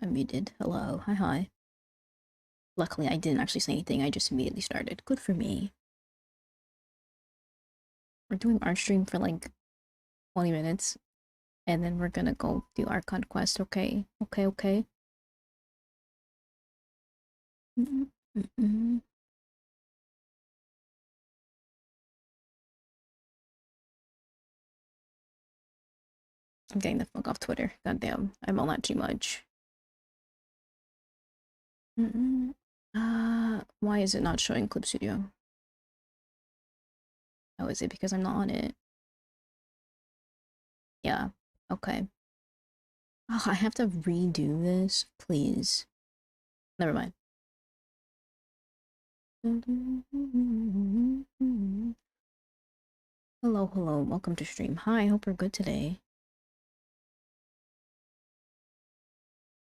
I'm muted. Hello. Hi, hi. Luckily, I didn't actually say anything. I just immediately started. Good for me. We're doing our stream for like 20 minutes, and then we're gonna go do our conquest. Okay. Okay, okay. I'm getting the fuck off Twitter. Goddamn. I'm on that too much. Why is it not showing Clip Studio? Oh, is it because I'm not on it? Yeah. Okay. Oh, I have to redo this? Please. Never mind. Hello, hello. Welcome to stream. Hi, hope you're good today.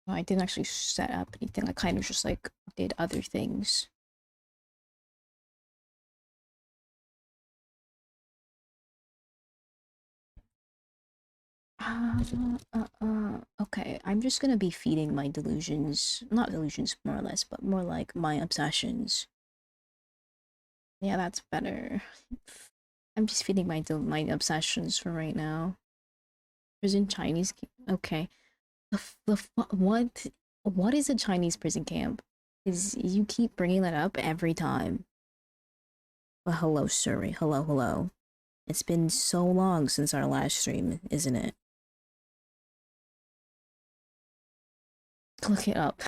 I didn't actually set up anything. I kind of just like did other things. Okay, I'm just gonna be feeding my delusions. Not delusions, more or less, but more like my obsessions. Yeah, that's better. I'm just feeding my obsessions for right now. Prison Chinese. Okay. What is a Chinese prison camp? Is you keep bringing that up every time. Well, hello, Surrey. Hello, hello. It's been so long since our last stream, isn't it? Look it up.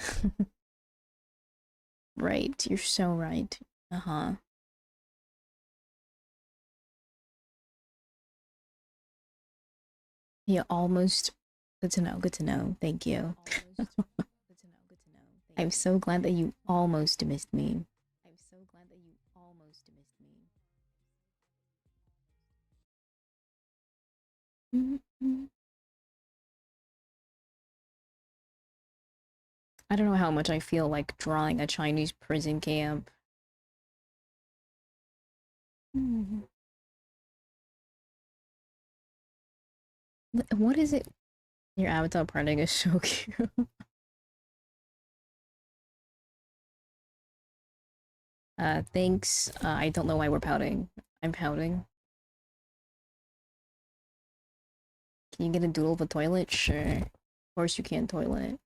Right, you're so right. Uh-huh. Yeah, almost. Good to know, good to know. Thank you. I'm so glad that you almost missed me. I'm so glad that you almost missed me. I don't know how much I feel like drawing a Chinese prison camp. What is it? Your avatar parting is so cute. Thanks. I don't know why we're pouting. I'm pouting. Can you get a doodle of a toilet? Sure. Of course you can toilet.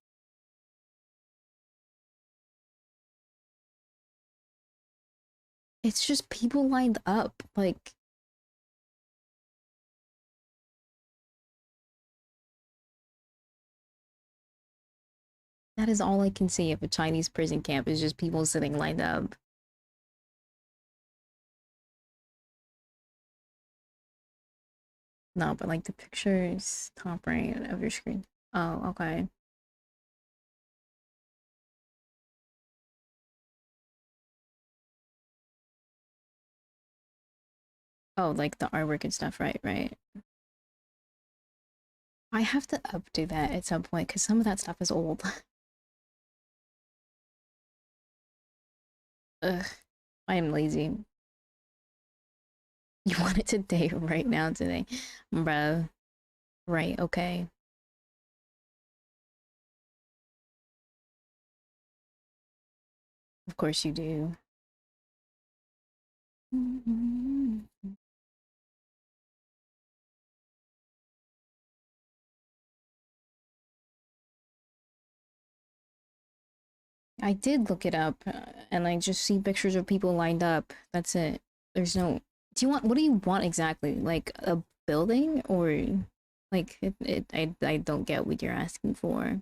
It's just people lined up. Like, that is all I can see of a Chinese prison camp is just people sitting lined up. No, but like the pictures top right of your screen. Oh, okay. Oh, like the artwork and stuff, right, right. I have to update that at some point because some of that stuff is old. Ugh, I am lazy. You want it today, right now, today. Bruh. Right, okay. Of course you do. I did look it up, and I just see pictures of people lined up. That's it. There's no. Do you want? What do you want exactly? Like a building, or like I don't get what you're asking for.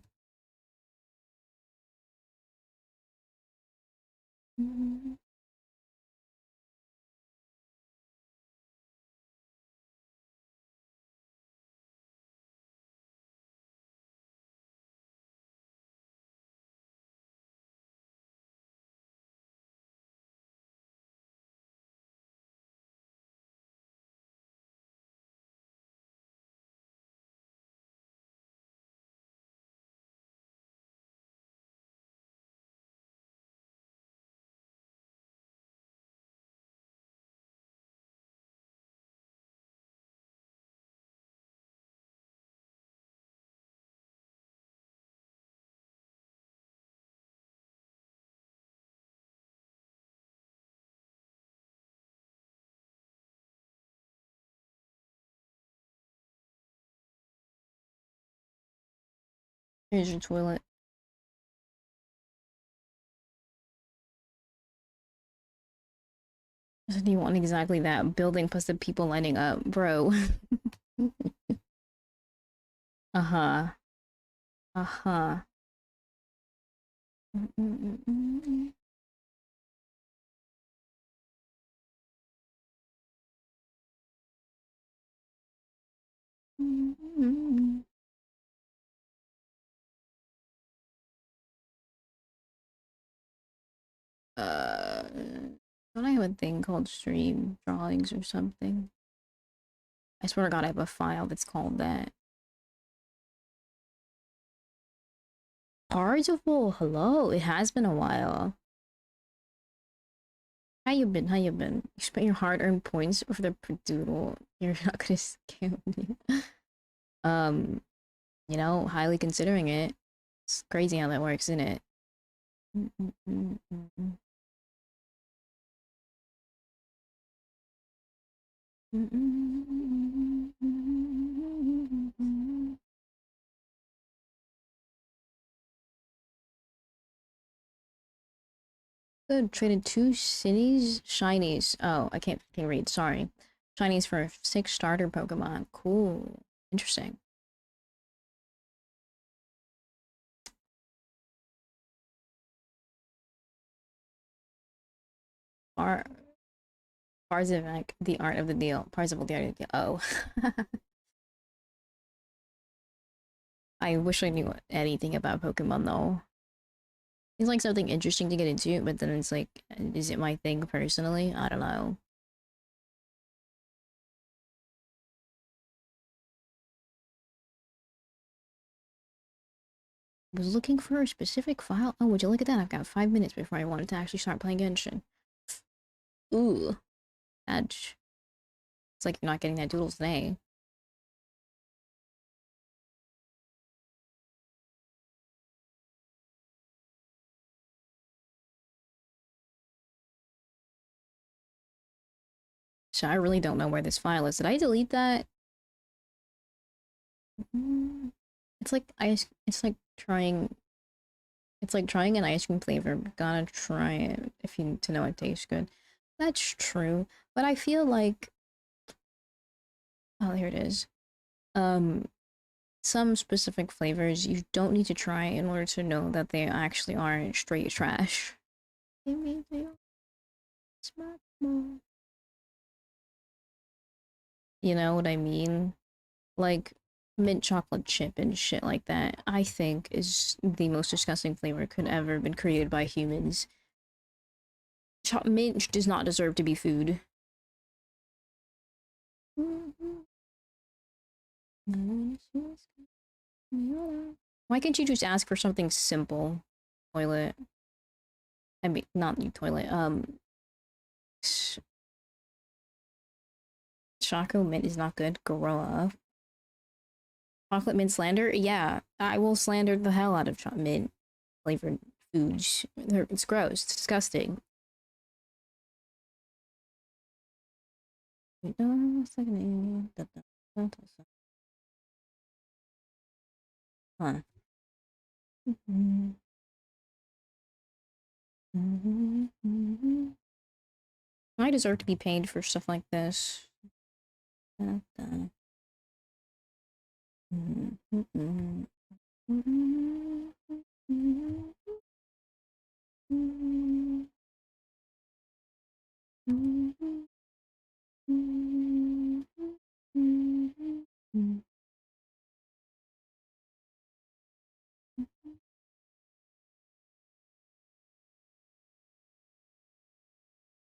Here's your toilet. Do you want exactly that building plus the people lining up, bro? Uh-huh. Uh-huh. Don't I have a thing called stream drawings or something? I swear to God, I have a file that's called that. Parzival, hello. It has been a while. How you been? How you been? You spent your hard-earned points for the doodle. You're not gonna scam me. Um, highly considering it. It's crazy how that works, isn't it? Good. Traded 2 cities. Shinies. Oh, I can't read. Sorry. Shinies for 6 starter Pokemon. Cool. Interesting. Bar Parzivac, the art of the deal. Parzival, the art of the deal. Oh. I wish I knew anything about Pokemon though. It's like something interesting to get into, but then it's like, is it my thing personally? I don't know. Was looking for a specific file. Oh, would you look at that? I've got 5 minutes before I wanted to actually start playing Genshin. Ooh, edge. It's like you're not getting that doodle today. So I really don't know where this file is. Did I delete that? It's like ice. It's like trying. It's like trying an ice cream flavor. Gotta try it if you to know it tastes good. That's true, but I feel like, oh, here it is. Um, some specific flavors you don't need to try in order to know that they actually aren't straight trash. You know what I mean? Like mint chocolate chip and shit like that, I think is the most disgusting flavor could ever been created by humans. Mint does not deserve to be food. Why can't you just ask for something simple? Toilet. I mean, not you toilet. Choco mint is not good. Grow up. Chocolate mint slander? Yeah, I will slander the hell out of mint flavored foods. It's gross. It's disgusting. Huh. I deserve to be paid for stuff like this.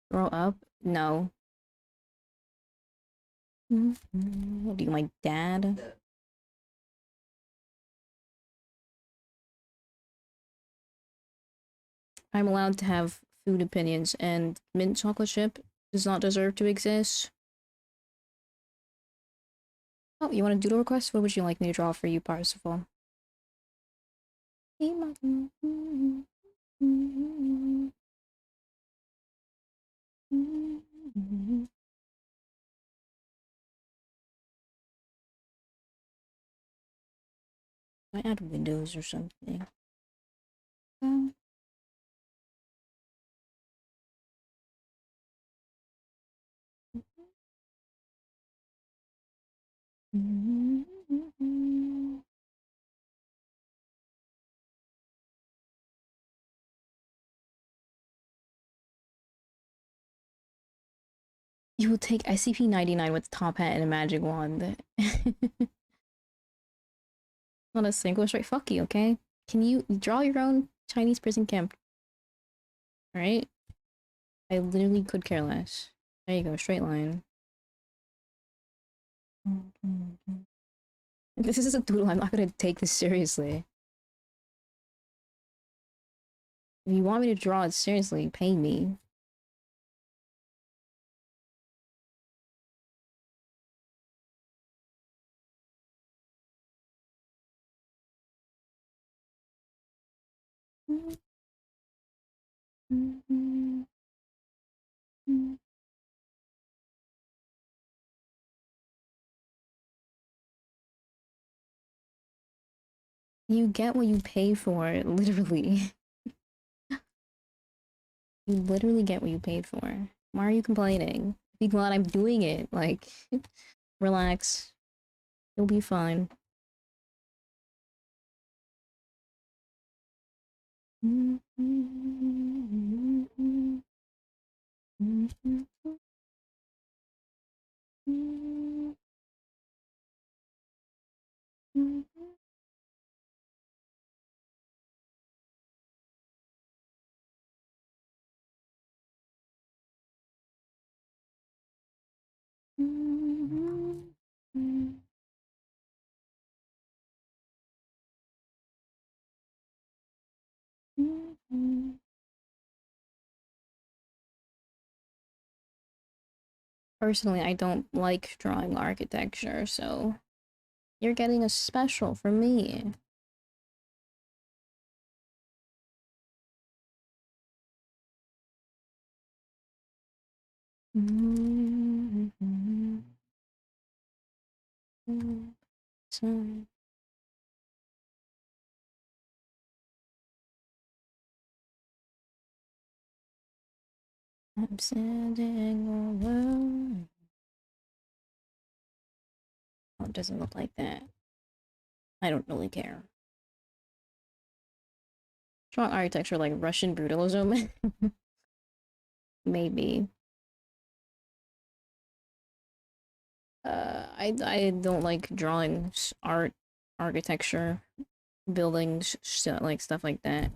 Grow up? No. What are you, my dad? I'm allowed to have food opinions, and mint chocolate chip does not deserve to exist. Oh, you want a doodle request? What would you like me to draw for you, Parsifal? I add windows or something. Um, You will take SCP-99 with top hat and a magic wand. Not a single straight fuck you, okay? Can you draw your own Chinese prison camp? Alright? I literally could care less. There you go, straight line. This is a doodle, I'm not gonna take this seriously. If you want me to draw it seriously, pay me. You get what you pay for, literally. You literally get what you paid for. Why are you complaining? Be glad I'm doing it. Like, relax. You'll be fine. Personally, I don't like drawing architecture, so you're getting a special from me. I'm sending over. Oh, it doesn't look like that. I don't really care. Strong architecture like Russian brutalism? Maybe. I don't like drawing art, architecture, buildings, like stuff like that.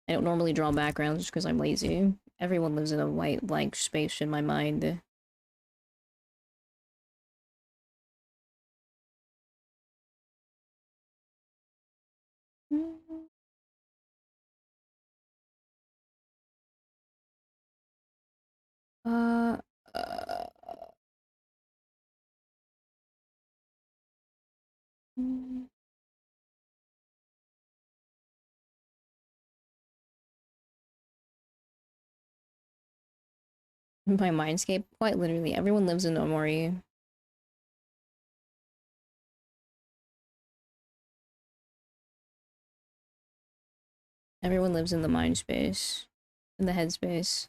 I don't normally draw backgrounds just because I'm lazy. Everyone lives in a white blank space in my mind. Uh, uh my mindscape, quite literally, everyone lives in Omori. Everyone lives in the mind space, in the headspace.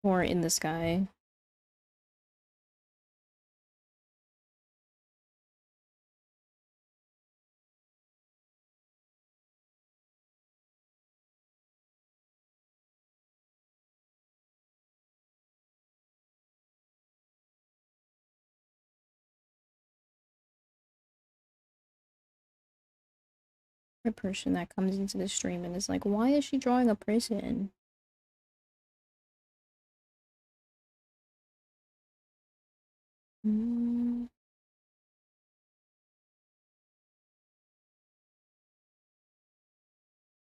Or in the sky. A person that comes into the stream and is like, why is she drawing a person?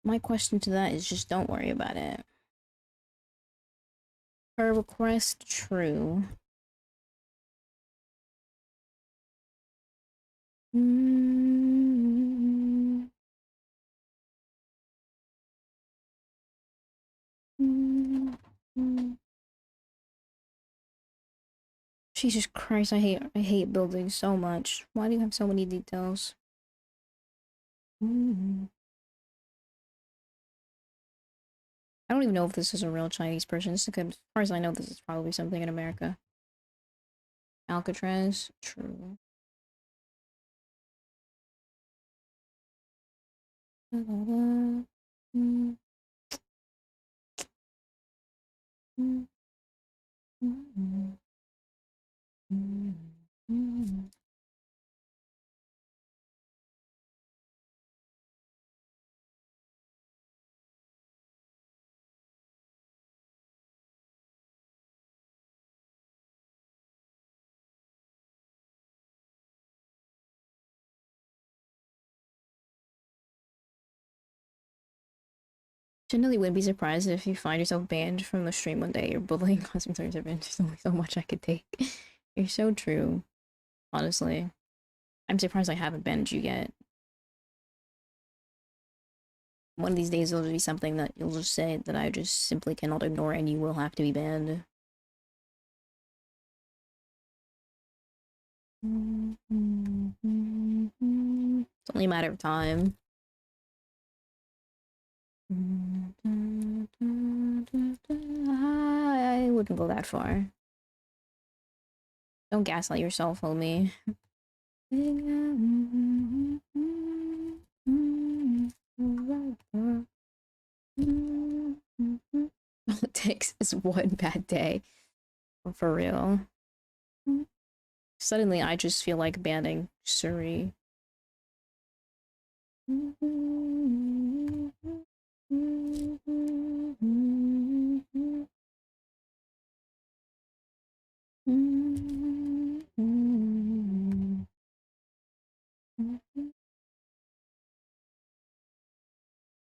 My question to that is just don't worry about it. Her request true. Mm-hmm. Mm-hmm. Jesus Christ, I hate building so much. Why do you have so many details? Mm-hmm. I don't even know if this is a real Chinese person. As far as I know, this is probably something in America. Alcatraz, true. Generally wouldn't be surprised if you find yourself banned from the stream one day. Your bullying concentrates have been just only so much I could take. You're so true, honestly. I'm surprised I haven't banned you yet. One of these days it'll be something that you'll just say that I just simply cannot ignore and you will have to be banned. It's only a matter of time. I wouldn't go that far. Don't gaslight yourself, homie. All it takes is one bad day. For real. Suddenly, I just feel like banning Suri.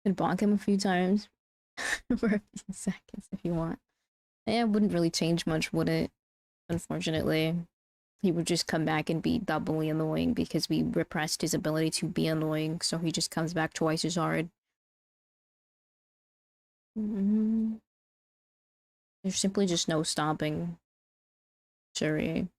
Could bonk him a few times for a few seconds if you want. Yeah, it wouldn't really change much, would it? Unfortunately. He would just come back and be doubly annoying because we repressed his ability to be annoying, so he just comes back twice as hard. There's simply just no stopping Shuri.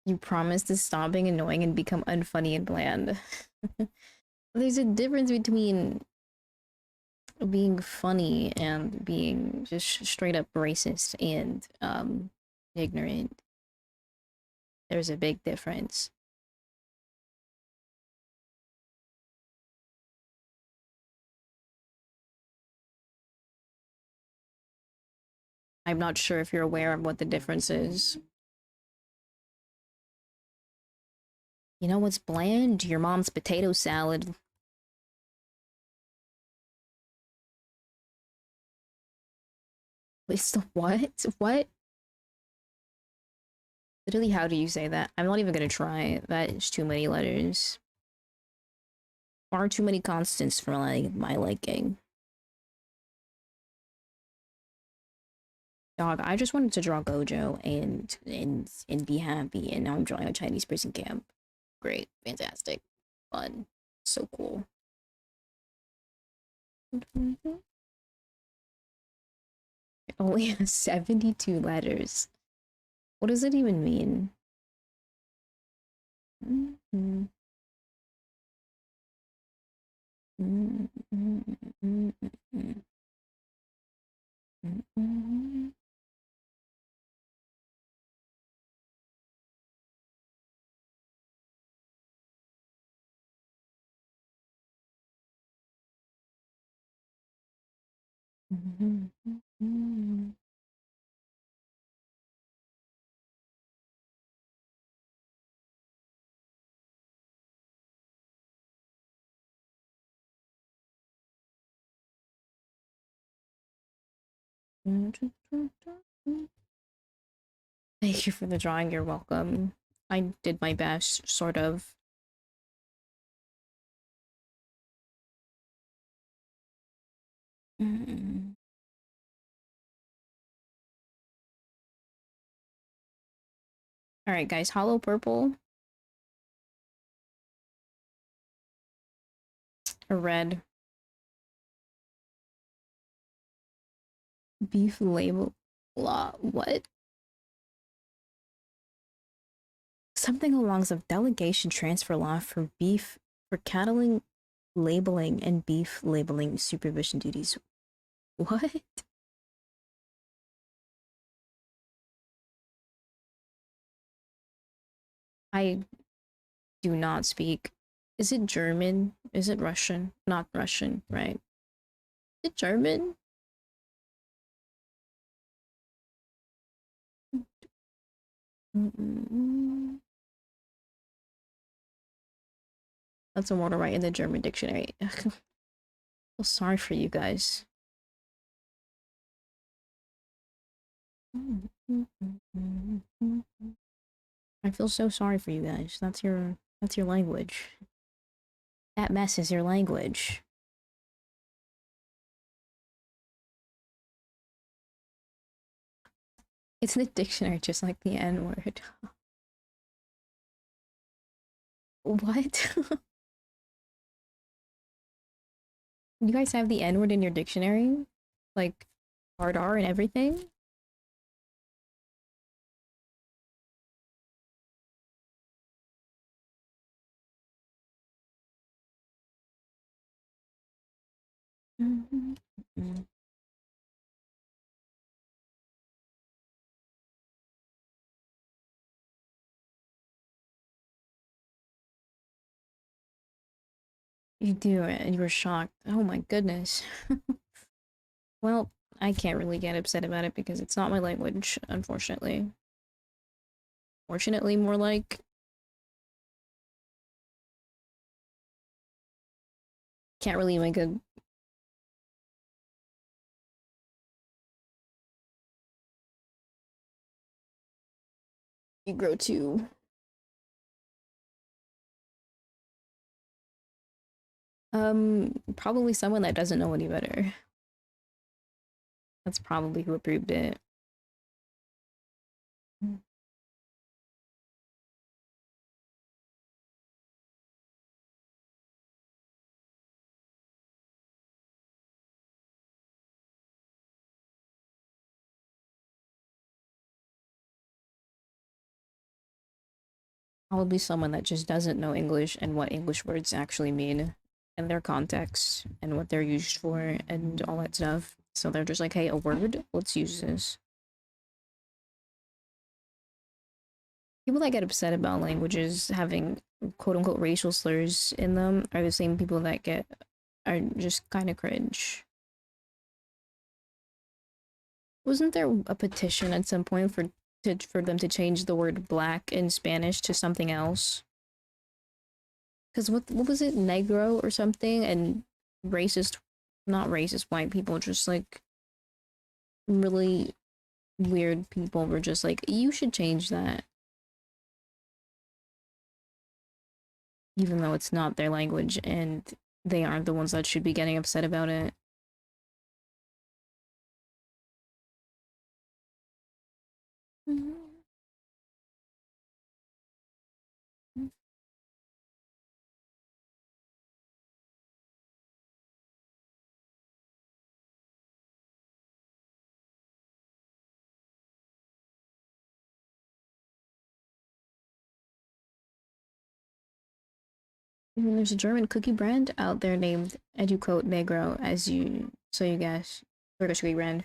You promise to stop being annoying and become unfunny and bland. There's a difference between being funny and being just straight up racist and ignorant. There's a big difference. I'm not sure if you're aware of what the difference is. You know what's bland? Your mom's potato salad. It's the what? What? Literally, how do you say that? I'm not even gonna try. That is too many letters. Far too many constants for like my liking. Dog, I just wanted to draw Gojo and be happy, and now I'm drawing a Chinese prison camp. Great, fantastic, fun, so cool. It only has 72 letters. What does it even mean? Thank you for the drawing, you're welcome. I did my best, sort of. Alright, guys, hollow purple or red. Beef label law. What? Something along the delegation transfer law for beef for cattle labeling and beef labeling supervision duties. What? I do not speak. Is it German? Is it Russian? Not Russian, right? Is it German? That's a word to write in the German dictionary. So sorry for you guys. I feel so sorry for you guys. That's your language. That mess is your language. It's in the dictionary, just like the N word. What? You guys have the N word in your dictionary? Like hard R and everything? You do it. You were shocked. Oh my goodness. Well, I can't really get upset about it because it's not my language, unfortunately. Fortunately, more like can't really make a. You grow too. Probably someone that doesn't know any better. That's probably who approved it. Probably someone that just doesn't know English and what English words actually mean and their context and what they're used for and all that stuff. So they're just like, hey, a word, let's use this. People that get upset about languages having quote unquote racial slurs in them are the same people that are just kind of cringe. Wasn't there a petition at some point for them to change the word black in Spanish to something else? Because what was it, negro or something? And racist, not racist white people, just like really weird people were just like, you should change that, even though it's not their language and they aren't the ones that should be getting upset about it. And there's a German cookie brand out there named Educoat Negro, as you so you guess. British cookie brand.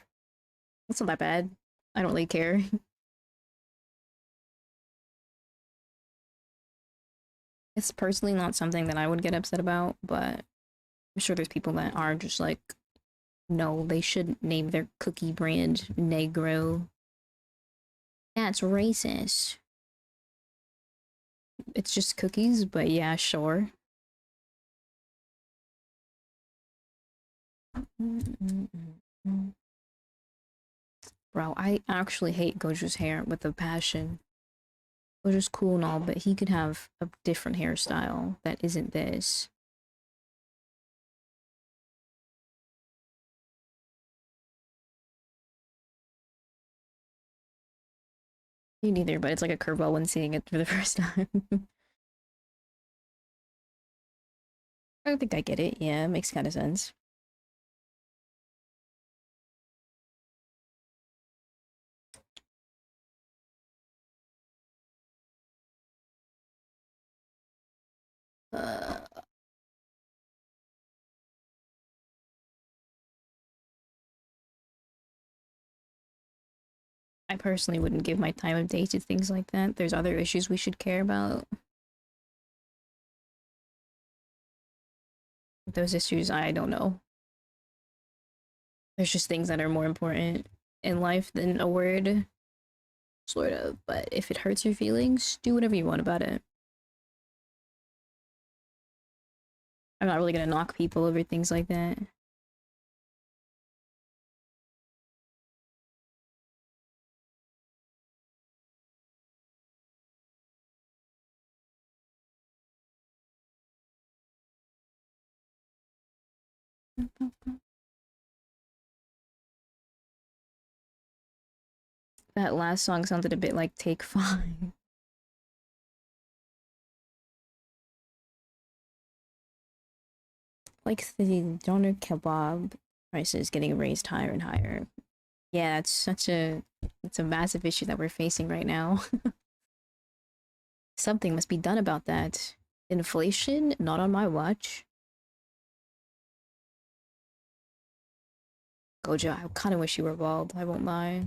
That's not that bad. I don't really care. It's personally not something that I would get upset about, but I'm sure there's people that are just like, no, they shouldn't name their cookie brand Negro. That's racist. It's just cookies, but yeah, sure. Bro, I actually hate Gojo's hair with a passion. Gojo's cool and all, but he could have a different hairstyle that isn't this. Me neither, but it's like a curveball when seeing it for the first time. I think I get it. Yeah, it makes kind of sense. Uh, I personally wouldn't give my time of day to things like that. There's other issues we should care about. Those issues, I don't know. There's just things that are more important in life than a word, sort of. But if it hurts your feelings, do whatever you want about it. I'm not really gonna knock people over things like that. That last song sounded a bit like Take Five. Like the doner kebab prices getting raised higher and higher. Yeah, it's a massive issue that we're facing right now. Something must be done about that. Inflation, not on my watch. Gojo, I kind of wish you were bald. I won't lie.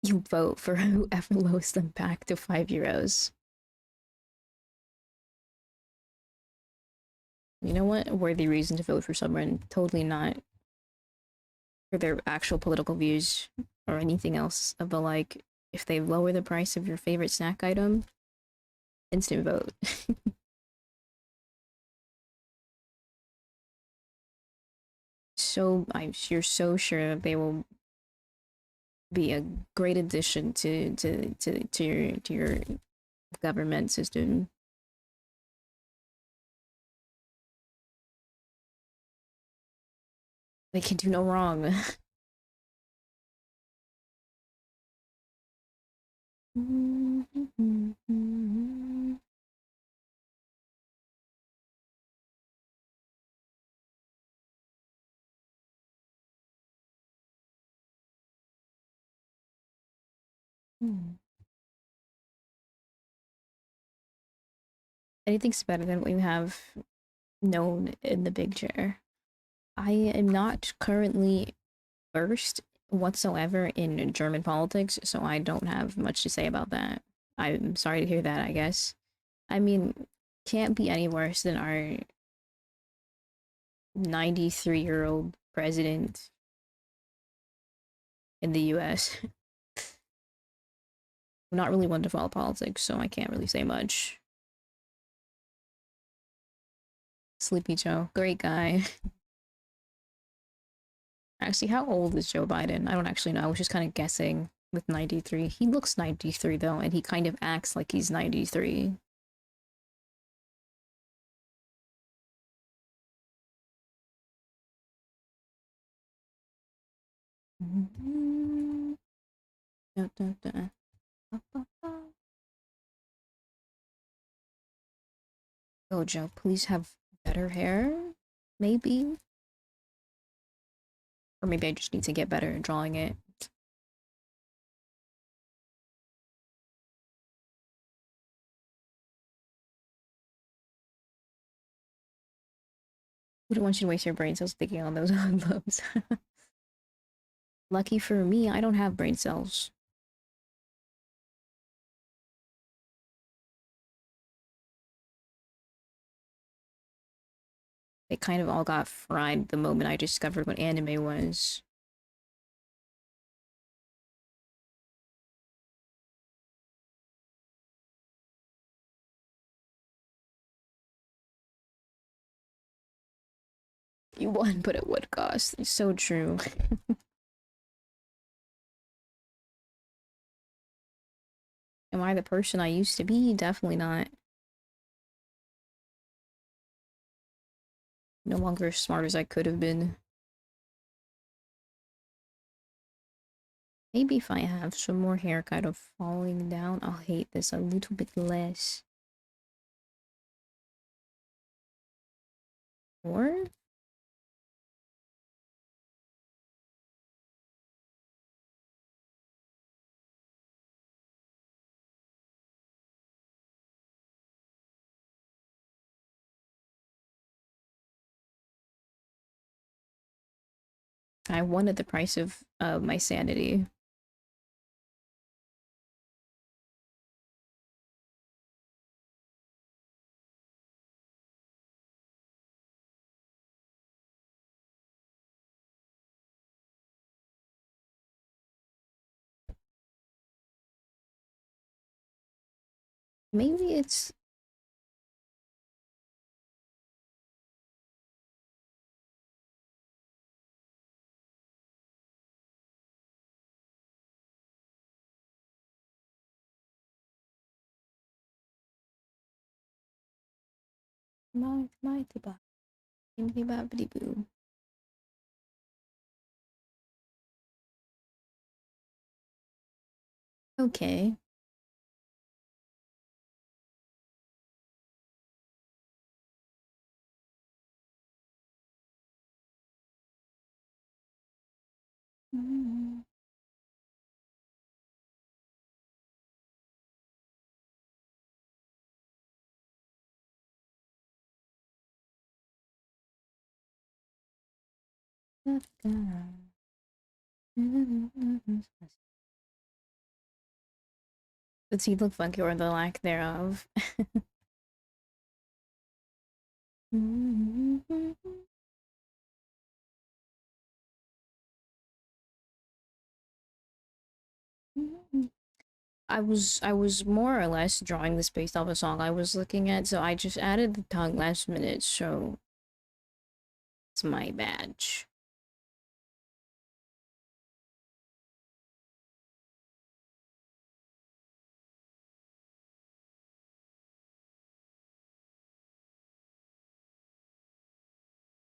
You vote for whoever lowers them back to €5. You know what? A worthy reason to vote for someone, totally not for their actual political views or anything else of the like. If they lower the price of your favorite snack item, instant vote. You're so sure that they will be a great addition to your government system. They can do no wrong. Anything's better than what you have known in the big chair. I am not currently versed whatsoever in German politics, so I don't have much to say about that. I'm sorry to hear that, I guess. I mean, can't be any worse than our 93-year-old president in the US. I'm not really one to follow politics, so I can't really say much. Sleepy Joe, great guy. Actually, how old is Joe Biden? I don't actually know. I was just kind of guessing with 93. He looks 93 though, and he kind of acts like he's 93. Oh, Joe, please have better hair? Maybe? Or maybe I just need to get better at drawing it. Wouldn't want you to waste your brain cells thinking on those envelopes. Lucky for me, I don't have brain cells. They kind of all got fried the moment I discovered what anime was. You won, but at what cost? It's so true. Am I the person I used to be? Definitely not. No longer as smart as I could have been. Maybe if I have some more hair kind of falling down, I'll hate this a little bit less. Or I wanted the price of my sanity. Maybe it's my tiba. Boo. Okay. Does he look funky or the lack thereof? I was more or less drawing this based off a song I was looking at, so I just added the tongue last minute, so it's my badge.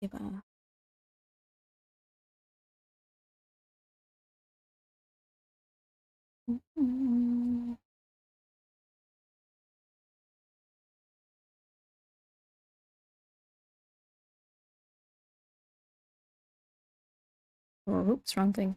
Diba? Oh, oops, wrong thing.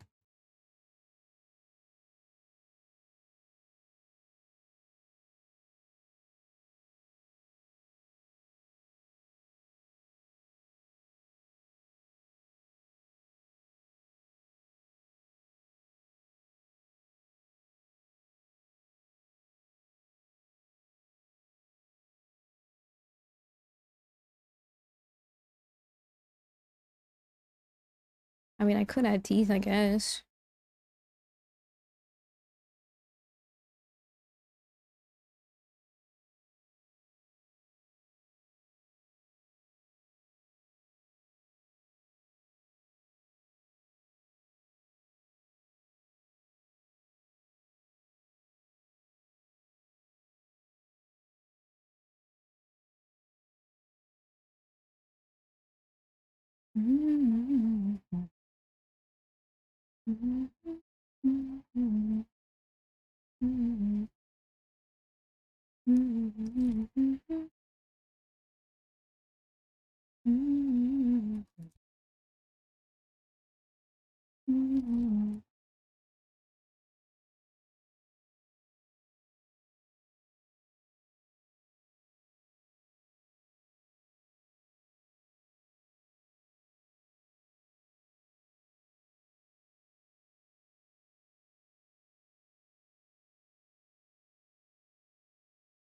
I mean, I could add teeth, I guess.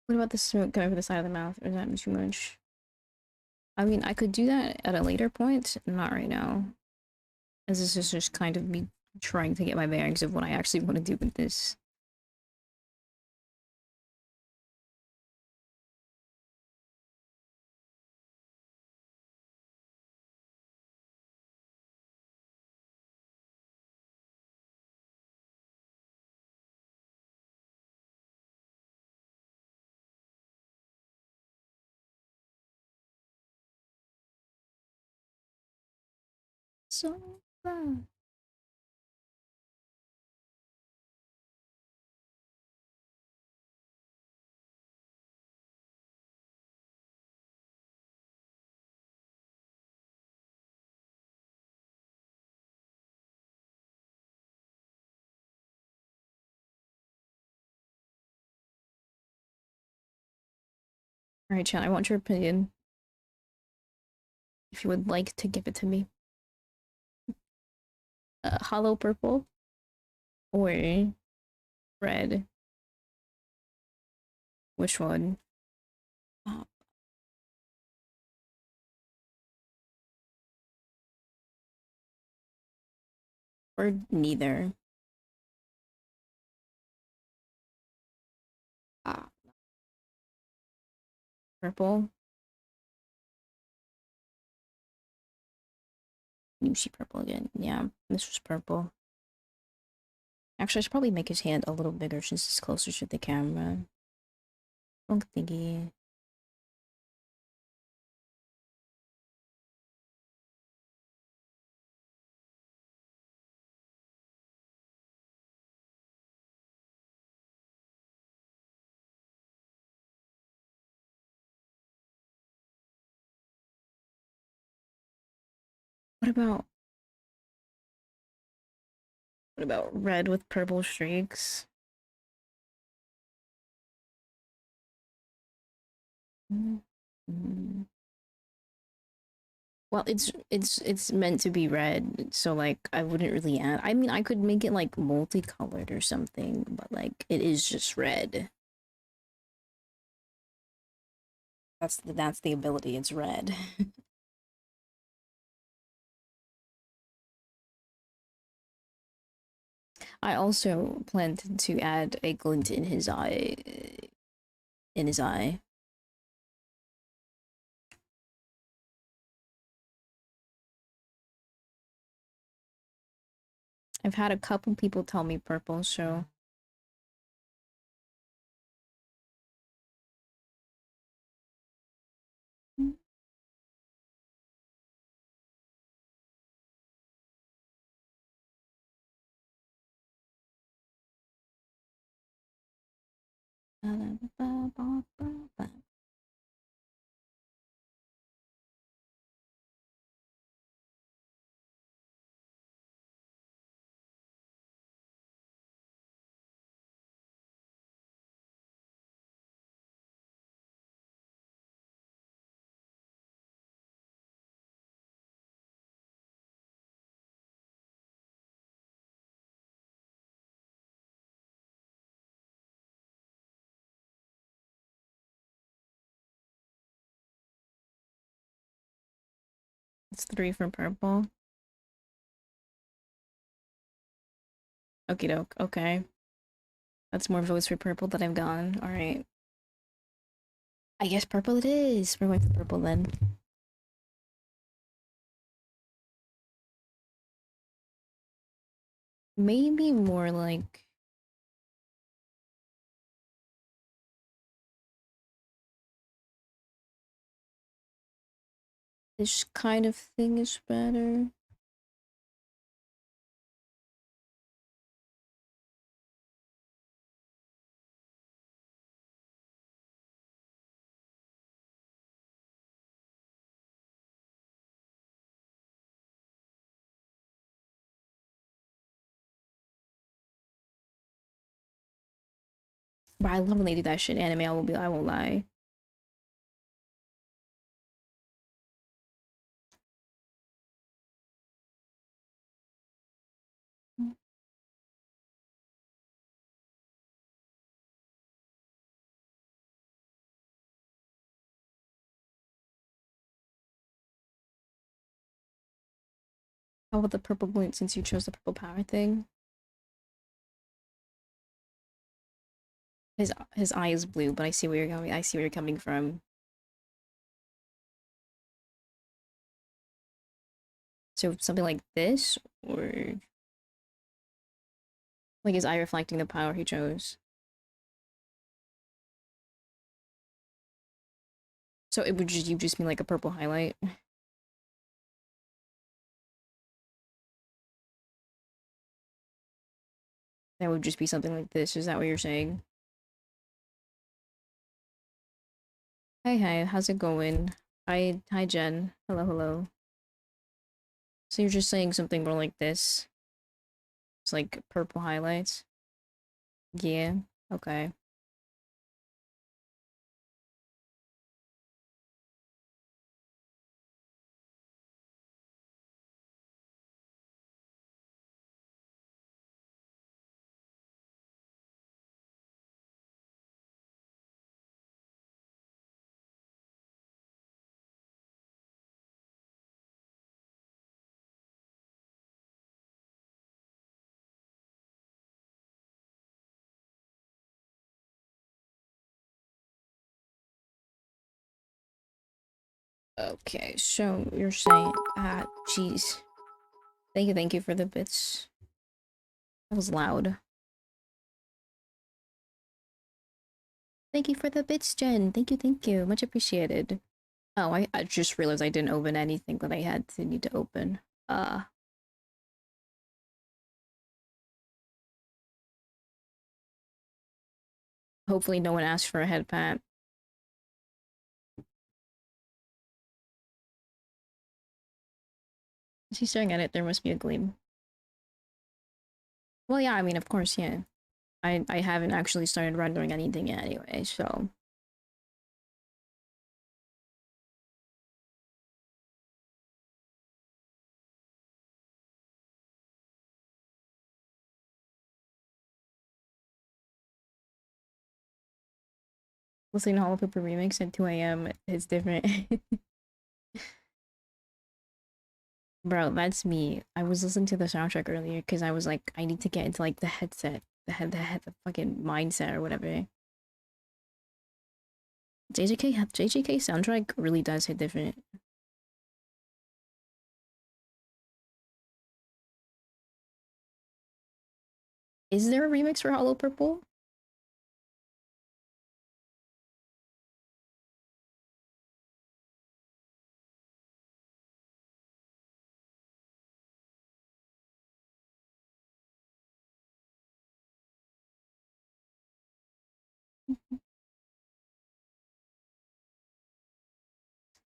What about the smoke coming from the side of the mouth? Or is that too much? I mean, I could do that at a later point, not right now. As this is just kind of me trying to get my bearings of what I actually want to do with this. So, alright, chat, I want your opinion. If you would like to give it to me. Hollow purple or red? Which one? Uh, or neither? Ah, purple? You see purple again. Yeah, this was purple. Actually, I should probably make his hand a little bigger since it's closer to the camera. Funk thingy. What about red with purple streaks? Mm. Well, it's meant to be red, so like I wouldn't really add. I mean, I could make it like multicolored or something, but like it is just red. That's the ability. It's red. I also planned to add a glint in his eye. In his eye. I've had a couple people tell me purple, so it's three for purple. Okie doke. Okay. That's more votes for purple that I've gotten. Alright. I guess purple it is. We're going for purple then. Maybe more like this kind of thing is better. But I love when they do that shit in anime. I won't lie. How about the purple balloon since you chose the purple power thing? His eye is blue, but I see where you're going. I see where you're coming from. So something like this, or like his eye reflecting the power he chose. So it would just you just mean like a purple highlight. That would just be something like this. Is that what you're saying? Hi, how's it going? Hi, Jen. Hello, hello. So you're just saying something more like this? It's like purple highlights? Yeah, okay. Okay, so you're saying, jeez. Thank you for the bits. That was loud. Thank you for the bits, Jen. Thank you. Much appreciated. Oh, I just realized I didn't open anything that I had to need to open. Uh, Hopefully no one asked for a head pat. Is he staring at it? There must be a gleam. Well, yeah, I mean, of course, yeah. I haven't actually started rendering anything yet anyway, so... Listening to Hollow Pooper Remix at 2 a.m. is different. Bro, that's me. I was listening to the soundtrack earlier because I was like, I need to get into like the headset, the fucking mindset or whatever. JJK soundtrack really does hit different. Is there a remix for Hollow Purple?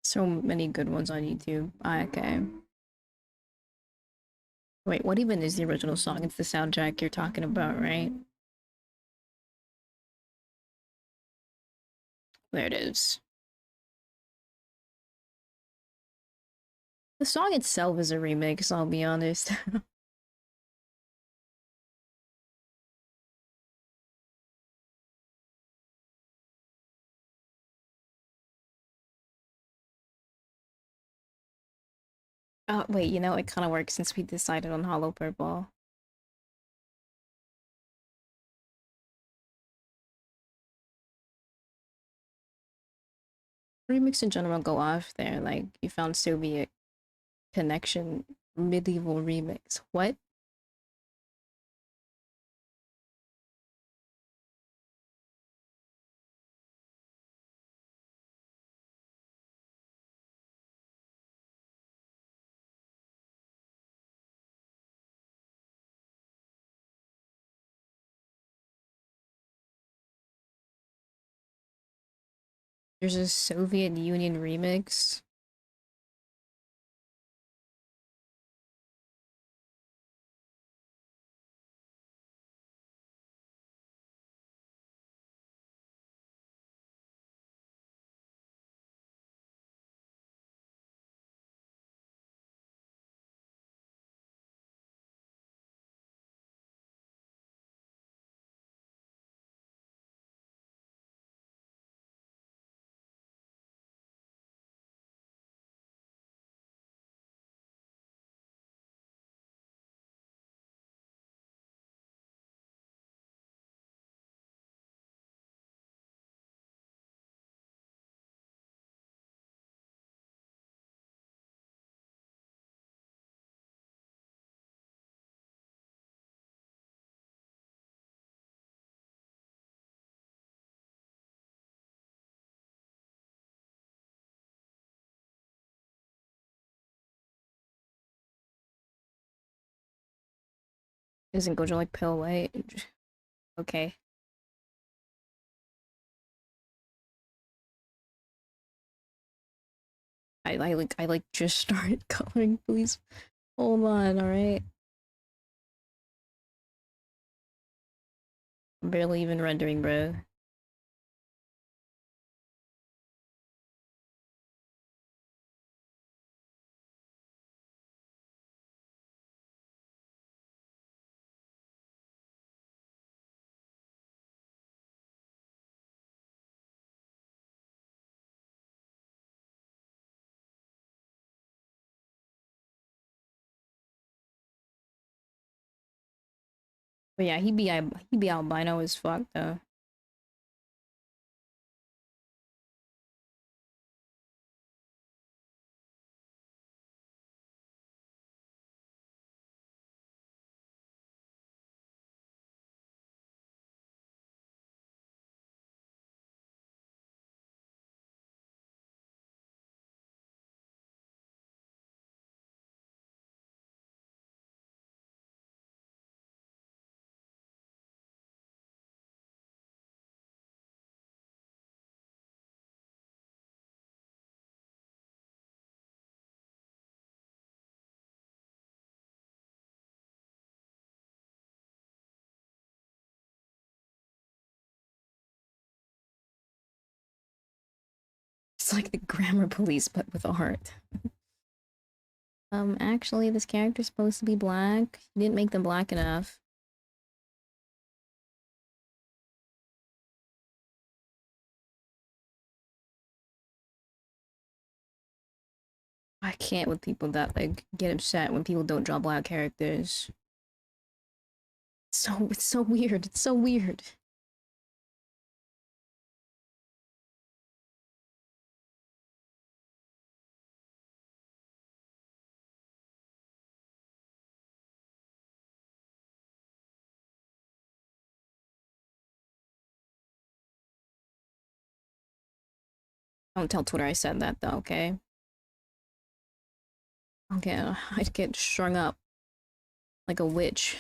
So many good ones on YouTube. Okay. Wait, what even is the original song? It's the soundtrack you're talking about, right? There it is. The song itself is a remix, I'll be honest. Wait, you know, it kind of works since we decided on Hollow Purple. Remix in general go off there, like you found Soviet connection medieval remix. What? There's a Soviet Union remix. Isn't Gojo like pale white? Okay. I just started coloring. Please hold on. All right. I'm barely even rendering, bro. But yeah, he be albino as fuck though. It's like the grammar police, but with a heart. Actually, this character's supposed to be black. You didn't make them black enough. I can't with people that like get upset when people don't draw black characters. It's so weird. It's so weird. Don't tell Twitter I said that though, okay? Okay, I'd get strung up like a witch.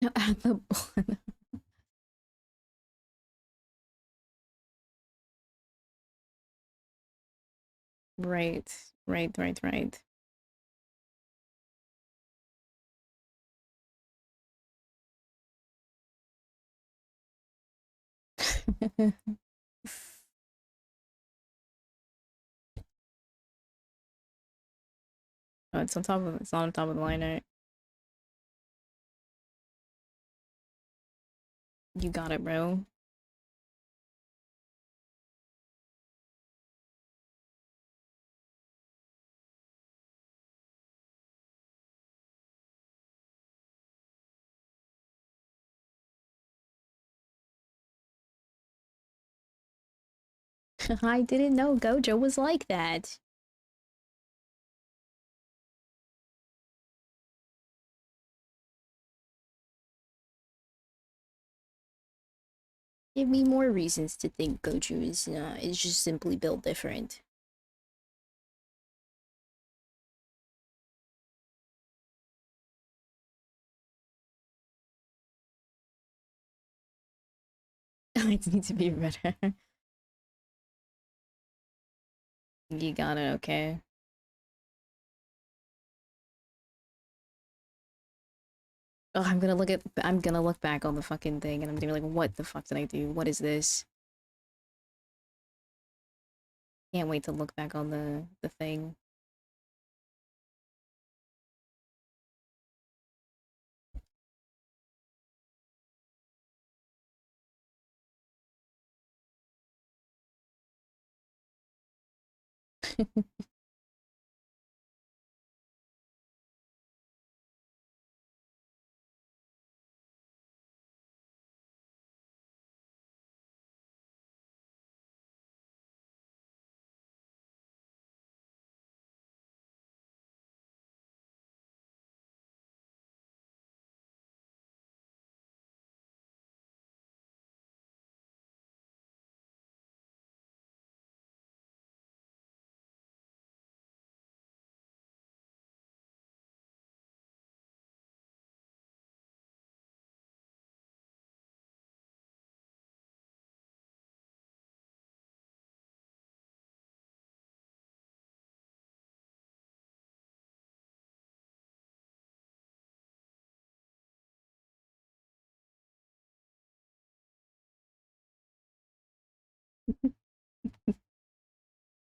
At the right, right. Oh, it's on top of the line art. You got it, bro. I didn't know Gojo was like that. Give me more reasons to think Gojo is just simply built different. I need to be better. You got it, okay. Oh, I'm gonna look back on the fucking thing and I'm gonna be like, what the fuck did I do? What is this? Can't wait to look back on the thing.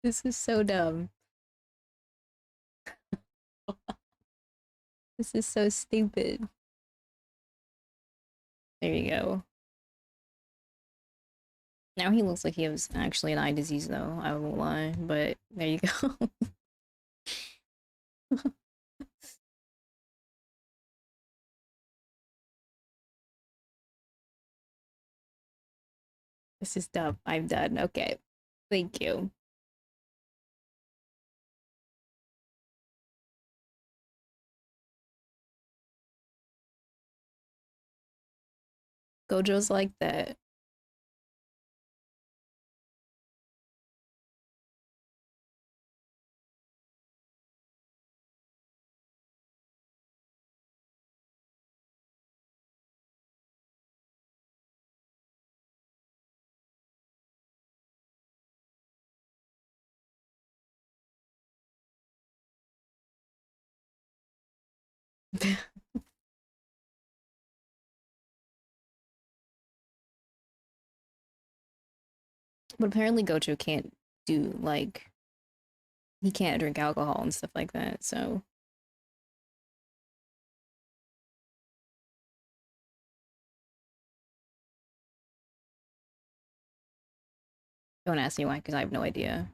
This is so dumb. This is so stupid. There you go. Now he looks like he has actually an eye disease though, I won't lie, but there you go. This is dumb. I'm done. Okay. Thank you. Gojo's like that. But apparently Gojo can't do like he can't drink alcohol and stuff like that, so don't ask me why, because I have no idea.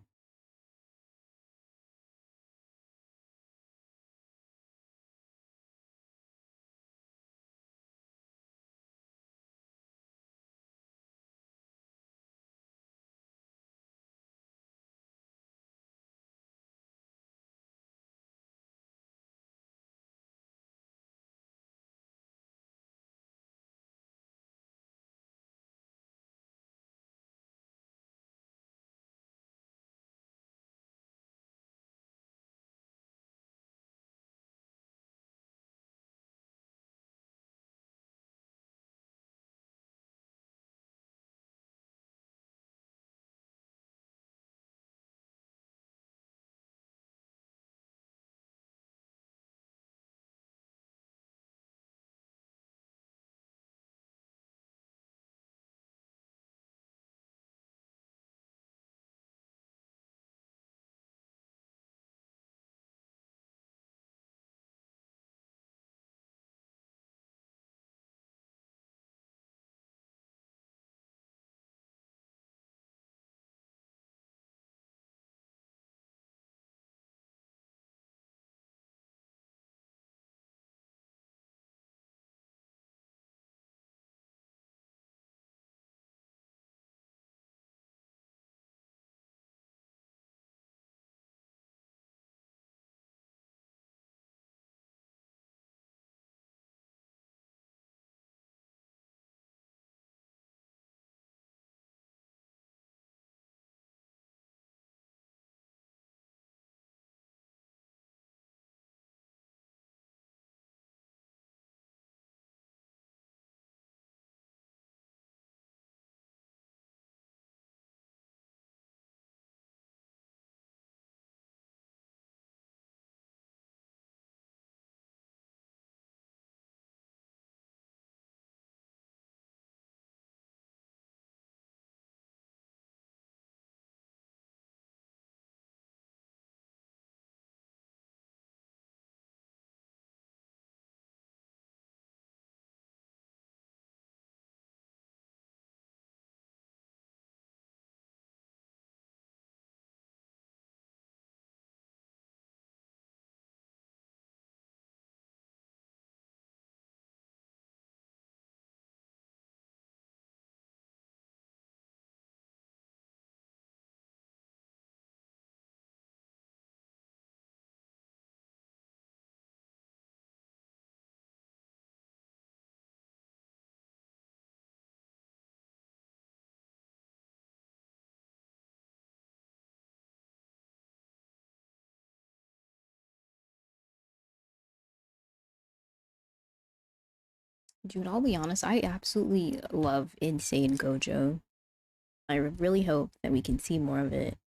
Dude, I'll be honest, I absolutely love Insane Gojo. I really hope that we can see more of it.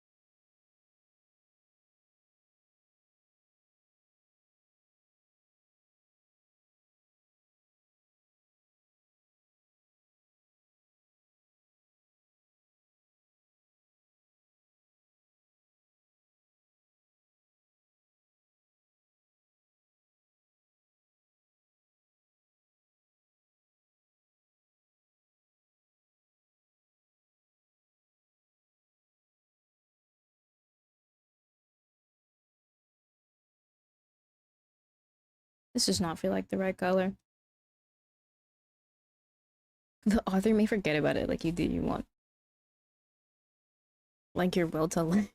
This does not feel like the right color. The author may forget about it like you did you want. Like your will to live.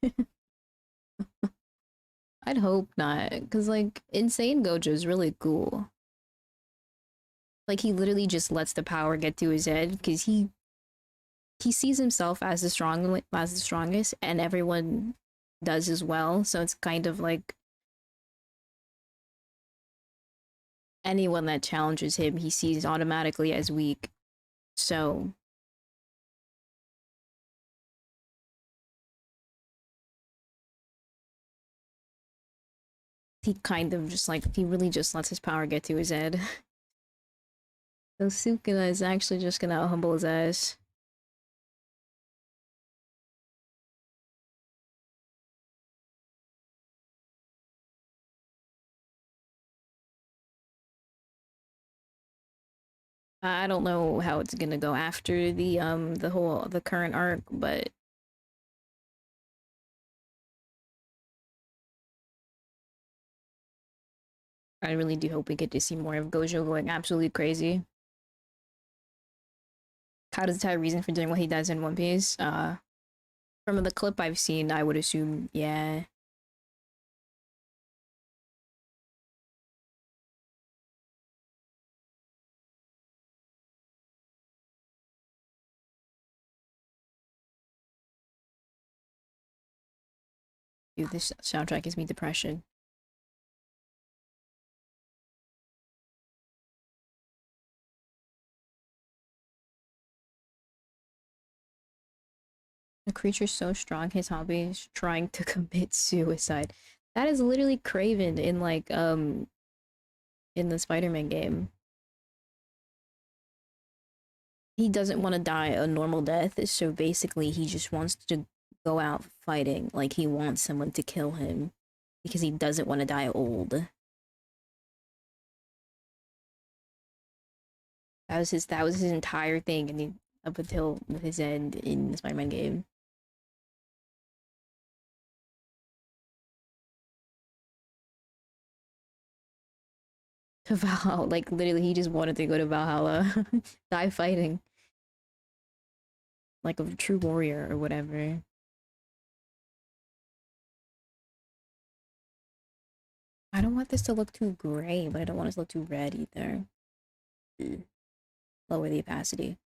I'd hope not, because like Insane Gojo is really cool. Like he literally just lets the power get to his head because he sees himself as the strongest, and everyone does as well. So it's kind of like anyone that challenges him, he sees automatically as weak. So he kind of just like he really just lets his power get to his head. So Sukuna is actually just gonna humble his ass. I don't know how it's gonna go after the current arc, but I really do hope we get to see more of Gojo going absolutely crazy. Kaido's entire reason for doing what he does in One Piece. From the clip I've seen, I would assume, yeah. Dude, this soundtrack gives me depression. A creature so strong, his hobby is trying to commit suicide. That is literally Craven in the Spider-Man game. He doesn't want to die a normal death, so basically he just wants to go out fighting. Like he wants someone to kill him because he doesn't want to die old. That was his entire thing, and up until his end in the Spider-Man game. To Valhalla, like literally, he just wanted to go to Valhalla, die fighting like a true warrior or whatever. I don't want this to look too gray, but I don't want it to look too red either. Mm. Lower the opacity.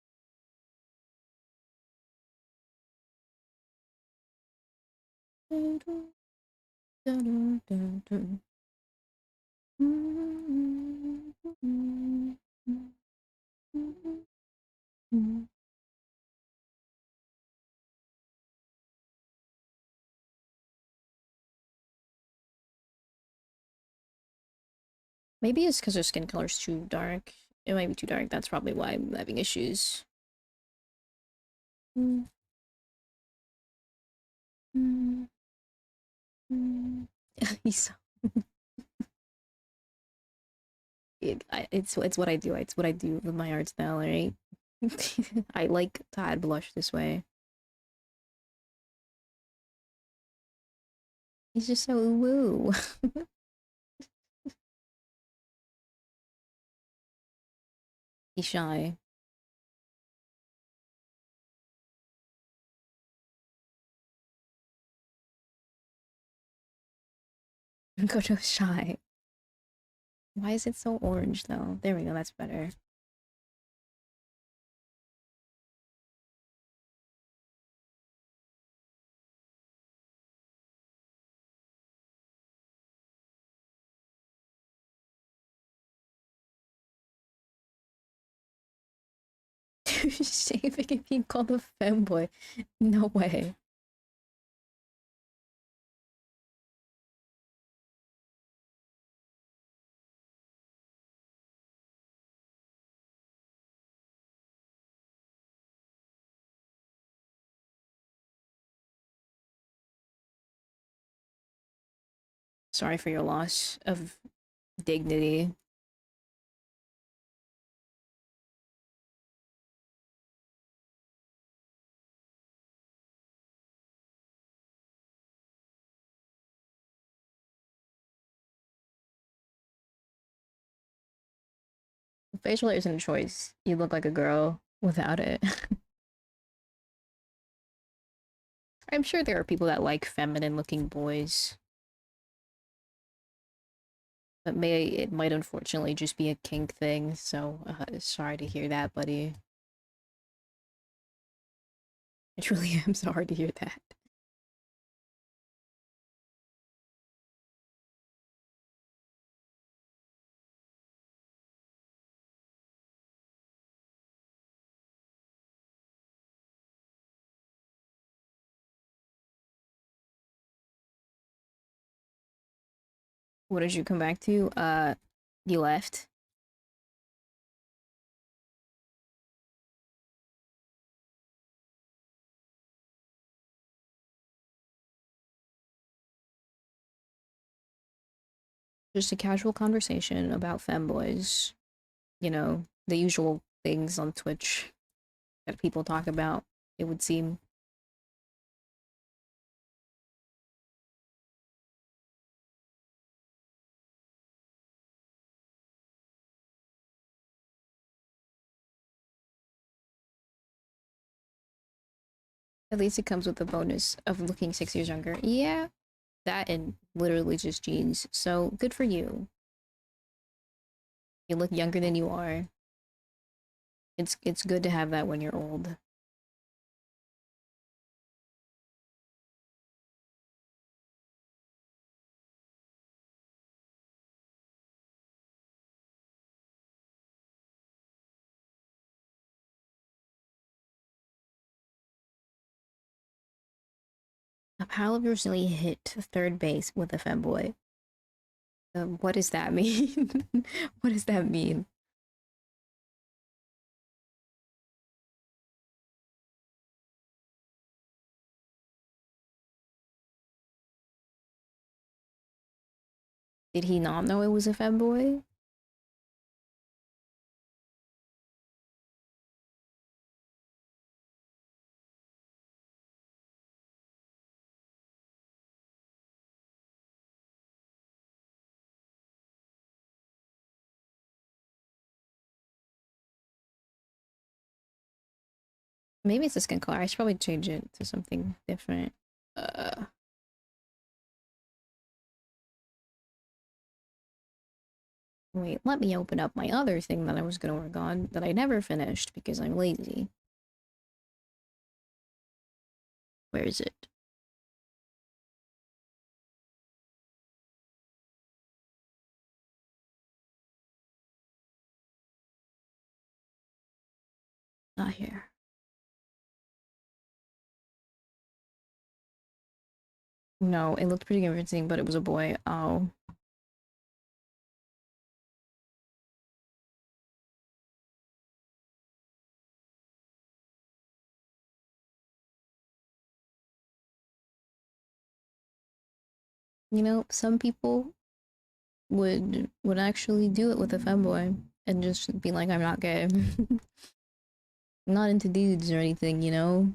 Maybe it's because her skin color's too dark. It might be too dark. That's probably why I'm having issues. He's so it's what I do. It's what I do with my art style, right? I like to add blush this way. He's just so woo. He's shy. Gojo's shy. Why is it so orange though? There we go. That's better. Shaving and being called a femboy. No way. Sorry for your loss of dignity. Facial hair isn't a choice. You look like a girl without it. I'm sure there are people that like feminine looking boys, but it might unfortunately just be a kink thing. So sorry to hear that, buddy. I truly am sorry to hear that. What did you come back to? You left. Just a casual conversation about femboys. You know, the usual things on Twitch that people talk about, it would seem. At least it comes with the bonus of looking 6 years younger. Yeah, that and literally just genes. So good for you. You look younger than you are. It's good to have that when you're old. A pal of yours recently hit third base with a femboy. What does that mean? What does that mean? Did he not know it was a femboy? Maybe it's a skin color. I should probably change it to something different. Uh, Wait, let me open up my other thing that I was gonna work on that I never finished because I'm lazy. Where is it? Not here. No, it looked pretty convincing, but it was a boy. Oh. You know, some people would actually do it with a femboy and just be like, I'm not gay. I'm not into dudes or anything, you know?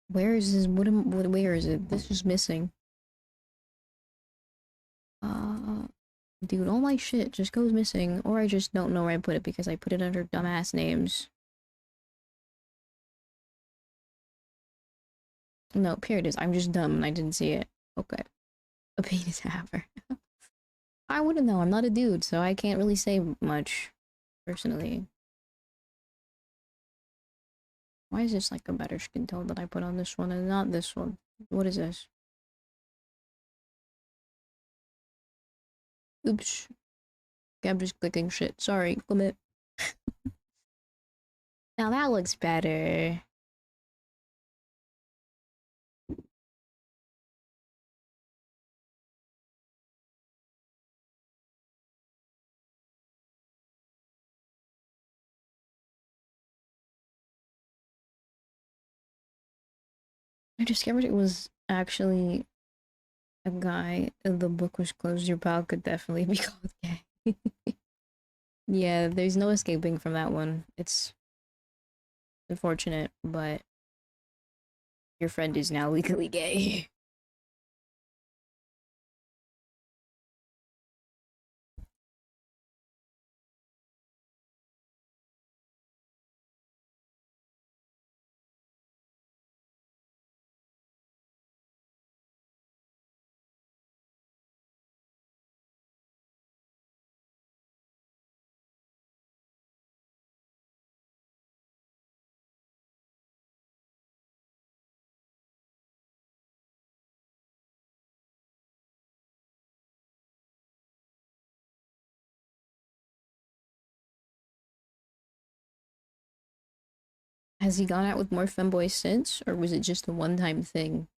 Where is this? Where is it? This is missing. Uh, Dude, all my shit just goes missing, or I just don't know where I put it because I put it under dumbass names. No, period is I'm just dumb and I didn't see it. Okay. A penis haver. I wouldn't know. I'm not a dude, so I can't really say much personally. Why is this like a better skin tone that I put on this one and not this one? What is this? Oops. Okay, I'm just clicking shit. Sorry, commit. Now that looks better. I discovered it was actually a guy. The book was closed. Your pal could definitely be called gay. Yeah, there's no escaping from that one. It's unfortunate, but your friend is now legally gay. Has he gone out with more femboys since, or was it just a one-time thing?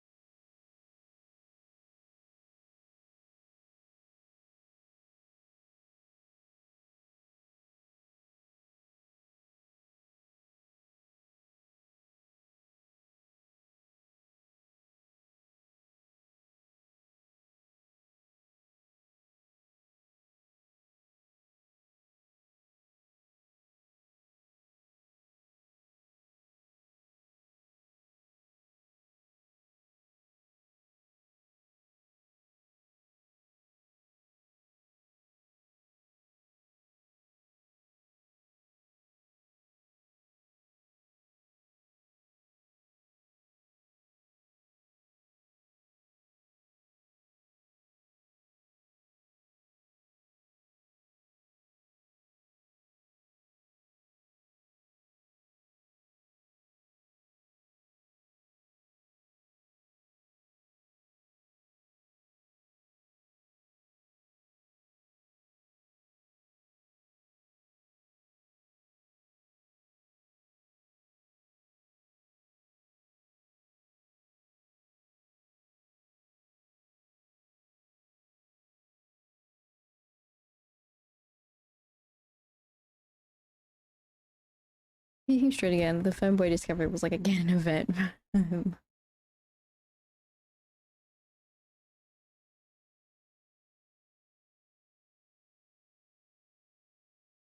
Straight again. The femboy discovery was like again an event.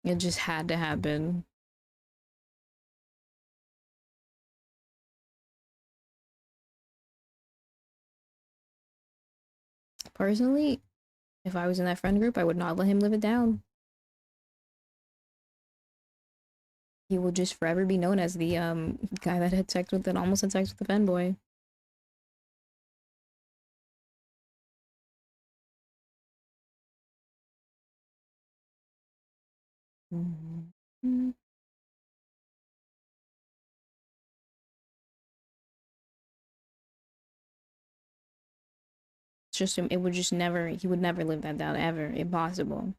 It just had to happen. Personally, if I was in that friend group, I would not let him live it down. He will just forever be known as the guy that had sex with that almost had sex with the fanboy. Mm-hmm. It's just it would just never he would never live that down ever. Impossible.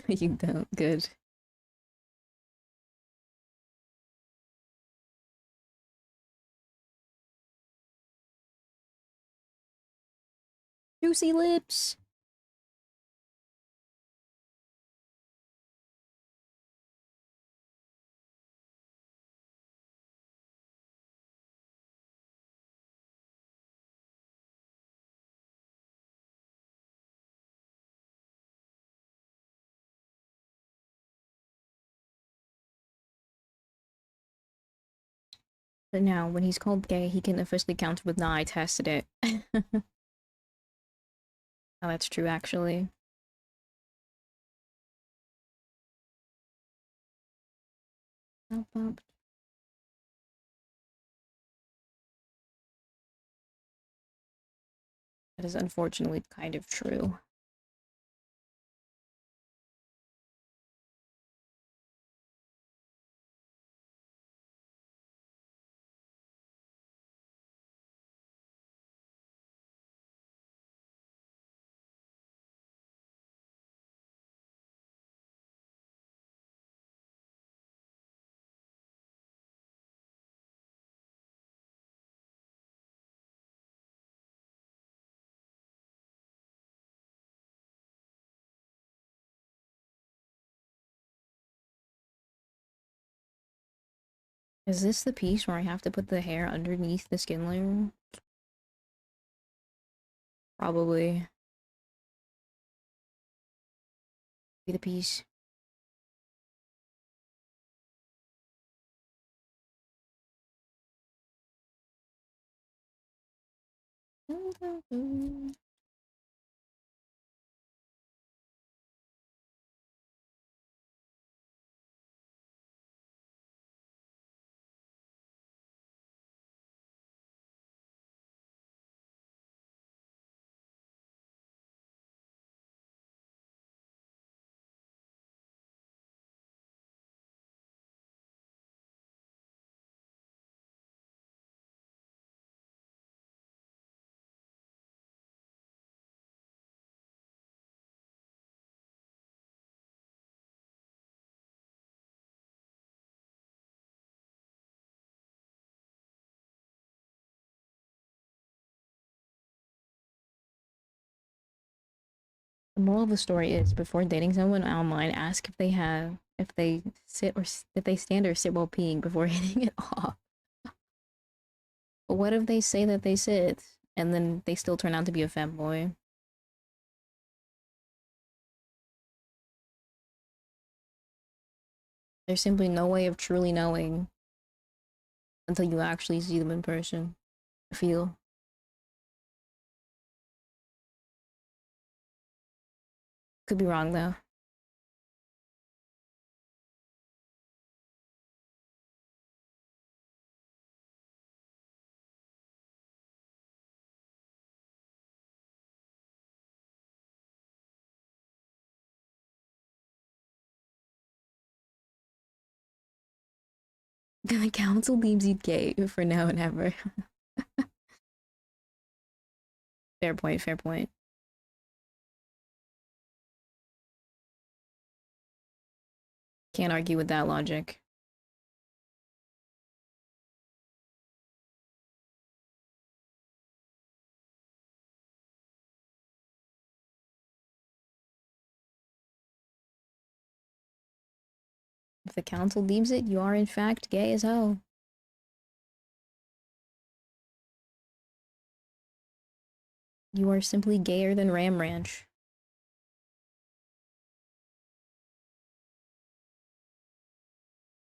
You don't. Good. Juicy lips. But now, when he's called gay, he can officially counter with, "Nah, I tested it." Oh, that's true, actually. Bump, bump. That is unfortunately kind of true. Is this the piece where I have to put the hair underneath the skin layer? Probably. Be the piece. The moral of the story is before dating someone online, ask if they have if they sit or if they stand or sit while peeing before hitting it off. But what if they say that they sit and then they still turn out to be a femboy? There's simply no way of truly knowing until you actually see them in person. I feel. Could be wrong though. The council deems you gay for now and ever. Fair point, fair point. Can't argue with that logic. If the council deems it, you are in fact gay as hell. You are simply gayer than Ram Ranch.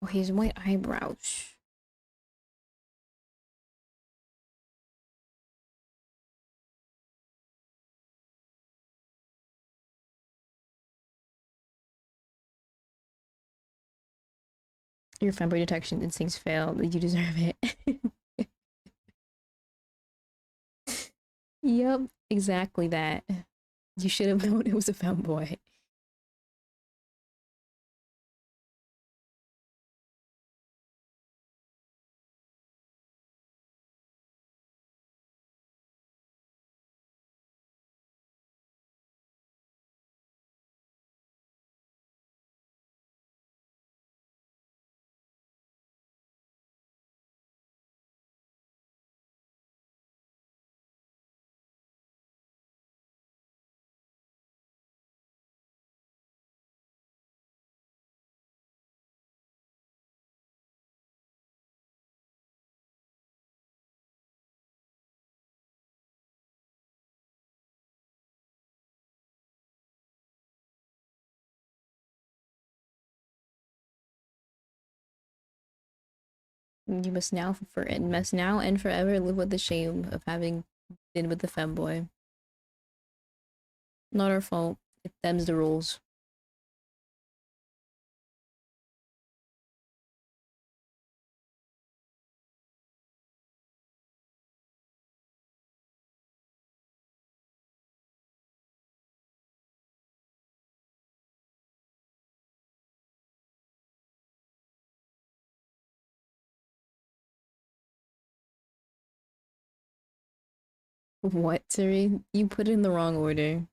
Oh, his white eyebrows. Your femboy detection instincts failed. You deserve it. Yep, exactly that. You should have known it was a femboy. You must now and forever live with the shame of having been with the femboy. Not our fault. It them's the rules. What, Siri? You put it in the wrong order.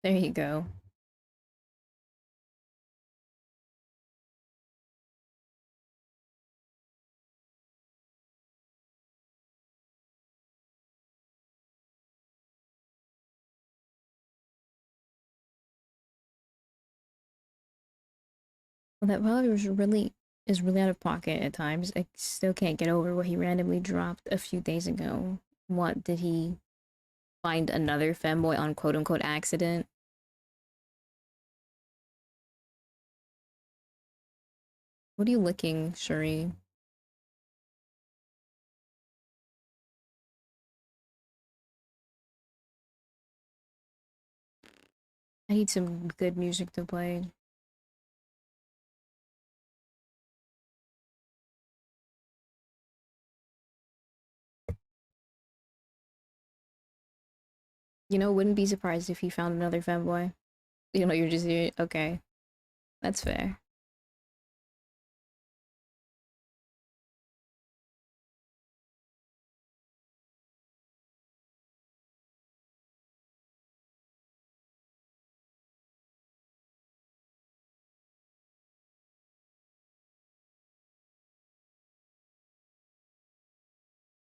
There you go. Well, that Valerie was really is really out of pocket at times. I still can't get over what he randomly dropped a few days ago. What did he find another femboy on quote unquote accident? What are you licking, Shuri? I need some good music to play. You know, wouldn't be surprised if he found another femboy. You know, you're just here. Okay, that's fair.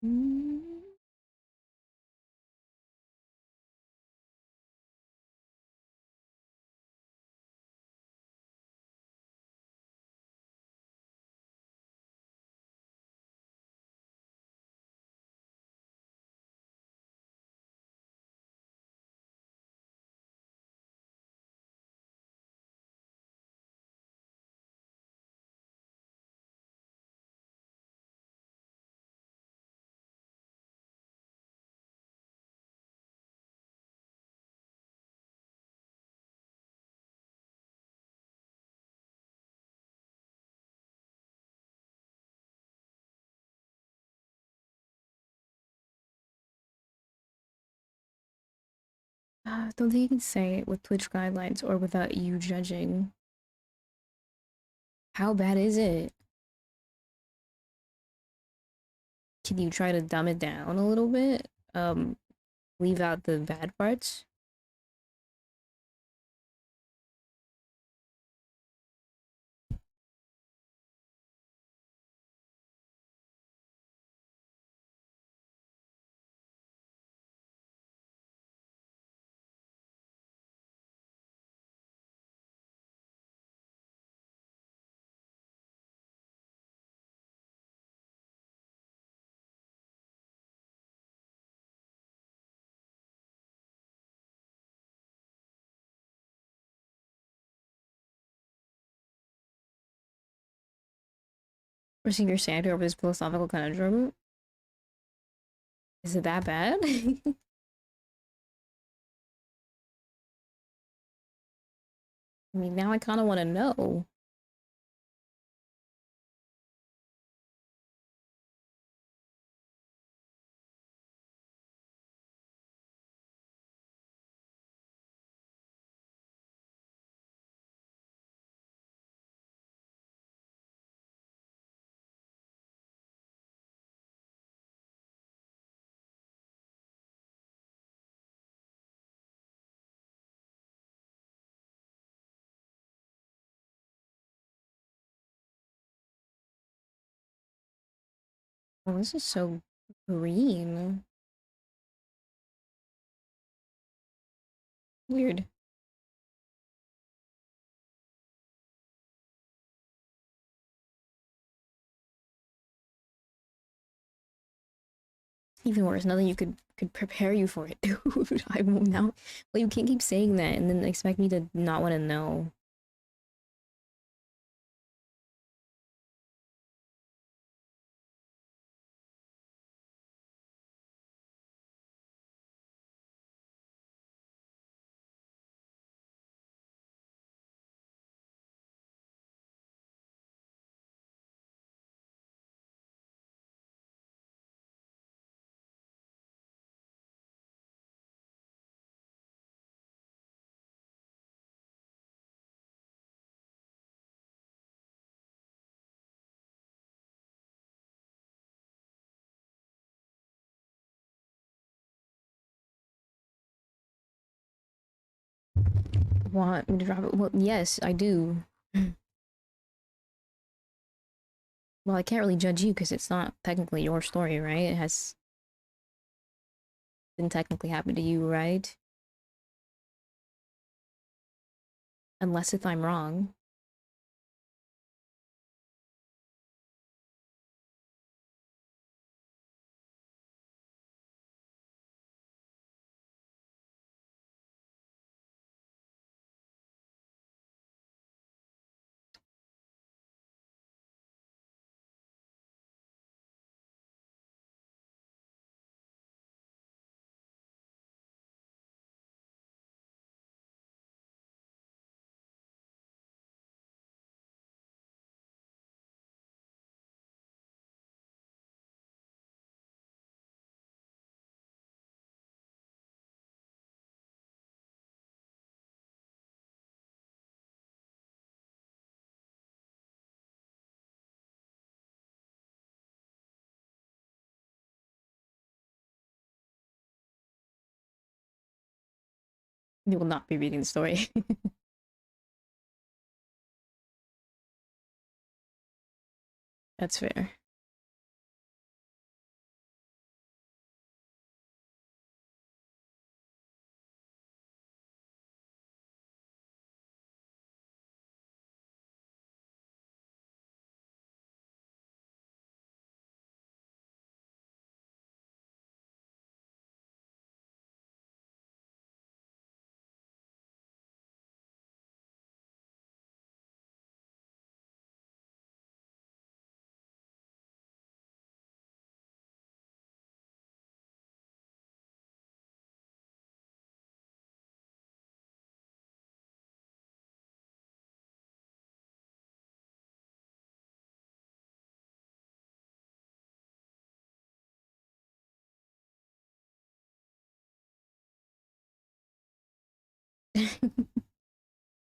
Mm. Don't think you can say it with Twitch guidelines or without you judging. How bad is it? Can you try to dumb it down a little bit? Leave out the bad parts? Pressing your sand over this philosophical conundrum? Is it that bad? I mean, now I kind of want to know. Oh, this is so green. Weird. Even worse, nothing you could prepare you for it, dude. I will now. Well, you can't keep saying that and then expect me to not want to know. Want me to drop it? Well, yes, I do. Well, I can't really judge you because it's not technically your story, right? It has didn't technically happen to you, right? Unless if I'm wrong. You will not be reading the story. That's fair.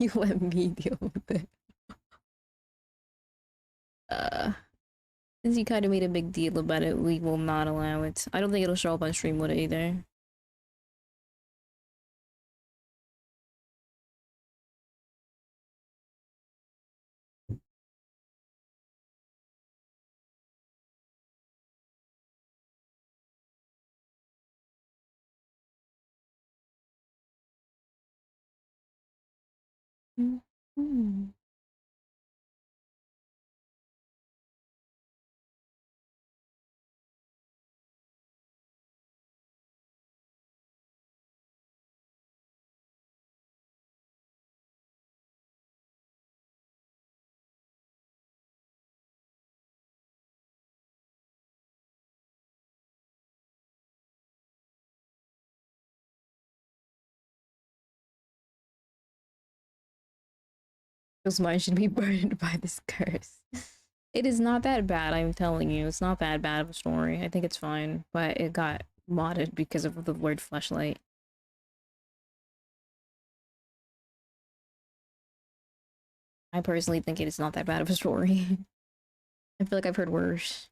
You let me deal with it. Uh, since you kind of made a big deal about it, we will not allow it. I don't think it'll show up on stream with it either. Mm-hmm. Because mine should be burned by this curse. It is not that bad, I'm telling you. It's not that bad of a story. I think it's fine, but it got modded because of the word fleshlight. I personally think it is not that bad of a story. I feel like I've heard worse.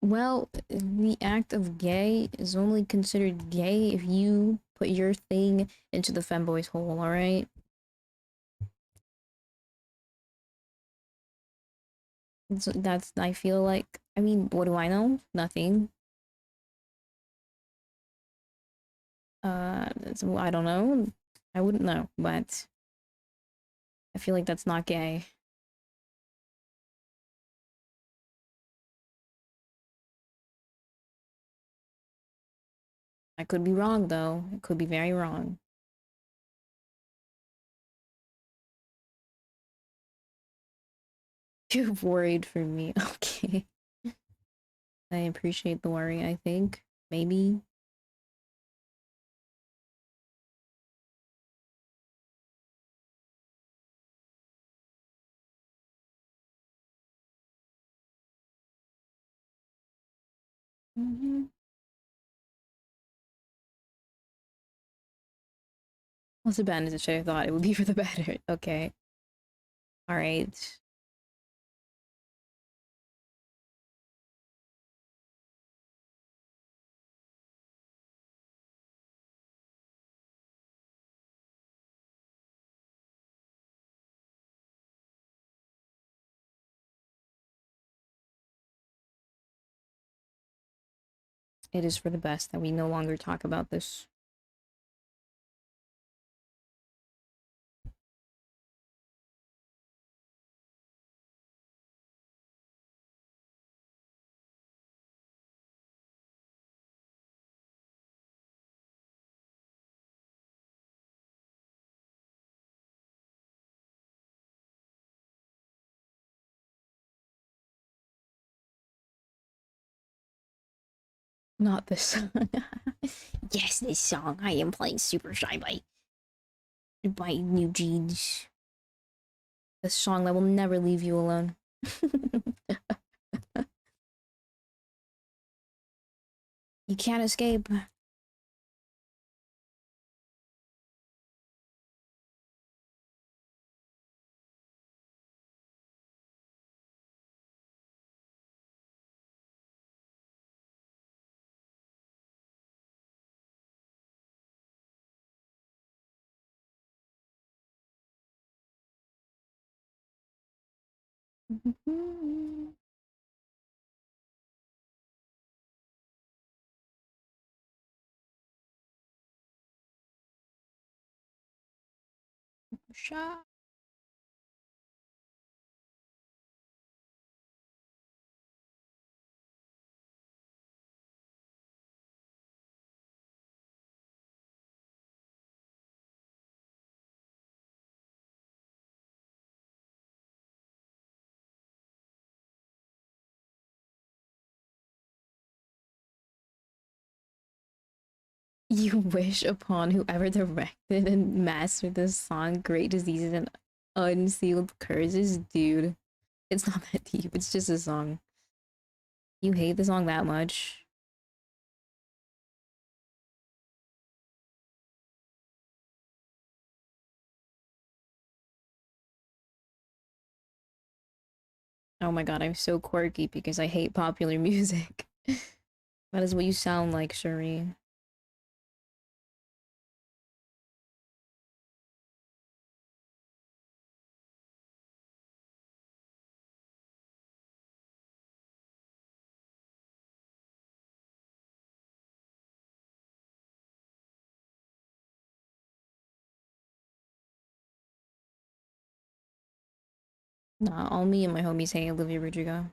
Well, the act of gay is only considered gay if you put your thing into the femboy's hole, alright? That's, I feel like, I mean, what do I know? Nothing. I don't know. I wouldn't know, but I feel like that's not gay. I could be wrong, though. I could be very wrong. You're worried for me. Okay. I appreciate the worry, I think. Maybe. Mm-hmm. What's the bad as I thought it would be for the better. Okay. Alright. It is for the best that we no longer talk about this. Not this song. Yes, this song. I am playing Super Shy by New Jeans. The song that will never leave you alone. You can't escape. Shot. You wish upon whoever directed and mastered this song great diseases and unsealed curses, dude. It's not that deep. It's just a song. You hate the song that much? Oh my god, I'm so quirky because I hate popular music. That is what you sound like, Shuri. Nah, all me and my homies hate Olivia Rodrigo.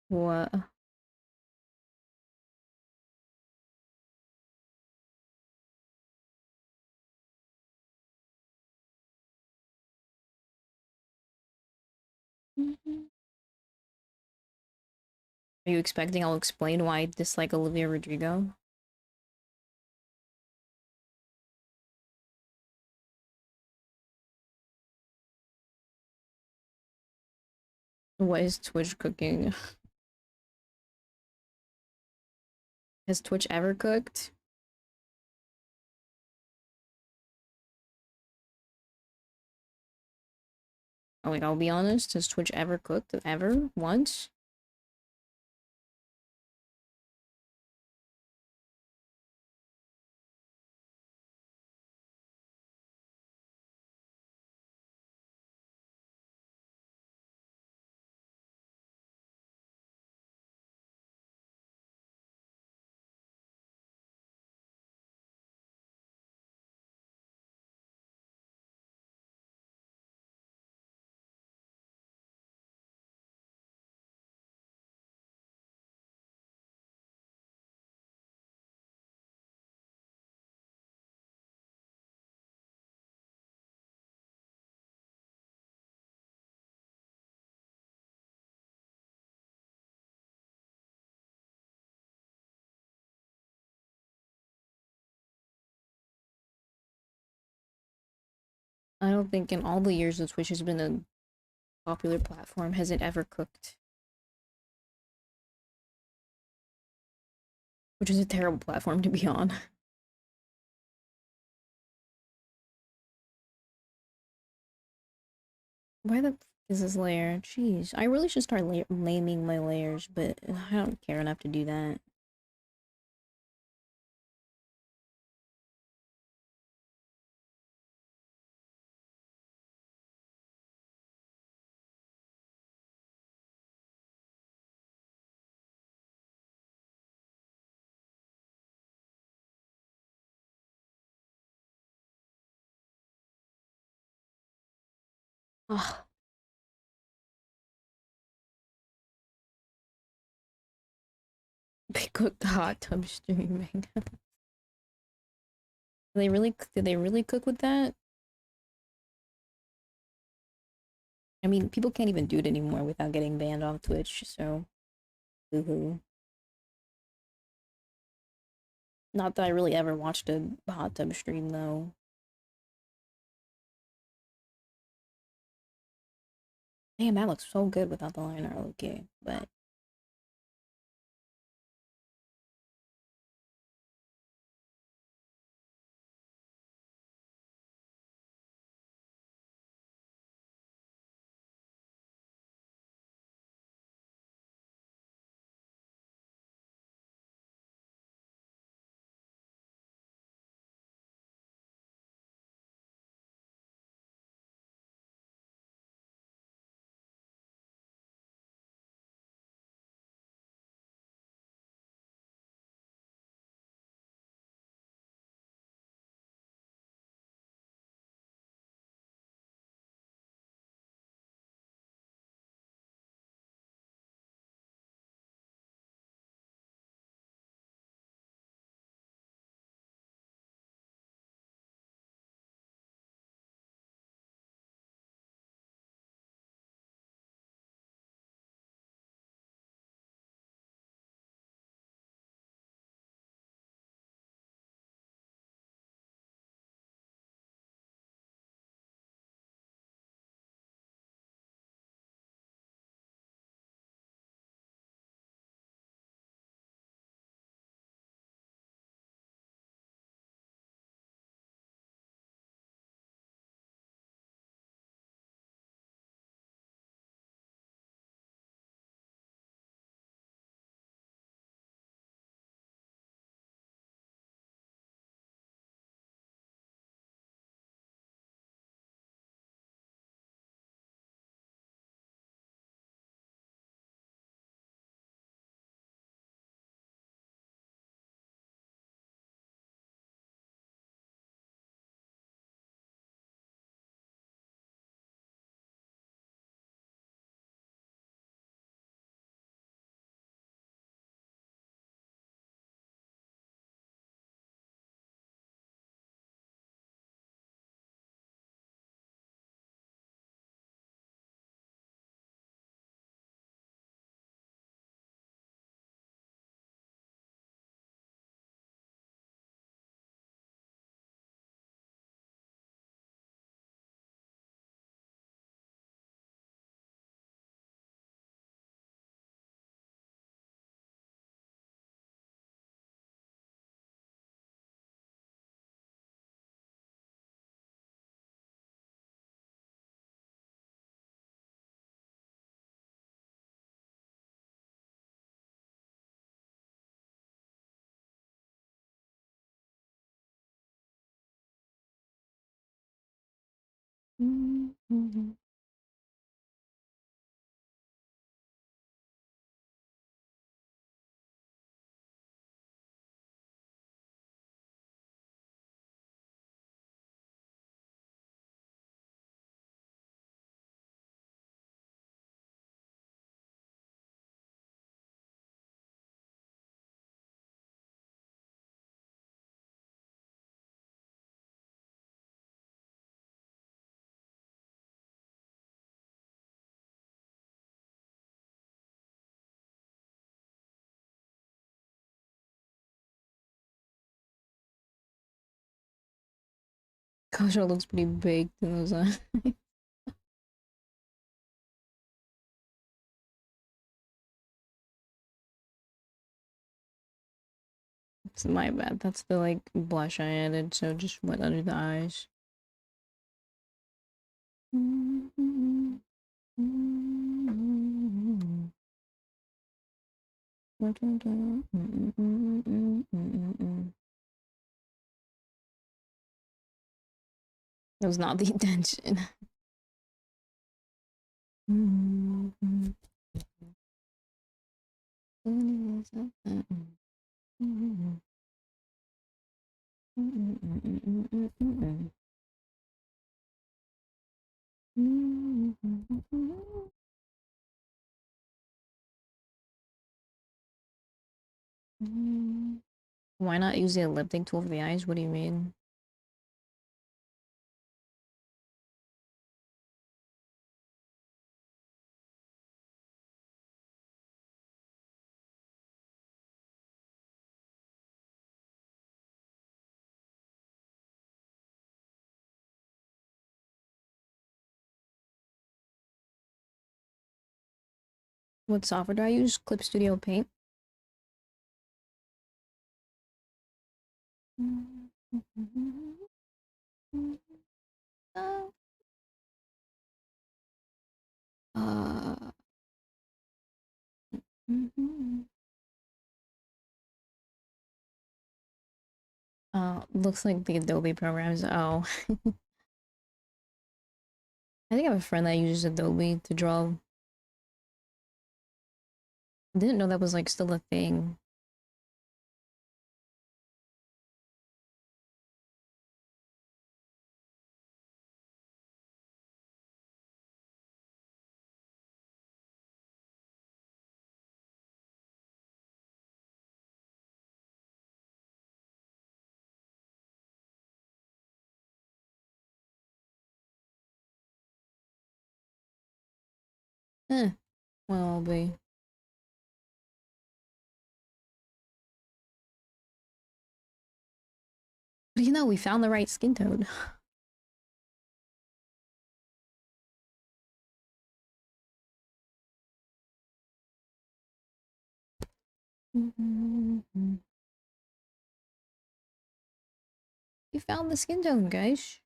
What? Are you expecting I'll explain why I dislike Olivia Rodrigo? What is Twitch cooking? Has Twitch ever cooked? Oh, like, I'll be honest, has Twitch ever cooked? Ever? Once? I don't think in all the years that Twitch has been a popular platform has it ever cooked. Which is a terrible platform to be on. Why the f is this layer? Jeez. I really should start naming my layers, but I don't care enough to do that. Ugh. They cooked hot tub streaming. Did they really cook with that? I mean, people can't even do it anymore without getting banned off Twitch, so Boo-hoo. Not that I really ever watched a hot tub stream though. Damn, that looks so good without the liner, okay. But gosh, it looks pretty big to those eyes. It's my bad. That's the like blush I added, so just went under the eyes. That was not the intention. Why not use the elliptic tool for the eyes? What do you mean? What software do I use? Clip Studio Paint. Uh, looks like the Adobe programs. Oh, I think I have a friend that uses Adobe to draw. Didn't know that was like still a thing. Eh, well, I'll be. But you know, we found the right skin tone. We found the skin tone, guys.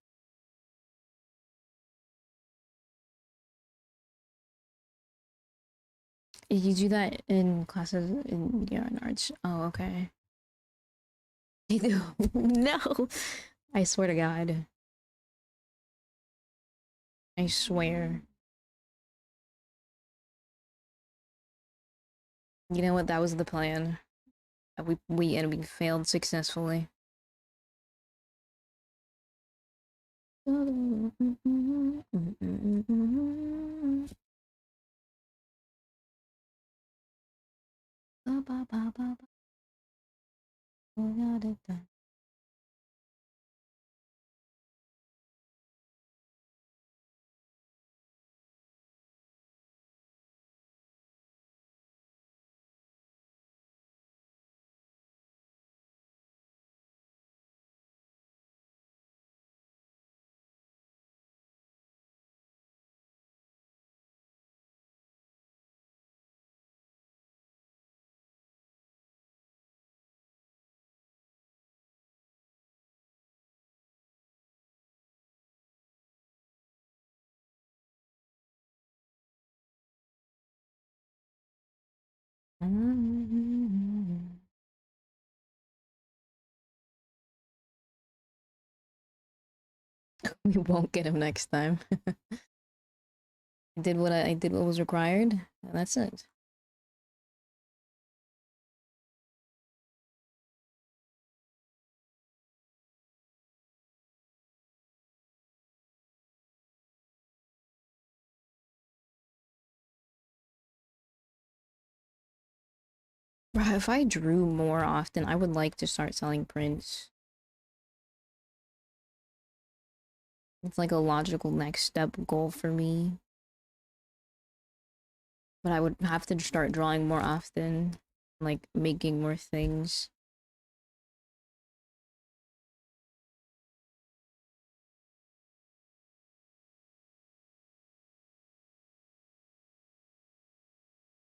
You do that in classes in arts. Oh, okay. You do. No. I swear to God. I swear. You know what? That was the plan. We failed successfully. We won't get him next time. I did what was required, and that's it. Bruh, if I drew more often, I would like to start selling prints. It's like a logical next step goal for me. But I would have to start drawing more often, like making more things.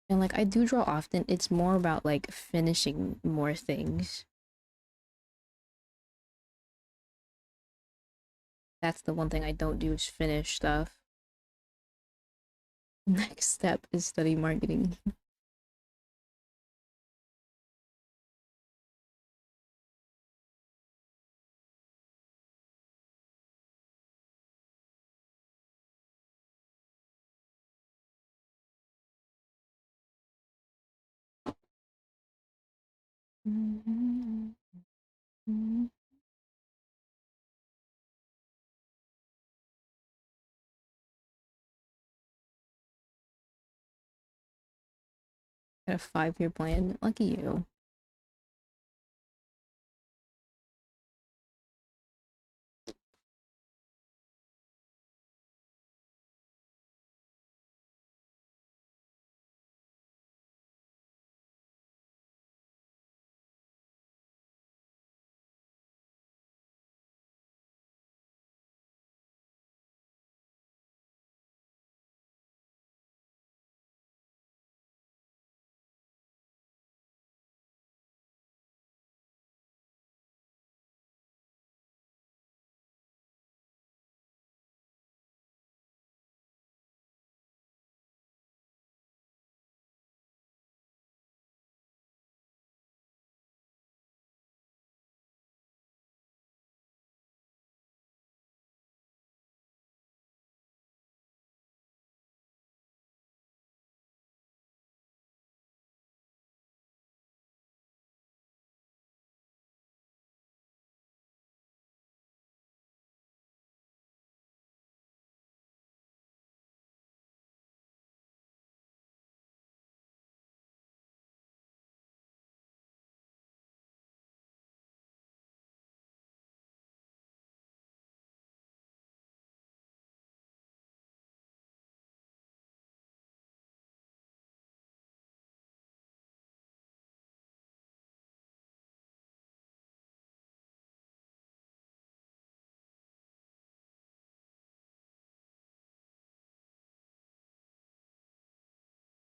And like I do draw often, it's more about like finishing more things. That's the one thing I don't do is finish stuff. Next step is study marketing. Got a 5-year plan. Lucky you.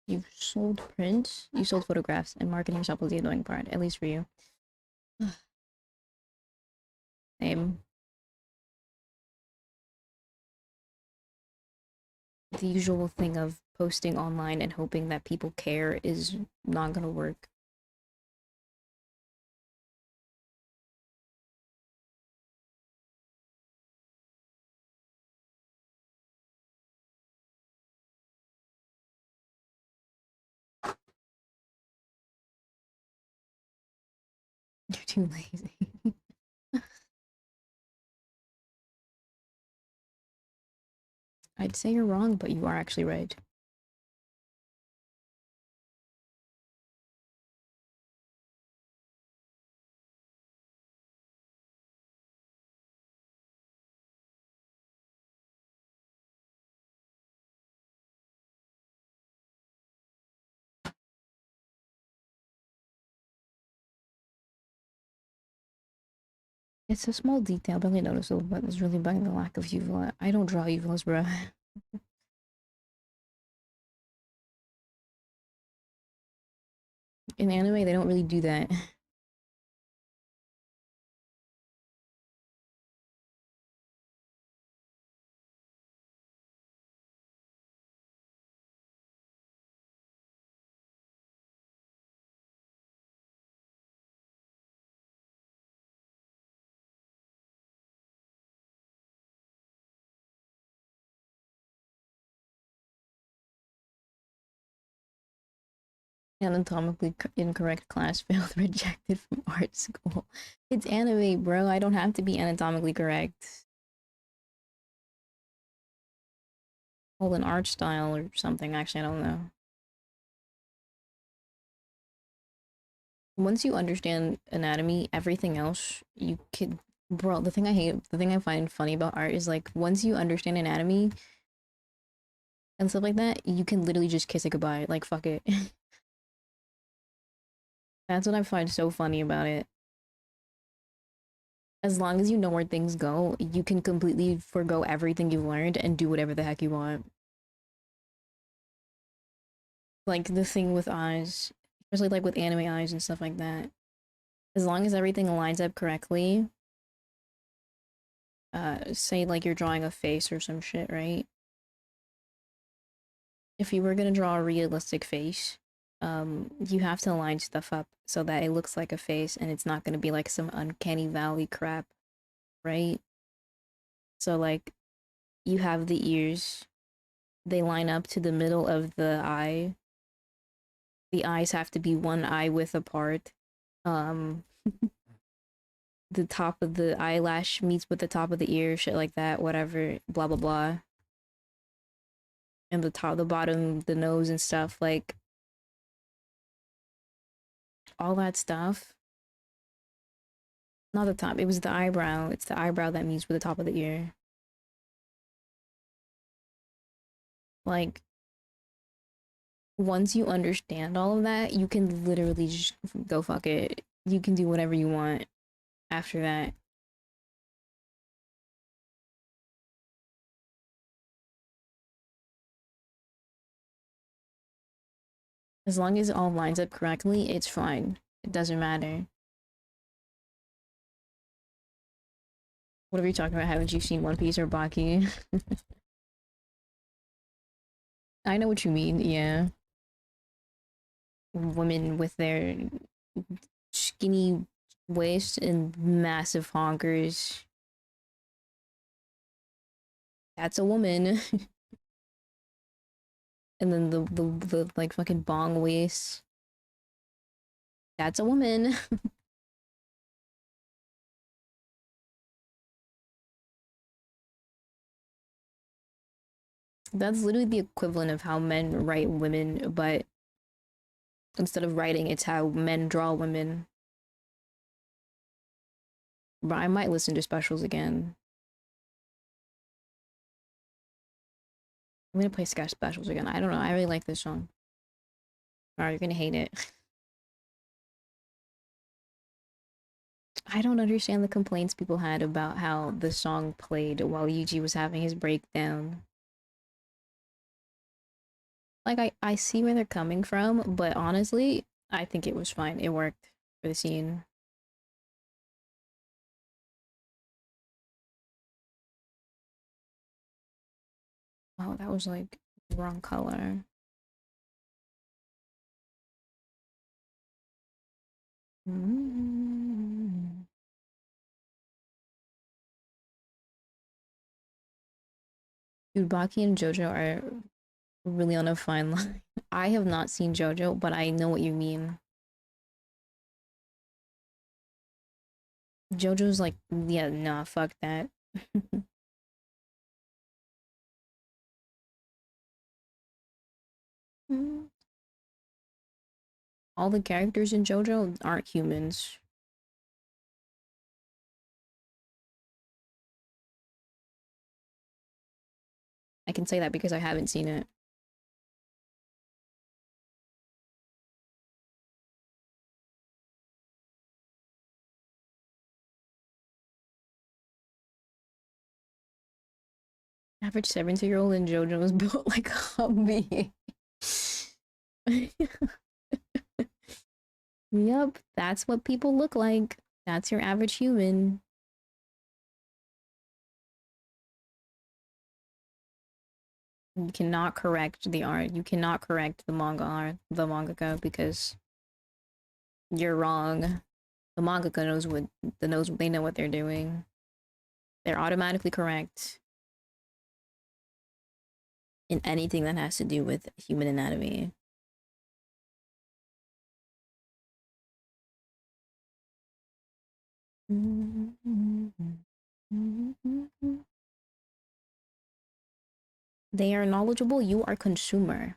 You've sold prints, you sold photographs, and marketing yourself was the annoying part, at least for you. Same. The usual thing of posting online and hoping that people care is not gonna work. You're too lazy. I'd say you're wrong, but you are actually right. It's a small detail, barely noticeable, but it's really bugging the lack of uvula. I don't draw uvulas, bro. In anime, they don't really do that. Anatomically incorrect class failed, rejected from art school. It's anime, bro. I don't have to be anatomically correct. Hold an art style or something. Actually, I don't know. Once you understand anatomy, everything else you could. Bro, the thing I find funny about art is like once you understand anatomy and stuff like that, you can literally just kiss it goodbye. Like, fuck it. That's what I find so funny about it. As long as you know where things go, you can completely forgo everything you've learned and do whatever the heck you want. Like the thing with eyes, especially like with anime eyes and stuff like that. As long as everything lines up correctly, say like you're drawing a face or some shit, right? If you were gonna draw a realistic face, you have to line stuff up so that it looks like a face and it's not gonna be like some uncanny valley crap, right? So like you have the ears, they line up to the middle of the eye. The eyes have to be one eye width apart. Um, the top of the eyelash meets with the top of the ear, shit like that, whatever, blah blah blah. And the top, the bottom, the nose and stuff, like all that stuff. Not the top, it was the eyebrow. It's the eyebrow that meets with the top of the ear. Like, once you understand all of that, you can literally just go fuck it. You can do whatever you want after that. As long as it all lines up correctly, it's fine. It doesn't matter. What are we talking about? Haven't you seen One Piece or Baki? I know what you mean, yeah. Women with their skinny waist and massive honkers. That's a woman. And then the like fucking bong waist. That's a woman. That's literally the equivalent of how men write women, but instead of writing, it's how men draw women. But I might listen to specials again. I'm gonna play Sketch Specials again. I don't know. I really like this song. Alright, you're gonna hate it. I don't understand the complaints people had about how the song played while Yuji was having his breakdown. Like I see where they're coming from, but honestly, I think it was fine. It worked for the scene. Oh, that was like the wrong color. Mm. Dude, Baki and JoJo are really on a fine line. I have not seen JoJo, but I know what you mean. JoJo's like, yeah, nah, fuck that. All the characters in JoJo aren't humans. I can say that because I haven't seen it. Average 70-year-old in JoJo is built like a me. Yep, that's what people look like. That's your average human. You cannot correct the art. You cannot correct the manga art, the mangaka, because you're wrong. The mangaka knows what they know what they're doing. They're automatically correct in anything that has to do with human anatomy. They are knowledgeable. You are consumer.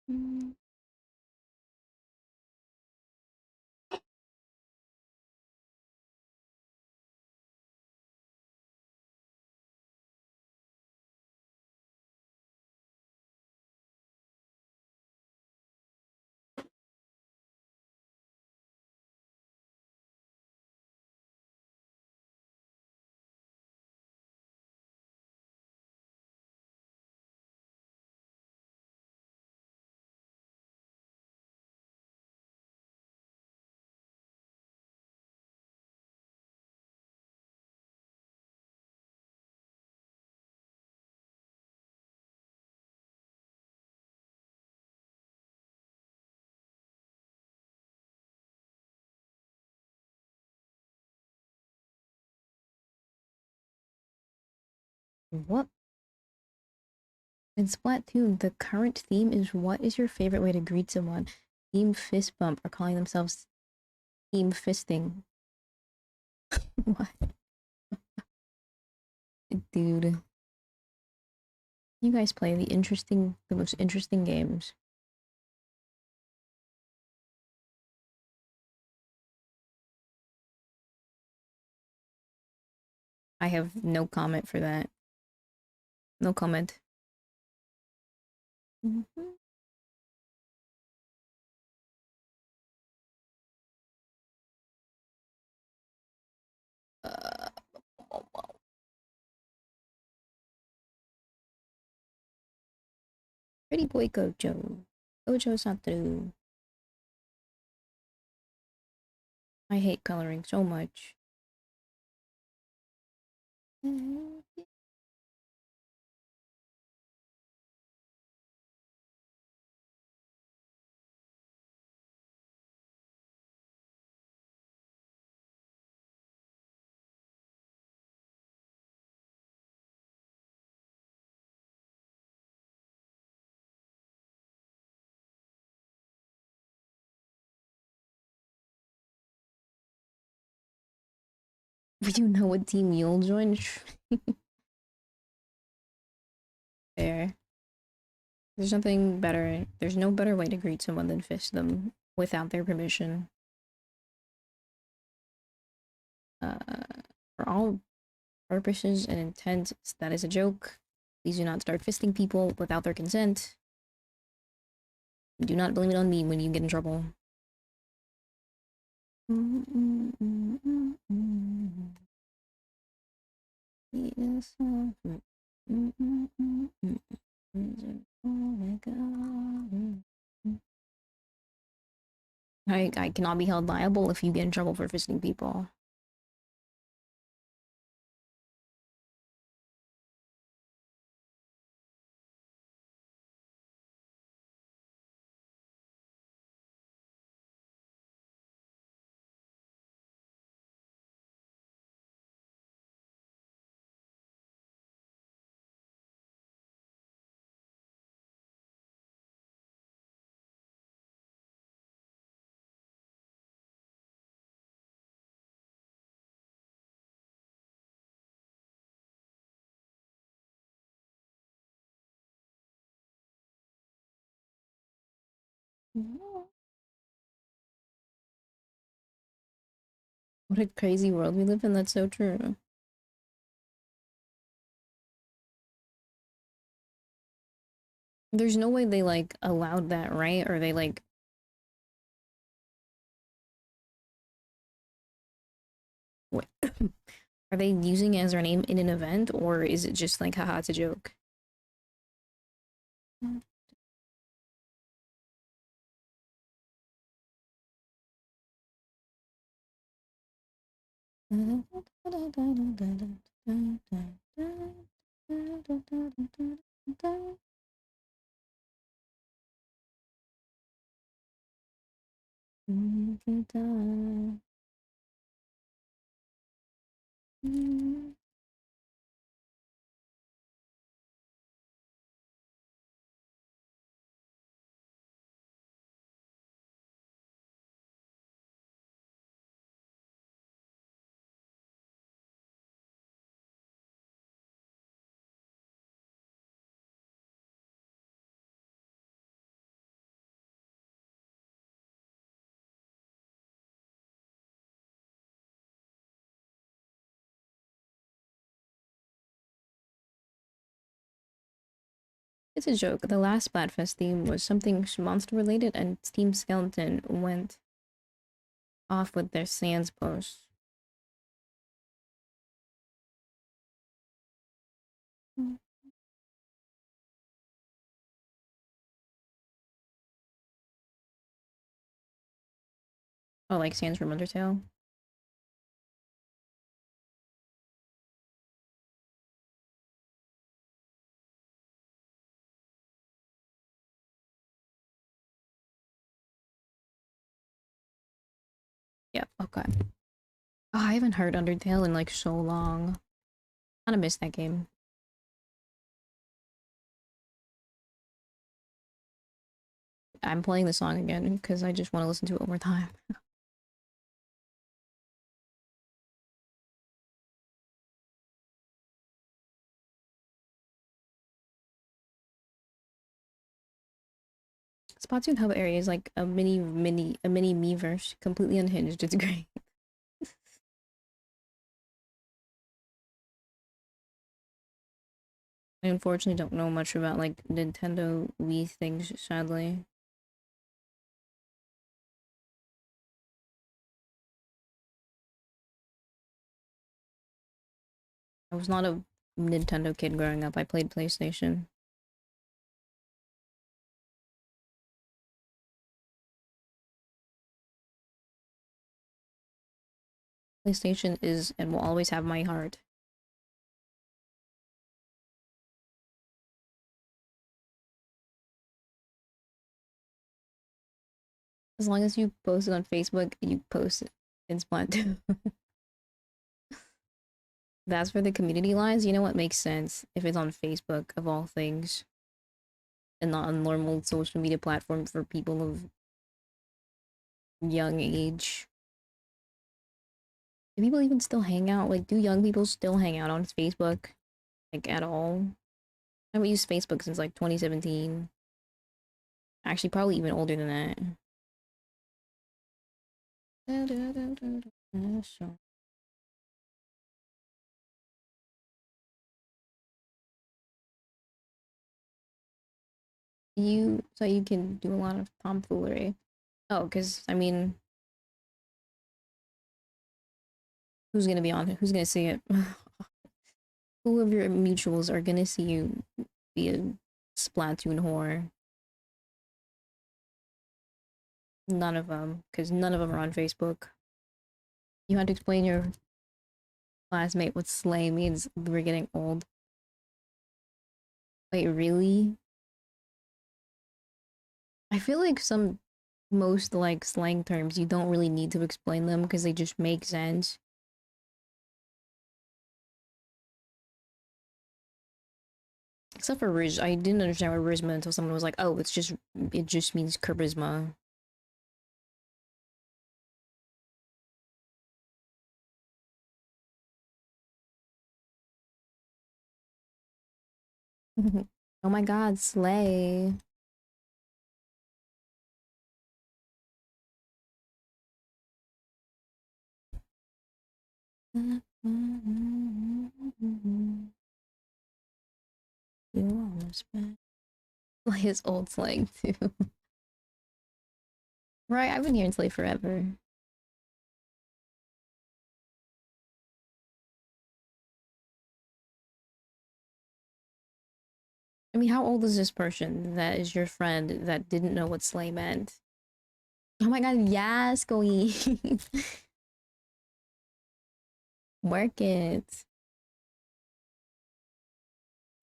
Mm. What? In Splatoon, the current theme is what is your favorite way to greet someone? Team Fist Bump are calling themselves Team Fisting. What? Dude. You guys play the most interesting games. I have no comment for that. No comment. Mhm. Uh, Pretty boy Gojo. Gojo Satoru. I hate coloring so much. You know what team you'll join? Fair. There's nothing better. There's no better way to greet someone than fist them without their permission. Uh, for all purposes and intents, that is a joke. Please do not start fisting people without their consent. Do not blame it on me when you get in trouble. Yes. I cannot be held liable if you get in trouble for fisting people. What a crazy world we live in. That's so true. There's no way they like allowed that, right? Or they like what are they using it as their name in an event, or is it just like haha it's a joke? It's a joke. The last Splatfest theme was something monster related, and Team Skeleton went off with their Sans post. Oh, like Sans from Undertale? Yeah, okay. Oh, I haven't heard Undertale in like so long. Kinda miss that game. I'm playing the song again because I just want to listen to it one more time. Splatoon hub area is like a mini Miiverse, completely unhinged. It's great. I unfortunately don't know much about like Nintendo Wii things, sadly. I was not a Nintendo kid growing up. I played PlayStation. PlayStation is and will always have my heart. As long as you post it on Facebook, you post it in Splatoon. That's where the community lies. You know what makes sense if it's on Facebook of all things, and not a normal social media platform for people of young age. Do people even still hang out? Like, do young people still hang out on Facebook? Like, at all? I haven't used Facebook since like 2017. Actually, probably even older than that. So you can do a lot of tomfoolery. Oh, because I mean, who's gonna be on it? Who's gonna see it? Who of your mutuals are gonna see you be a Splatoon whore? None of them, because none of them are on Facebook. You had to explain your classmate what slay means. We're getting old. Wait, really? I feel like most like slang terms you don't really need to explain them because they just make sense. Except for Riz, I didn't understand what Rizma until someone was like, "Oh, it just means charisma." Oh my god, slay. You almost bet. Like his old slang too. Right, I've been hearing slay forever. I mean, how old is this person that is your friend that didn't know what slay meant? Oh my god, yes, going. Work it.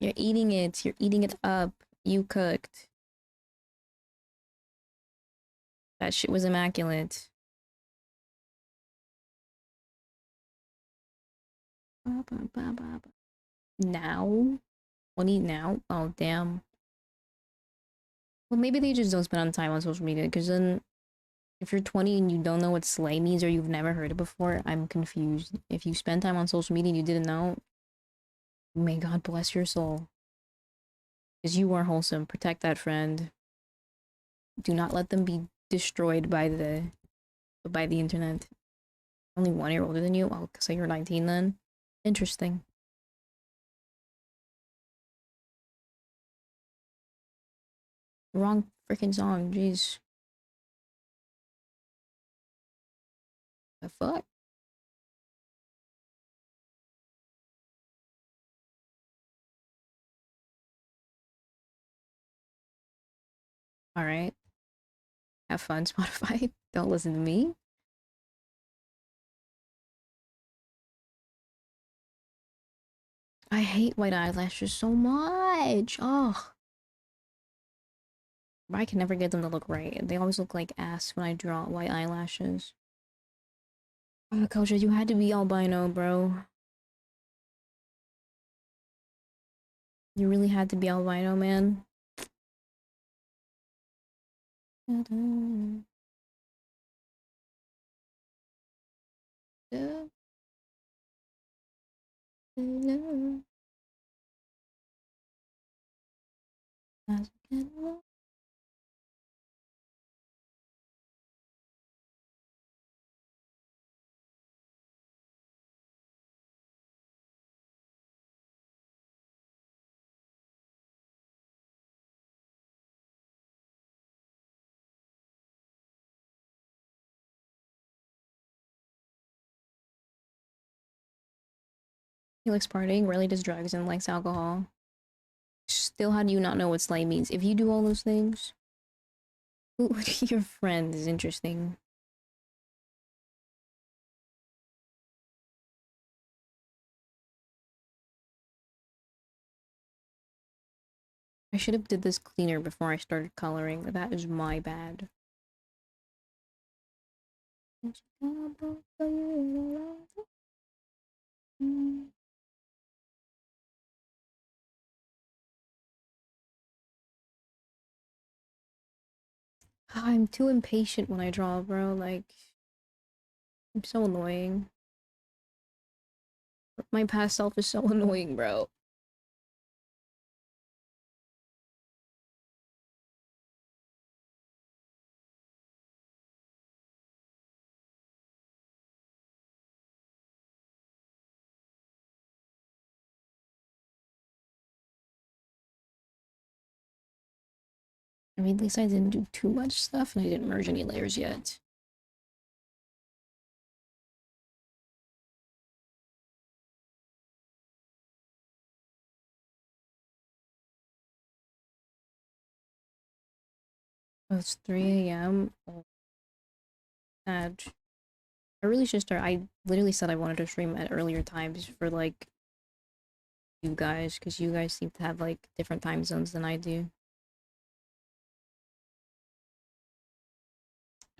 You're eating it. You're eating it up. You cooked. That shit was immaculate. Now? What eat now? Oh, damn. Well, maybe they just don't spend on time on social media, because then if you're 20 and you don't know what slay means or you've never heard it before, I'm confused. If you spend time on social media and you didn't know, may God bless your soul. Because you are wholesome. Protect that friend. Do not let them be destroyed by the internet. Only 1 year older than you? Oh, so you're 19 then? Interesting. Wrong freaking song, jeez. The fuck? Alright. Have fun, Spotify. Don't listen to me. I hate white eyelashes so much. Oh, I can never get them to look right. They always look like ass when I draw white eyelashes. Oh, Koja, you had to be albino, bro. You really had to be albino, man. He likes partying, rarely does drugs, and likes alcohol. Still, how do you not know what slay means? If you do all those things, who your friend is interesting. I should have did this cleaner before I started coloring. That is my bad. I'm too impatient when I draw, bro. Like, I'm so annoying. My past self is so annoying, bro. I mean, at least I didn't do too much stuff and I didn't merge any layers yet. Oh, it's 3 a.m. Oh, sad. I really should start. I literally said I wanted to stream at earlier times for like you guys, because you guys seem to have like different time zones than I do.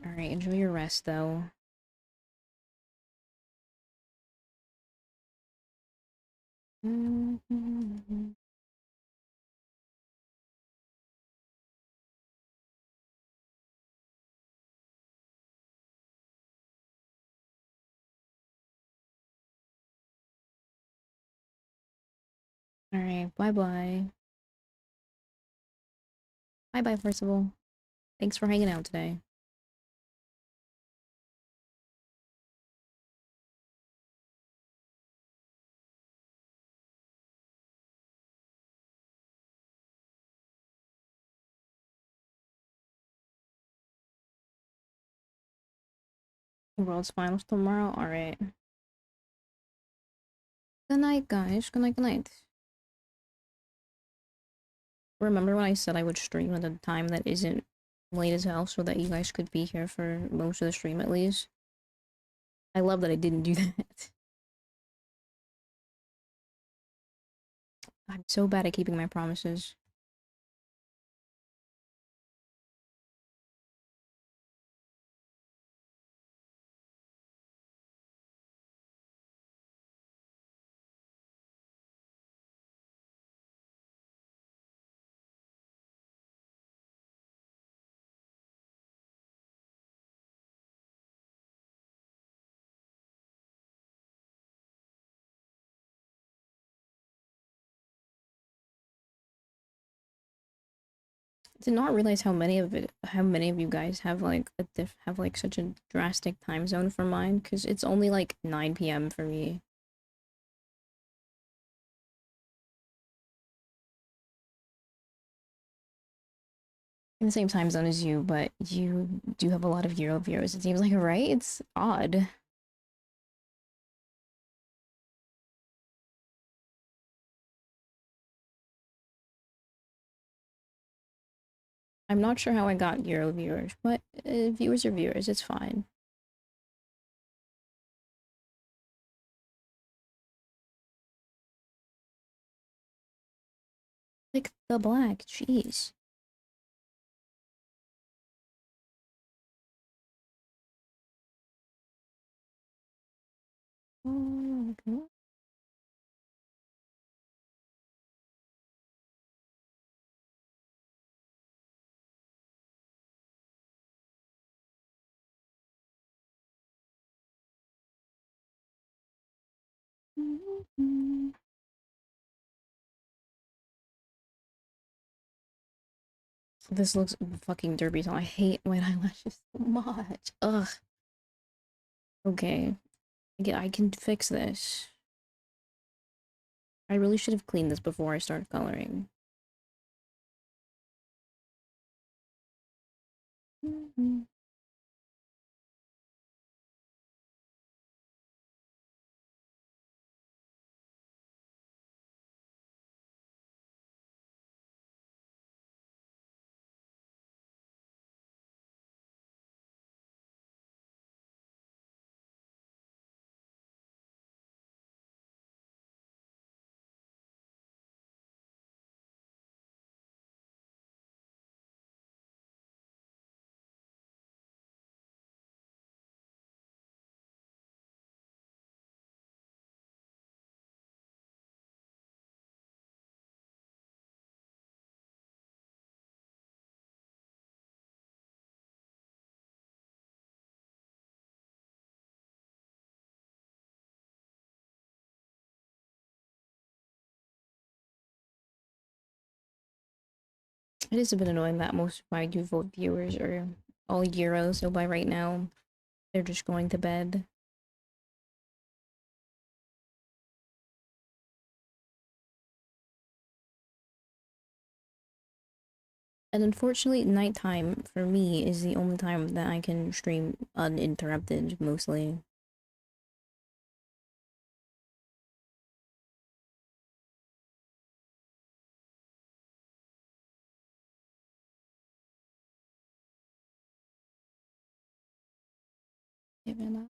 Alright, enjoy your rest though. Alright, bye bye. Bye bye, Percival. Thanks for hanging out today. World's finals tomorrow? Alright. Good night, guys. Good night, good night. Remember when I said I would stream at a time that isn't late as hell so that you guys could be here for most of the stream at least? I love that I didn't do that. I'm so bad at keeping my promises. Did not realize how many of you guys have like have like such a drastic time zone for mine, because it's only like 9 p.m. for me. in the same time zone as you, but you do have a lot of Euro viewers. It seems like, right? It's odd. I'm not sure how I got Euro viewers, but viewers are viewers. It's fine. Like the black, jeez. Oh, okay. This looks fucking derpy, so I hate white eyelashes so much. Ugh. Okay. I can fix this. I really should have cleaned this before I started coloring. It is a bit annoying that most of my default viewers are all Euros, so by right now, they're just going to bed. And unfortunately, nighttime for me is the only time that I can stream uninterrupted, mostly. Given that.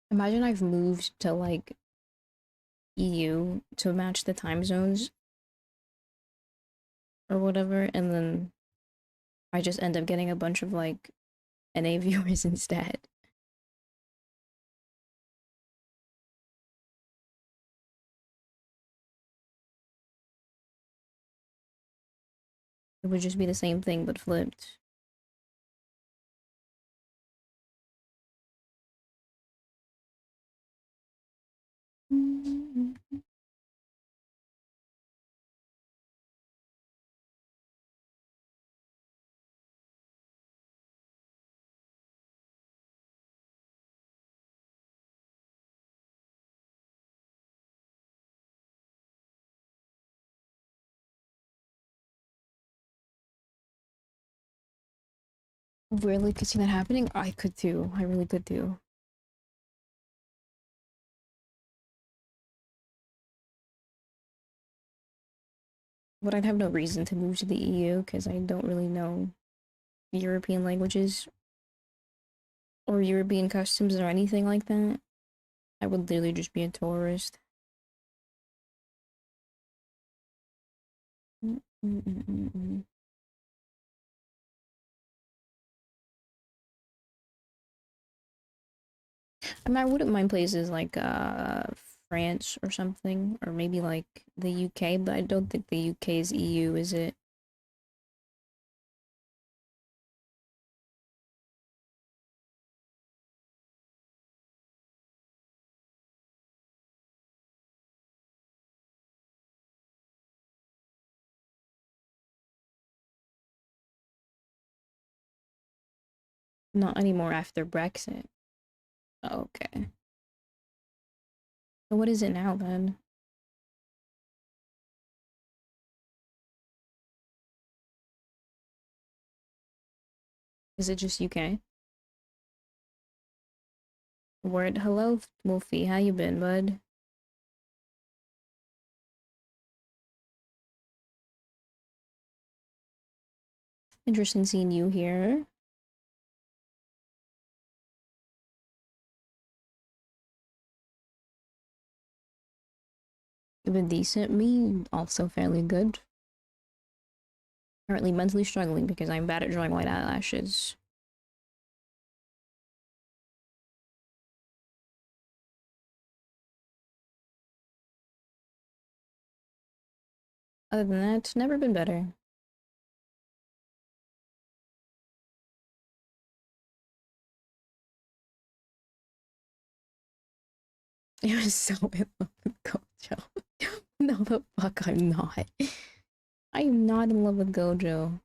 Imagine I've moved to like EU to match the time zones or whatever, and then I just end up getting a bunch of like NA viewers instead. It would just be the same thing but flipped. Really could see that happening? I could too. I really could too. But I'd have no reason to move to the EU because I don't really know European languages or European customs or anything like that. I would literally just be a tourist. Mm-mm-mm-mm. I mean, I wouldn't mind places like France or something, or maybe like the UK, but I don't think the UK is EU, is it? Not anymore after Brexit. Oh, okay. So what is it now then? Is it just UK? Word, hello, Wolfie. How you been, bud? Interesting seeing you here. You've been decent. Me, also fairly good. Currently mentally struggling because I'm bad at drawing white eyelashes. Other than that, never been better. It was so in love with Gojo. No, the fuck, I'm not. I am not in love with Gojo.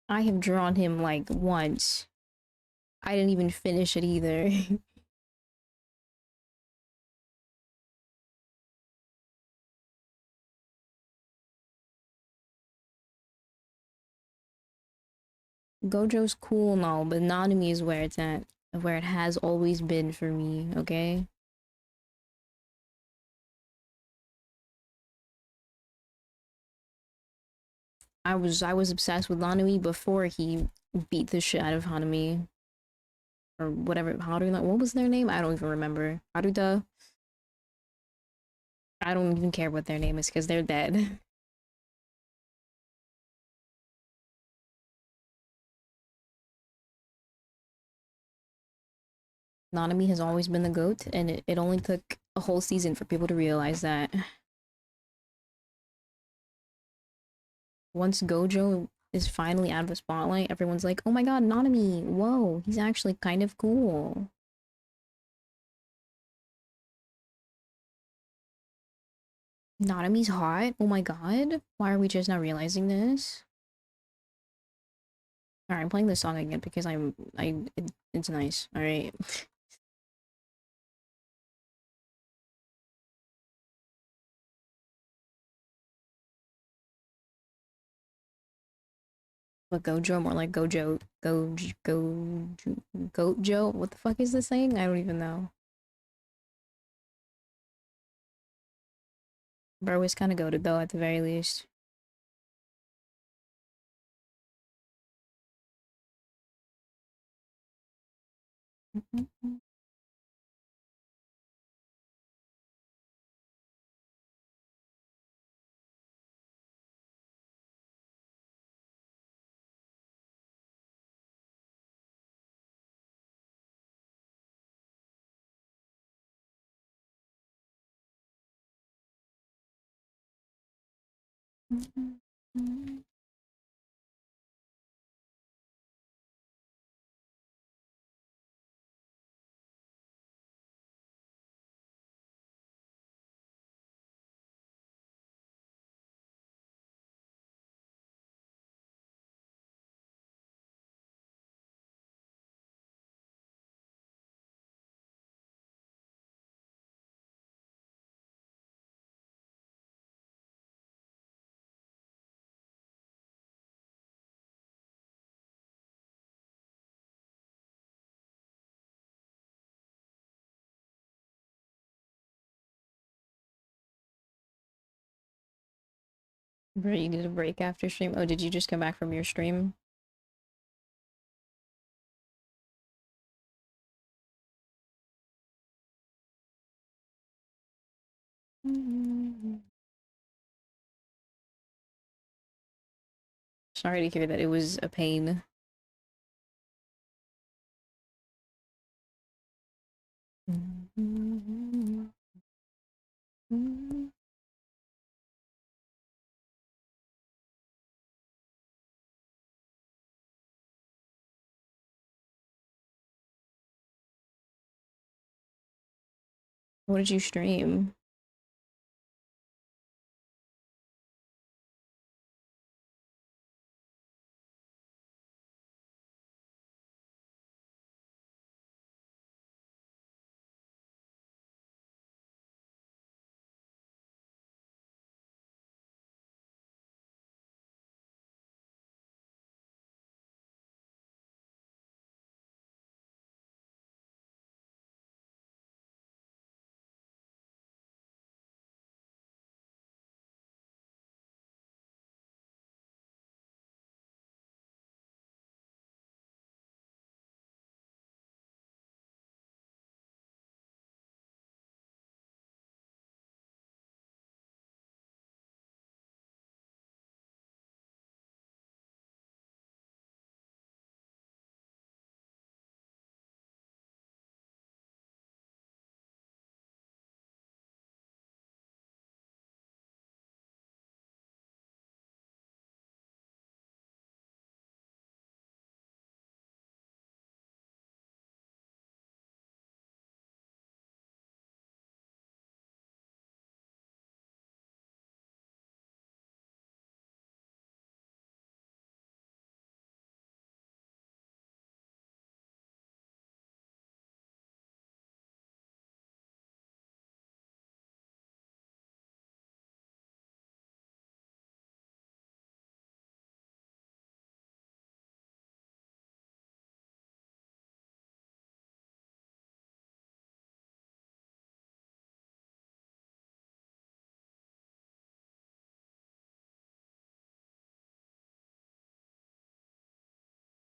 I have drawn him like once. I didn't even finish it either. Gojo's cool and all, but Nanami is where it's at, where it has always been for me, okay? I was obsessed with Nanami before he beat the shit out of Hanami or whatever. Haruka, what was their name? I don't even remember. Haruta. I don't even care what their name is because they're dead. Nanami has always been the goat, and it only took a whole season for people to realize that. Once Gojo is finally out of the spotlight, everyone's like, oh my god, Nanami, whoa, he's actually kind of cool. Nanami's hot? Oh my god. Why are we just not realizing this? Alright, I'm playing this song again because it's nice. Alright. But Gojo, more like Gojo. What the fuck is this saying? I don't even know. Bro is kind of goated though, at the very least. Bro, you need a break after stream. Oh, did you just come back from your stream? Sorry to hear that it was a pain. What did you stream?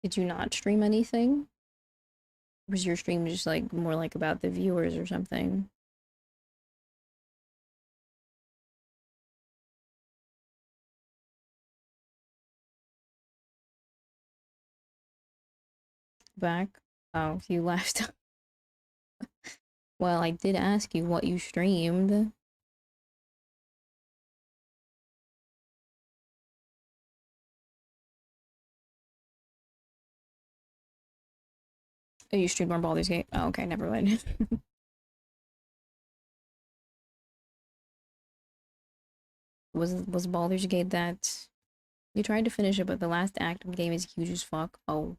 Did you not stream anything? Was your stream just like more like about the viewers or something? Back? Oh, you left. Well, I did ask you what you streamed. Oh, you streamed more Baldur's Gate? Oh, okay, never mind. Was Baldur's Gate that you tried to finish it, but the last act of the game is huge as fuck? Oh,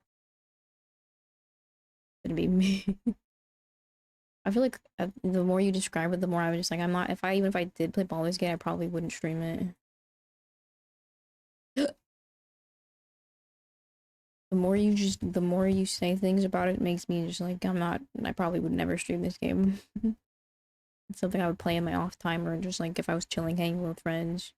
it'd be me. I feel like the more you describe it, the more I was just like, I'm not. If I even if I did play Baldur's Gate, I probably wouldn't stream it. The more you say things about it, it makes me just like I'm not. I probably would never stream this game. It's something I would play in my off time or just like if I was chilling, hanging with friends.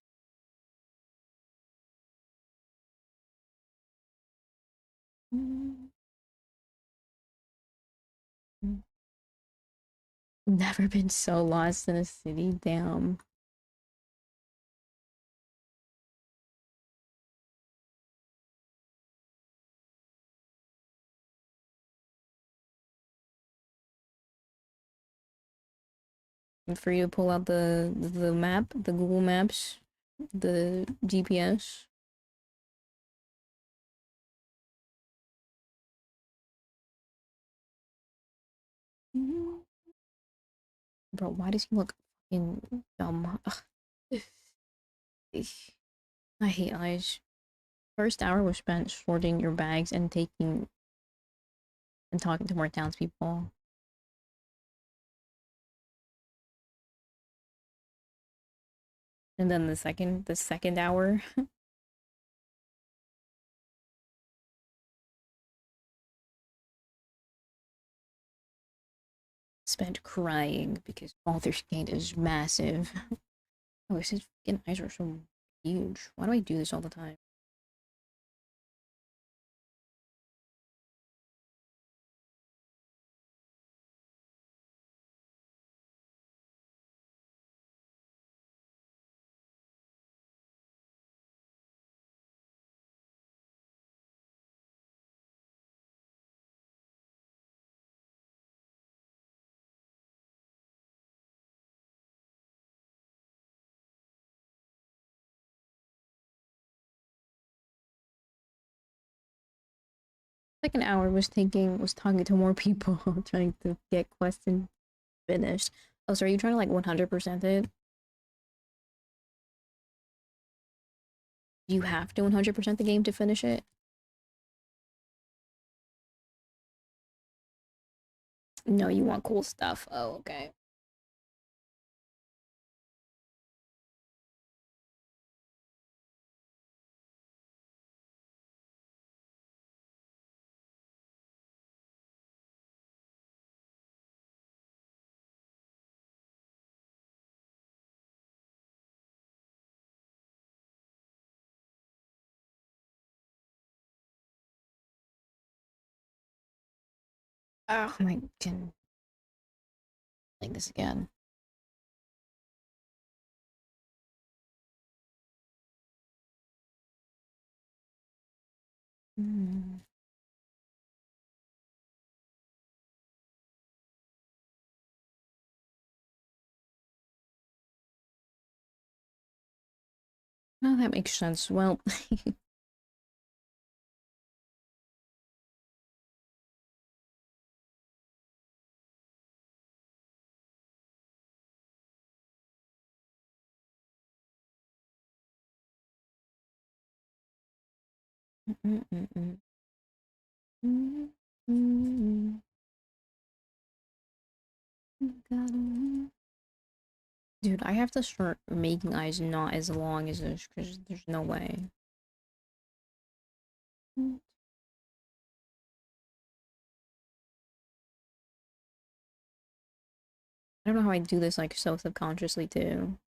Never been so lost in a city. Damn. For you to pull out the map, the Google Maps, the GPS. Bro, why does he look fucking dumb? Ugh. I hate eyes. First hour was spent sorting your bags and taking and talking to more townspeople. And then the second hour spent crying because Baldur's Gate is massive. Oh, his fucking eyes are so huge. Why do I do this all the time? Second hour was talking to more people, trying to get questions finished. Oh, so are you trying to like 100% it? You have to 100% the game to finish it? No, you want cool stuff. Oh, okay. Oh my god. Like this again. Mm. Oh, that makes sense. Well, dude, I have to start making eyes not as long as this because there's no way. I don't know how I do this like so subconsciously too.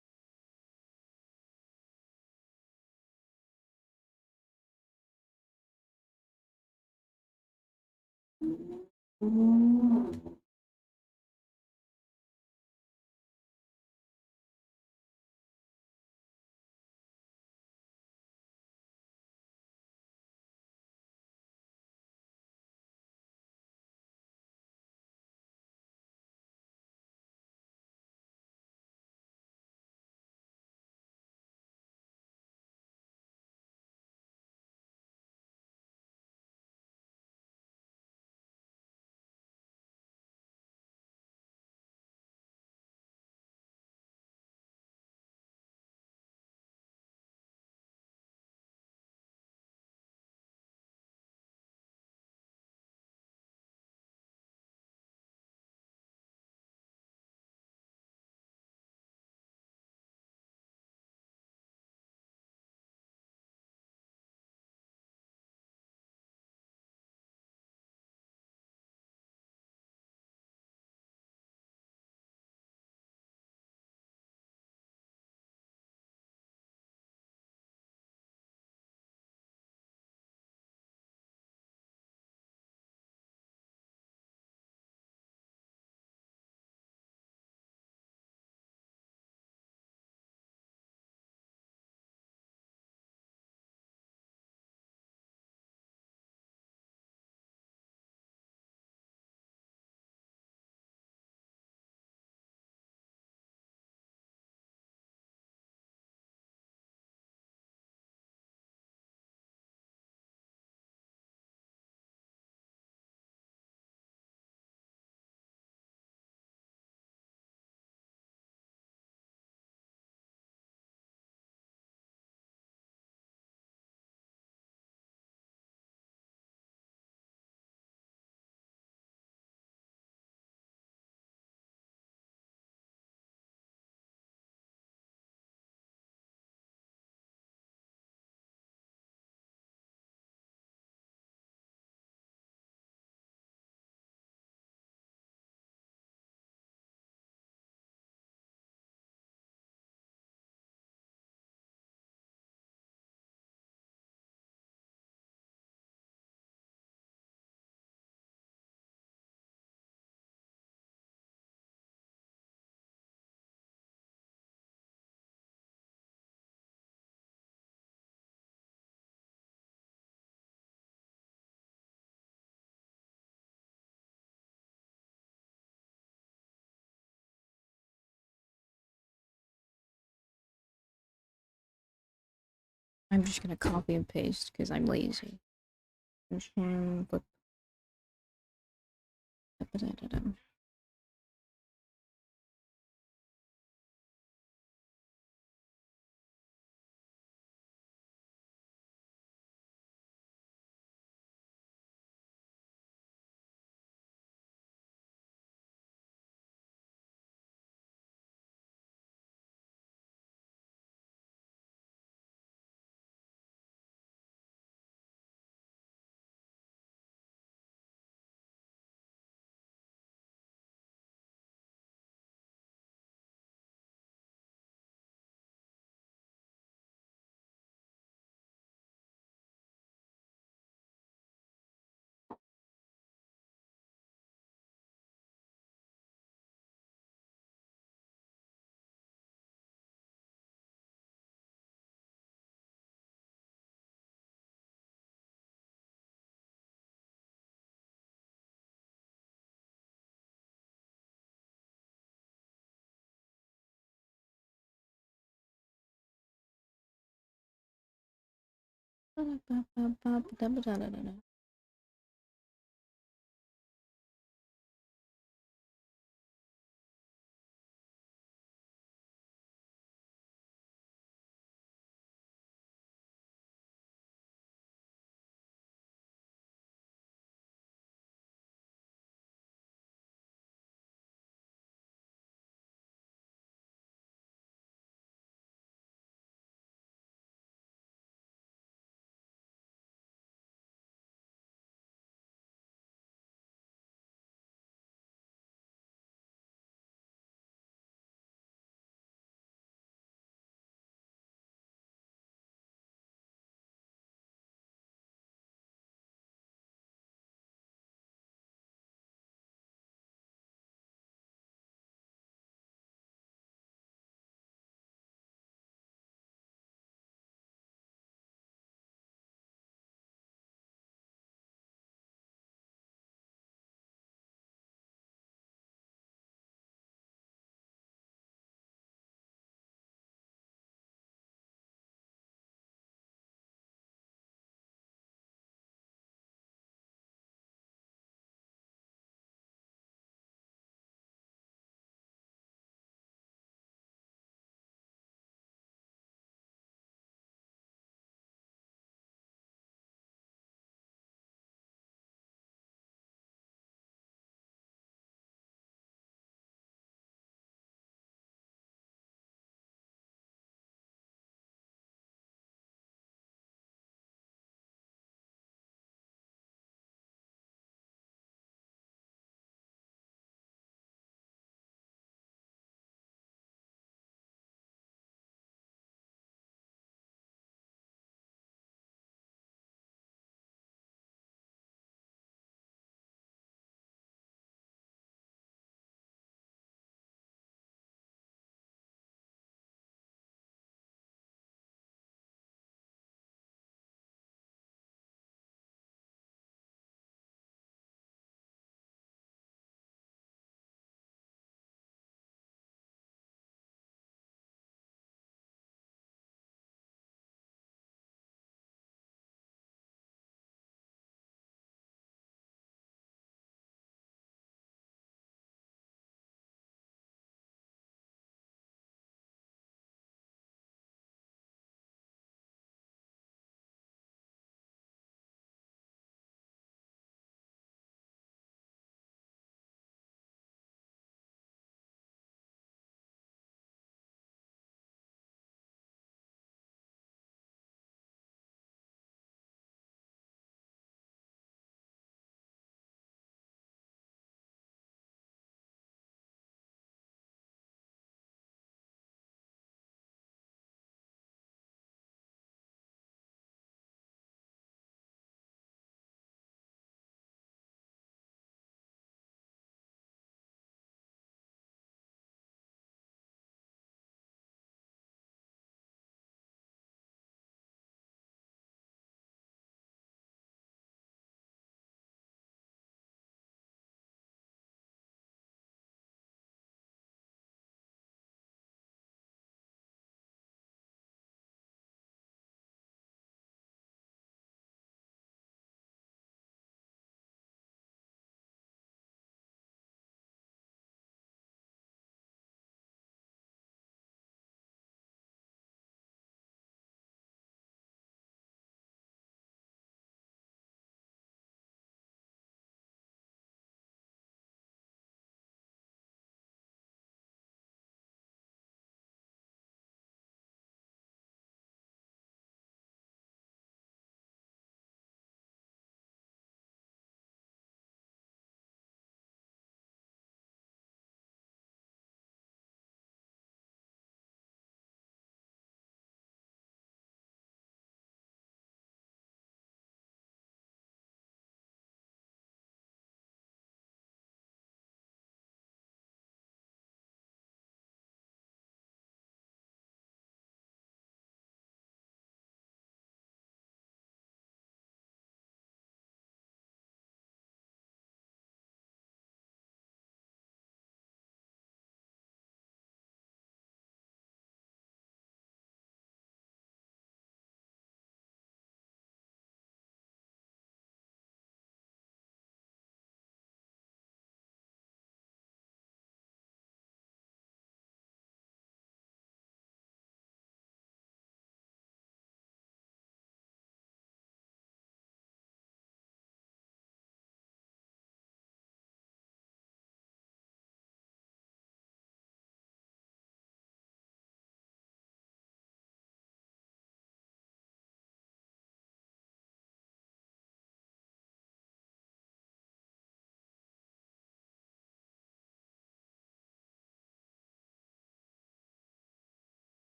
I'm just gonna copy and paste because I'm lazy.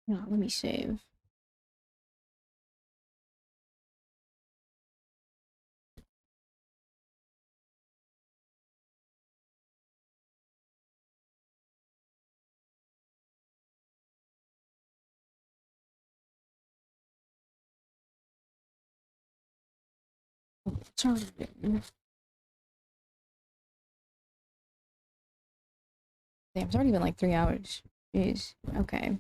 Yeah, let me save. It's already been. Damn, it's already been like 3 hours. Jeez. Okay.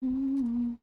Mm-hmm.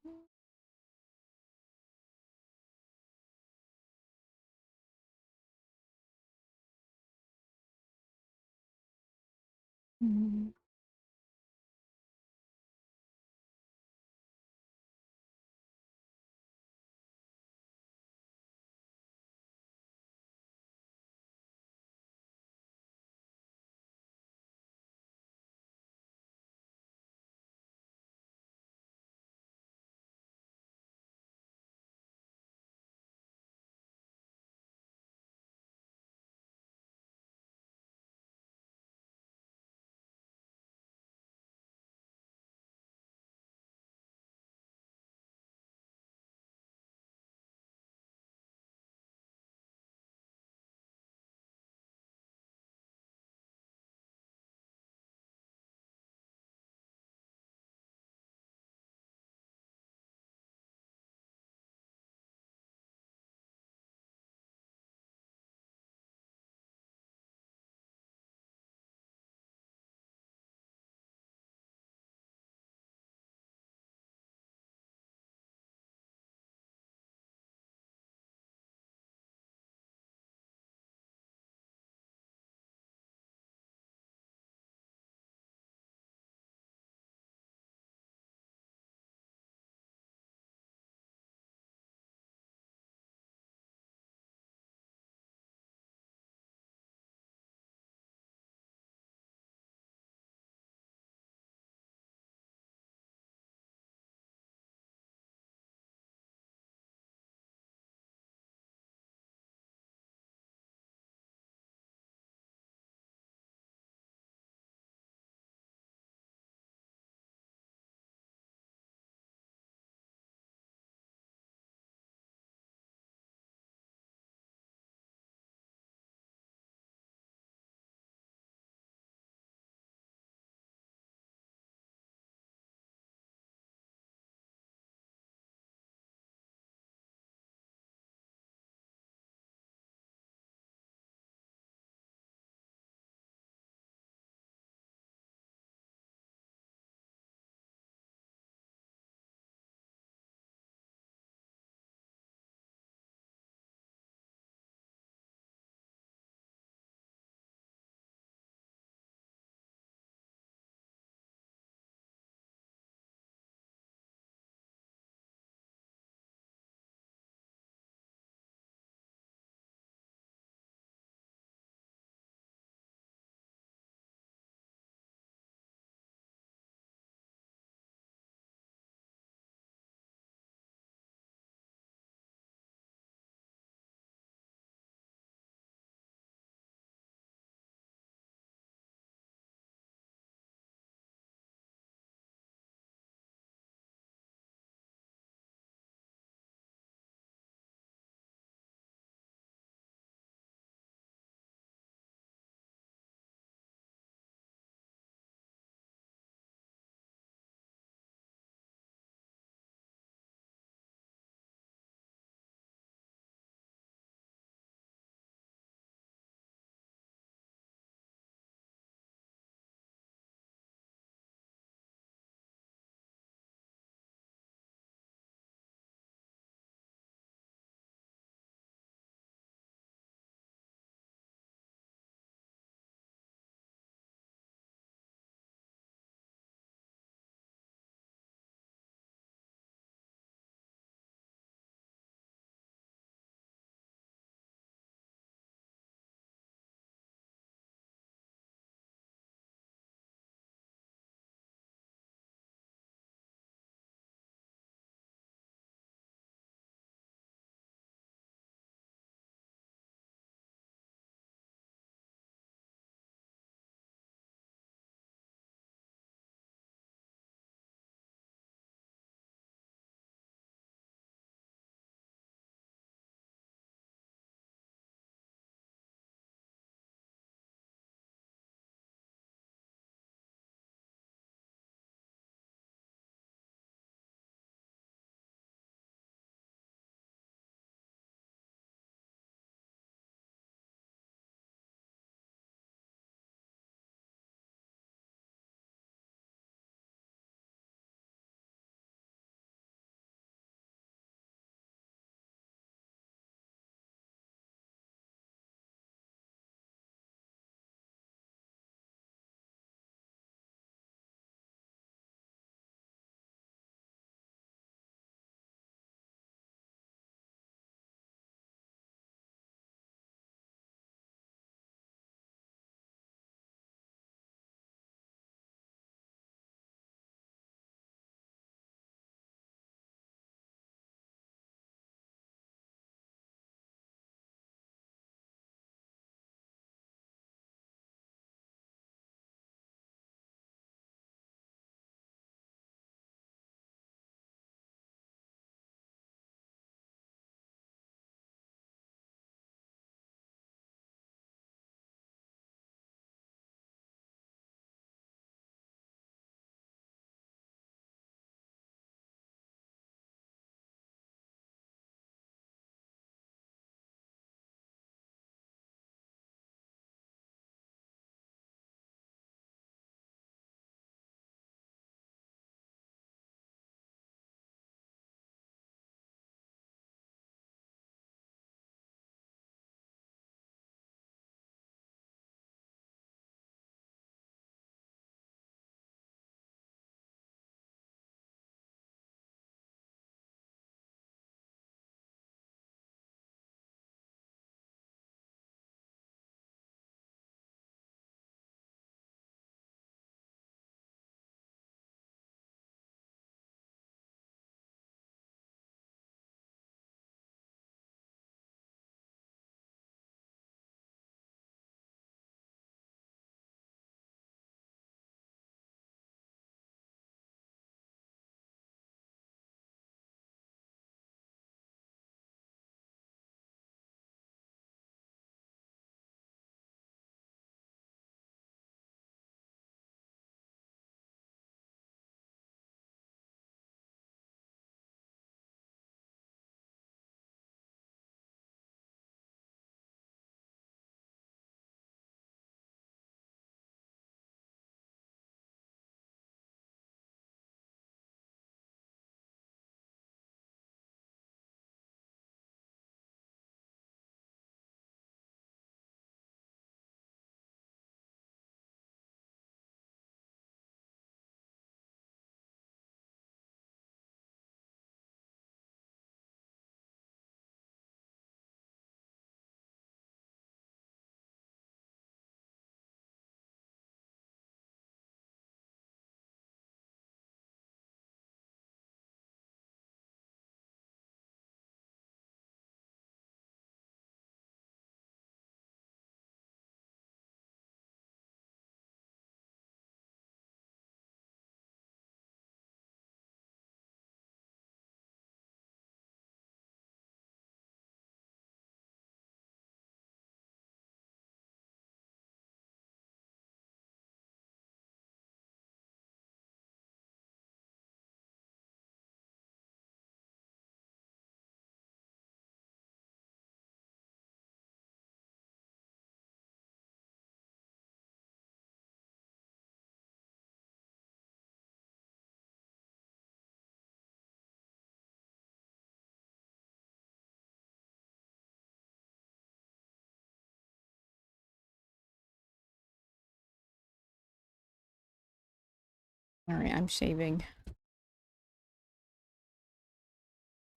Alright, I'm saving.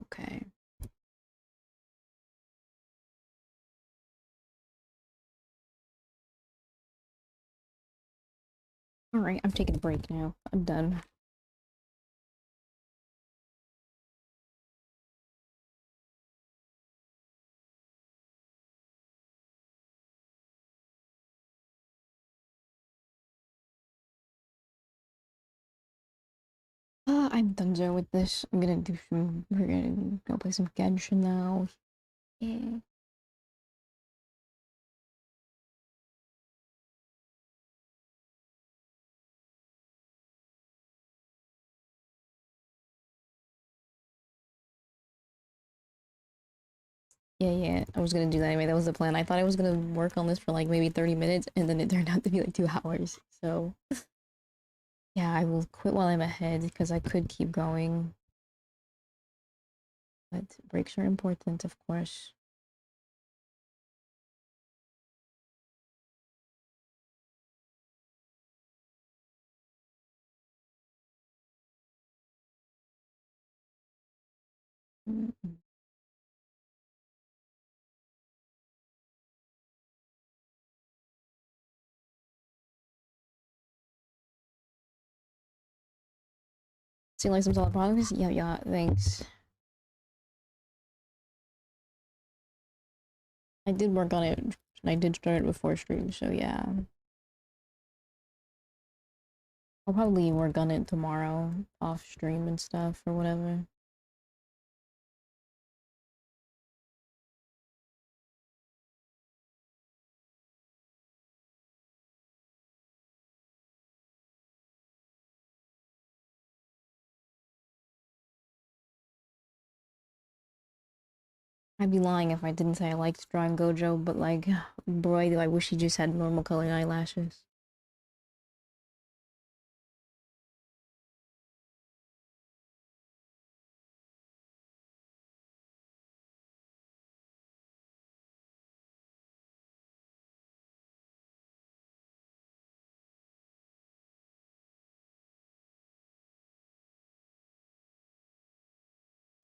Okay. Alright, I'm taking a break now. I'm done. I'm done with this. We're gonna go play some genshin now. Yeah. Yeah, yeah. I was gonna do that anyway. That was the plan. I thought I was gonna work on this for like maybe 30 minutes, and then it turned out to be like 2 hours. So, yeah, I will quit while I'm ahead because I could keep going. But breaks are important, of course. Mm-mm. Seeing like some solid progress? Yeah, yeah, thanks. I did work on it, and I did start it before stream, so yeah. I'll probably work on it tomorrow, off stream and stuff, or whatever. I'd be lying if I didn't say I liked drawing Gojo, but like, boy, do I wish he just had normal colored eyelashes.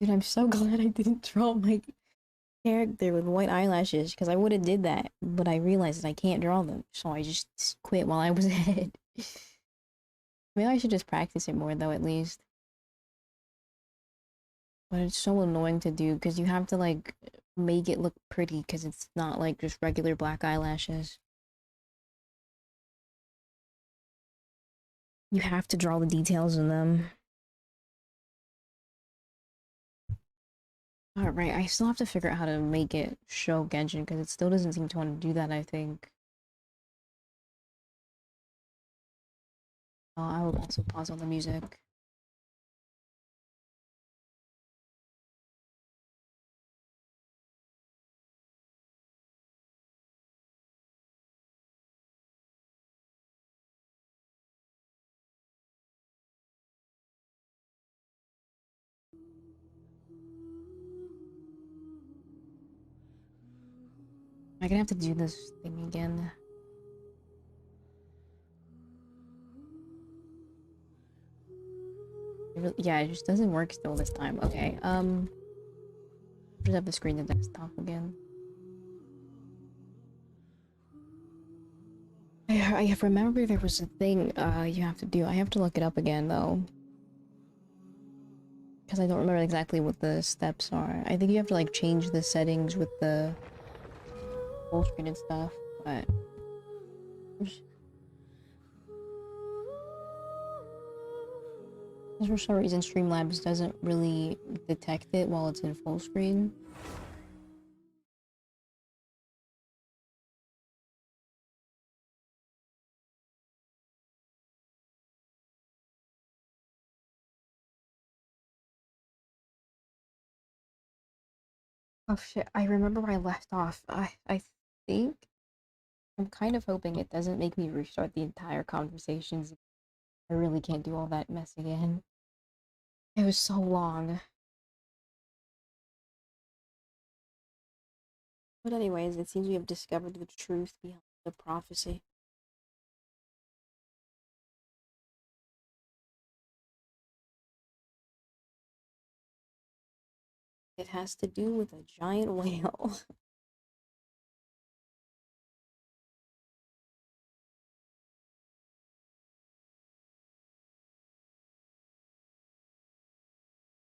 Dude, I'm so glad I didn't draw my character with white eyelashes, because I would have did that, but I realized that I can't draw them, so I just quit while I was ahead. Maybe I should just practice it more, though, at least. But it's so annoying to do, because you have to, like, make it look pretty, because it's not, like, just regular black eyelashes. You have to draw the details in them. Alright, I still have to figure out how to make it show Genshin, because it still doesn't seem to want to do that, I think. I will also pause on the music. I'm gonna have to do this thing again. Yeah, it just doesn't work still this time. Okay, just have to screen the desktop again. I remember there was a thing you have to do. I have to look it up again though, because I don't remember exactly what the steps are. I think you have to like change the settings with the full screen and stuff, but for some reason Streamlabs doesn't really detect it while it's in full screen. Oh shit, I remember where I left off. I think I'm kind of hoping it doesn't make me restart the entire conversations. I really can't do all that mess again. It was so long. But anyways, it seems we have discovered the truth behind the prophecy. It has to do with a giant whale.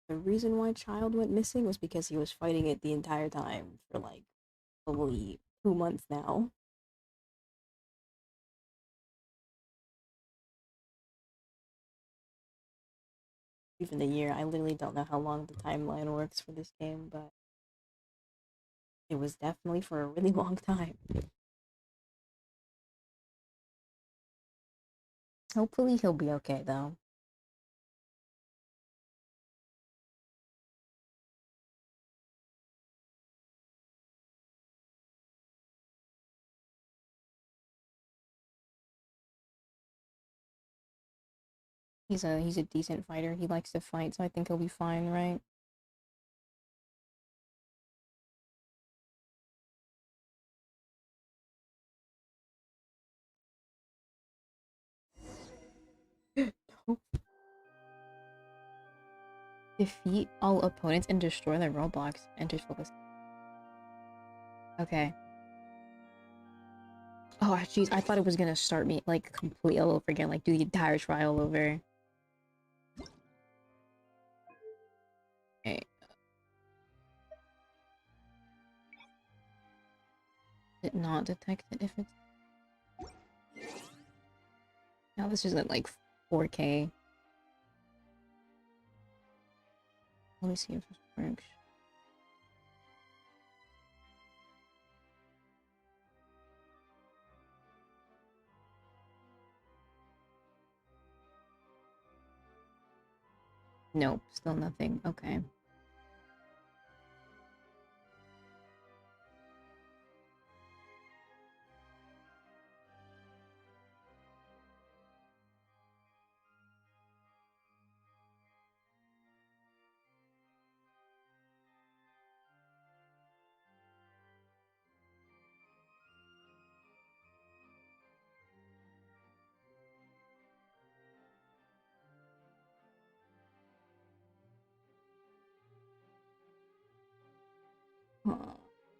The reason why Child went missing was because he was fighting it the entire time for like probably 2 months now. Even a year. I literally don't know how long the timeline works for this game, but it was definitely for a really long time. Hopefully he'll be okay though. He's a decent fighter. He likes to fight, so I think he'll be fine, right? Defeat all opponents and destroy their roadblocks. Enters focus. Okay. Oh, jeez, I thought it was gonna start me like completely all over again, like do the entire trial all over. Okay. Did not detect it if it's. Now this is at like 4K. Let me see if this works. Nope, still nothing. Okay.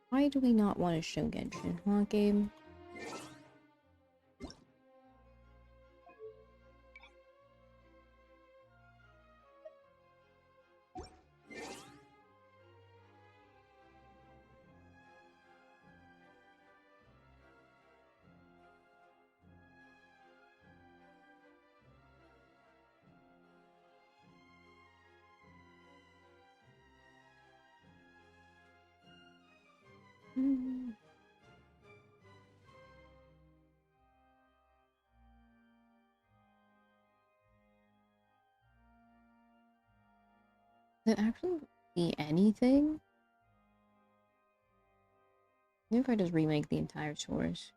Why do we not want to show Genshin, huh, game? Mm. Did it actually be anything? Maybe if I just remake the entire source.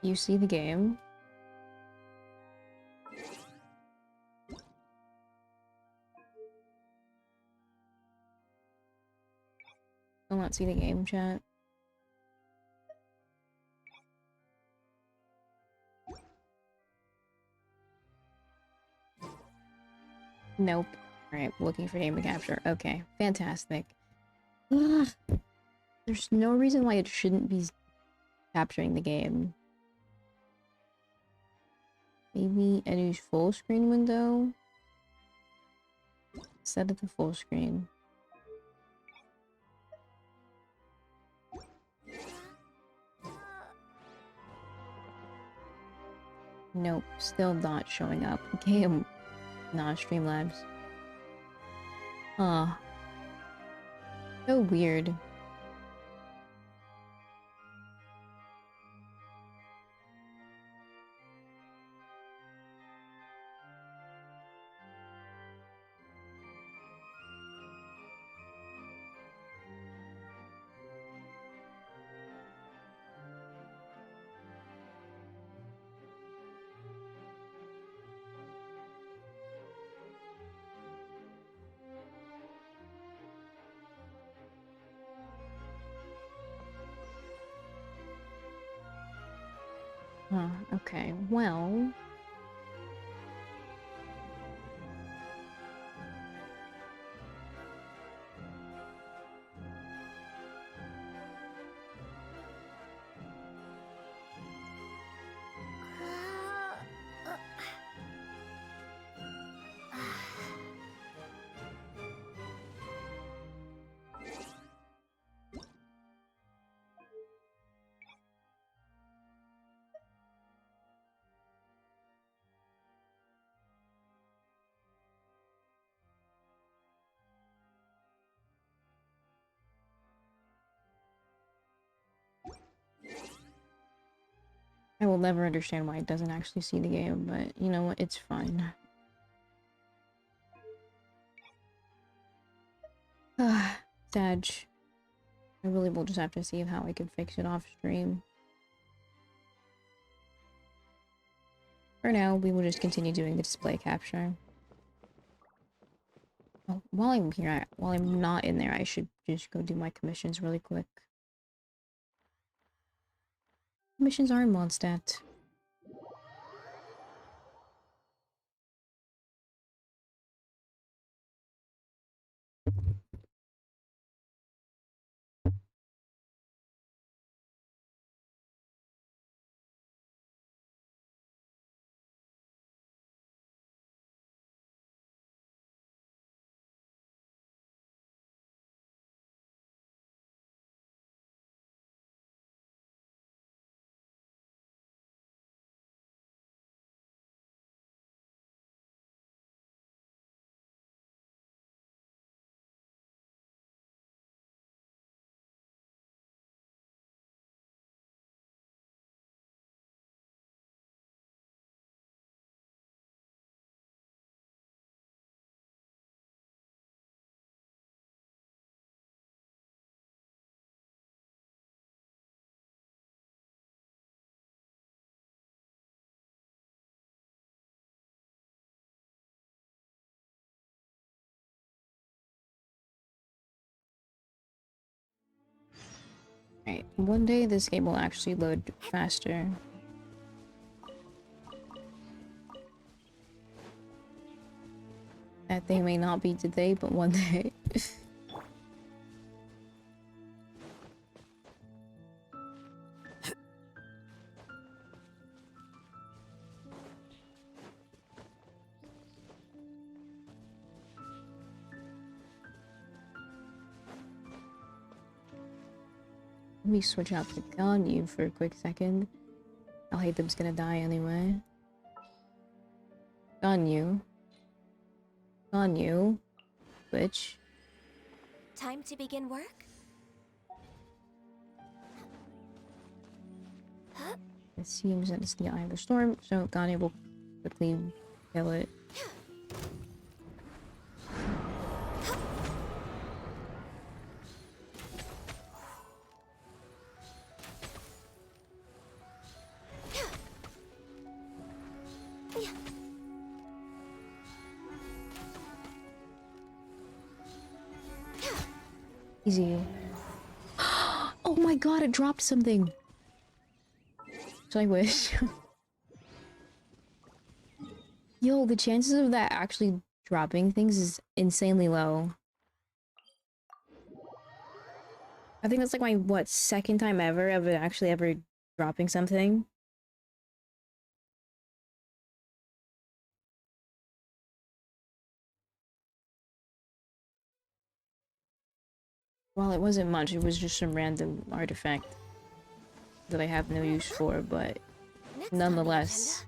You see the game? Still not see the game, chat? Nope. Alright, looking for game to capture. Okay, fantastic. Ugh. There's no reason why it shouldn't be capturing the game. Maybe Edu's full screen window? Set it to full screen. Nope, still not showing up. Game, not Streamlabs. Huh. So weird. Huh, okay, well... I will never understand why it doesn't actually see the game, but you know what, it's fine. Sag. I really will just have to see how I can fix it off stream. For now, we will just continue doing the display capture. Oh, while I'm here, while I'm not in there, I should just go do my commissions really quick. Commissions are in Mondstadt. Right, one day this game will actually load faster. That day may not be today, but one day. Let me switch out the Ganyu for a quick second. I'll hate them's gonna die anyway. Ganyu. Ganyu. Switch. Time to begin work? Huh? It seems that it's the Eye of the Storm, so Ganyu will quickly kill it. Easy. Oh my god, it dropped something! So I wish. Yo, the chances of that actually dropping things is insanely low. I think that's like my, what, second time ever of it actually ever dropping something? Well, it wasn't much, it was just some random artifact that I have no use for, but nonetheless,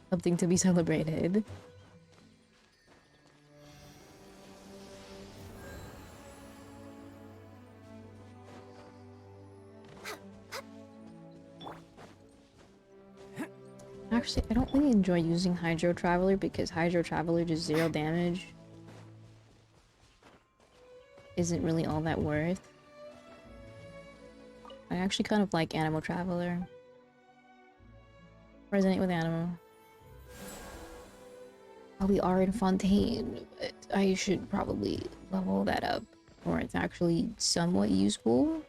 something to be celebrated. Actually, I don't really enjoy using Hydro Traveler because Hydro Traveler just 0 damage isn't really all that worth. I actually kind of like Animal Traveler. Resonate with Animal. Oh, we are in Fontaine, but I should probably level that up, or it's actually somewhat useful.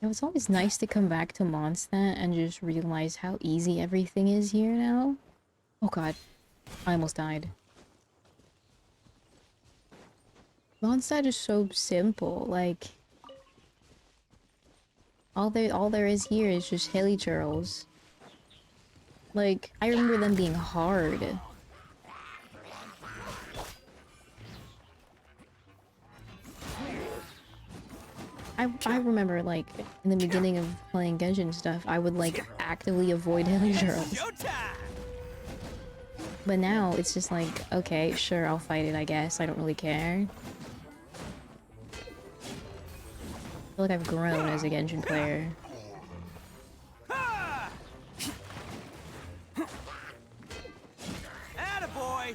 It's always nice to come back to Mondstadt and just realize how easy everything is here now. Oh god, I almost died. Mondstadt is so simple, like all there is here is just hilly churls. Like, I remember them being hard. I remember, like, in the beginning of playing Genshin stuff, I would, like, actively avoid hilly churls. But now, it's just like, okay, sure, I'll fight it, I guess. I don't really care. I feel like I've grown as a Genshin player. Attaboy!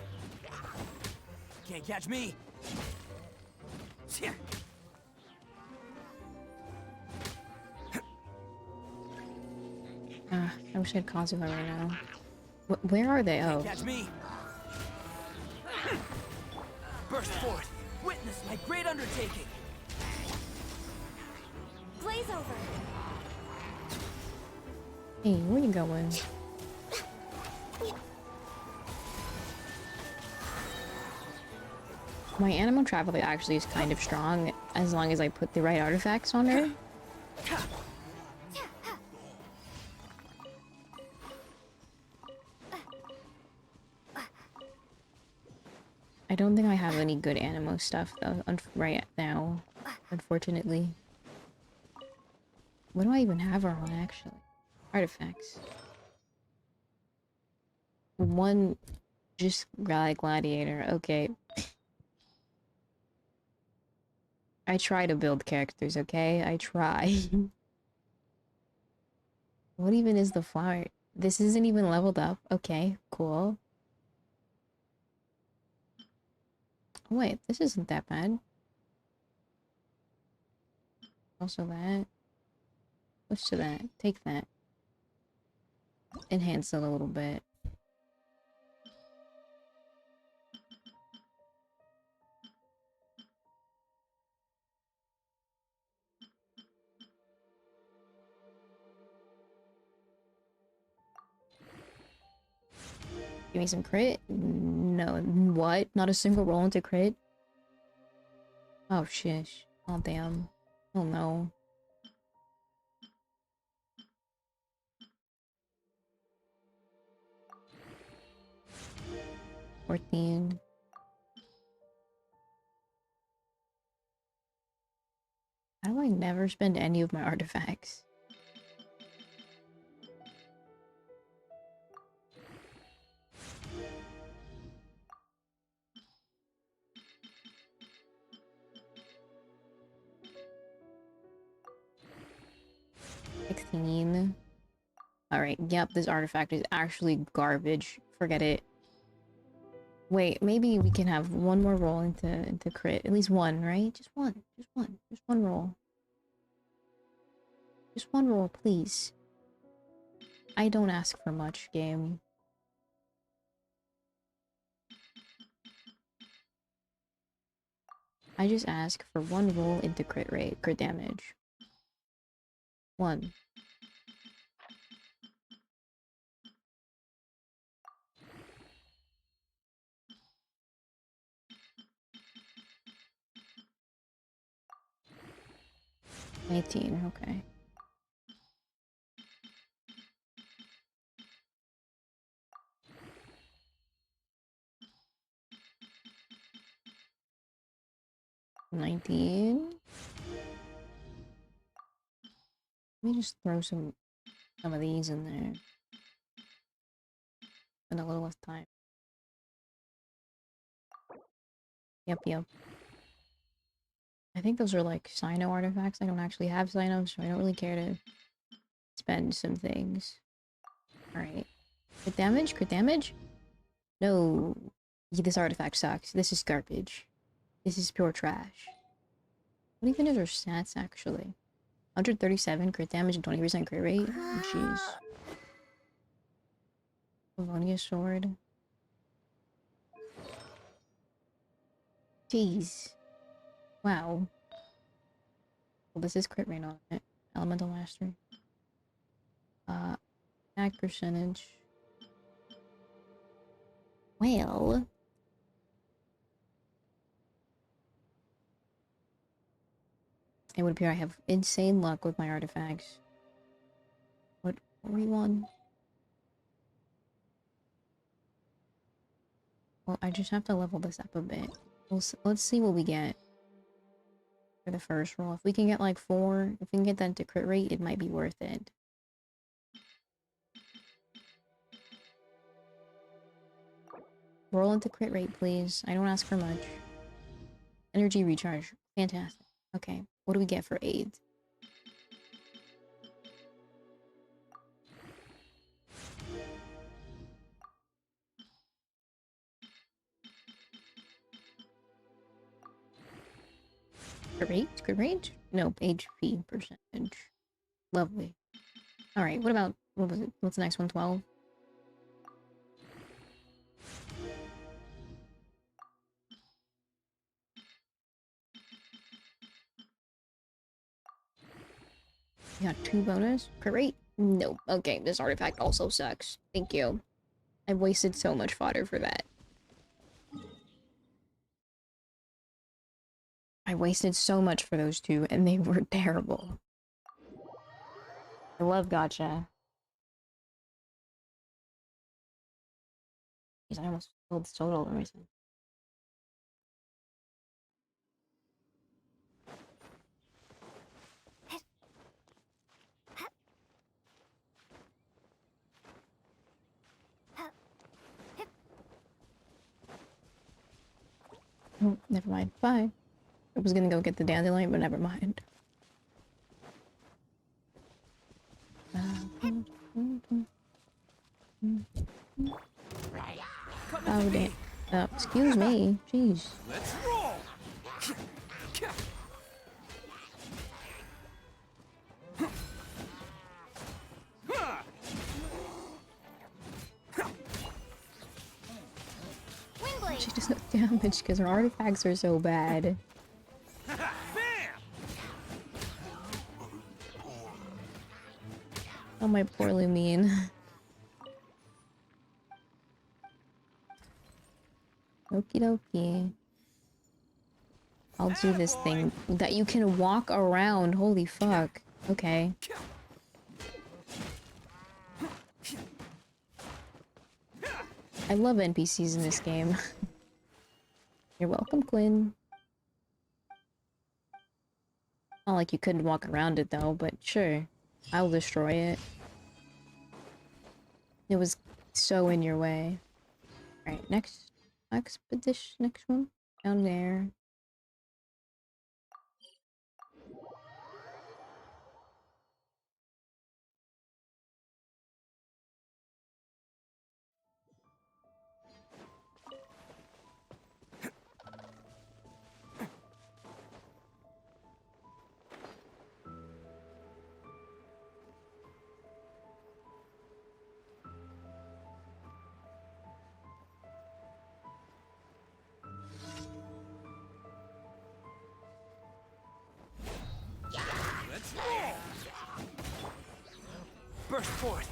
Can't catch me. I wish I had Kazuha right now. Where are they? Oh. Catch me. Burst forth. Witness my great undertaking. Blaze over. Hey, where you going? My animal traveler actually is kind of strong as long as I put the right artifacts on her. I don't think I have any good animo stuff though right now, unfortunately. What do I even have her on actually? Artifacts. One just gladiator. Okay. I try to build characters, okay? I try. What even is the flower? This isn't even leveled up. Okay, cool. Oh, wait, this isn't that bad. Also that. Switch to that. Take that. Enhance it a little bit. Give me some crit? No. What? Not a single roll into crit? Oh, shish. Oh, damn. Oh, no. 14. How do I never spend any of my artifacts? $16. Alright, yep, this artifact is actually garbage. Forget it. Wait, maybe we can have one more roll into crit. At least one, right? Just one. Just one. Just one roll. Just one roll, please. I don't ask for much, game. I just ask for one roll into crit rate, crit damage. One. $19, okay. $19. Let me just throw some of these in there. Spend a little less time. Yep, yep. I think those are like Sino artifacts. I don't actually have Sino, so I don't really care to spend some things. Alright. Crit damage? Crit damage? No. Yeah, this artifact sucks. This is garbage. This is pure trash. What even is our stats actually? 137 crit damage and 20% crit rate? Oh, jeez. Livonia sword. Jeez. Wow. Well, this is crit rate on it. Elemental mastery. Attack percentage. Well, it would appear I have insane luck with my artifacts. What were we on? Well, I just have to level this up a bit. Let's see what we get for the first roll. If we can get like 4, if we can get that to crit rate, it might be worth it. Roll into crit rate, please. I don't ask for much. Energy recharge. Fantastic. Okay, what do we get for aid? Crit rate? Crit rate? Nope, HP percentage. Lovely. Alright, what about, what was it? What's the next one? 12? You got 2 bonus? Crit rate? Nope. Okay, this artifact also sucks. Thank you. I wasted so much fodder for that. I wasted so much for those 2, and they were terrible. I love gotcha. Jeez, I almost filled the total over myself. Oh, never mind. Bye. I was gonna go get the dandelion, but never mind. Oh, damn. Excuse me. Jeez. Let's roll. Windblade! She does no damage because her artifacts are so bad. Bam! Oh, my poor Lumine. Okie dokie. I'll do this thing that you can walk around. Holy fuck. Okay. I love NPCs in this game. You're welcome, Quinn. Not like you couldn't walk around it though, but sure. I'll destroy it. It was so in your way. Alright, next expedition, next one. Down there. Let's roll. Burst forth.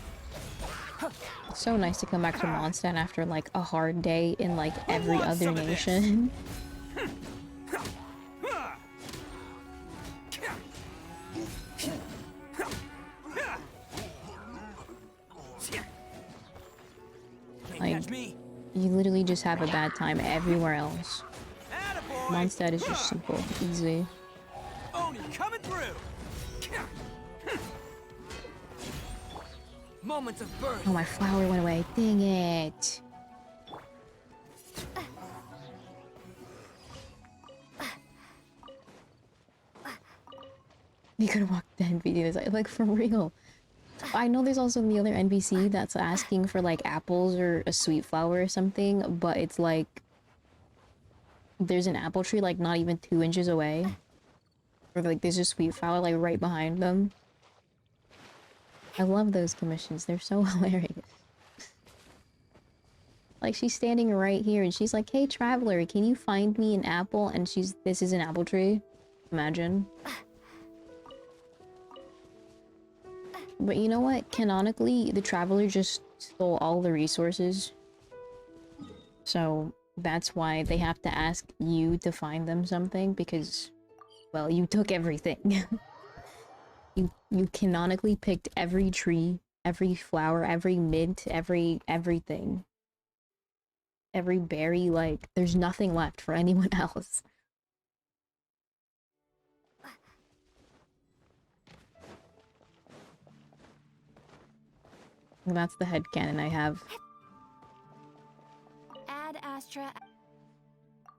It's so nice to come back to Mondstadt after like a hard day in like every want other some of this? nation. Can't Like, catch me. you literally just have a bad time everywhere else. Attaboy. Mondstadt is just simple, easy. Oni coming through. Moments of birth. Oh, my flower went away. Dang it. You could walk the NPC, like for real. I know there's also the other NPC that's asking for like apples or a sweet flower or something, but it's like there's an apple tree like not even 2 inches away. Or like there's a sweet flower like right behind them. I love those commissions, they're so hilarious. Like she's standing right here and she's like, "Hey traveler, can you find me an apple?" And this is an apple tree. Imagine. But you know what? Canonically, the Traveler just stole all the resources. So that's why they have to ask you to find them something, because, well, you took everything. You canonically picked every tree, every flower, every mint, everything. Every berry, like, there's nothing left for anyone else. That's the headcanon I have. Ad Astra.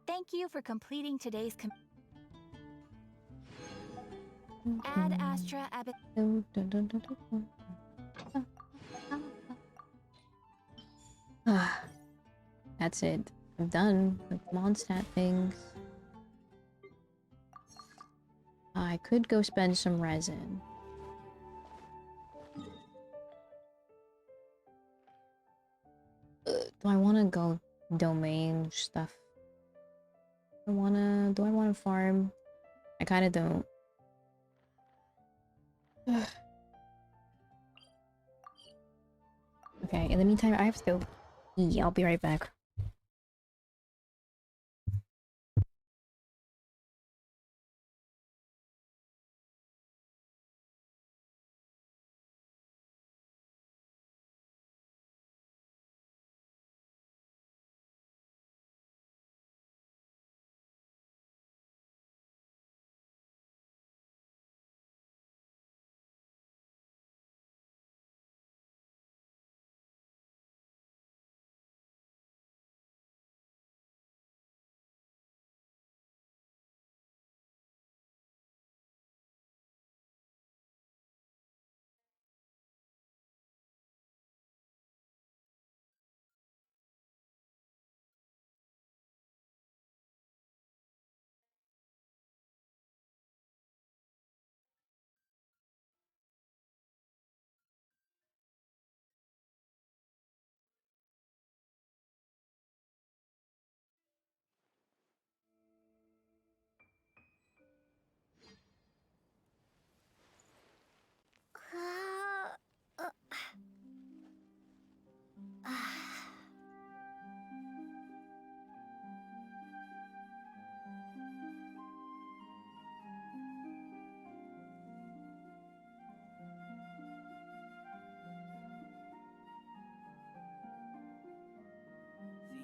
Thank you for completing today's Ad Astra Abbot. That's it. I'm done with Mondstadt things. I could go spend some resin. Do I want to go domain stuff? Do I wanna farm? I kind of don't. Okay, in the meantime, I have to go. Yeah, I'll be right back.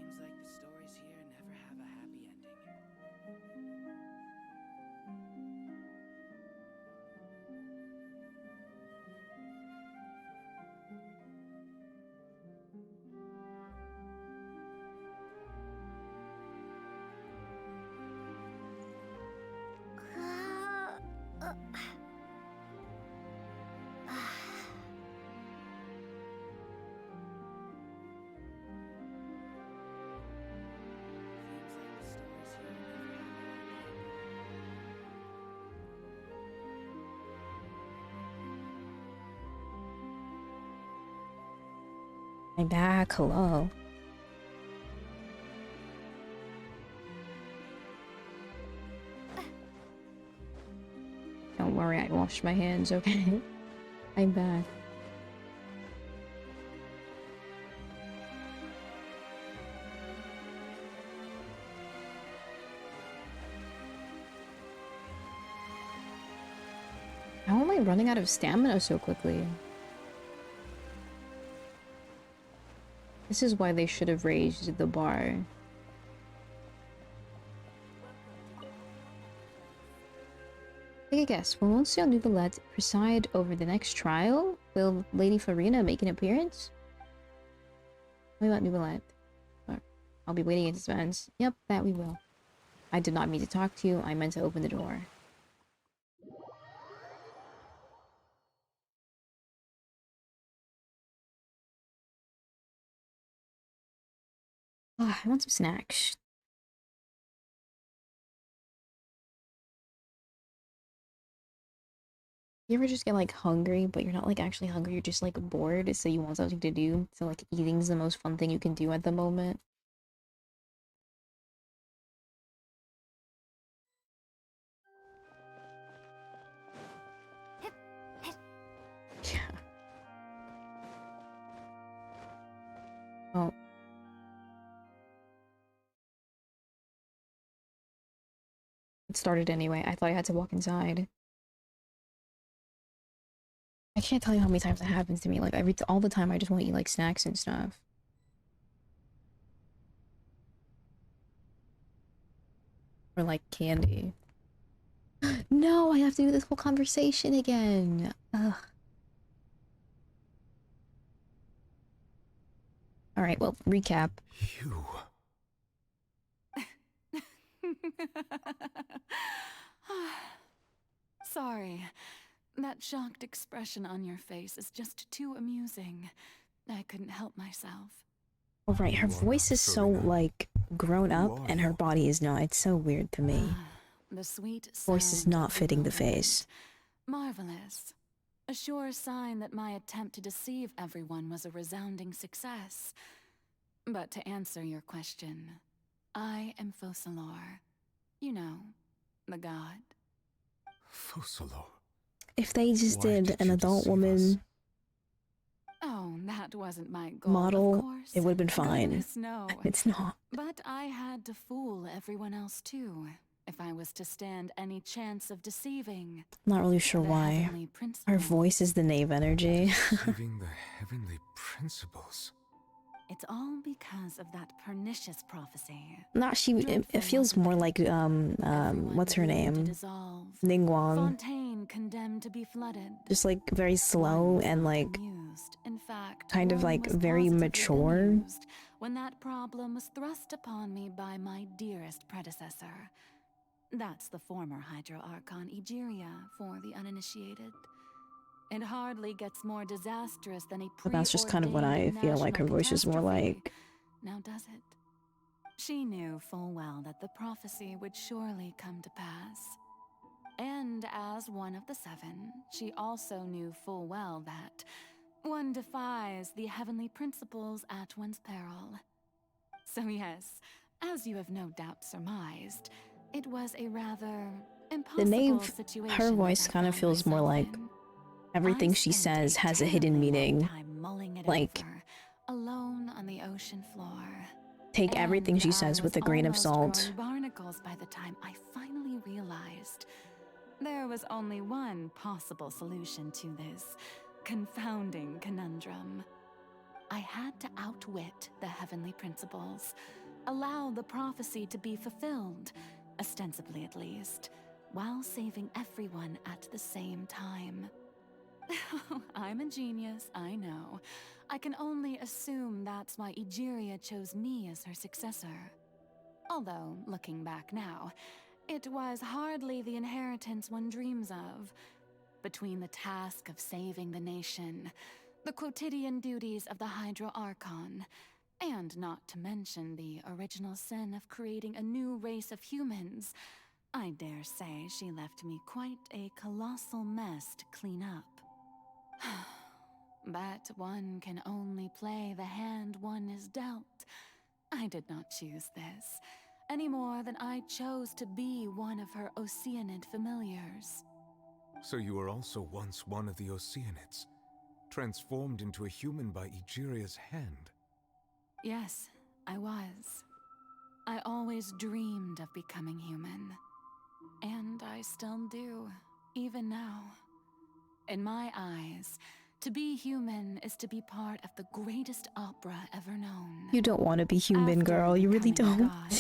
Seems like the stories here never have a happy ending. I'm back. Hello. Don't worry, I washed my hands, okay? I'm back. How am I running out of stamina so quickly? This is why they should have raised the bar. Take a guess. Will Monsieur Nouvellette preside over the next trial? Will Lady Farina make an appearance? What about Nouvellette? I'll be waiting in suspense. Yep, that we will. I did not mean to talk to you. I meant to open the door. I want some snacks. You ever just get like hungry, but you're not like actually hungry, you're just like bored, so you want something to do? So like eating's the most fun thing you can do at the moment. Yeah. started anyway. I thought I had to walk inside. I can't tell you how many times that happens to me. Like all the time, I just want to eat like snacks and stuff. Or like candy. No, I have to do this whole conversation again. Ugh. All right, well, recap. You. Sorry. That shocked expression on your face is just too amusing. I couldn't help myself. Oh, right, her You are voice not is so, Furina. like, grown Who up, are and her you? body is not. It's so weird to me. The sweet Voice is sound not of fitting the face. bewilderment. Marvelous. A sure sign that my attempt to deceive everyone was a resounding success. But to answer your question, I am Focalor. You know, the god. Focalor. If they just Why did did an you adult deceive woman Oh, that wasn't my goal, model, of course. it would have been fine. Goodness, no. It's not. But I had to fool everyone else too, if I was to stand any chance of deceiving. Not really sure the why. heavenly Her principles. voice is the knave energy. Deceiving the heavenly principles. It's all because of that pernicious prophecy. Not she. It feels more like Everyone what's her doomed to name? dissolve. Ningguang. Fontaine condemned to be flooded. Just like very slow One was and not like amused. In fact, kind of one like was very positively mature. amused when that problem was thrust upon me by my dearest predecessor. That's the former Hydro Archon Egeria for the uninitiated. It hardly gets more disastrous than a But that's just kind of what I preordained feel like her national voice is more catastrophe. like. Now does it? She knew full well that the prophecy would surely come to pass. And as one of the seven, she also knew full well that one defies the heavenly principles at one's peril. So yes, as you have no doubt surmised, it was a rather The impossible knave, situation. her voice that I kind of found feels more myself like in. everything I she spent says has a hidden terribly long meaning. time mulling it Like, over, alone on the ocean floor. take everything And she I says with was a grain of almost salt. growing barnacles by the time I finally realized there was only one possible solution to this confounding conundrum. I had to outwit the heavenly principles, allow the prophecy to be fulfilled, ostensibly at least, while saving everyone at the same time. I'm a genius, I know. I can only assume that's why Egeria chose me as her successor. Although, looking back now, it was hardly the inheritance one dreams of. Between the task of saving the nation, the quotidian duties of the Hydro Archon, and not to mention the original sin of creating a new race of humans, I dare say she left me quite a colossal mess to clean up. But one can only play the hand one is dealt. I did not choose this, any more than I chose to be one of her Oceanid familiars. So you were also once one of the Oceanids, transformed into a human by Egeria's hand. Yes, I was. I always dreamed of becoming human. And I still do, even now. In my eyes, to be human is to be part of the greatest opera ever known. You don't want to be human, After girl. You really becoming a don't. god,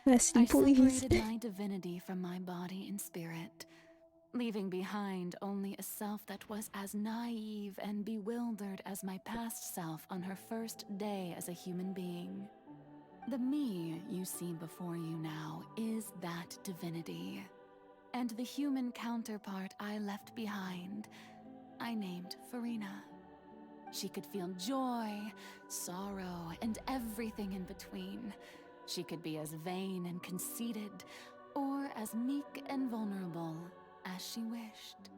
Bestie, I please. separated my divinity from my body and spirit, leaving behind only a self that was as naive and bewildered as my past self on her first day as a human being. The me you see before you now is that divinity. And the human counterpart I left behind, I named Furina. She could feel joy, sorrow, and everything in between. She could be as vain and conceited, or as meek and vulnerable as she wished.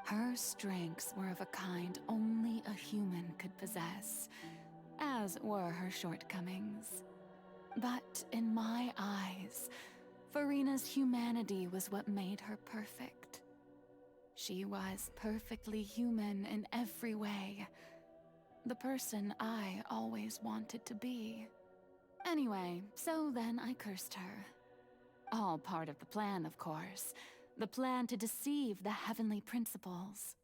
Her strengths were of a kind only a human could possess, as were her shortcomings. But in my eyes, Furina's humanity was what made her perfect. She was perfectly human in every way. The person I always wanted to be. Anyway, so then I cursed her. All part of the plan, of course. The plan to deceive the heavenly principles.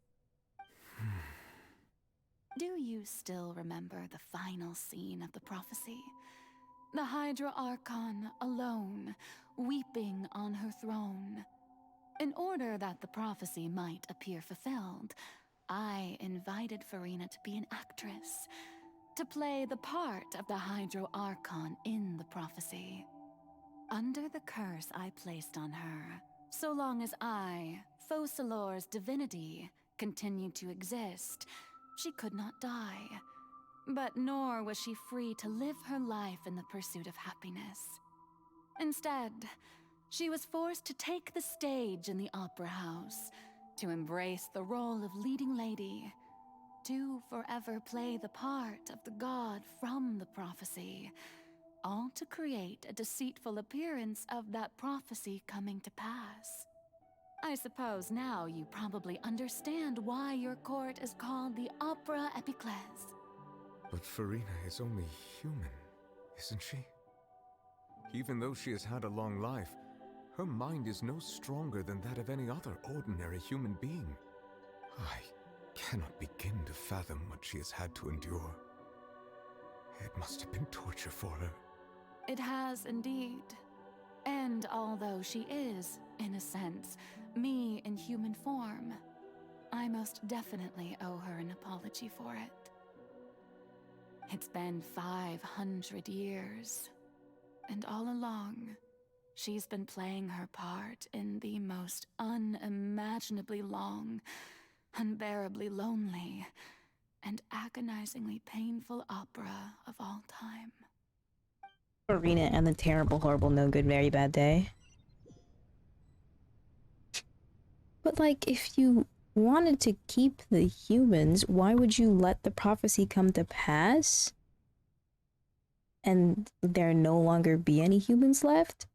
Do you still remember the final scene of the prophecy? The Hydra Archon alone, weeping on her throne. In order that the prophecy might appear fulfilled, I invited Farina to be an actress, to play the part of the Hydro Archon in the prophecy. Under the curse I placed on her, so long as I, Focalor's divinity, continued to exist, she could not die. But nor was she free to live her life in the pursuit of happiness. Instead, she was forced to take the stage in the opera house, to embrace the role of leading lady, to forever play the part of the god from the prophecy, all to create a deceitful appearance of that prophecy coming to pass. I suppose now you probably understand why your court is called the Opera Epiclese. But Farina is only human, isn't she? Even though she has had a long life, her mind is no stronger than that of any other ordinary human being. I cannot begin to fathom what she has had to endure. It must have been torture for her. It has indeed. And although she is, in a sense, me in human form, I most definitely owe her an apology for it. It's been 500 years, and all along, she's been playing her part in the most unimaginably long, unbearably lonely, and agonizingly painful opera of all time. Farina and the terrible, horrible, no good, very bad day. But like, if you wanted to keep the humans, why would you let the prophecy come to pass? And there no longer be any humans left?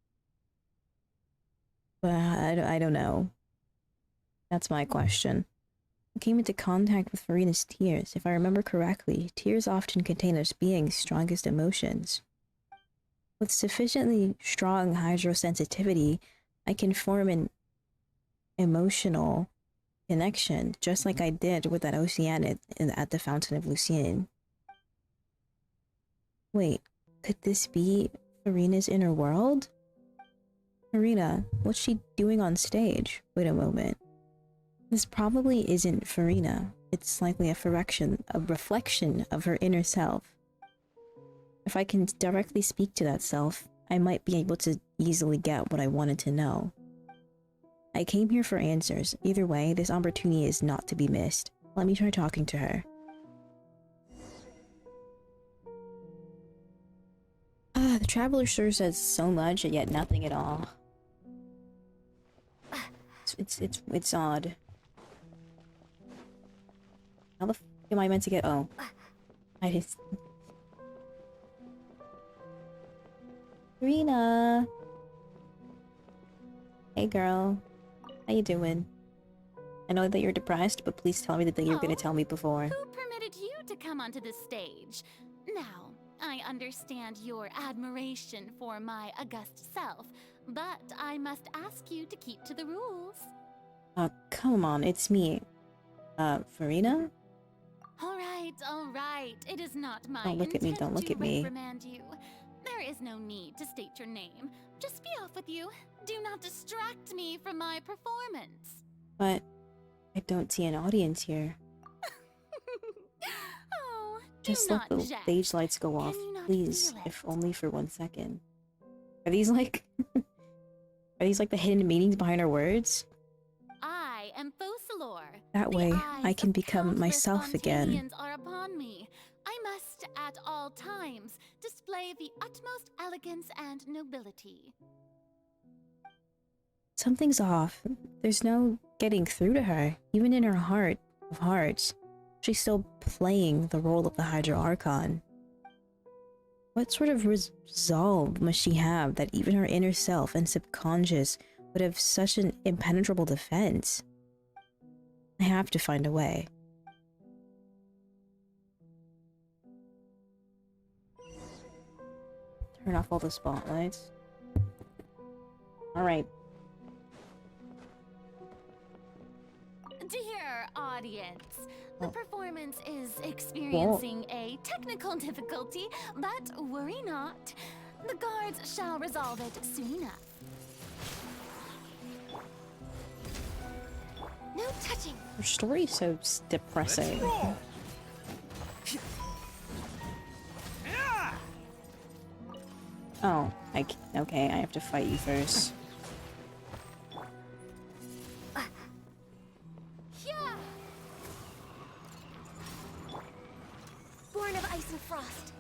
I don't know. That's my question. I came into contact with Farina's tears. If I remember correctly, tears often contain a being's strongest emotions. With sufficiently strong hydrosensitivity, I can form an emotional connection, just like I did with that Oceanid at the Fountain of Lucien. Wait, could this be Farina's inner world? Farina, what's she doing on stage? Wait a moment. This probably isn't Farina. It's likely a reflection of her inner self. If I can directly speak to that self, I might be able to easily get what I wanted to know. I came here for answers. Either way, this opportunity is not to be missed. Let me try talking to her. The traveler sure says so much and yet nothing at all. It's odd. How the f am I meant to get? Oh, I just. Rena. Hey, girl. How you doing? I know that you're depressed, but please tell me the thing you were gonna tell me before. Who permitted you to come onto the stage? Now, I understand your admiration for my august self, but I must ask you to keep to the rules. Come on, it's me. Farina? All right. It is not my Don't look at me, intent don't look to at me. reprimand you. There is no need to state your name. Just be off with you. Do not distract me from my performance. But I don't see an audience here. Oh, Just do let not the jest. stage lights go off, Can you not please, feel it? if only for 1 second. Are these like... are these like the hidden meanings behind our words? I am Focalor. That The way, eyes I can of become countless myself again. Fontanians are upon me. I must, at all times, display the utmost elegance and nobility. Something's off. There's no getting through to her. Even in her heart of hearts, she's still playing the role of the Hydra Archon. What sort of resolve must she have that even her inner self and subconscious would have such an impenetrable defense? I have to find a way. Turn off all the spotlights. Alright. Dear audience, the Oh. performance is experiencing a technical difficulty, but worry not. The guards shall resolve it soon enough. No touching. Her story's so depressing. Roll! Yeah! Oh, okay, I have to fight you first. Yeah. Born of ice and frost.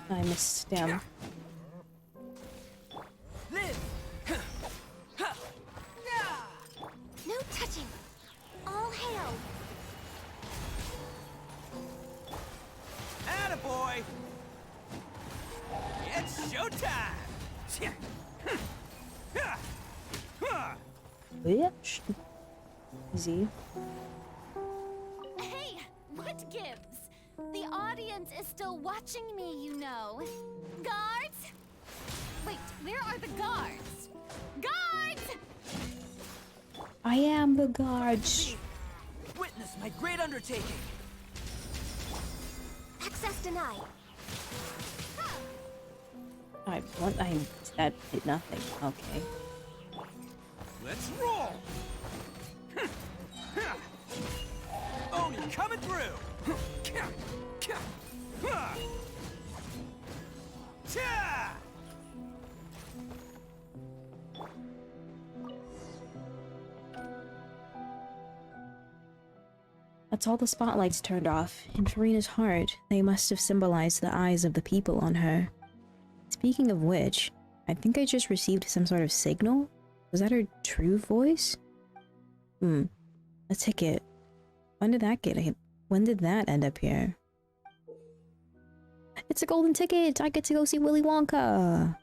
I missed him. Live! No touching. All hail. Attaboy! It's showtime! Bitch. Easy. Hey, what gives? The audience is still watching me, you know. Guards? Wait, where are the guards? Guards! I am the guards. Witness my great undertaking! Access denied. That did nothing. Okay. Let's roll! Oni coming through! Cha! That's all the spotlights turned off. In Farina's heart, they must have symbolized the eyes of the people on her. Speaking of which, I think I just received some sort of signal? Was that her true voice? A ticket. When did that end up here? It's a golden ticket! I get to go see Willy Wonka!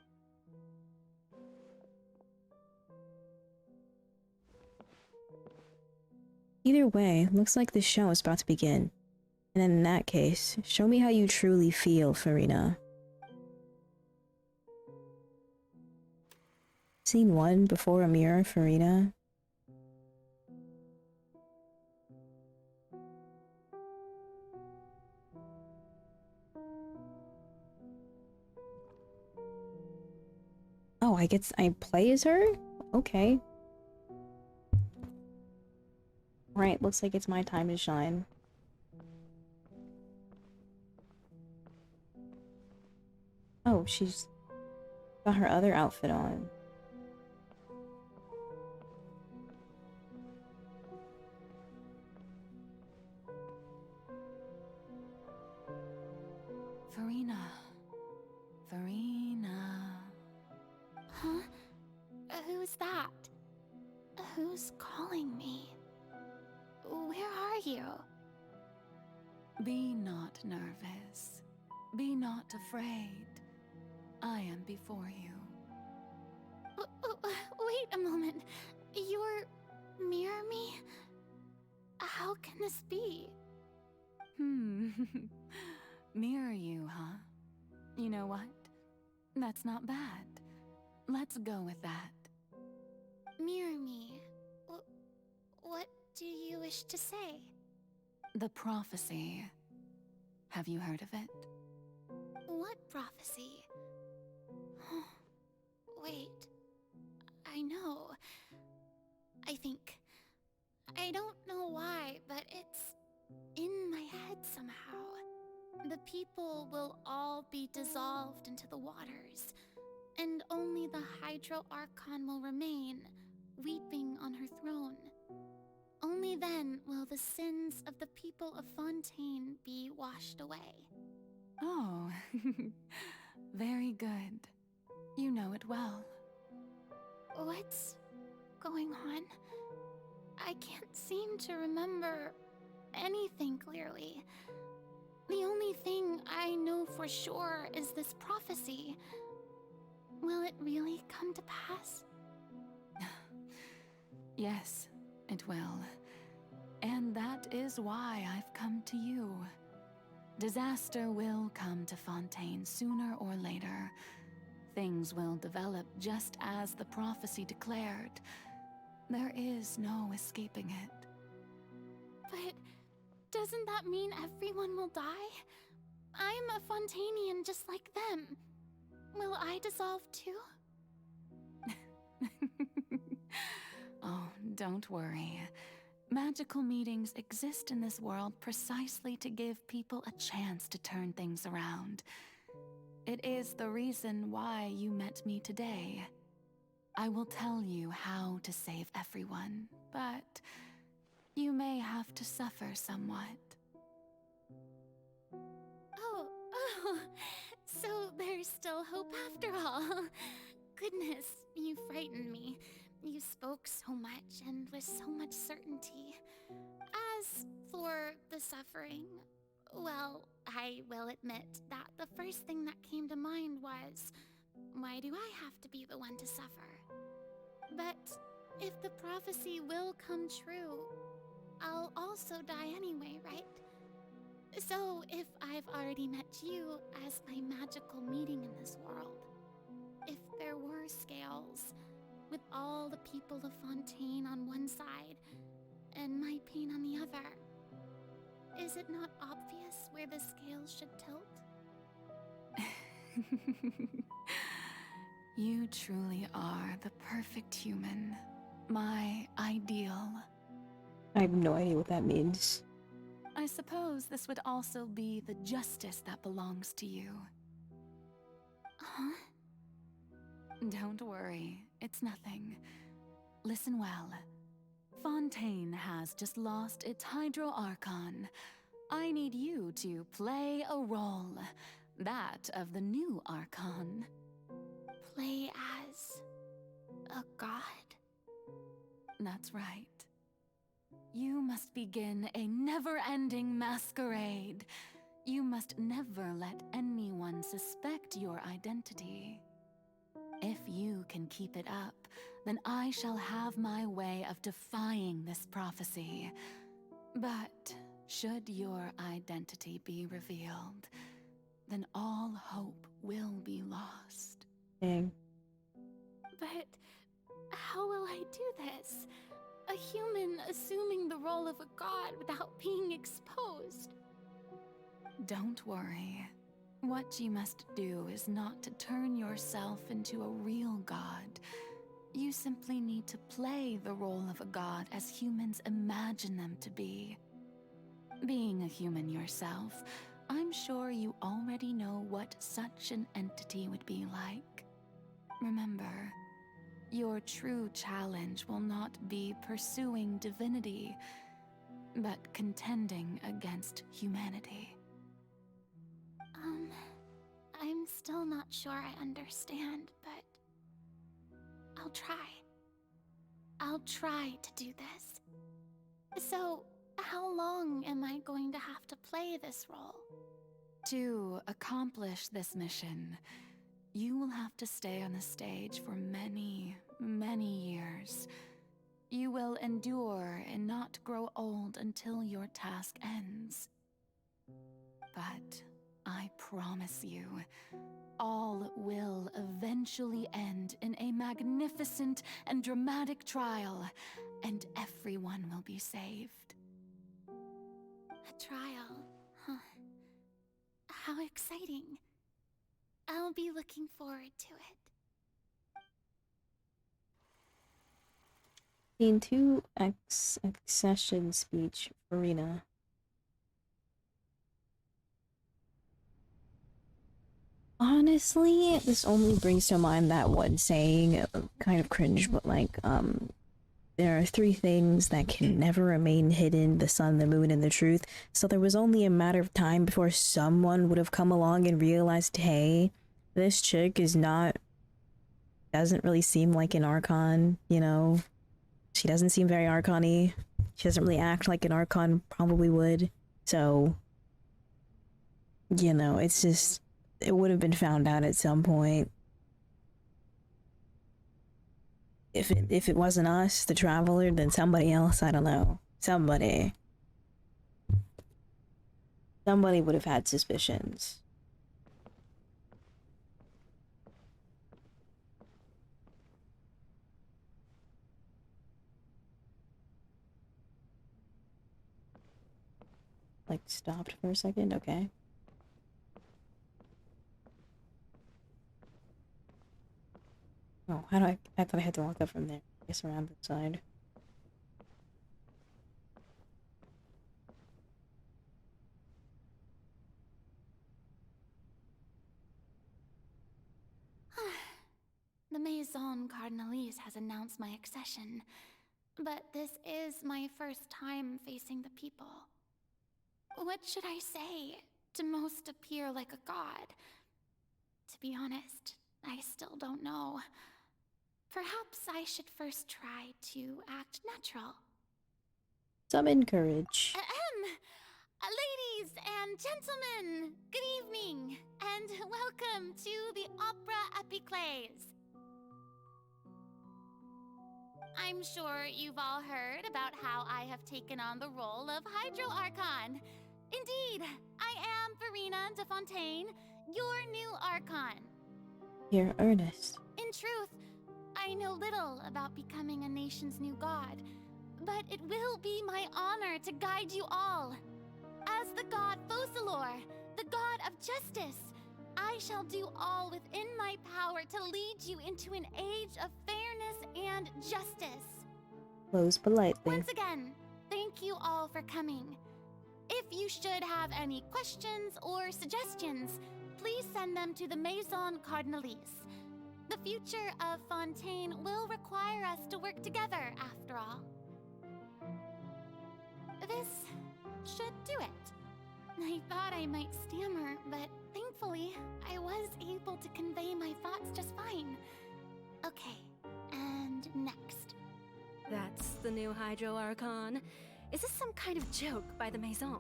Either way, looks like this show is about to begin. And in that case, show me how you truly feel, Farina. Scene 1 before a mirror, Farina. Oh, I play as her? Okay. Right, looks like it's my time to shine. Oh, she's got her other outfit on. Farina. Farina. Huh? Who's that? Who's calling me? Where are you? Be not nervous. Be not afraid. I am before you. Wait a moment. You're near me? How can this be? Mirror you, huh? You know what? That's not bad. Let's go with that. Mirror me? What do you wish to say? The prophecy. Have you heard of it? What prophecy? Wait. I know. I think. I don't know why, but it's in my head somehow. The people will all be dissolved into the waters, and only the Hydro Archon will remain, weeping on her throne. Only then will the sins of the people of Fontaine be washed away. Oh, very good. You know it well. What's going on? I can't seem to remember anything clearly. The only thing I know for sure is this prophecy. Will it really come to pass? Yes, it will. And that is why I've come to you. Disaster will come to Fontaine sooner or later. things will develop just as the prophecy declared. There is no escaping it. But doesn't that mean everyone will die? I'm a Fontanian just like them. Will I dissolve too? Oh, don't worry. Magical meetings exist in this world precisely to give people a chance to turn things around. It is the reason why you met me today. I will tell you how to save everyone, but you may have to suffer somewhat. Oh, so there's still hope after all. Goodness, you frightened me. You spoke so much and with so much certainty. As for the suffering, well, I will admit that the first thing that came to mind was, why do I have to be the one to suffer? But if the prophecy will come true, I'll also die anyway, right? So if I've already met you as my magical meeting in this world, if there were scales, with all the people of Fontaine on one side and my pain on the other, is it not obvious where the scales should tilt? You truly are the perfect human. My ideal. I have no idea what that means. I suppose this would also be the justice that belongs to you. Huh? Don't worry, it's nothing. Listen well. Fontaine has just lost its Hydro Archon. I need you to play a role. That of the new Archon. Play as a god? That's right. You must begin a never-ending masquerade. You must never let anyone suspect your identity. If you can keep it up, then I shall have my way of defying this prophecy. But should your identity be revealed, then all hope will be lost. Dang. But how will I do this? A human assuming the role of a god without being exposed. Don't worry. What you must do is not to turn yourself into a real god. You simply need to play the role of a god as humans imagine them to be. Being a human yourself, I'm sure you already know what such an entity would be like. Remember, your true challenge will not be pursuing divinity, but contending against humanity. I'm still not sure I understand, but I'll try. I'll try to do this. So, how long am I going to have to play this role? To accomplish this mission, you will have to stay on the stage for many, many years. You will endure and not grow old until your task ends. But I promise you, all will eventually end in a magnificent and dramatic trial, and everyone will be saved. A trial, huh? How exciting. I'll be looking forward to it. Scene 2, accession speech, Farina. Honestly, this only brings to mind that one saying, kind of cringe, but like, there are three things that can never remain hidden: the sun, the moon, and the truth. So there was only a matter of time before someone would have come along and realized, hey, this chick doesn't really seem like an Archon, you know? She doesn't seem very Archon-y. She doesn't really act like an Archon probably would. So, you know, it's just, it would have been found out at some point. If it wasn't us, the Traveler, then somebody else, I don't know. Somebody would have had suspicions. like stopped for a second. Okay. Oh, how do I thought I had to walk up from there. I guess around the side. The Maison Cardinalise has announced my accession, but this is my first time facing the people. What should I say to most appear like a god? To be honest, I still don't know. Perhaps I should first try to act natural. Summon courage. Ladies and gentlemen, good evening, and welcome to the Opera Epiclese. I'm sure you've all heard about how I have taken on the role of Hydro Archon. Indeed, I am Verena de Fontaine, your new Archon. You're earnest. In truth, I know little about becoming a nation's new god, but it will be my honor to guide you all. As the god Focalor, the god of justice, I shall do all within my power to lead you into an age of fairness and justice. Close politely. Once again, thank you all for coming. If you should have any questions or suggestions, please send them to the Maison Cardinalise. The future of Fontaine will require us to work together, after all. This should do it. I thought I might stammer, but thankfully, I was able to convey my thoughts just fine. Okay, and next. That's the new Hydro Archon. Is this some kind of joke by the Maison?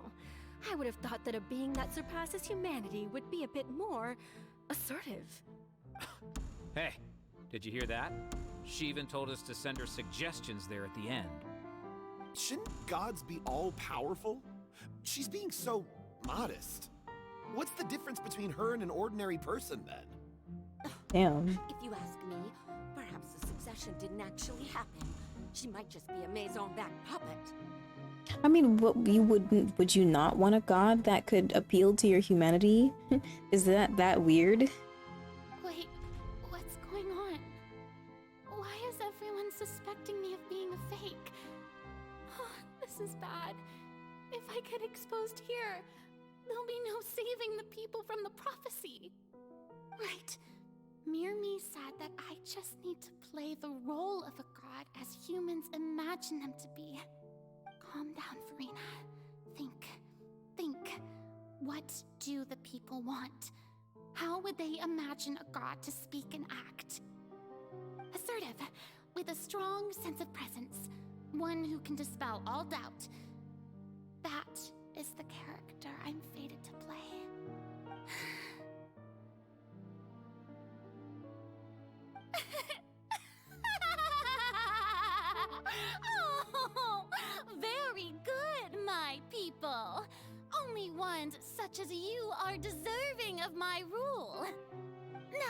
I would have thought that a being that surpasses humanity would be a bit more assertive. Hey, did you hear that? She even told us to send her suggestions there at the end. Shouldn't gods be all-powerful? She's being so modest. What's the difference between her and an ordinary person, then? Damn. If you ask me, perhaps the succession didn't actually happen. She might just be a Maison-backed puppet. I mean, what you would you not want a god that could appeal to your humanity? Is that weird? Wait, what's going on? Why is everyone suspecting me of being a fake? Oh, this is bad. If I get exposed here, there'll be no saving the people from the prophecy. Right. Mirmi said that I just need to play the role of a god as humans imagine them to be. Calm down, Verena. Think. What do the people want? How would they imagine a god to speak and act? Assertive, with a strong sense of presence. One who can dispel all doubt. That is the character I'm fated to play. Oh, very good, my people. Only ones such as you are deserving of my rule.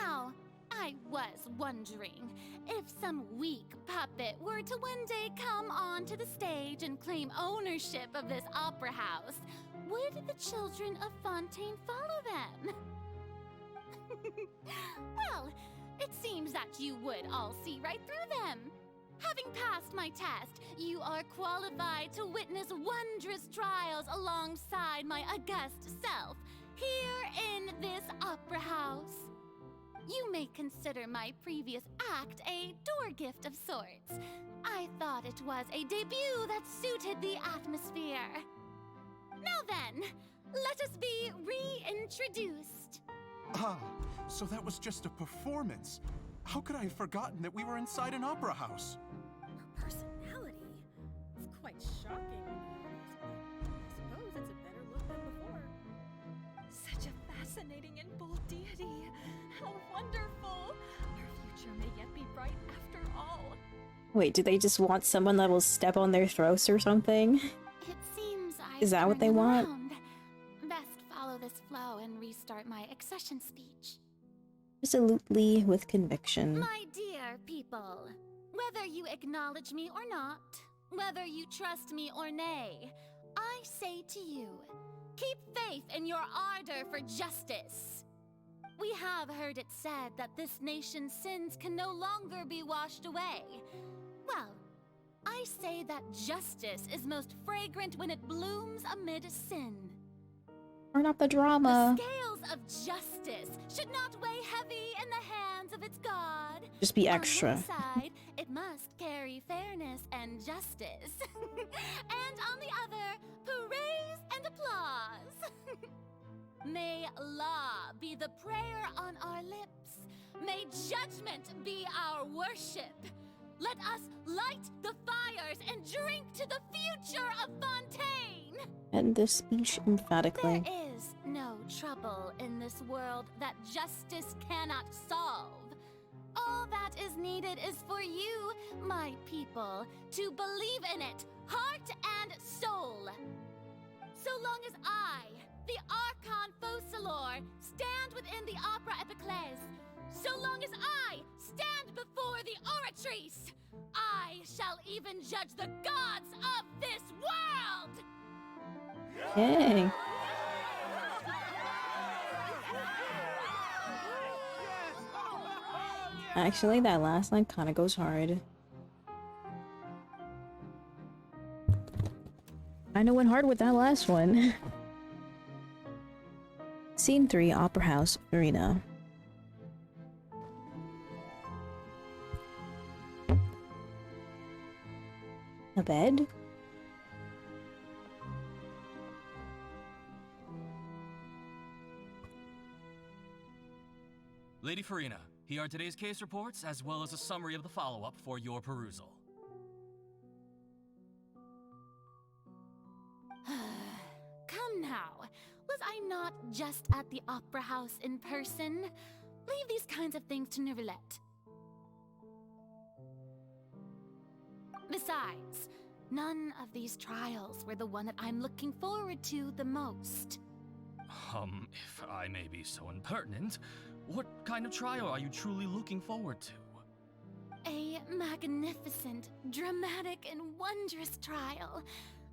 Now, I was wondering, if some weak puppet were to one day come onto the stage and claim ownership of this opera house, would the children of Fontaine follow them? Well, it seems that you would all see right through them. Having passed my test, you are qualified to witness wondrous trials alongside my august self, here in this opera house. You may consider my previous act a door gift of sorts. I thought it was a debut that suited the atmosphere. Now then, let us be reintroduced. Ah, so that was just a performance. How could I have forgotten that we were inside an opera house? Her personality? It's quite shocking, to be honest, but I suppose it's a better look than before. Such a fascinating and bold deity. How wonderful! Our future may yet be bright after all. Wait, do they just want someone that will step on their throats or something? It seems Is that what they want? Best follow this flow and restart my accession speech. Resolutely, with conviction. My dear people, whether you acknowledge me or not, whether you trust me or nay, I say to you, Keep faith in your ardor for justice. We have heard it said that this nation's sins can no longer be washed away. Well, I say that justice is most fragrant when it blooms amid sin. Turn up the drama. The scales of justice should not weigh heavy in the hands of its god. Just be extra. On one side, it must carry fairness and justice. And on the other, praise and applause. May law be the prayer on our lips. May judgment be our worship. Let us light the fires and drink to the future of Fontaine. End this speech emphatically. There is no trouble in this world that justice cannot solve. All that is needed is for you, my people, to believe in it, heart and soul. So long as I, the Archon Focalor, stand within the Opera Epiclese, so long as I stand before the Oratrice, I shall even judge the gods of this world! Yay. Actually, that last line kind of goes hard. I know went hard with that last one. Scene 3, Opera House, Arena. A bed? Lady Farina, here are today's case reports, as well as a summary of the follow-up for your perusal. Come now, was I not just at the Opera House in person? Leave these kinds of things to Neuvillette. Besides, none of these trials were the one that I'm looking forward to the most. If I may be so impertinent, what kind of trial are you truly looking forward to? A magnificent, dramatic, and wondrous trial.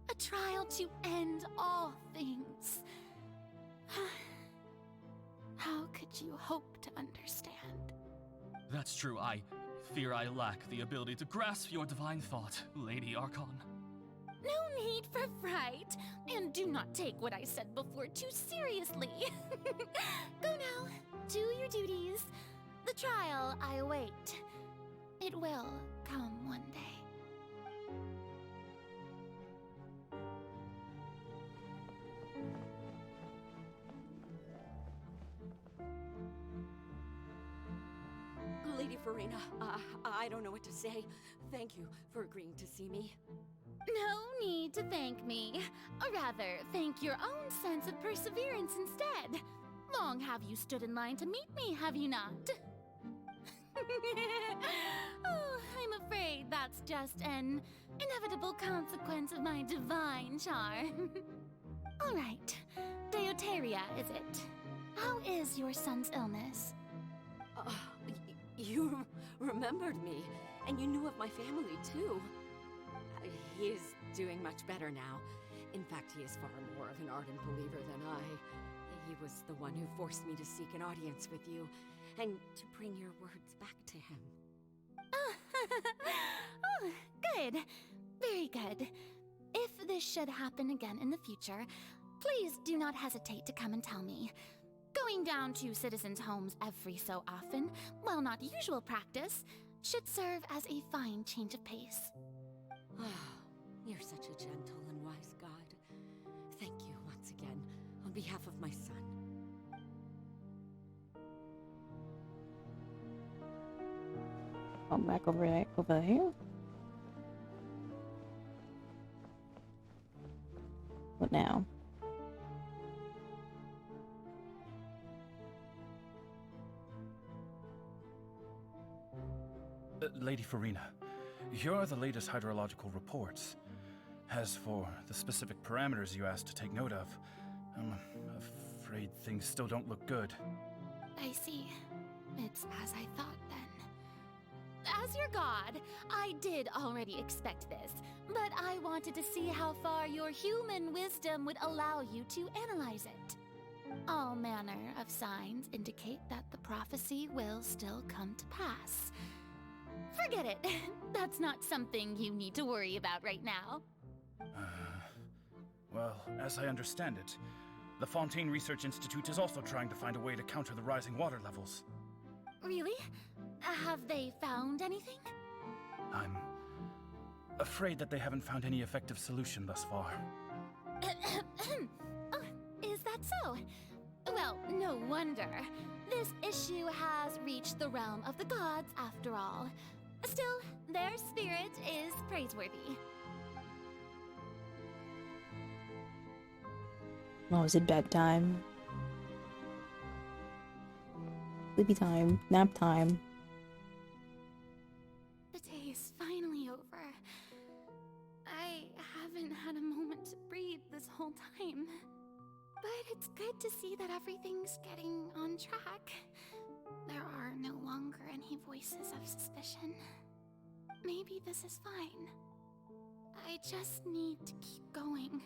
A trial to end all things. How could you hope to understand? That's true, I fear I lack the ability to grasp your divine thought, Lady Archon. No need for fright, and do not take what I said before too seriously. Go now, do your duties. The trial I await. It will come one day. Lady Farina, I don't know what to say. Thank you for agreeing to see me. No need to thank me. Or rather, thank your own sense of perseverance instead. Long have you stood in line to meet me, have you not? Oh, I'm afraid that's just an inevitable consequence of my divine charm. All right, Deoteria, is it? How is your son's illness? You remembered me, and you knew of my family, too. He is doing much better now. In fact, he is far more of an ardent believer than I. He was the one who forced me to seek an audience with you, and to bring your words back to him. Oh, good. Very good. If this should happen again in the future, please do not hesitate to come and tell me. Going down to citizens' homes every so often, while not usual practice, should serve as a fine change of pace. You're such a gentle and wise god. Thank you once again, on behalf of my son. Come back over here. What now? Lady Farina, here are the latest hydrological reports. As for the specific parameters you asked to take note of, I'm afraid things still don't look good. I see. It's as I thought, then. as your god, I did already expect this, but I wanted to see how far your human wisdom would allow you to analyze it. All manner of signs indicate that the prophecy will still come to pass. Forget it. That's not something you need to worry about right now. Well, as I understand it, the Fontaine Research Institute is also trying to find a way to counter the rising water levels. Really? Have they found anything? I'm afraid that they haven't found any effective solution thus far. Oh, is that so? Well, no wonder. This issue has reached the realm of the gods after all. Still, their spirit is praiseworthy. Oh, is it bedtime? Sleepy time, nap time. The day is finally over. I haven't had a moment to breathe this whole time. But it's good to see that everything's getting on track. There are no longer any voices of suspicion. Maybe this is fine. I just need to keep going,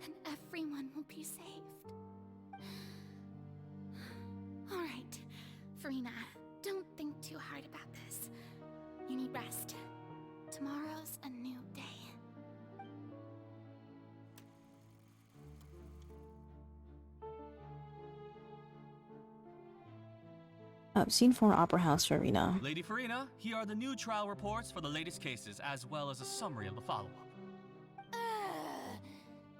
and everyone will be saved. Alright, Farina, don't think too hard about this. You need rest. Tomorrow's a new day. Scene 4, Opera House, Farina. Lady Farina, here are the new trial reports for the latest cases, as well as a summary of the follow-up.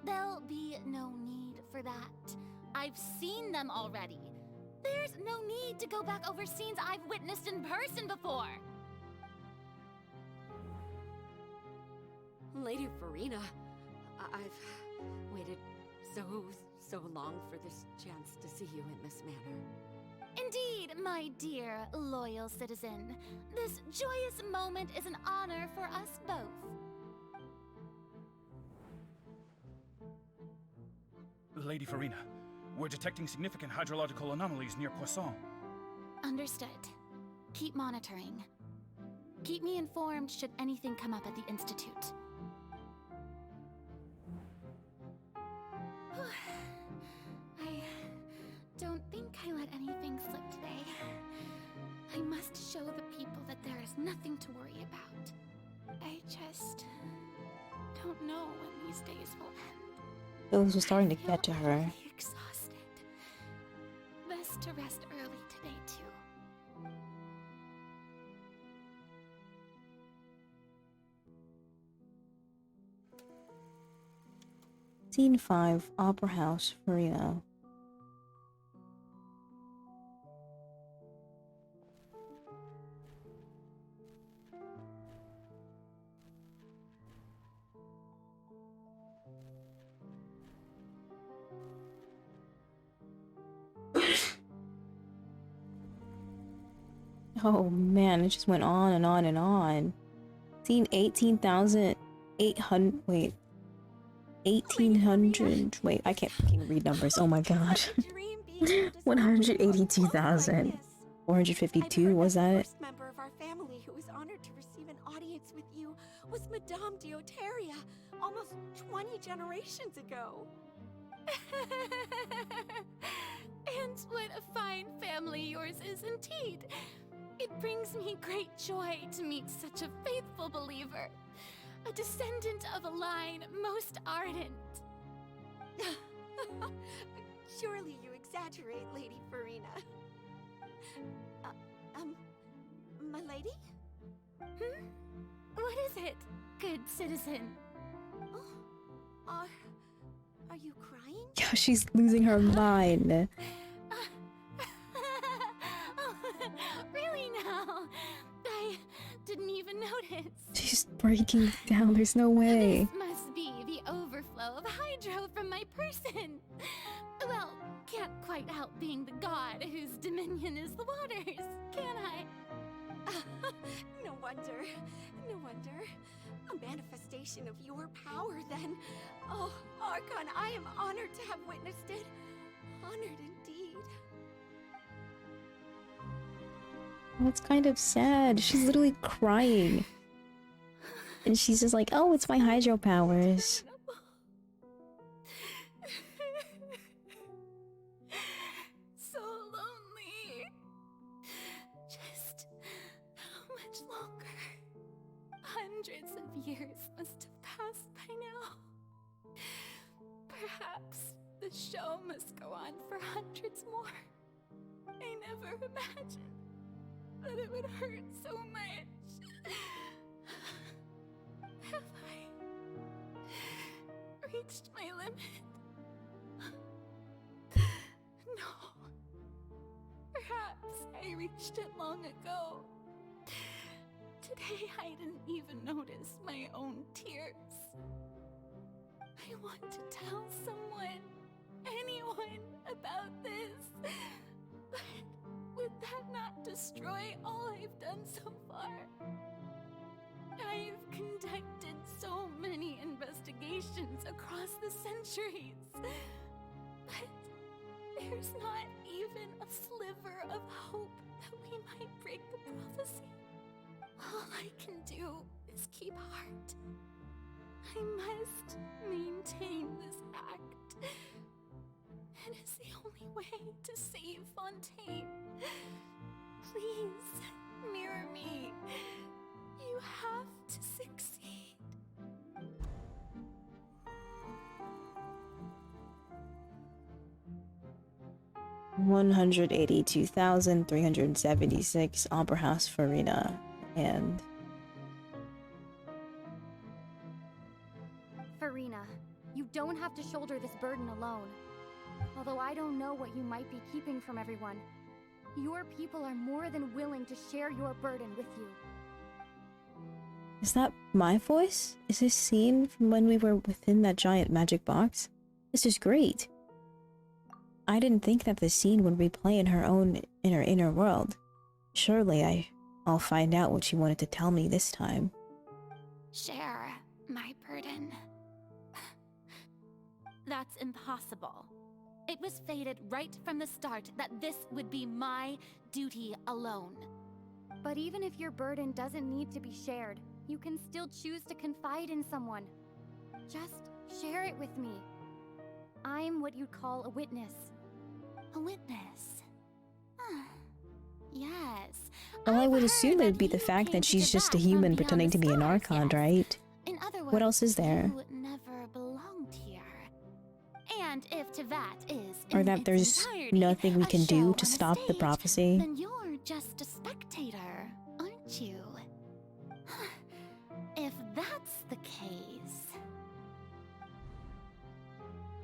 There'll be no need for that. I've seen them already. There's no need to go back over scenes I've witnessed in person before. Lady Farina, I've waited so long for this chance to see you in this manner. Indeed, my dear, loyal citizen. This joyous moment is an honor for us both. Lady Farina, we're detecting significant hydrological anomalies near Poisson. Understood. Keep monitoring. Keep me informed should anything come up at the Institute. I don't think I let anything slip today. I must show the people that there is nothing to worry about. I just don't know when these days will end. Feelings were starting to get to her. I'm exhausted. Best to rest early today, too. Scene 5, Opera House, Farina. Oh man, it just went on and on and on. Scene 18,800. Wait. 1800. Wait, I can't fucking read numbers. Oh my god. 182,452. Was that it? The first member of our family who was honored to receive an audience with you was Madame Deoteria, almost 20 generations ago. And what a fine family yours is indeed. It brings me great joy to meet such a faithful believer, a descendant of a line most ardent. Surely you exaggerate, Lady Farina. My lady? What is it, good citizen? Oh, are you crying? Yeah, she's losing her mind. Really now? I didn't even notice. She's breaking down. There's no way. This must be the overflow of hydro from my person. Well, can't quite help being the god whose dominion is the waters, can I? No wonder. No wonder. A manifestation of your power, then. Oh, Archon, I am honored to have witnessed it. Honored indeed. Oh, it's kind of sad. She's literally crying. And she's just like, oh, it's my hydro powers. So lonely. Just how much longer? Hundreds of years must have passed by now. Perhaps the show must go on for hundreds more. I never imagined that it would hurt so much. Have I reached my limit? No. Perhaps I reached it long ago. Today I didn't even notice my own tears. I want to tell someone, anyone, about this. But would that not destroy all I've done so far? I've conducted so many investigations across the centuries. But there's not even a sliver of hope that we might break the prophecy. All I can do is keep heart. I must maintain this act. It is the only way to save Fontaine. Please, mirror me. You have to succeed. $182,376 Opera House Farina and Farina, you don't have to shoulder this burden alone. Although I don't know what you might be keeping from everyone, your people are more than willing to share your burden with you. Is that my voice? Is this scene from when we were within that giant magic box? This is great. I didn't think that the scene would replay in her inner world. Surely I'll find out what she wanted to tell me this time. Share my burden. That's impossible. It was fated right from the start that this would be my duty alone. But even if your burden doesn't need to be shared, you can still choose to confide in someone. Just share it with me. I'm what you'd call a witness. A witness? Yes. Well, I I've would heard assume it would be he the who fact came that to she's give just a back from human beyond pretending the to be an stars, archon, yes. right? In other words, What else is there? you never belonged here. And if to that is Or in that its there's entirety nothing we a can show do on to a stop the stage, prophecy? then you're just a spectator, aren't you? If that's the case...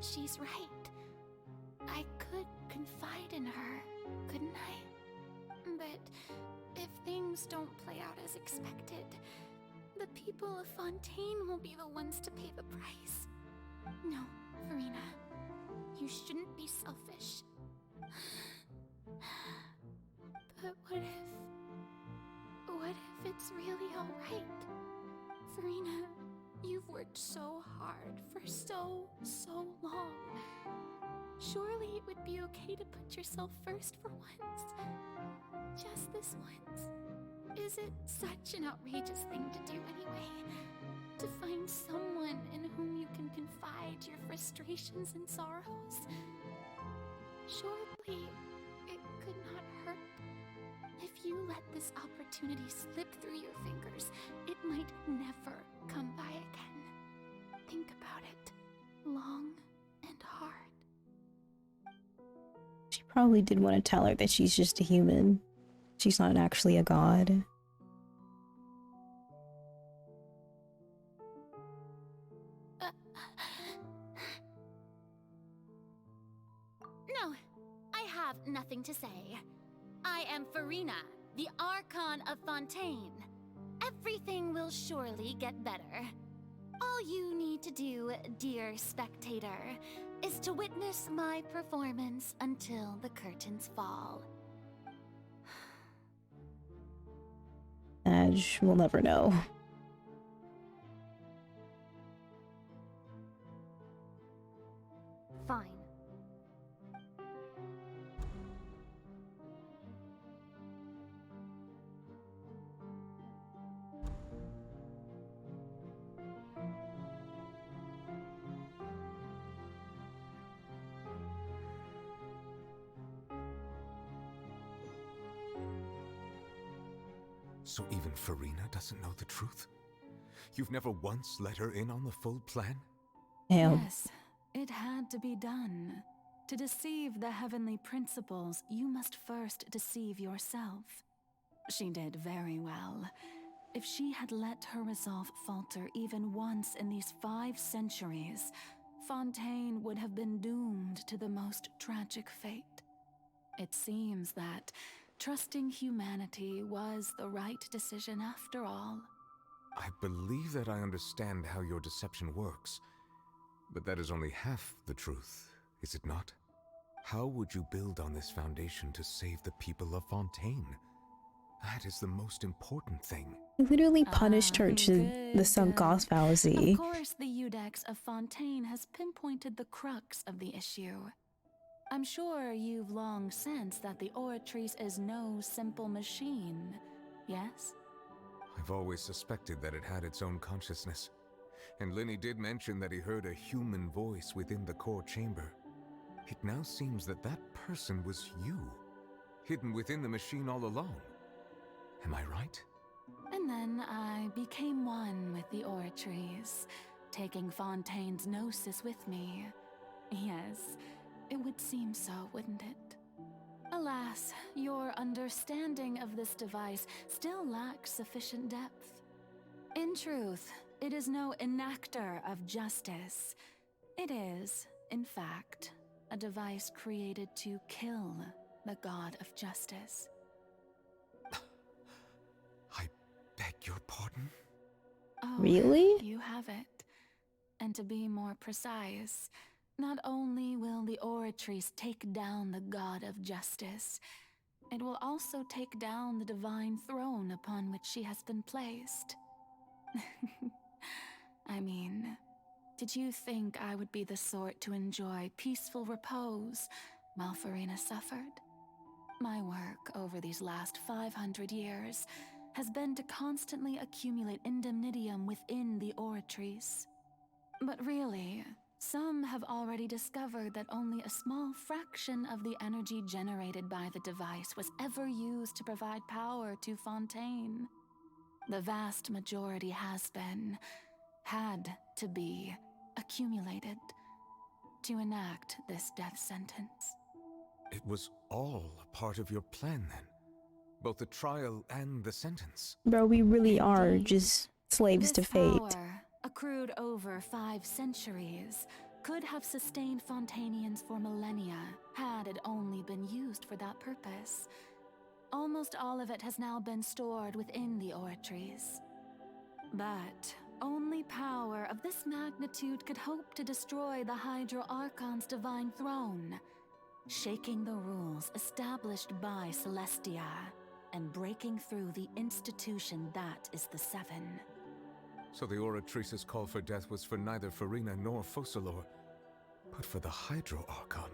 She's right. I could confide in her, couldn't I? But if things don't play out as expected, the people of Fontaine will be the ones to pay the price. No, Farina. You shouldn't be selfish. But what if it's really alright? Farina, you've worked so hard for so long. Surely it would be okay to put yourself first for once. Just this once. Is it such an outrageous thing to do anyway? To find someone in whom you can confide your frustrations and sorrows? Surely it could not hurt. If you let this opportunity slip through your fingers, it might never come by again. Think about it long and hard. She probably did want to tell her that she's just a human. She's not actually a god. No, I have nothing to say. I am Farina, the Archon of Fontaine. Everything will surely get better. All you need to do, dear spectator, is to witness my performance until the curtains fall. Edge, we'll never know. Fine. So even Farina doesn't know the truth? You've never once let her in on the full plan? Yes, it had to be done. To deceive the heavenly principles, you must first deceive yourself. She did very well. If she had let her resolve falter even once in these 5 centuries, Fontaine would have been doomed to the most tragic fate. It seems that trusting humanity was the right decision after all. I believe that I understand how your deception works, but that is only half the truth, is it not? How would you build on this foundation to save the people of Fontaine? That is the most important thing. He literally punished her to the sunk cost fallacy. Of course, the Iudex of Fontaine has pinpointed the crux of the issue. I'm sure you've long sensed that the Oratrice is no simple machine, yes? I've always suspected that it had its own consciousness. And Linny did mention that he heard a human voice within the core chamber. It now seems that that person was you, hidden within the machine all along. Am I right? And then I became one with the Oratrice, taking Fontaine's gnosis with me. Yes, it would seem so, wouldn't it? Alas, your understanding of this device still lacks sufficient depth. In truth, it is no enactor of justice. It is, in fact, a device created to kill the god of justice. I beg your pardon? Oh, Really? You have it. And to be more precise, not only will the Oratrice take down the god of justice, it will also take down the divine throne upon which she has been placed. I mean, did you think I would be the sort to enjoy peaceful repose while Farina suffered? My work over these last 500 years has been to constantly accumulate indemnitium within the Oratrice. But really, some have already discovered that only a small fraction of the energy generated by the device was ever used to provide power to Fontaine. The vast majority had to be accumulated to enact this death sentence. It was all a part of your plan then? Both the trial and the sentence? Bro, we really are Indeed. just slaves to This fate. power, accrued over 5 centuries, could have sustained Fontainians for millennia had it only been used for that purpose. Almost all of it has now been stored within the Oratrice. But only power of this magnitude could hope to destroy the Hydro Archon's divine throne, shaking the rules established by Celestia and breaking through the institution that is the Seven. So the Oratrice's call for death was for neither Farina nor Focalor, but for the Hydro Archon.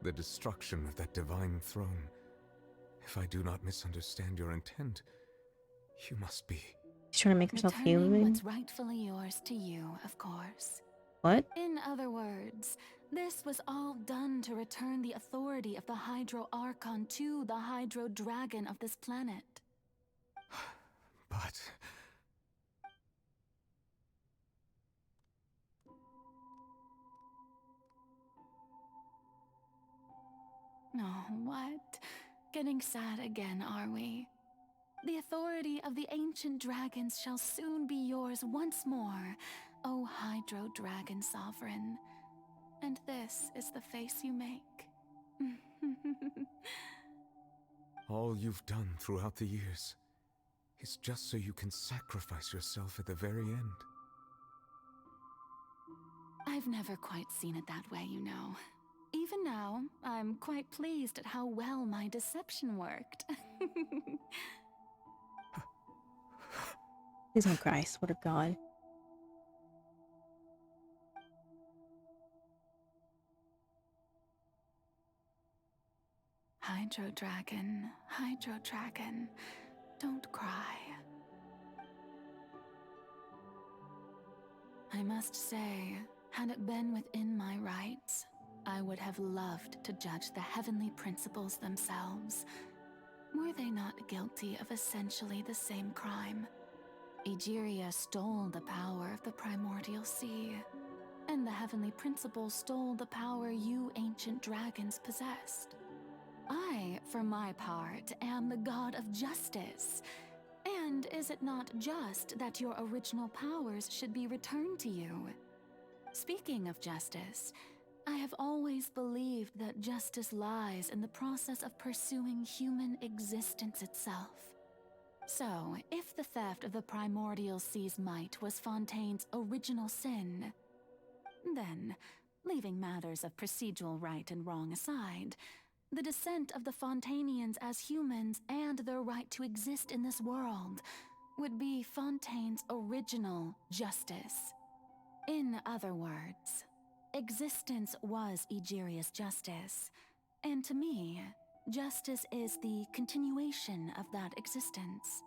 The destruction of that divine throne. If I do not misunderstand your intent, you must be... She's trying to make herself Returning human. what's rightfully yours to you, of course. What? In other words, this was all done to return the authority of the Hydro Archon to the Hydro Dragon of this planet. But... Oh, what? Getting sad again, are we? The authority of the ancient dragons shall soon be yours once more, O Hydro Dragon Sovereign. And this is the face you make. all you've done throughout the years is just so you can sacrifice yourself at the very end. I've never quite seen it that way, you know. Even now, I'm quite pleased at how well my deception worked. Please don't cry, swear to God. Hydro Dragon, don't cry. I must say, had it been within my rights, I would have loved to judge the heavenly principles themselves. Were they not guilty of essentially the same crime? Egeria stole the power of the primordial sea, and the heavenly principle stole the power you ancient dragons possessed. I, for my part, am the god of justice. And is it not just that your original powers should be returned to you? Speaking of justice, I have always believed that justice lies in the process of pursuing human existence itself. So, if the theft of the primordial sea's might was Fontaine's original sin, then, leaving matters of procedural right and wrong aside, the descent of the Fontanians as humans and their right to exist in this world would be Fontaine's original justice. In other words, existence was Egeria's justice, and to me, justice is the continuation of that existence.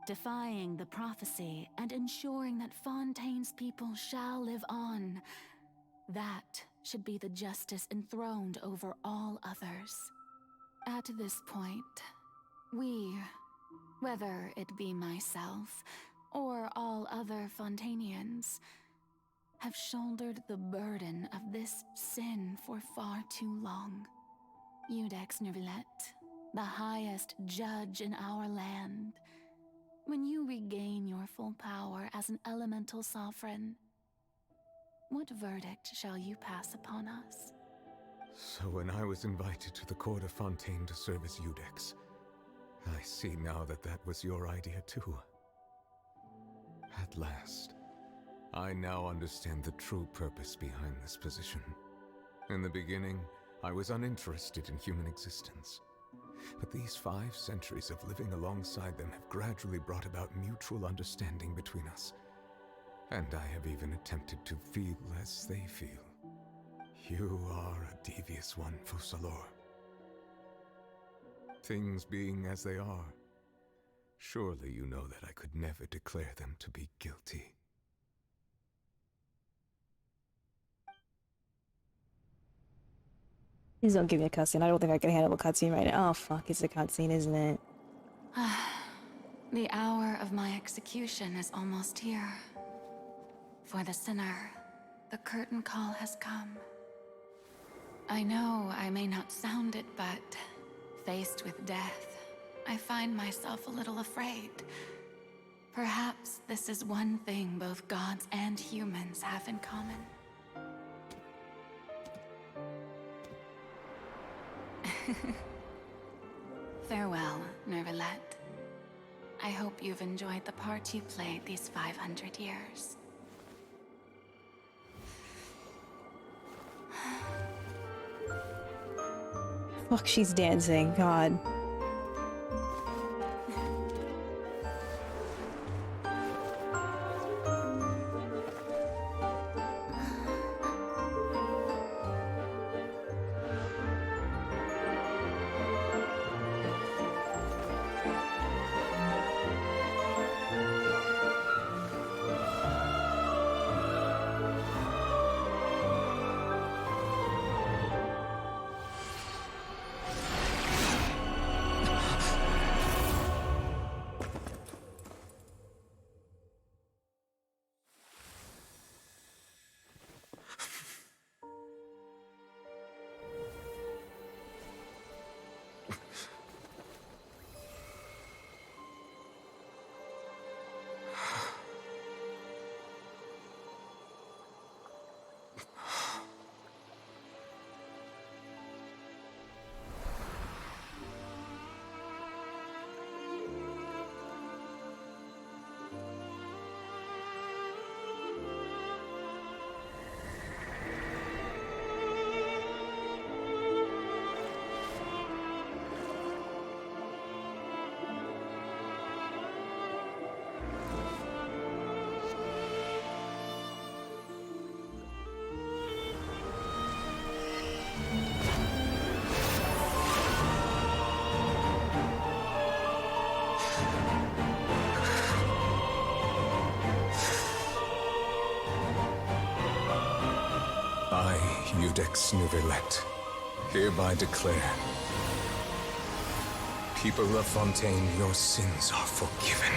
Defying the prophecy and ensuring that Fontaine's people shall live on, that should be the justice enthroned over all others. At this point, we, whether it be myself or all other Fontanians, have shouldered the burden of this sin for far too long. Iudex Neuvillette, the highest judge in our land, when you regain your full power as an elemental sovereign, what verdict shall you pass upon us? So when I was invited to the court of Fontaine to serve as Iudex, I see now that that was your idea too. At last, I now understand the true purpose behind this position. In the beginning, I was uninterested in human existence. But these 5 centuries of living alongside them have gradually brought about mutual understanding between us. And I have even attempted to feel as they feel. You are a devious one, Fussalor. Things being as they are, surely you know that I could never declare them to be guilty. Please don't give me a cutscene. I don't think I can handle a cutscene right now. Oh fuck, it's a cutscene, isn't it? The hour of my execution is almost here. For the sinner, the curtain call has come. I know I may not sound it, but faced with death, I find myself a little afraid. Perhaps this is one thing both gods and humans have in common. Farewell, Neuvillette. I hope you've enjoyed the part you played these 500 years. Fuck, she's dancing. God. I, Iudex Neuvillette, hereby declare People of Fontaine, your sins are forgiven.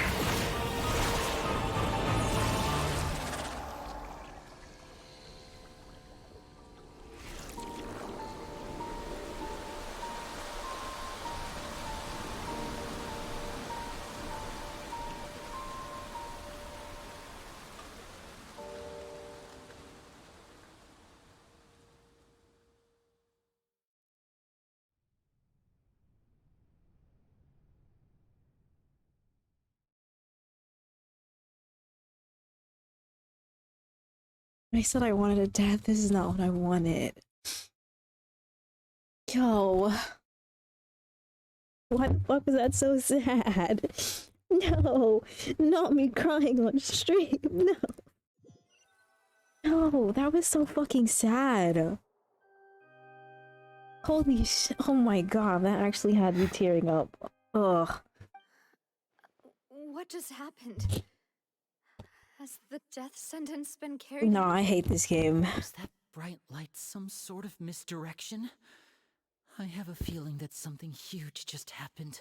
I said I wanted a death. This is not what I wanted. Yo. Why the fuck was that so sad? No. Not me crying on stream. No. No, that was so fucking sad. Holy shit. Oh my god, that actually had me tearing up. Ugh. What just happened? Has the death sentence been carried No, out? I hate this game. Was that bright light some sort of misdirection? I have a feeling that something huge just happened.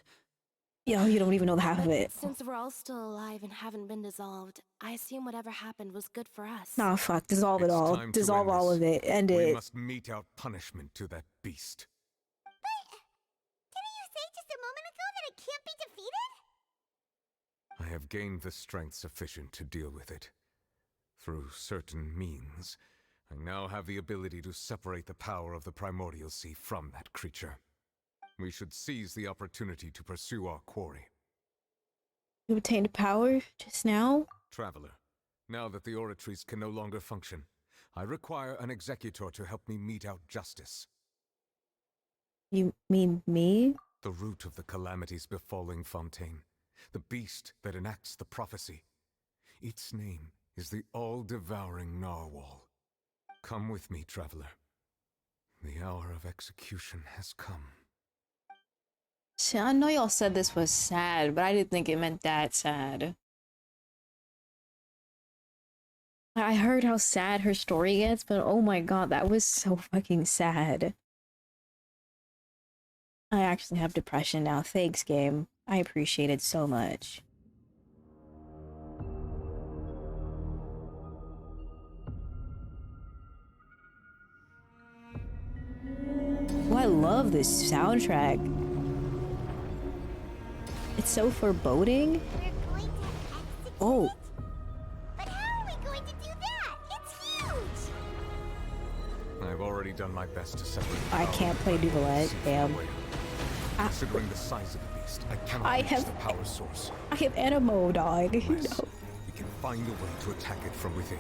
Yo, you don't even know the half of it. Since we're all still alive and haven't been dissolved, I assume whatever happened was good for us. Nah, fuck. Dissolve it all. Time to Dissolve end all this. of it. End We it. must mete out punishment to that beast. Didn't you say just a moment ago that it can't be defeated? I have gained the strength sufficient to deal with it. Through certain means, I now have the ability to separate the power of the Primordial Sea from that creature. We should seize the opportunity to pursue our quarry. You obtained power just now? Traveler, now that the oratories can no longer function, I require an executor to help me mete out justice. You mean me? The root of the calamities befalling Fontaine. The beast that enacts the prophecy. Its name is the all-devouring narwhal. Come with me, traveler. The hour of execution has come. See, I know y'all said this was sad, but I didn't think it meant that sad. I heard how sad her story gets, but oh my god, that was so fucking sad. I actually have depression now. Thanks, game. I appreciate it so much. Oh, I love this soundtrack. It's so foreboding. We're going to execute Oh. it? But how are we going to do that? It's huge! I've already done my best to separate the I power can't of play the Duvelet, sea damn. from the whale. Considering the size of the beast, I cannot I reach have- the power source. I have animo, dog. Unless No. we can find a way to attack it from within.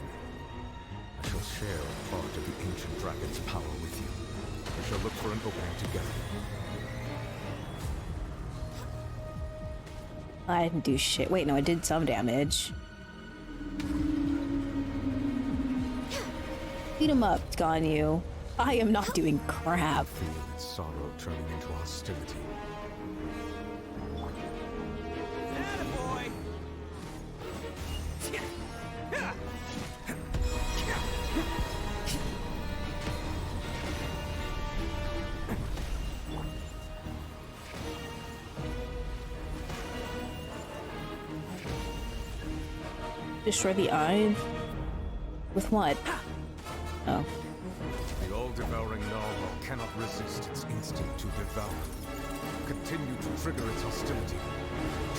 I shall share a part of the ancient dragon's power with you. We shall look for an opening together. I didn't do shit. Wait, no, I did some damage. Beat him up, Ganyu. I am not doing crap. Feel its sorrow turning into hostility. Attaboy! Destroy the eye? With what? Oh. The all-devouring narwhal cannot resist its instinct to devour. Continue to trigger its hostility.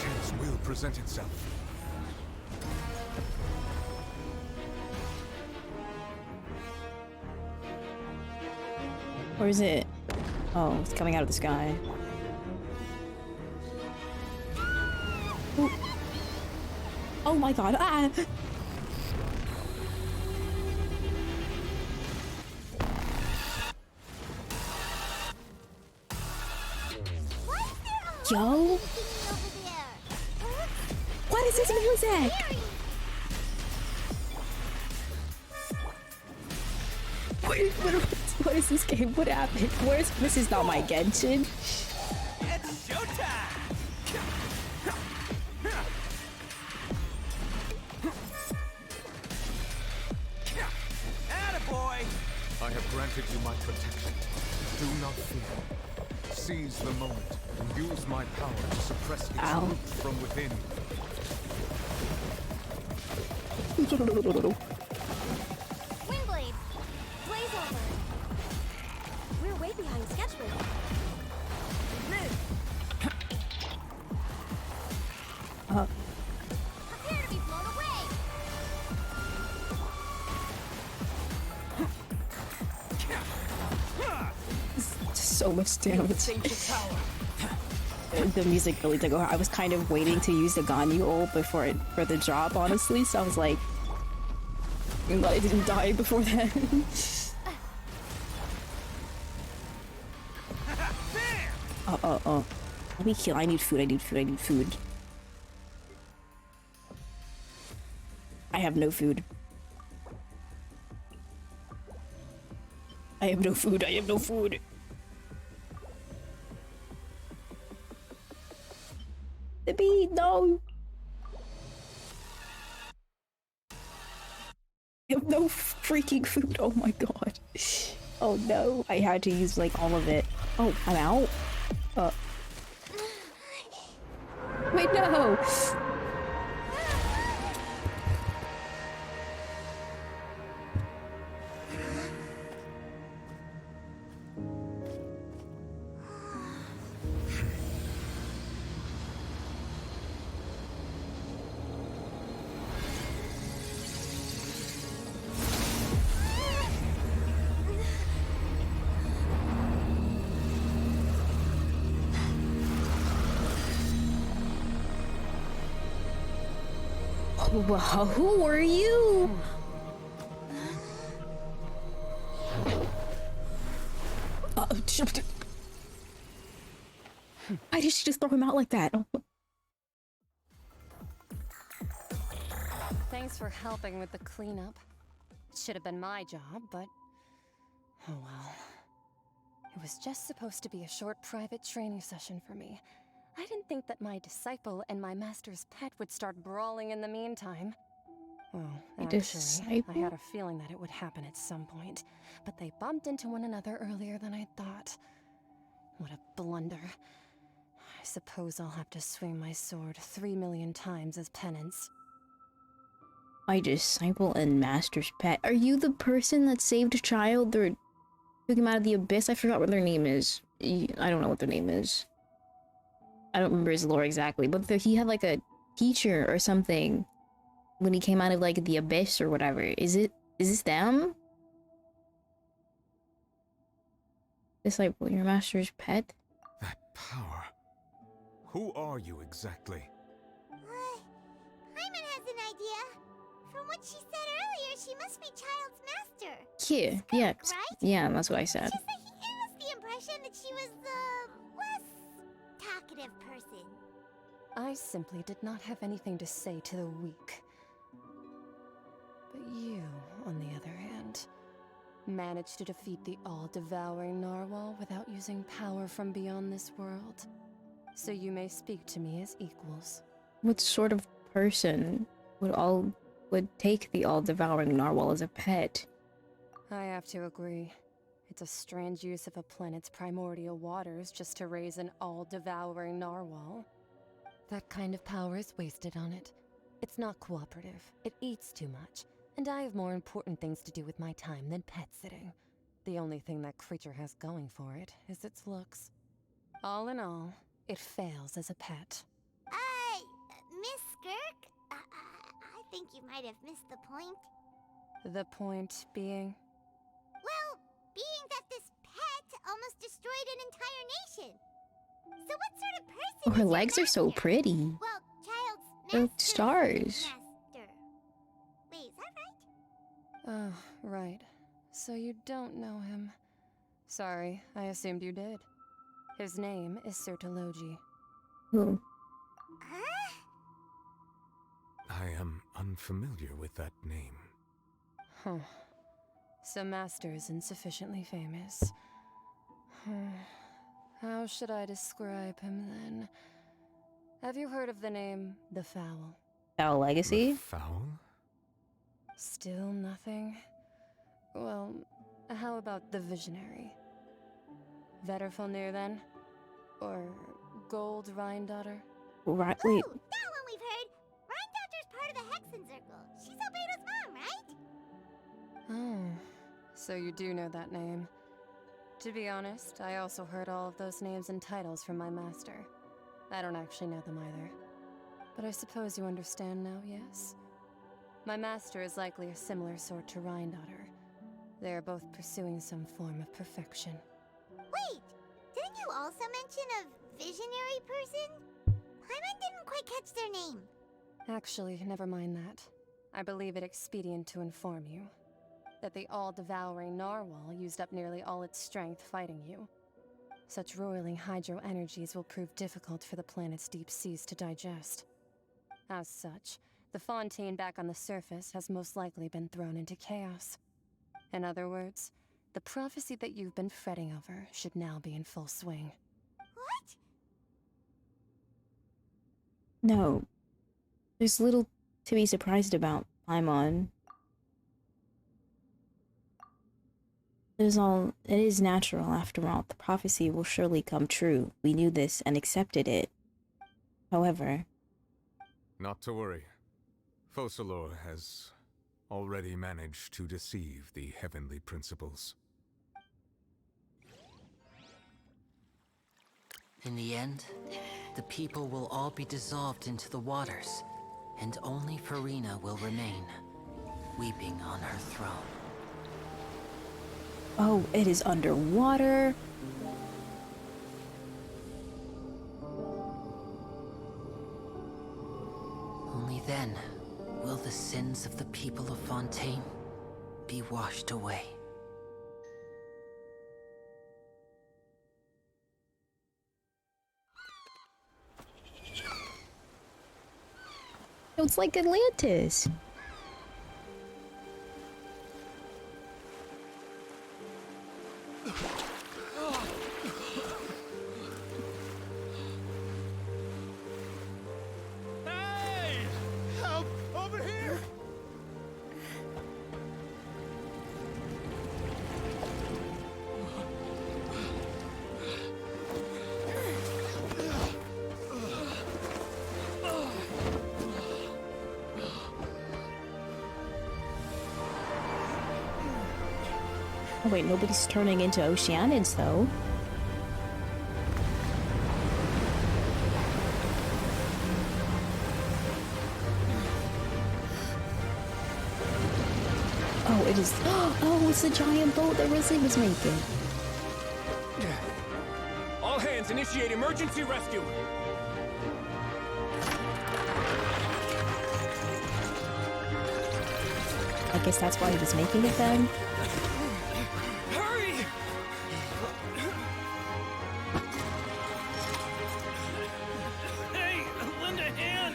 Chance will present itself. Where is it? Oh, it's coming out of the sky. Ooh. Oh my god. Ah! Yo! What is this music? What is this game? What happened? This is not my Genshin. It's showtime! Attaboy! I have granted you my protection. Do not fear. seize the moment and use my power to suppress its Ow. roots from within. Windblade! Blaze over! We're way behind schedule. Prepare to be blown away! So much damage. The music really took over. I was kind of waiting to use the Ganyu ult before for the drop, honestly. So I was like, I'm glad I didn't die before that. Oh. Let me kill. I need food. I need food. I have no food. I have no food. The bee, no! I have no freaking food, oh my god. Oh no, I had to use like all of it. Oh, I'm out? Wait, no! Wow, who are you? Why did she just throw him out like that? Thanks for helping with the cleanup. It should have been my job, but oh well. It was just supposed to be a short private training session for me. I didn't think that my disciple and my master's pet would start brawling in the meantime. Well, actually, I had a feeling that it would happen at some point, but they bumped into one another earlier than I thought. What a blunder. I suppose I'll have to swing my sword 3 million times as penance. My disciple and master's pet. Are you the person that saved a child or took him out of the abyss? I forgot what their name is. I don't know what their name is. I don't remember his lore exactly, but he had like a teacher or something when he came out of like the abyss or whatever. Is this them? Disciple, your master's pet? That power. Who are you exactly? Hyman has an idea. From what she said earlier, she must be Child's master. Yeah, Skirk, yeah, right? yeah, that's what I said. Just that he gave us the impression that she was the less talkative person. I simply did not have anything to say to the weak. But you, on the other hand, managed to defeat the all-devouring narwhal without using power from beyond this world. So you may speak to me as equals. What sort of person would take the all-devouring narwhal as a pet? I have to agree. It's a strange use of a planet's primordial waters just to raise an all-devouring narwhal. That kind of power is wasted on it. It's not cooperative. It eats too much. And I have more important things to do with my time than pet sitting. The only thing that creature has going for it is its looks. All in all, it fails as a pet. Miss Skirk? I think you might have missed the point. The point being? Well, being that this pet almost destroyed an entire nation. So what sort of person Oh, her is your legs are so master? pretty. Well, Child's They're master's stars. master. Wait, is that right? Oh, right. So you don't know him. Sorry, I assumed you did. His name is Sertologi. Who? Huh? I am unfamiliar with that name. Huh. So Master isn't sufficiently famous. How should I describe him then? Have you heard of the name The Fowl? Foul Legacy? The Fowl? Still nothing? Well, how about The Visionary? Vetterfalnir then? Or Gold Rhine-daughter? Right, wait. Ooh, that one we've heard. Rhine-daughter's part of the Hexen Circle. She's Albedo's mom, right? Oh, so you do know that name. To be honest, I also heard all of those names and titles from my master. I don't actually know them either. But I suppose you understand now, yes? My master is likely a similar sort to Rhine-daughter. They are both pursuing some form of perfection. Wait, didn't you also mention a visionary person? Paimon didn't quite catch their name. Actually, never mind that. I believe it expedient to inform you that the all-devouring narwhal used up nearly all its strength fighting you. Such roiling hydro energies will prove difficult for the planet's deep seas to digest. As such, the Fontaine back on the surface has most likely been thrown into chaos. In other words, the prophecy that you've been fretting over should now be in full swing. What? No. There's little to be surprised about, Paimon. It is natural after all. The prophecy will surely come true. We knew this and accepted it. However... Not to worry. Focalor has already managed to deceive the heavenly principles. In the end, the people will all be dissolved into the waters, and only Farina will remain, weeping on her throne. Oh, it is underwater. Only then will the sins of the people of Fontaine be washed away. It's like Atlantis. Hey! Help! Over here! Oh wait, nobody's turning into Oceanids though. Oh, it is. Oh, it's the giant boat that Rizzy was making. All hands, initiate emergency rescue! I guess that's why he was making it then. Hurry! Hey, lend a hand!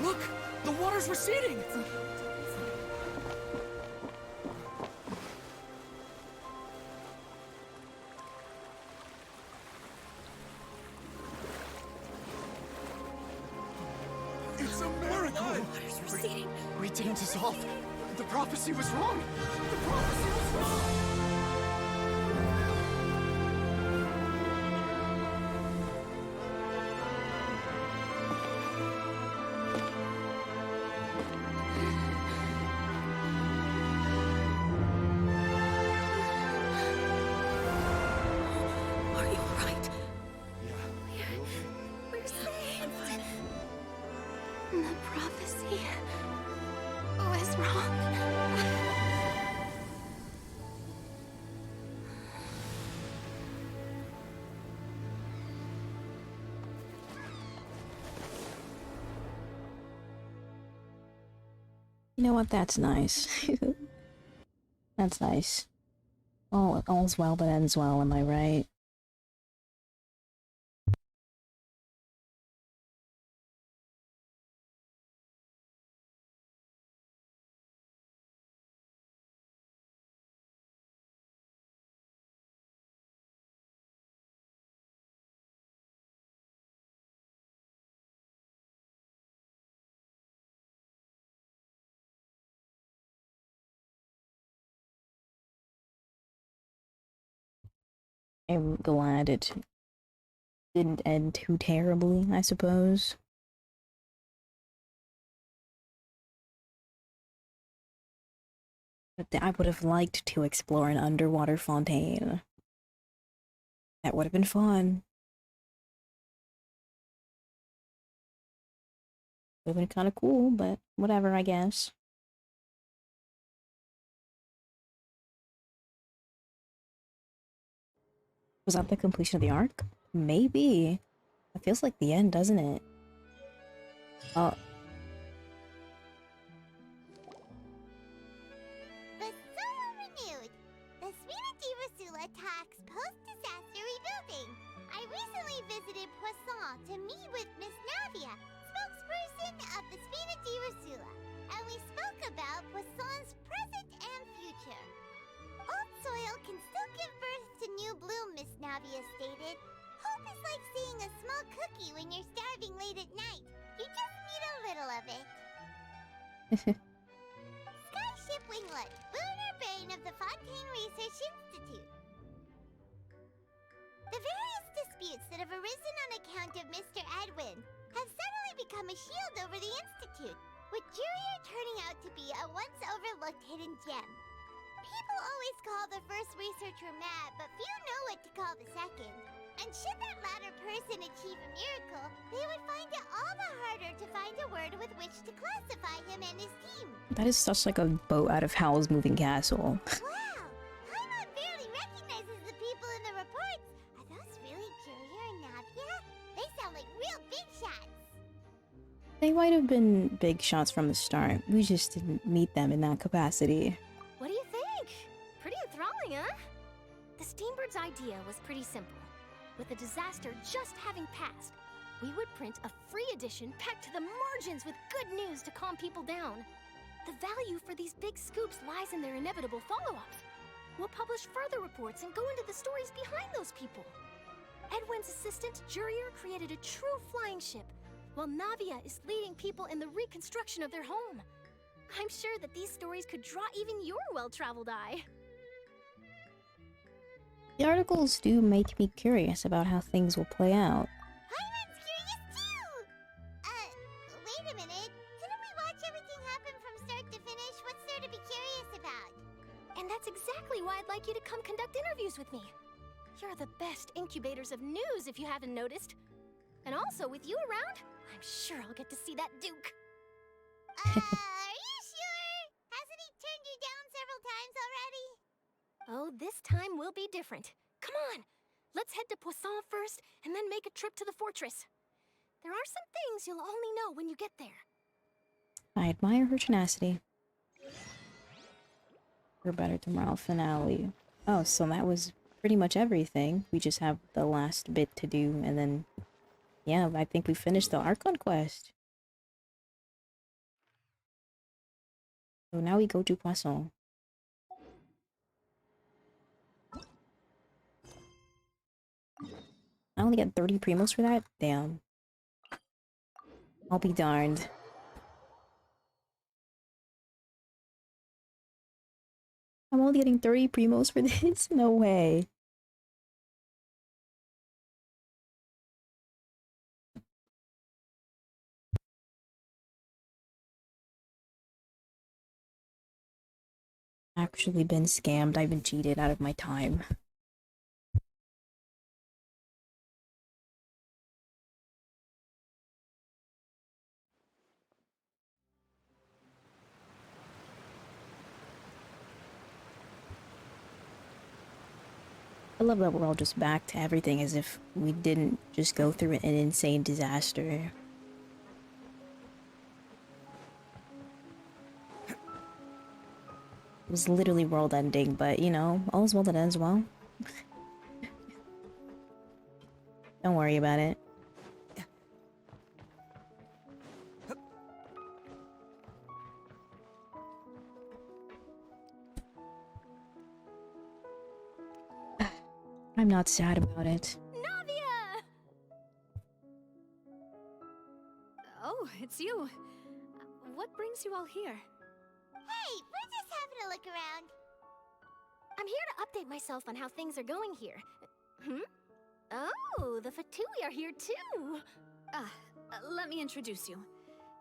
Look! The water's receding! It's a miracle! Water's receding. We didn't dissolve. The prophecy was wrong. The prophecy was wrong. Are you alright? Yeah. We're saved. The prophecy was wrong. You know what? That's nice. That's nice. Oh, all's well that ends well, am I right? I'm glad it didn't end too terribly, I suppose. But I would have liked to explore an underwater fontaine. That would have been fun. Would have been kind of cool, but whatever, I guess. Was that the completion of the arc? Maybe. It feels like the end, doesn't it? Oh. Bassola renewed! The Svina di Rasula talks post-disaster rebuilding. I recently visited Poisson to meet with Miss Navia, spokesperson of the Svina di Rasula, and we spoke about Poisson's present and future. Old soil can still give birth to new bloom, Miss Navia stated. Hope is like seeing a small cookie when you're starving late at night. You just need a little of it. Skyship Winglet, lunar brain of the Fontaine Research Institute. The various disputes that have arisen on account of Mr. Edwin have suddenly become a shield over the Institute, with Jurier turning out to be a once overlooked hidden gem. People always call the first researcher mad, but few know what to call the second. And should that latter person achieve a miracle, they would find it all the harder to find a word with which to classify him and his team. That is such like a boat out of Howl's Moving Castle. Wow! Paimon barely recognizes the people in the reports. Are those really Jurier and Navia? They sound like real big shots. They might have been big shots from the start. We just didn't meet them in that capacity. What do you think? Pretty enthralling, huh? The Steambird's idea was pretty simple. With the disaster just having passed, we would print a free edition packed to the margins with good news to calm people down. The value for these big scoops lies in their inevitable follow-ups. We'll publish further reports and go into the stories behind those people. Edwin's assistant, Jurier, created a true flying ship, while Navia is leading people in the reconstruction of their home. I'm sure that these stories could draw even your well-traveled eye. The articles do make me curious about how things will play out. Paimon's curious too! Wait a minute. Didn't we watch everything happen from start to finish? What's there to be curious about? And that's exactly why I'd like you to come conduct interviews with me. You're the best incubators of news, if you haven't noticed. And also, with you around, I'm sure I'll get to see that Duke. Are you sure? Hasn't he turned you down several times already? Oh, this time will be different. Come on! Let's head to Poisson first, and then make a trip to the fortress. There are some things you'll only know when you get there. I admire her tenacity. For better tomorrow finale. Oh, so that was pretty much everything. We just have the last bit to do, and then... yeah, I think we finished the Archon quest. So now we go to Poisson. I only get 30 primos for that? Damn. I'll be darned. I'm only getting 30 primos for this? No way. Actually been scammed. I've been cheated out of my time. I love that we're all just back to everything as if we didn't just go through an insane disaster. It was literally world ending, but you know, all's well that ends well. Don't worry about it. I'm not sad about it. Navia! Oh, it's you. What brings you all here? Hey, we're just having a look around. I'm here to update myself on how things are going here. Hmm? Oh, the Fatui are here too! Let me introduce you.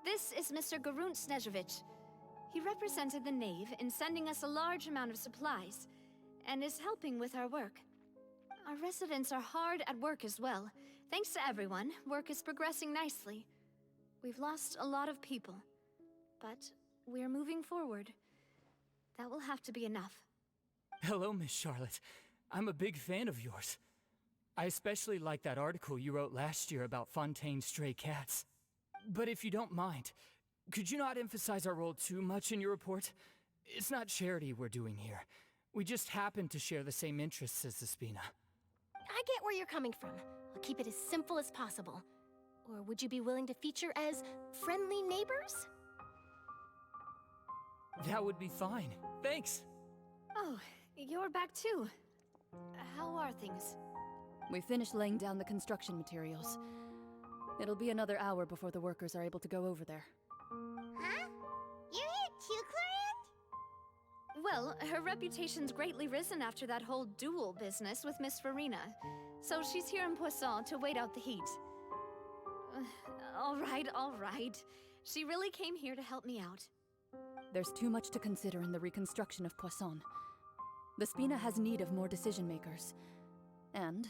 This is Mr. Garunt Snežević. He represented the Knave in sending us a large amount of supplies, and is helping with our work. Our residents are hard at work as well. Thanks to everyone, work is progressing nicely. We've lost a lot of people, but we're moving forward. That will have to be enough. Hello, Miss Charlotte. I'm a big fan of yours. I especially like that article you wrote last year about Fontaine's stray cats. But if you don't mind, could you not emphasize our role too much in your report? It's not charity we're doing here. We just happen to share the same interests as the Spina. I get where you're coming from. I'll keep it as simple as possible. Or would you be willing to feature as friendly neighbors? That would be fine. Thanks. Oh, you're back too. How are things? We finished laying down the construction materials. It'll be another hour before the workers are able to go over there. Huh? You're here too, Clarant? Well, her reputation's greatly risen after that whole duel business with Miss Farina. So she's here in Poisson to wait out the heat. All right. She really came here to help me out. There's too much to consider in the reconstruction of Poisson. The Spina has need of more decision-makers. And,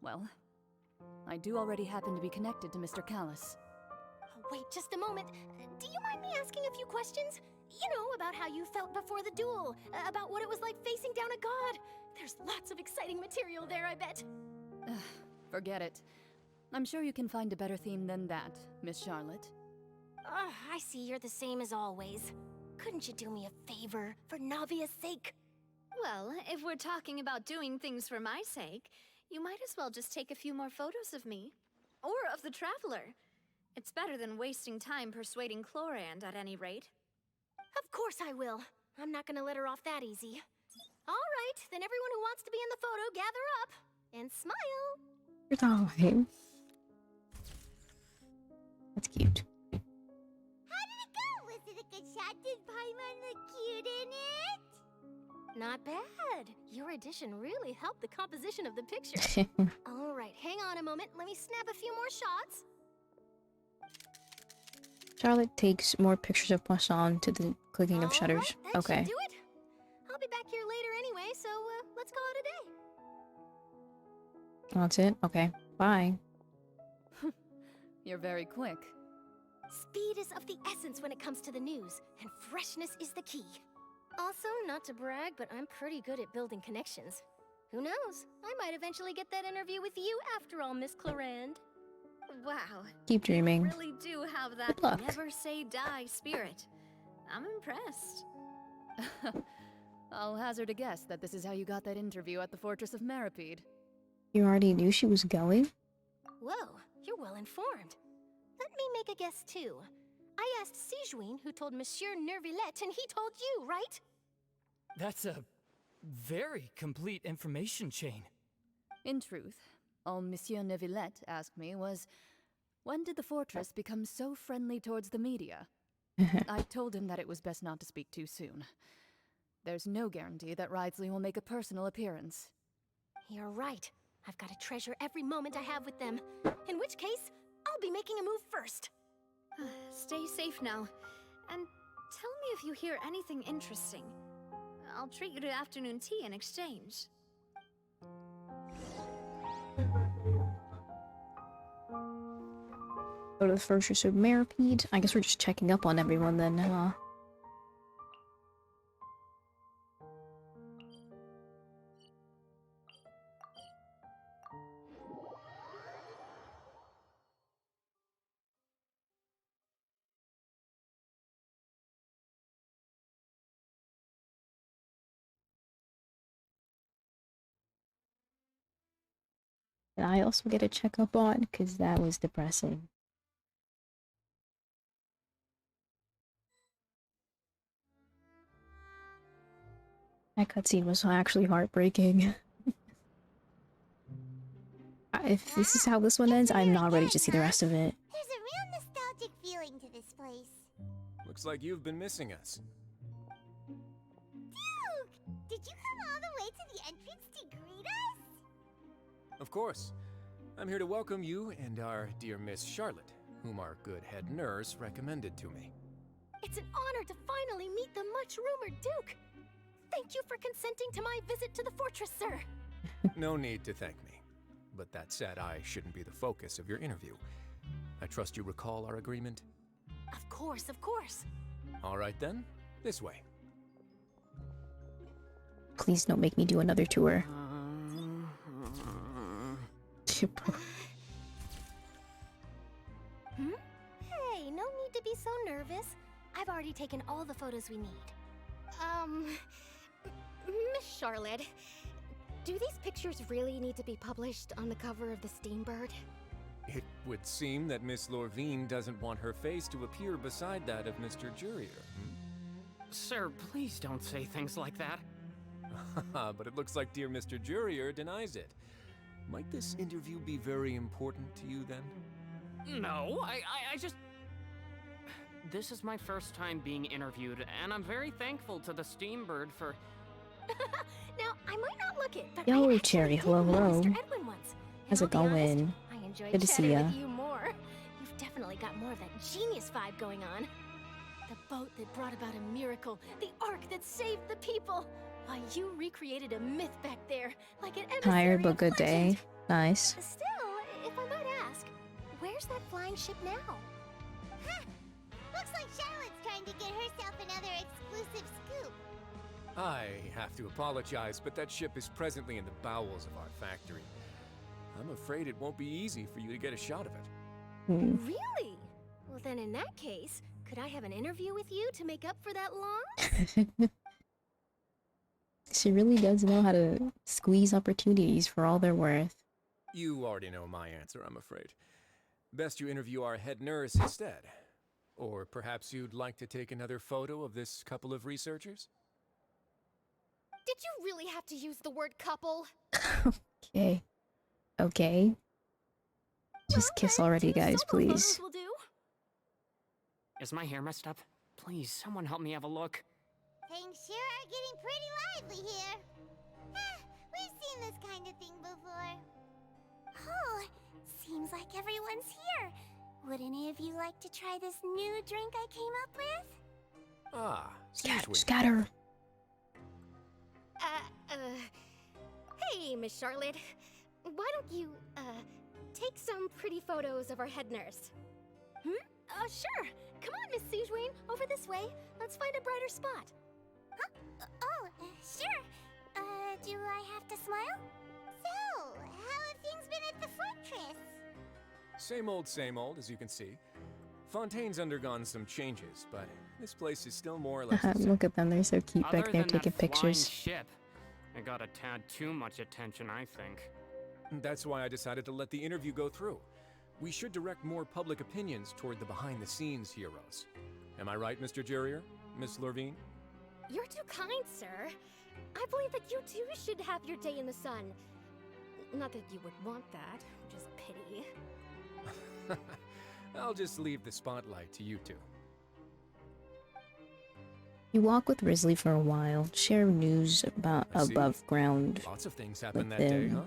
well, I do already happen to be connected to Mr. Callis. Oh, wait just a moment. Do you mind me asking a few questions? You know, about how you felt before the duel, about what it was like facing down a god. There's lots of exciting material there, I bet. Forget it. I'm sure you can find a better theme than that, Miss Charlotte. I see you're the same as always. Couldn't you do me a favor, for Navia's sake? Well, if we're talking about doing things for my sake, you might as well just take a few more photos of me. Or of the Traveler. It's better than wasting time persuading Chlorand at any rate. Of course I will. I'm not gonna let her off that easy. All right, then everyone who wants to be in the photo, gather up. And smile. Good time. That's cute. How did it go? Was it a good shot? Did Paimon look cute in it? Not bad. Your addition really helped the composition of the picture. All right, hang on a moment. Let me snap a few more shots. Charlotte takes more pictures of Poisson to the clicking of shutters. Right, that Okay. should do it. I'll be back here later anyway, so let's call it a day. That's it? Okay. Bye. You're very quick. Speed is of the essence when it comes to the news, and freshness is the key. Also, not to brag, but I'm pretty good at building connections. Who knows? I might eventually get that interview with you after all, Miss Chlorand. Wow. Keep dreaming. You really do have that Good luck. never say die spirit. I'm impressed. I'll hazard a guess that this is how you got that interview at the Fortress of Maripede. You already knew she was going? Whoa, you're well informed. Let me make a guess too. I asked Sijuin, who told Monsieur Nervillette, and he told you, right? That's a very complete information chain. In truth, all Monsieur Neuvillette asked me was, when did the fortress become so friendly towards the media? I told him that it was best not to speak too soon. There's no guarantee that Ridsley will make a personal appearance. You're right. I've got to treasure every moment I have with them. In which case, I'll be making a move first. Stay safe now. And tell me if you hear anything interesting. I'll treat you to afternoon tea in exchange. Go to the Fortress of Maripede. I guess we're just checking up on everyone then, huh? And I also get a checkup on, because that was depressing. That cutscene was actually heartbreaking. If this is how this one ends, I'm not ready to see the rest of it. There's a real nostalgic feeling to this place. Looks like you've been missing us. Duke! Did you come all the way to the entrance to greet us? Of course. I'm here to welcome you and our dear Miss Charlotte, whom our good head nurse recommended to me. It's an honor to finally meet the much-rumored Duke. Thank you for consenting to my visit to the fortress, sir. No need to thank me. But that said, I shouldn't be the focus of your interview. I trust you recall our agreement? Of course, of course. All right then, this way. Please don't make me do another tour. Hey, no need to be so nervous. I've already taken all the photos we need. Miss Charlotte, do these pictures really need to be published on the cover of the Steambird? It would seem that Miss Lorvine doesn't want her face to appear beside that of Mr. Jurier. Sir, please don't say things like that. But it looks like dear Mr. Jurier denies it. Might this interview be very important to you then? No, I just... This is my first time being interviewed, and I'm very thankful to the Steambird for... Now, I might not look it, but Yo, I Cherry, actually hello, did meet hello. Mr. Edwin once. How's it And I'll be honest, going? I enjoyed Good to see chatting ya. with you more. You've definitely got more of that genius vibe going on. The boat that brought about a miracle, the ark that saved the people. Why, you recreated a myth back there, like an emissary Tired but of good day. legend. Nice. Still, if I might ask, where's that flying ship now? Huh. Looks like Charlotte's trying to get herself another exclusive scoop. I have to apologize, but that ship is presently in the bowels of our factory. I'm afraid it won't be easy for you to get a shot of it. Really? Well, then in that case, could I have an interview with you to make up for that loss? She really does know how to squeeze opportunities for all they're worth. You already know my answer, I'm afraid. Best you interview our head nurse instead. Or perhaps you'd like to take another photo of this couple of researchers? Did you really have to use the word couple? Okay. Okay. Just kiss already, guys, please. Will do. Is my hair messed up? Please, someone help me have a look. Things sure are getting pretty lively here. We've seen this kind of thing before. Oh, seems like everyone's here. Would any of you like to try this new drink I came up with? Ah, Scatter. Hey, Miss Charlotte. Why don't you, take some pretty photos of our head nurse? Sure. Come on, Miss Sujwayne. Over this way. Let's find a brighter spot. Huh? Oh, sure. Do I have to smile? So, how have things been at the fortress? Same old, as you can see. Fontaine's undergone some changes, but this place is still more or less the same. Look at them, they're so cute Other back there than taking that flying pictures. ship, it got a tad too much attention, I think. That's why I decided to let the interview go through. We should direct more public opinions toward the behind-the-scenes heroes. Am I right, Mr. Jurier? Miss Lorvine? You're too kind, sir. I believe that you too should have your day in the sun. Not that you would want that, just pity. I'll just leave the spotlight to you two. You walk with Risley for a while, share news about I see. above ground. Lots of things happened with that day, them. huh?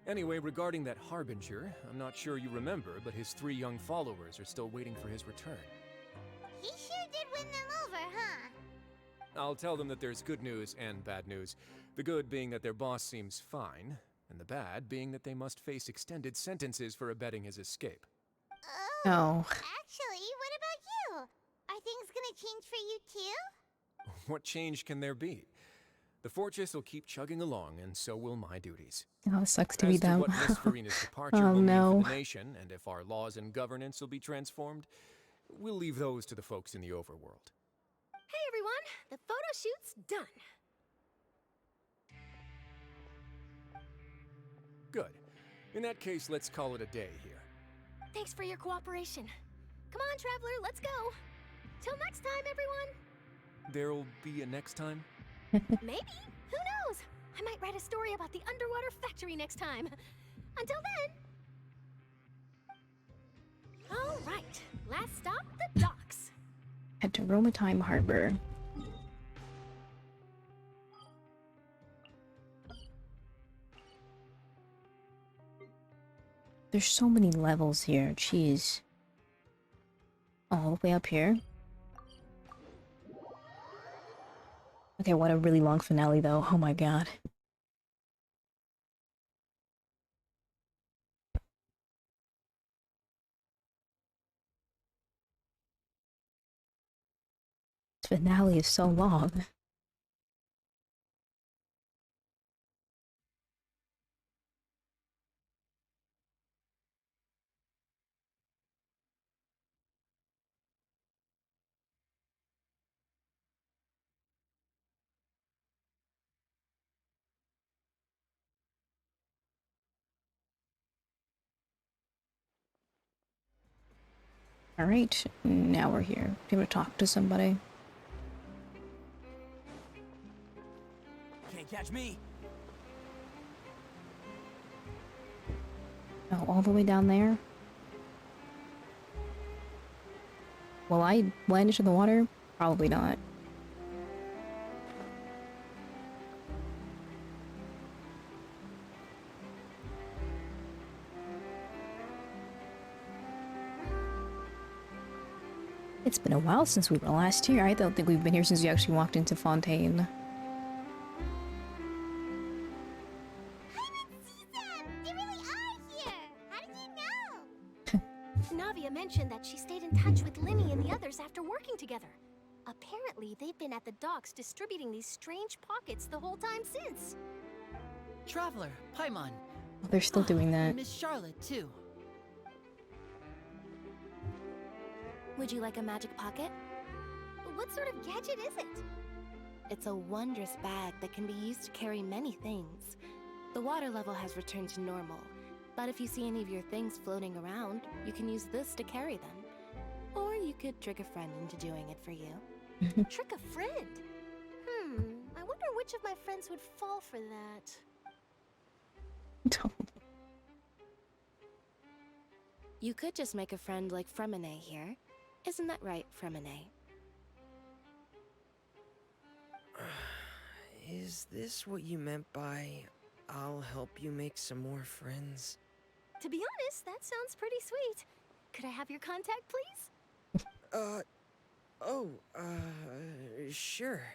Anyway, regarding that Harbinger, I'm not sure you remember, but his 3 young followers are still waiting for his return. He sure did win them over, huh? I'll tell them that there's good news and bad news. The good being that their boss seems fine, and the bad being that they must face extended sentences for abetting his escape. Oh. Actually, what about you? Are things gonna change for you too? What change can there be? The fortress will keep chugging along, and so will my duties. Oh, it sucks to As be to them. what Miss Farina's departure Oh, will mean no. for the nation, and if our laws and governance will be transformed, we'll leave those to the folks in the overworld. Hey everyone, the photo shoot's done. Good. In that case, let's call it a day here. Thanks for your cooperation. Come on, traveler, let's go. Till next time, everyone. There'll be a next time? Maybe. Who knows? I might write a story about the underwater factory next time. Until then. All right. Last stop, the docks. Head to Romatime Harbor. There's so many levels here. Jeez. All the way up here. Okay, what a really long finale though. Oh my god. This finale is so long. Alright, now we're here. Able to talk to somebody. Can't catch me. Oh, all the way down there? Will I land into the water? Probably not. It's been a while since we were last here. I don't think we've been here since we actually walked into Fontaine. They really are here! How did you know? Navia mentioned that she stayed in touch with Linny and the others after working together. Apparently, they've been at the docks distributing these strange pockets the whole time since. Traveler, Paimon. Oh, they're still doing that. Miss Charlotte, too. Would you like a magic pocket? What sort of gadget is it? It's a wondrous bag that can be used to carry many things. The water level has returned to normal, but if you see any of your things floating around, you can use this to carry them. Or you could trick a friend into doing it for you. Trick a friend? I wonder which of my friends would fall for that. You could just make a friend like Fremine here. Isn't that right, Fremine? Is this what you meant by, I'll help you make some more friends? To be honest, that sounds pretty sweet. Could I have your contact, please? Sure.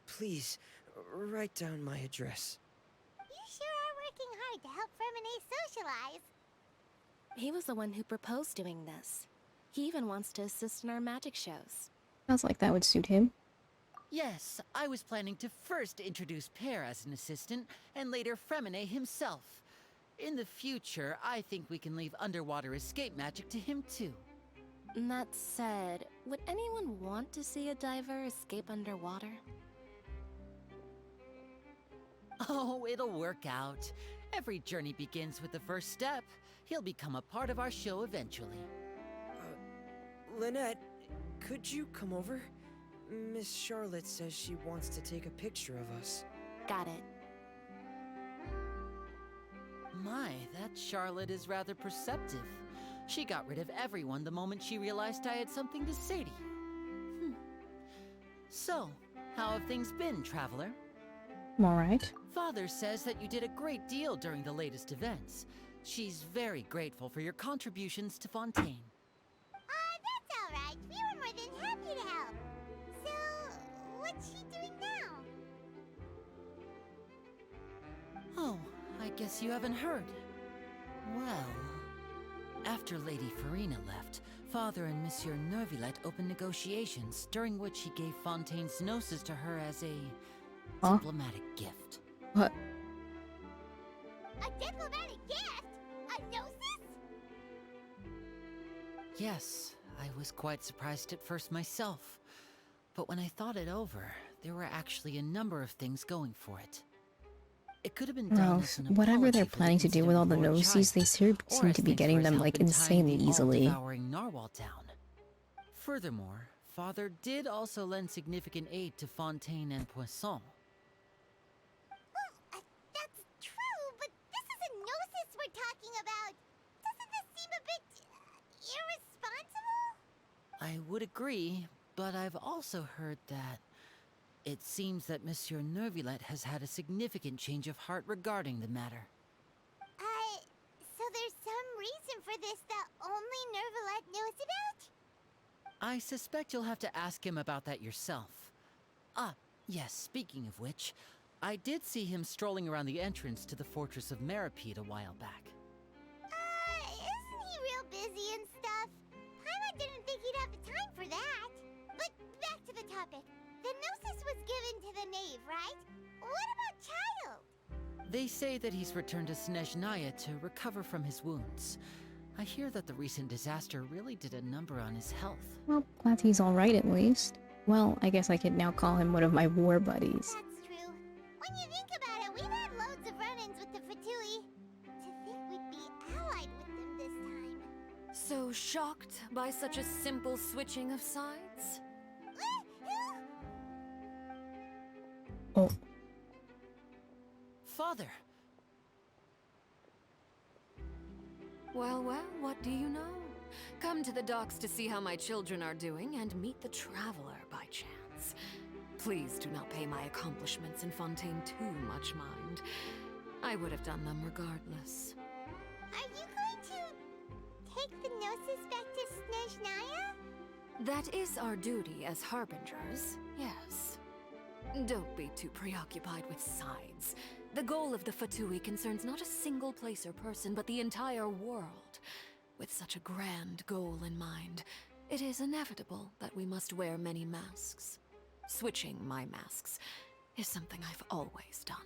Please, write down my address. You sure are working hard to help Fremine socialize. He was the one who proposed doing this. He even wants to assist in our magic shows. Sounds like that would suit him. Yes, I was planning to first introduce Pear as an assistant, and later Fremine himself. In the future, I think we can leave underwater escape magic to him too. That said, would anyone want to see a diver escape underwater? Oh, it'll work out. Every journey begins with the first step. He'll become a part of our show eventually. Lynette, could you come over? Miss Charlotte says she wants to take a picture of us. Got it. My, that Charlotte is rather perceptive. She got rid of everyone the moment she realized I had something to say to you. So, how have things been, Traveler? I'm alright. Father says that you did a great deal during the latest events. She's very grateful for your contributions to Fontaine. That's alright. We were more than happy to help. So, what's she doing now? Oh, I guess you haven't heard. Well, after Lady Farina left, Father and Monsieur Neuvillette opened negotiations, during which he gave Fontaine's gnosis to her as a diplomatic gift. What? A diplomatic gift? A gnosis? Yes, I was quite surprised at first myself. But when I thought it over, there were actually a number of things going for it. It could have been done as an whatever they're apology for planning to do with all the incident before noses, they seem to be getting them like insanely easily. Devouring Narwhal down. Furthermore, Father did also lend significant aid to Fontaine and Poisson. That's true, but this is a gnosis we're talking about. Doesn't this seem a bit irresponsible? I would agree, but I've also heard that it seems that Monsieur Neuvillette has had a significant change of heart regarding the matter. So for this that only Nervalet knows about? I suspect you'll have to ask him about that yourself. Ah, yes, speaking of which, I did see him strolling around the entrance to the Fortress of Meripede a while back. Isn't he real busy and stuff? Paimon didn't think he'd have the time for that. But back to the topic. The Gnosis was given to the knave, right? What about Child? They say that he's returned to Snezhnaya to recover from his wounds. I hear that the recent disaster really did a number on his health. Well, glad he's alright at least. Well, I guess I could now call him one of my war buddies. That's true. When you think about it, we've had loads of run-ins with the Fatui. To think we'd be allied with them this time. So shocked by such a simple switching of sides? Oh. Father! Well, well, what do you know? Come to the docks to see how my children are doing and meet the Traveler by chance. Please do not pay my accomplishments in Fontaine too much mind. I would have done them regardless. Are you going to take the Gnosis back to Snezhnaya? That is our duty as Harbingers, yes. Don't be too preoccupied with sides. The goal of the Fatui concerns not a single place or person, but the entire world. With such a grand goal in mind, it is inevitable that we must wear many masks. Switching my masks is something I've always done.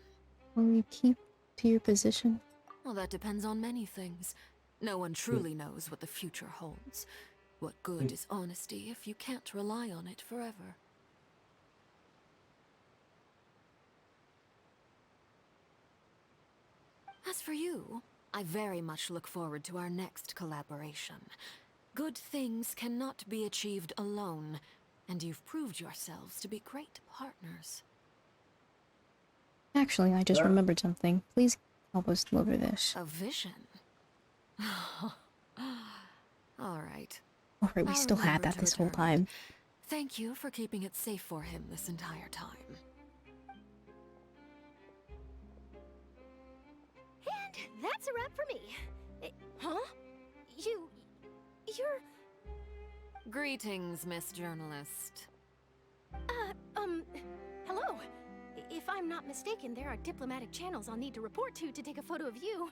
Will you keep to your position? Well, that depends on many things. No one truly knows what the future holds. What good is honesty if you can't rely on it forever? As for you, I very much look forward to our next collaboration. Good things cannot be achieved alone, and you've proved yourselves to be great partners. Actually, I just remembered something. Please help us deliver this. A vision? Alright. Alright, we still had that this whole time. Thank you for keeping it safe for him this entire time. And that's a wrap for me. Huh? You're... Greetings, Miss Journalist. Hello. If I'm not mistaken, there are diplomatic channels I'll need to report to take a photo of you.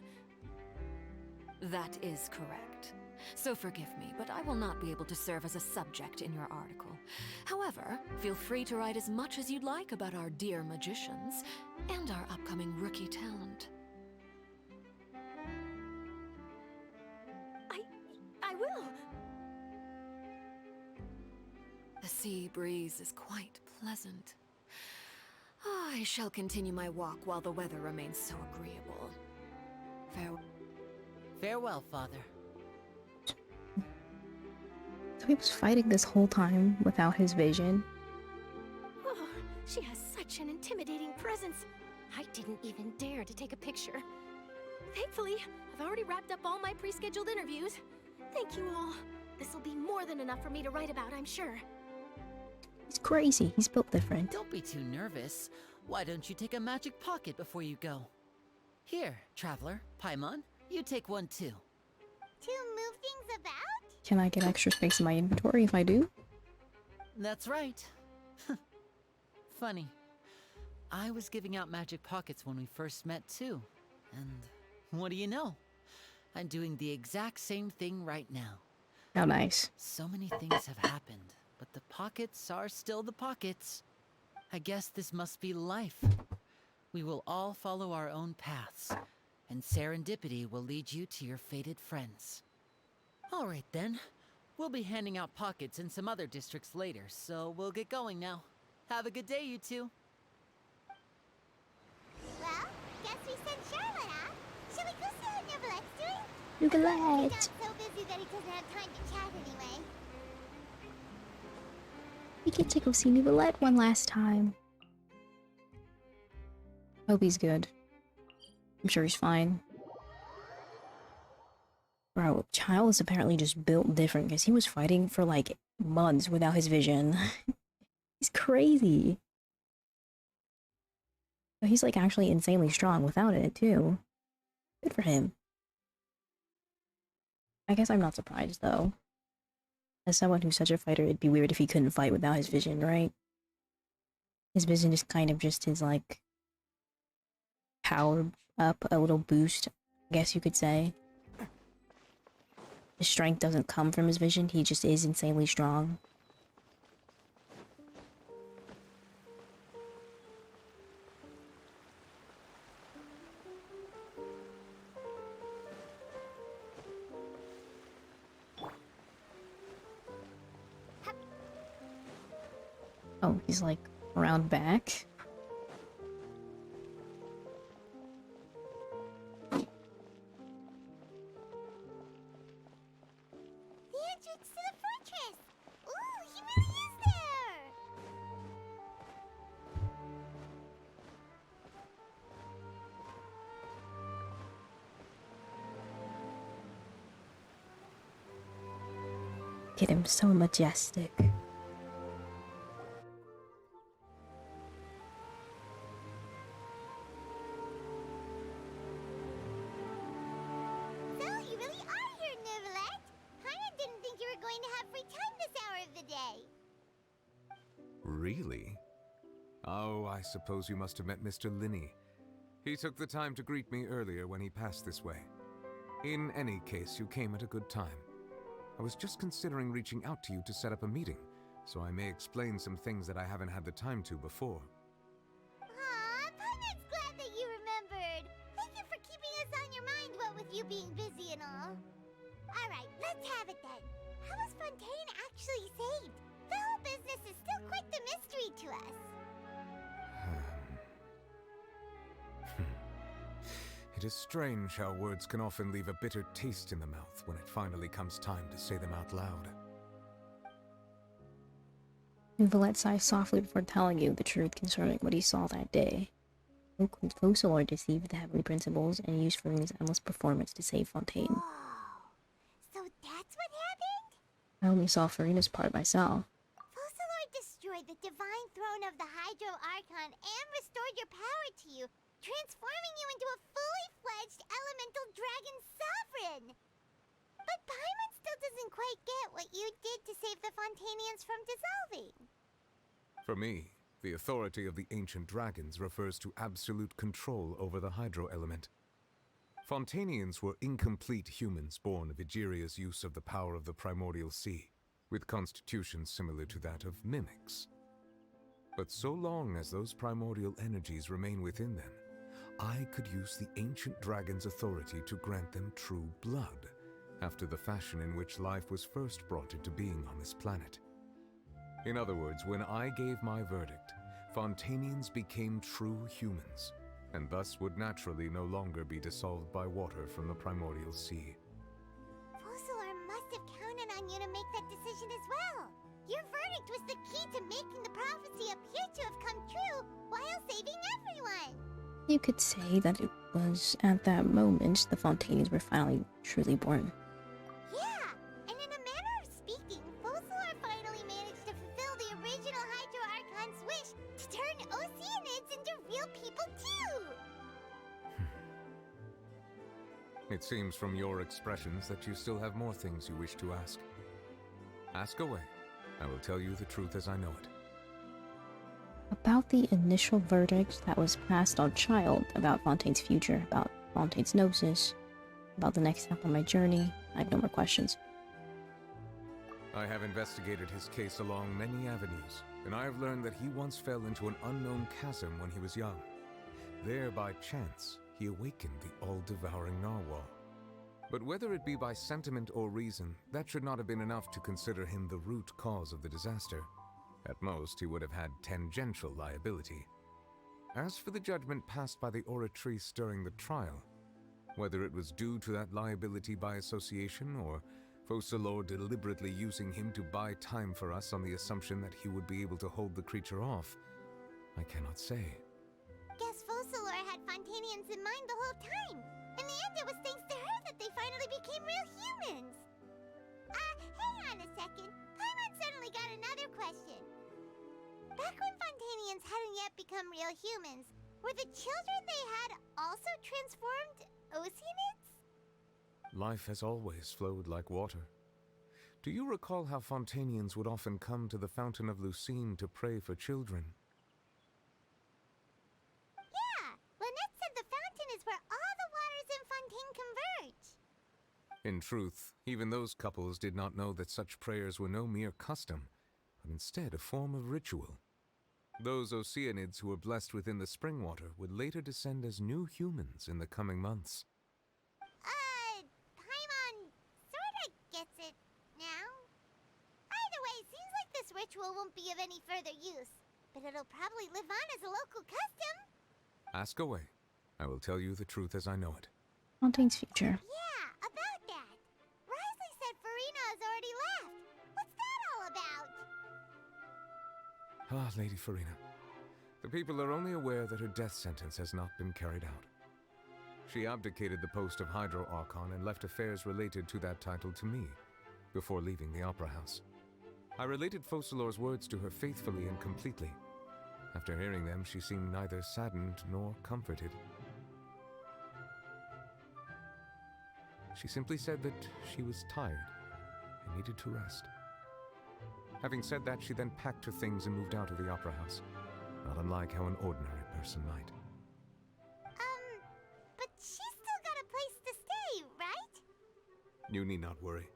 That is correct. So forgive me, but I will not be able to serve as a subject in your article. However, feel free to write as much as you'd like about our dear magicians and our upcoming rookie talent. I will. The sea breeze is quite pleasant. I shall continue my walk while the weather remains so agreeable. Farewell. Farewell, Father. So he was fighting this whole time without his vision. Oh, she has such an intimidating presence. I didn't even dare to take a picture. Thankfully, I've already wrapped up all my pre-scheduled interviews. Thank you all. This will be more than enough for me to write about, I'm sure. He's crazy. He's built different. Don't be too nervous. Why don't you take a magic pocket before you go? Here, Traveler, Paimon, you take one too. To move things about? Can I get extra space in my inventory if I do? That's right. Funny. I was giving out magic pockets when we first met too. And what do you know? I'm doing the exact same thing right now. How nice. So many things have happened, but the pockets are still the pockets. I guess this must be life. We will all follow our own paths, and serendipity will lead you to your fated friends. All right then. We'll be handing out pockets in some other districts later, so we'll get going now. Have a good day, you two. Well, guess we sent Charlotte off. Shall we go see what Nervalet's doing? Nervalet! He's so busy that he doesn't have time to chat anyway. We get to go see Nervalet one last time. Hope he's good. I'm sure he's fine. Bro, Child is apparently just built different because he was fighting for like months without his vision. He's crazy. But he's like actually insanely strong without it too. Good for him. I guess I'm not surprised, though. As someone who's such a fighter, it'd be weird if he couldn't fight without his vision, right? His vision is kind of just his, like, power up, a little boost, I guess you could say. His strength doesn't come from his vision, he just is insanely strong. Oh, he's like around back. The entrance to the fortress! Ooh, he really is there! Look at him, so majestic. So, you really are here, Nervalet! Paimon didn't think you were going to have free time this hour of the day. Really? Oh, I suppose you must have met Mr. Linney. He took the time to greet me earlier when he passed this way. In any case, you came at a good time. I was just considering reaching out to you to set up a meeting, so I may explain some things that I haven't had the time to before. Aw, Paimon's glad that you remembered. Thank you for keeping us on your mind, what with you being busy and all. Alright, let's have it then. How was Fontaine actually saved? The whole business is still quite the mystery to us. It is strange how words can often leave a bitter taste in the mouth when it finally comes time to say them out loud. Neuvillet sighed softly before telling you the truth concerning what he saw that day. Focalor deceived the Heavenly Principles and used Farina's endless performance to save Fontaine. So that's what happened? I only saw Farina's part myself. Focalor destroyed the divine throne of the Hydro Archon and restored your power to you, transforming you into a fully fledged elemental dragon sovereign. But Paimon still doesn't quite get what you did to save the Fontainians from dissolving. For me, the authority of the ancient dragons refers to absolute control over the hydro element. Fontainians were incomplete humans born of Egeria's use of the power of the primordial sea, with constitutions similar to that of mimics. But so long as those primordial energies remain within them, I could use the ancient dragon's authority to grant them true blood, after the fashion in which life was first brought into being on this planet. In other words, when I gave my verdict, Fontainians became true humans, and thus would naturally no longer be dissolved by water from the primordial sea. Focalor must have counted on you to make that decision as well. Your verdict was the key to making the prophecy appear to have come true while saving everyone. You could say that it was at that moment the Fontainians were finally truly born. Yeah, and in a manner of speaking, Focalor finally managed to fulfill the original Hydro Archon's wish to turn Oceanids into real people too! It seems from your expressions that you still have more things you wish to ask. Ask away. I will tell you the truth as I know it. About the initial verdict that was passed on Child, about Fontaine's future, about Fontaine's gnosis, about the next step on my journey, I have no more questions. I have investigated his case along many avenues, and I have learned that he once fell into an unknown chasm when he was young. There, by chance, he awakened the all-devouring narwhal. But whether it be by sentiment or reason, that should not have been enough to consider him the root cause of the disaster. At most, he would have had tangential liability. As for the judgment passed by the Oratrice during the trial, whether it was due to that liability by association or Focalor deliberately using him to buy time for us on the assumption that he would be able to hold the creature off, I cannot say. Guess Focalor had Fontainians in mind the whole time. In the end, it was thanks to her that they finally became real humans. Hang on a second. Paimon suddenly got another question. Back when Fontainians hadn't yet become real humans, were the children they had also transformed Oceanids? life has always flowed like water. Do you recall how Fontanians would often come to the Fountain of Lucine to pray for children? Yeah, Lynette said the fountain is where all the waters in Fontaine converge. In truth, even those couples did not know that such prayers were no mere custom, but instead a form of ritual. Those Oceanids who were blessed within the spring water would later descend as new humans in the coming months. Paimon sorta gets it now. Either way, seems like this ritual won't be of any further use, but it'll probably live on as a local custom. Ask away. I will tell you the truth as I know it. Fontaine's future. Yeah, about that. Risley said Farina has already left. What's that all about? Ah, Lady Farina. The people are only aware that her death sentence has not been carried out. She abdicated the post of Hydro Archon and left affairs related to that title to me, before leaving the Opera House. I related Focalor's words to her faithfully and completely. After hearing them, she seemed neither saddened nor comforted. She simply said that she was tired and needed to rest. Having said that, she then packed her things and moved out of the Opera House, not unlike how an ordinary person might. But she's still got a place to stay, right? You need not worry.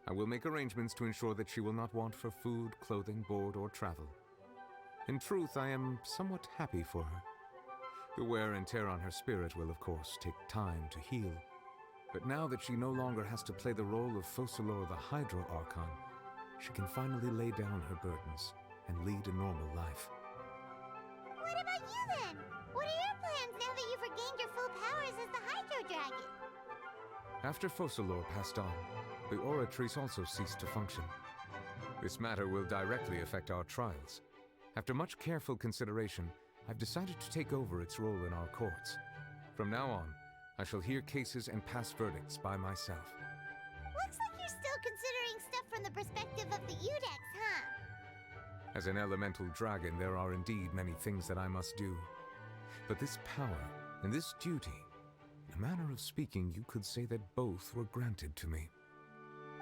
I will make arrangements to ensure that she will not want for food, clothing, board, or travel. In truth, I am somewhat happy for her. The wear and tear on her spirit will, of course, take time to heal. But now that she no longer has to play the role of Focalor the Hydro Archon, she can finally lay down her burdens and lead a normal life. What about you then? What are your plans now that you've regained your full powers as the Hydro Dragon? After Focalor passed on, the Oratrice also ceased to function. This matter will directly affect our trials. After much careful consideration, I've decided to take over its role in our courts. From now on, I shall hear cases and pass verdicts by myself. Looks like you're still considering stuff from the perspective of the Udex, huh? As an elemental dragon, there are indeed many things that I must do. But this power and this duty, in a manner of speaking, you could say that both were granted to me.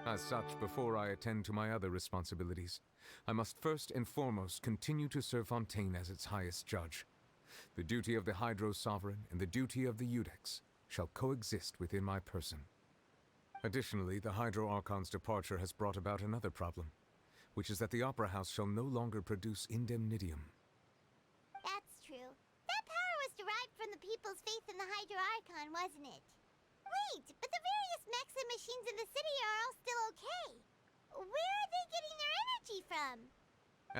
As such, before I attend to my other responsibilities, I must first and foremost continue to serve Fontaine as its highest judge. The duty of the Hydro Sovereign and the duty of the Udex shall coexist within my person. Additionally, the Hydro Archon's departure has brought about another problem, which is that the Opera House shall no longer produce indemnitium. That's true. That power was derived from the people's faith in the Hydro Archon, wasn't it? Wait, but the various mechs and machines in the city are all still okay. Where are they getting their energy from?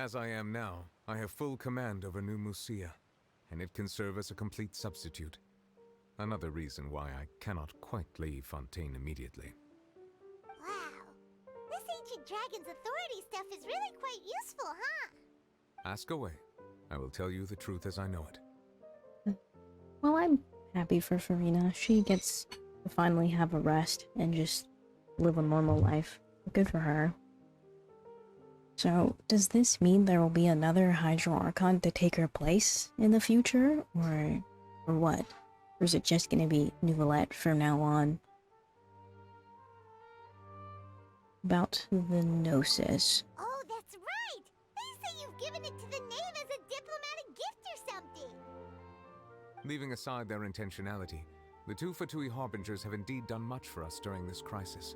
As I am now, I have full command over New Musia, and it can serve as a complete substitute. Another reason why I cannot quite leave Fontaine immediately. Wow. This ancient dragon's authority stuff is really quite useful, huh? Ask away. I will tell you the truth as I know it. Well, I'm happy for Farina. She gets to finally have a rest and just live a normal life. Good for her. So, does this mean there will be another Hydro Archon to take her place in the future? Or what? Or is it just gonna be Nouvellette from now on? About the Gnosis. Oh, that's right! They say you've given it to the knave as a diplomatic gift or something! Leaving aside their intentionality, the two Fatui Harbingers have indeed done much for us during this crisis.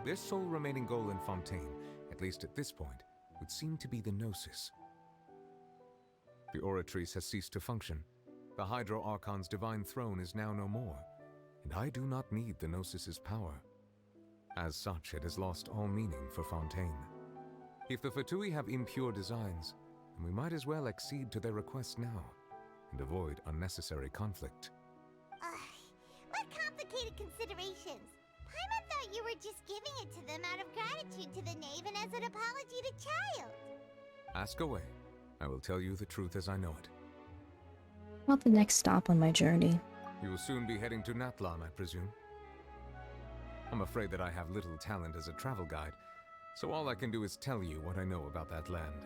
Their sole remaining goal in Fontaine, at least at this point, would seem to be the Gnosis. The Oratrice has ceased to function. The Hydro Archon's divine throne is now no more, and I do not need the Gnosis's power. As such, it has lost all meaning for Fontaine. If the Fatui have impure designs, then we might as well accede to their request now, and avoid unnecessary conflict. What complicated considerations! Paimon thought you were just giving it to them out of gratitude to the knave and as an apology to Child. Ask away. I will tell you the truth as I know it. About the next stop on my journey. You will soon be heading to Natlan, I presume. I'm afraid that I have little talent as a travel guide, so all I can do is tell you what I know about that land.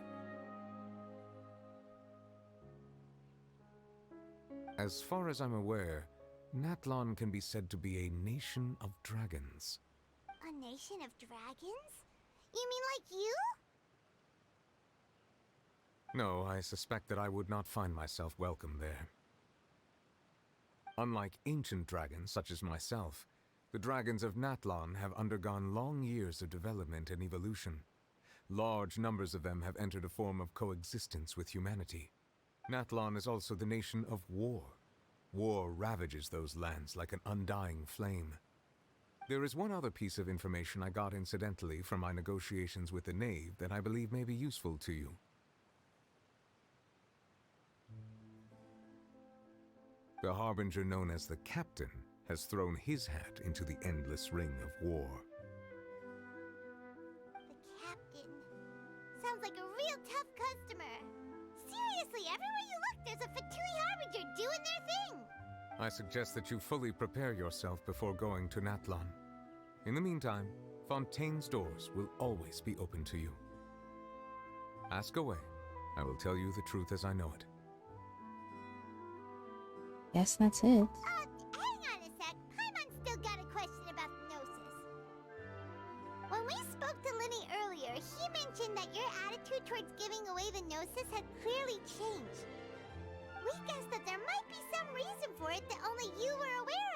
As far as I'm aware, Natlon can be said to be a nation of dragons. A nation of dragons? You mean like you? No, I suspect that I would not find myself welcome there. Unlike ancient dragons such as myself, the dragons of Natlon have undergone long years of development and evolution. Large numbers of them have entered a form of coexistence with humanity. Natlon is also the nation of war. War ravages those lands like an undying flame. There is one other piece of information I got incidentally from my negotiations with the Knave that I believe may be useful to you. The Harbinger known as the Captain has thrown his hat into the endless ring of war. The captain. Sounds like a real tough customer. Seriously, everywhere you look, there's a Fatui Harbinger doing their thing. I suggest that you fully prepare yourself before going to Natlon. In the meantime, Fontaine's doors will always be open to you. Ask away. I will tell you the truth as I know it. Guess that's it. Hang on a sec. Paimon's still got a question about the Gnosis. When we spoke to Linny earlier, he mentioned that your attitude towards giving away the Gnosis had clearly changed. We guessed that there might be some reason for it that only you were aware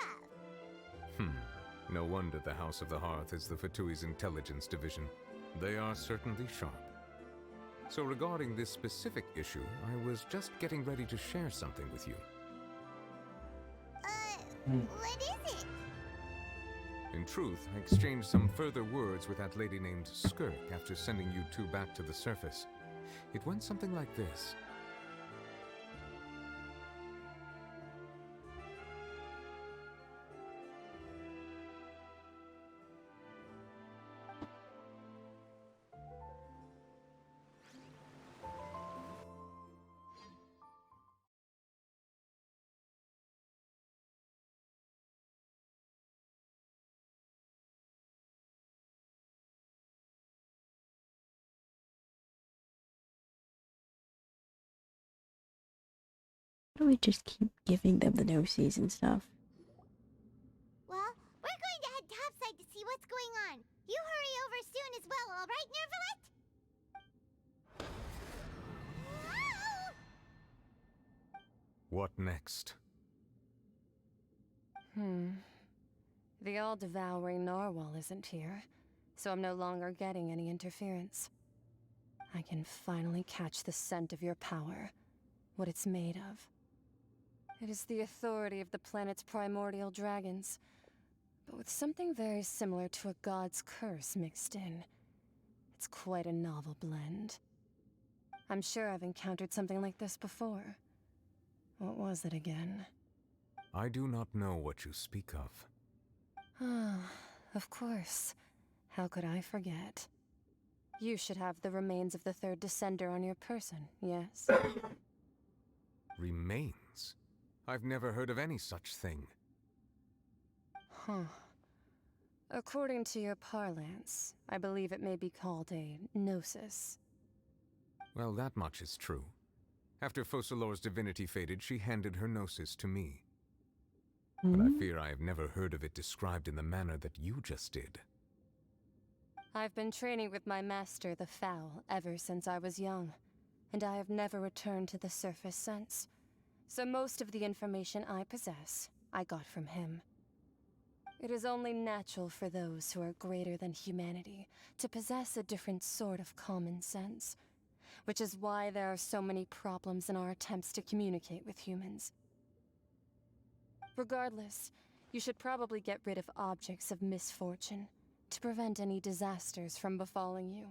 of. No wonder the House of the Hearth is the Fatui's intelligence division. They are certainly sharp. So regarding this specific issue, I was just getting ready to share something with you. What is it? In truth, I exchanged some further words with that lady named Skirk after sending you two back to the surface. It went something like this. Why do we just keep giving them the Gnosis and stuff? Well, we're going to head topside to see what's going on. You hurry over soon as well, all right, Nervalet? What next? The all-devouring narwhal isn't here, so I'm no longer getting any interference. I can finally catch the scent of your power, what it's made of. It is the authority of the planet's primordial dragons, but with something very similar to a god's curse mixed in. It's quite a novel blend. I'm sure I've encountered something like this before. What was it again? I do not know what you speak of. Ah, of course. How could I forget? You should have the remains of the third descender on your person, yes? Remains? I've never heard of any such thing. According to your parlance, I believe it may be called a gnosis. Well, that much is true. After Focalor's divinity faded, she handed her gnosis to me. But I fear I have never heard of it described in the manner that you just did. I've been training with my master, the Foul, ever since I was young, and I have never returned to the surface since. So most of the information I possess, I got from him. It is only natural for those who are greater than humanity to possess a different sort of common sense, which is why there are so many problems in our attempts to communicate with humans. Regardless, you should probably get rid of objects of misfortune to prevent any disasters from befalling you.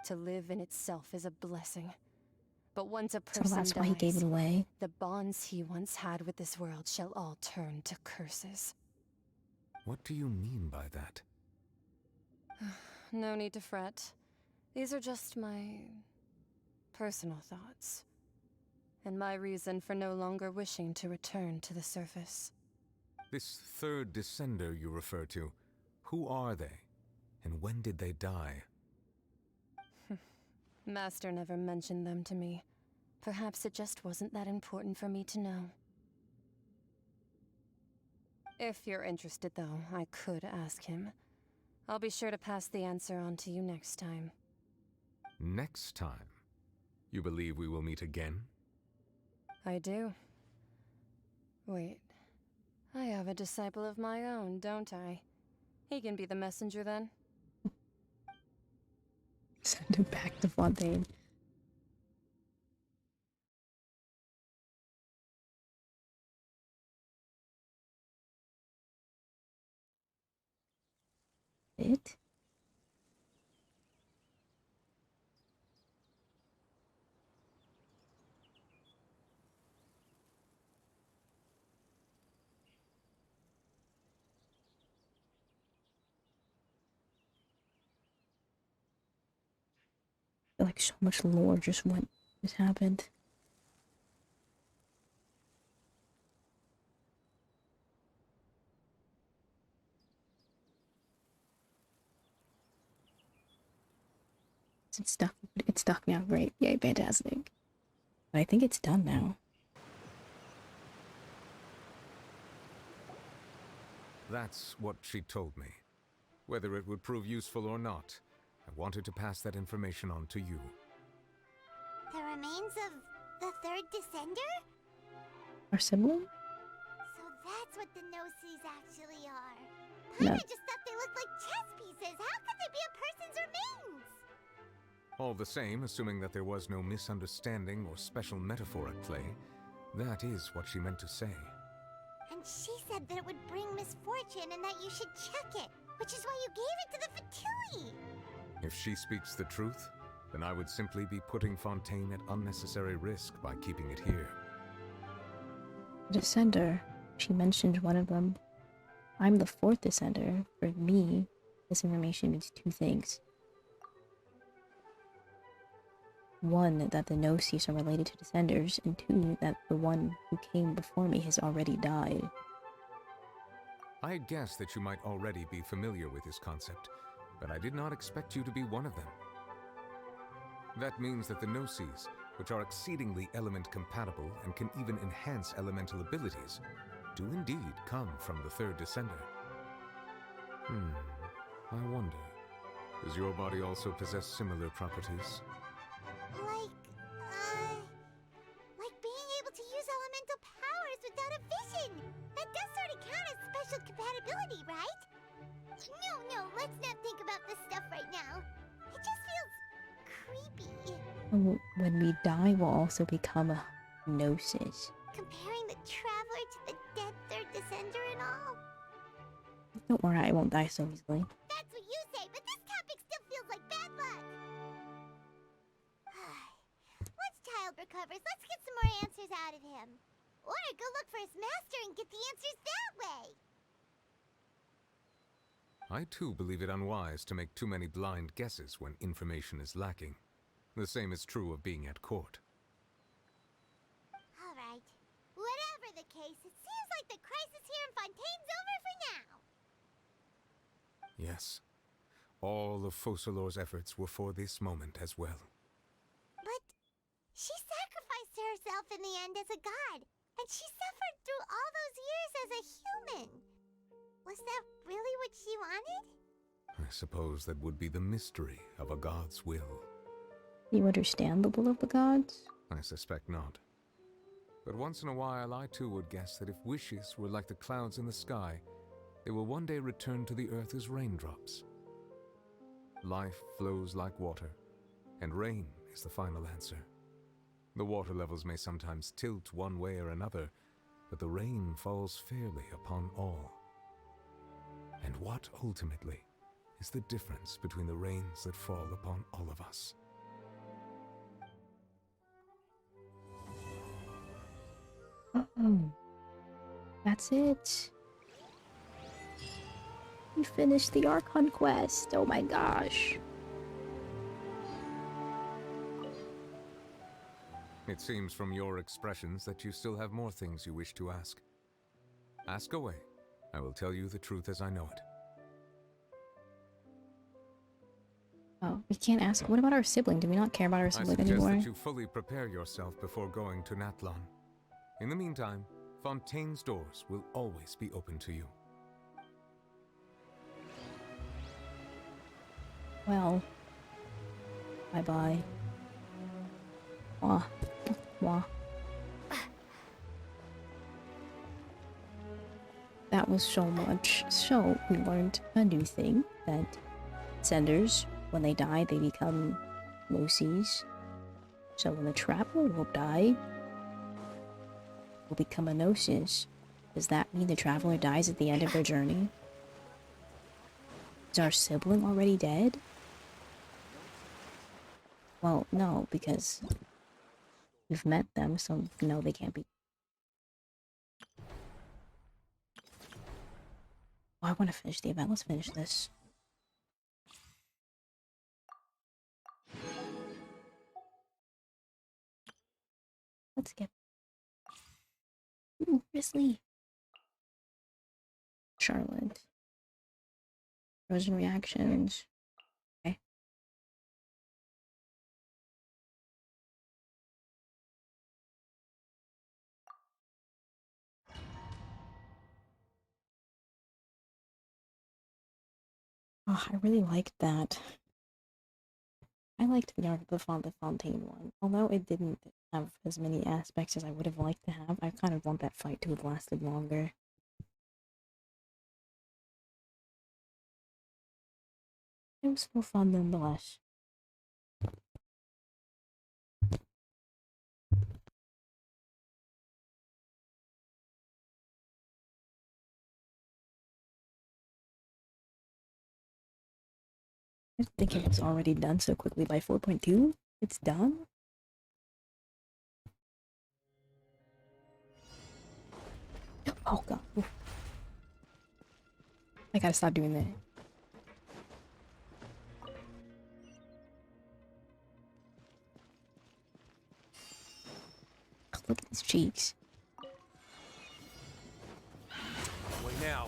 To live in itself is a blessing. But once a person So that's why he gave it away. the bonds he once had with this world shall all turn to curses. What do you mean by that? No need to fret. These are just my personal thoughts, and my reason for no longer wishing to return to the surface. This third descender you refer to, who are they? And when did they die? Master never mentioned them to me. Perhaps it just wasn't that important for me to know. If you're interested, though, I could ask him. I'll be sure to pass the answer on to you next time. Next time? You believe we will meet again? I do. Wait. I have a disciple of my own, don't I? He can be the messenger then. Send him back to Fontaine. It? I feel like so much lore just happened. It's stuck. It's stuck now. Great. Yay, fantastic. But I think it's done now. That's what she told me. Whether it would prove useful or not, I wanted to pass that information on to you. The remains of the third descender? Our sibling? So that's what the no-sees actually are. No. Paimon just thought they looked like chess pieces. How could they be a person's remains? All the same, assuming that there was no misunderstanding or special metaphor at play, that is what she meant to say. And she said that it would bring misfortune and that you should check it, which is why you gave it to the Fatui. If she speaks the truth, then I would simply be putting Fontaine at unnecessary risk by keeping it here. The Descender. She mentioned one of them. I'm the fourth Descender. For me, this information means two things. One, that the no-sees are related to Descenders, and two, that the one who came before me has already died. I had guessed that you might already be familiar with this concept, but I did not expect you to be one of them. That means that the no-sees, which are exceedingly element-compatible and can even enhance elemental abilities, do indeed come from the third Descender. I wonder, does your body also possess similar properties? Like being able to use elemental powers without a vision. That does sort of count as special compatibility, right? No, let's not think about this stuff right now. It just feels creepy. When we die, we'll also become a gnosis. Comparing the Traveler to the dead third Descender and all. Don't worry, I won't die so easily. That's what you say, but this topic still feels like bad luck. Once Child recovers, let's get some more answers out of him. Or go look for his master and get the answers that way. I too believe it unwise to make too many blind guesses when information is lacking. The same is true of being at court. Alright. Whatever the case, it seems like the crisis here in Fontaine's over for now. Yes. All of Focalor's efforts were for this moment as well. But she sacrificed herself in the end as a god, and she suffered through all those years as a human. Was that really what she wanted? I suppose that would be the mystery of a god's will. You understand the will of the gods? I suspect not. But once in a while, I too would guess that if wishes were like the clouds in the sky, they will one day return to the earth as raindrops. Life flows like water, and rain is the final answer. The water levels may sometimes tilt one way or another, but the rain falls fairly upon all. And what, ultimately, is the difference between the rains that fall upon all of us? That's it. We finished the Archon quest. Oh my gosh. It seems from your expressions that you still have more things you wish to ask. Ask away. I will tell you the truth as I know it. Oh, we can't ask. What about our sibling? Do we not care about our I sibling suggest anymore? that you fully prepare yourself before going to Natlan. In the meantime, Fontaine's doors will always be open to you. Well, bye-bye. Mwah. Mwah. That was so much. So, we learned a new thing, that senders, when they die, they become Gnosis. So when the traveler will die, will become a Gnosis. Does that mean the traveler dies at the end of their journey? Is our sibling already dead? Well, no, because we've met them, so no, they can't be. Oh, I want to finish the event. Let's finish this. Let's get... Ooh, Grizzly. Charlotte. Frozen reactions. Okay. Oh, I really liked that. I liked the Arc of the Fontaine one, although it didn't have as many aspects as I would have liked to have. I kind of want that fight to have lasted longer. It was still fun nonetheless. I didn't think it was already done so quickly by 4.2. It's done? Oh god. Oof. I gotta stop doing that. Oh, look at his cheeks. Wait now.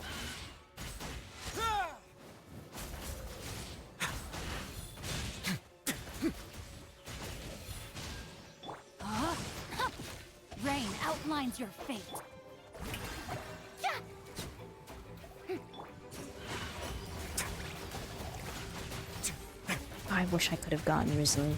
Rain outlines your fate. I wish I could have gotten Risley.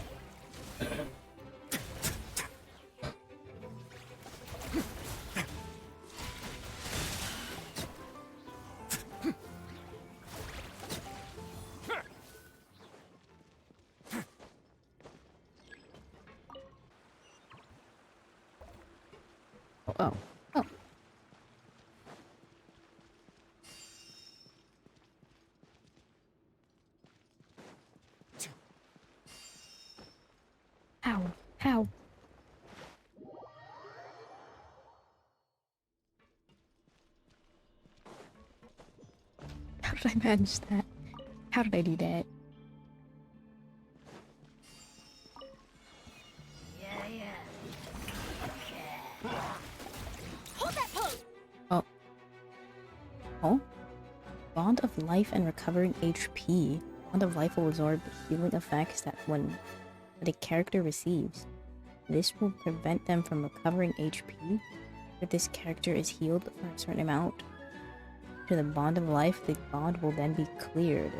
Oh. Oh. How? How? How did I manage that? How did I do that? Hold that pose! Oh. Oh? Bond of Life and Recovering HP. Bond of Life will absorb healing effects that a character receives. This will prevent them from recovering HP. If this character is healed for a certain amount to the Bond of Life, the bond will then be cleared.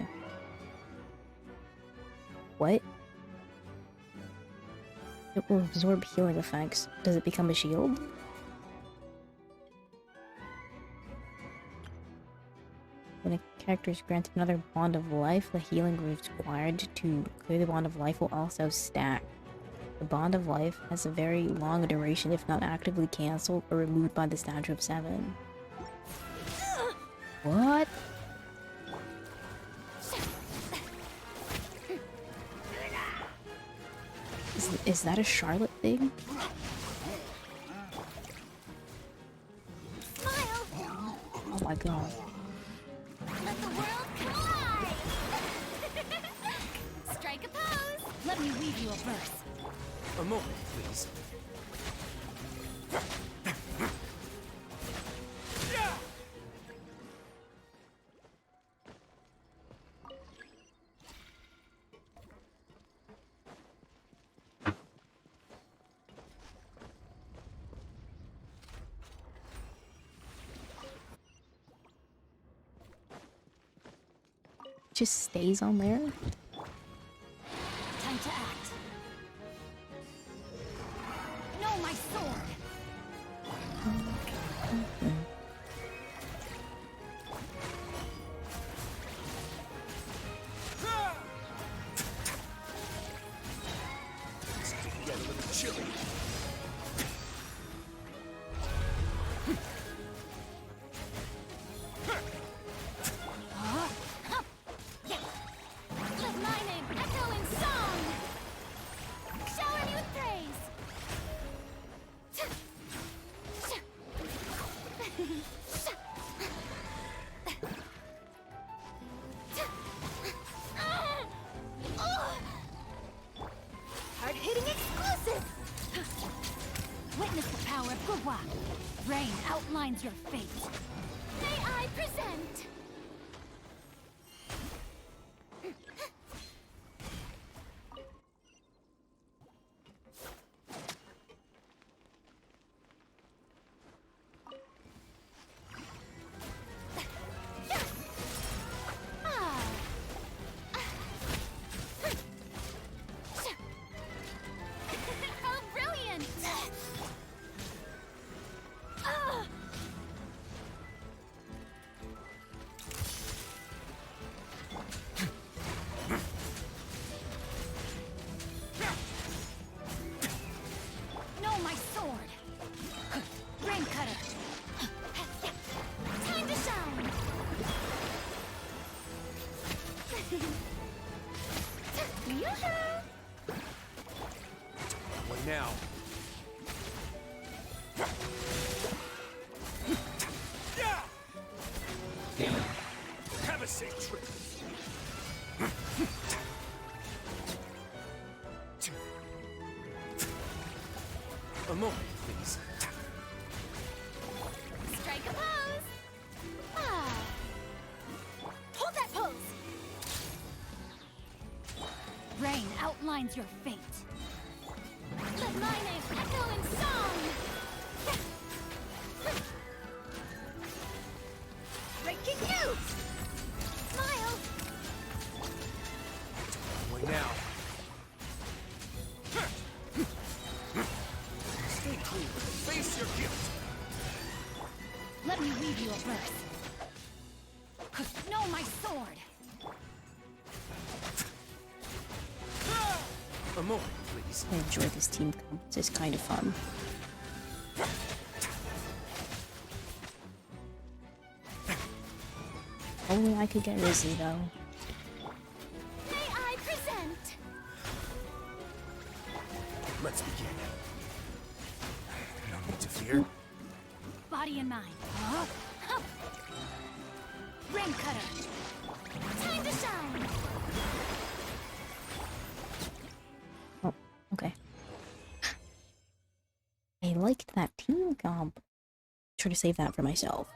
What? It will absorb healing effects. Does it become a shield? When a character is granted another Bond of Life, the healing required to clear the Bond of Life will also stack. The Bond of Life has a very long duration if not actively cancelled or removed by the Statue of 7. What? Is that a Charlotte thing? Smile! Oh my god. Let the world collide! Strike a pose! Let me weave you a verse. A moment, please. just stays on there. Time to act. No, my sword. Get a little chilly. Let my name echo in song. Shower me with praise. Hard-hitting exclusive. Witness the power of Gurwa. Rain outlines your fate. May I present? How brilliant! No, my sword! Rain cutter! Time to shine! Yoo-hoo! What now? Have a safe trip. A moment, please. Strike a pose! Ah! Hold that pose! Rain outlines your fate. Let my name echo in song! Breaking news! Smile! What now? Stay cool. Face your guilt. Let me weave you a verse. No, my sword! A moment, please. I enjoy this team comp. It's kind of fun. Only I could get Rizzy though. May I present? Let's begin. No need to fear. Body and mind. Huh? Huh. Rain cutter. Time to shine. Oh, okay. I liked that team comp. Try to save that for myself.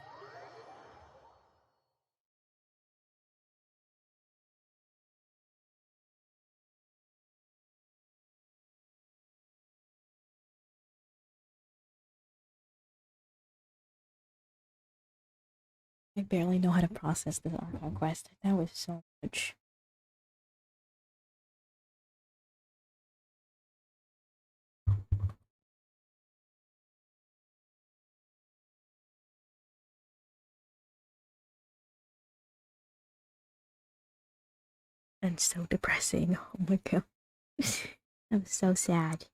I barely know how to process this Archon quest. That was so much. And so depressing. Oh my god. I'm so sad.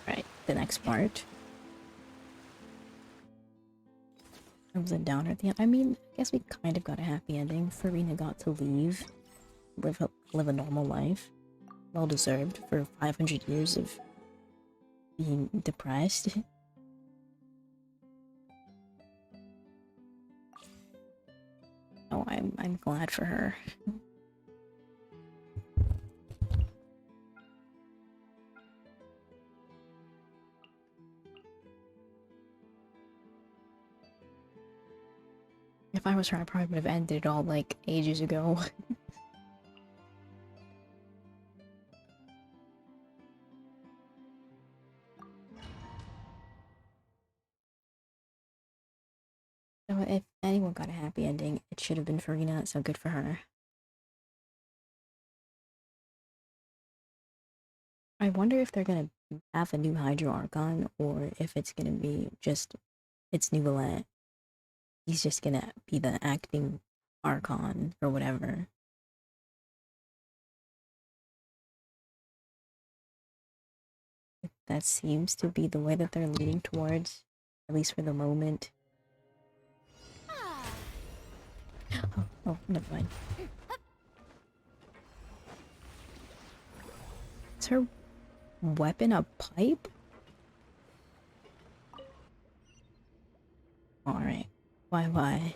Right, the next part. It was a downer at the end. I mean, I guess we kind of got a happy ending. Farina got to leave, live a normal life. Well deserved for 500 years of being depressed. Oh, I'm glad for her. If I was her, I probably would have ended it all like ages ago. So if anyone got a happy ending, it should have been Farina, so good for her. I wonder if they're gonna have a new Hydro Archon, or if it's gonna be just it's new Valette. He's just gonna be the acting Archon or whatever. That seems to be the way that they're leading towards, at least for the moment. Oh, never mind. Is her weapon a pipe? Alright. Why?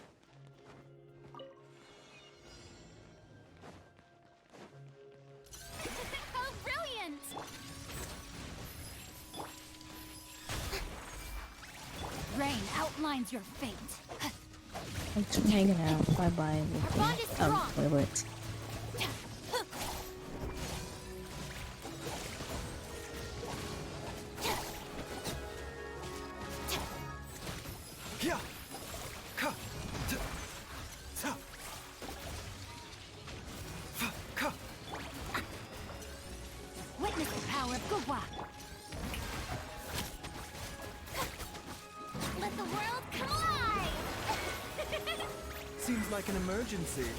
Oh, brilliant! Rain outlines your fate. Thanks for hanging out. Bye-bye. Toilets. Witness the power of Gugwa. Let the world collide! Seems like an emergency.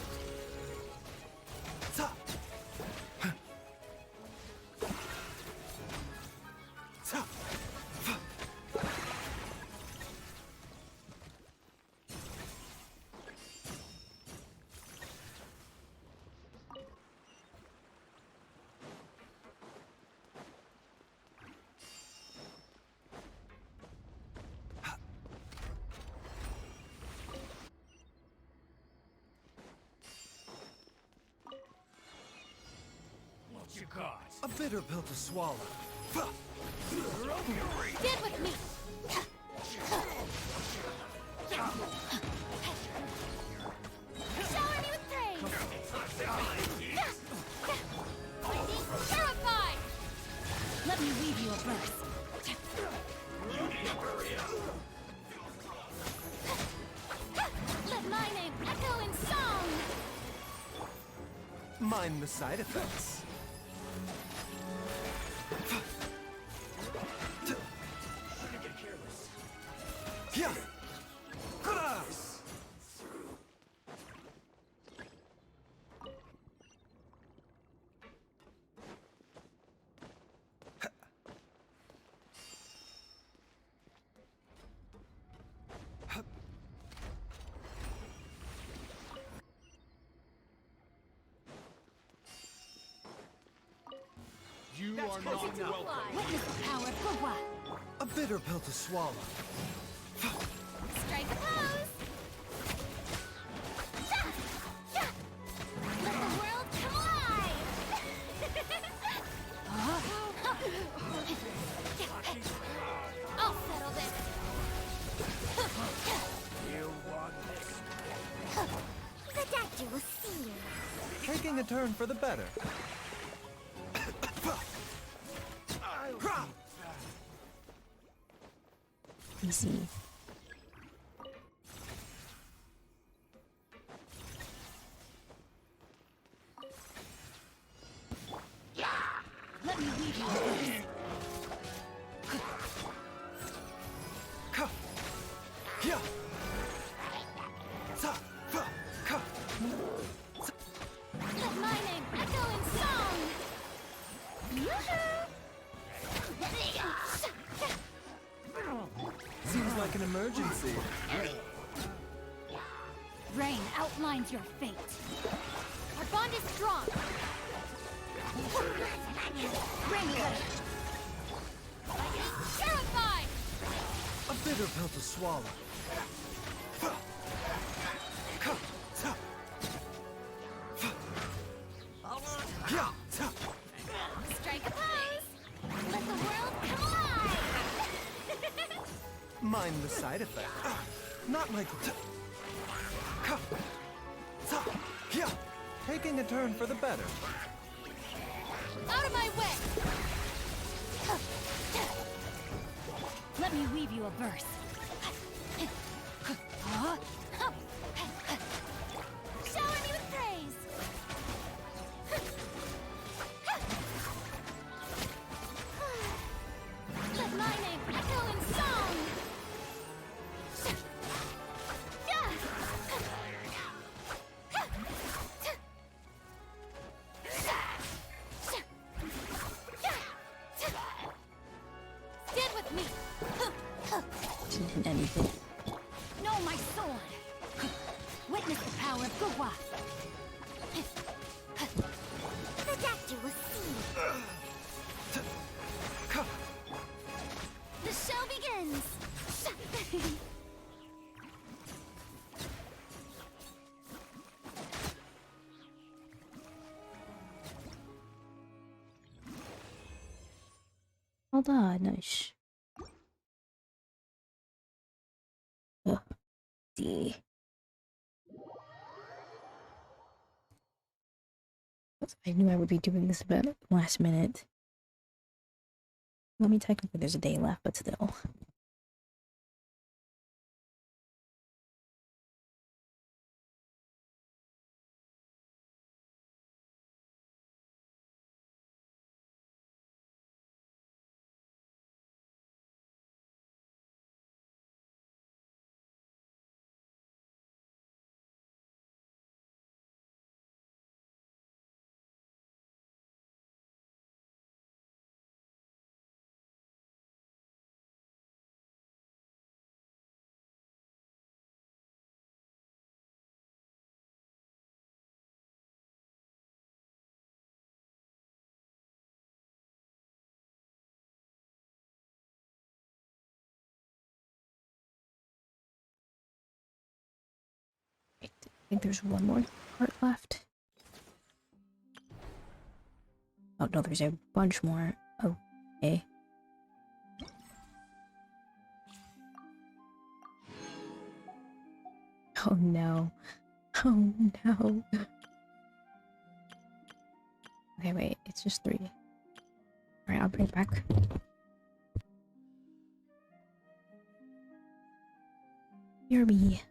A bitter pill to swallow. Stand with me! Shower me with praise! Terrified! Let me weave you a verse. Let my name echo in song! Mind the side effects. You are not welcome. Witness the power of Gugwa. A bitter pill to swallow. Strike a pose! Let the world collide! I'll settle this! You want this? The doctor will see you. Taking a turn for the better. Easy. Let me weave you a verse. Let my name echo in song! Seems like an emergency. Rain outlines your fate. Our bond is strong! Rain let it. Terrified! A bitter pill to swallow. Strike a pose! Let the world collide! Mind the side effect. Not like... Taking a turn for the better. Out of my way! Let me weave you a verse. Shower me with praise! Let my name echo in song! Stand with me! Didn't hit anything. Know my sword! Witness the power of Gugwa! Predactylus seed! The show begins! Hold on, nice. Ugh. D. I knew I would be doing this about last minute. I mean, technically there's a day left, but still. I think there's one more part left. Oh no, there's a bunch more. Oh, okay. Oh no. Oh no. Okay, wait, it's just 3. Alright, I'll bring it back. BRB.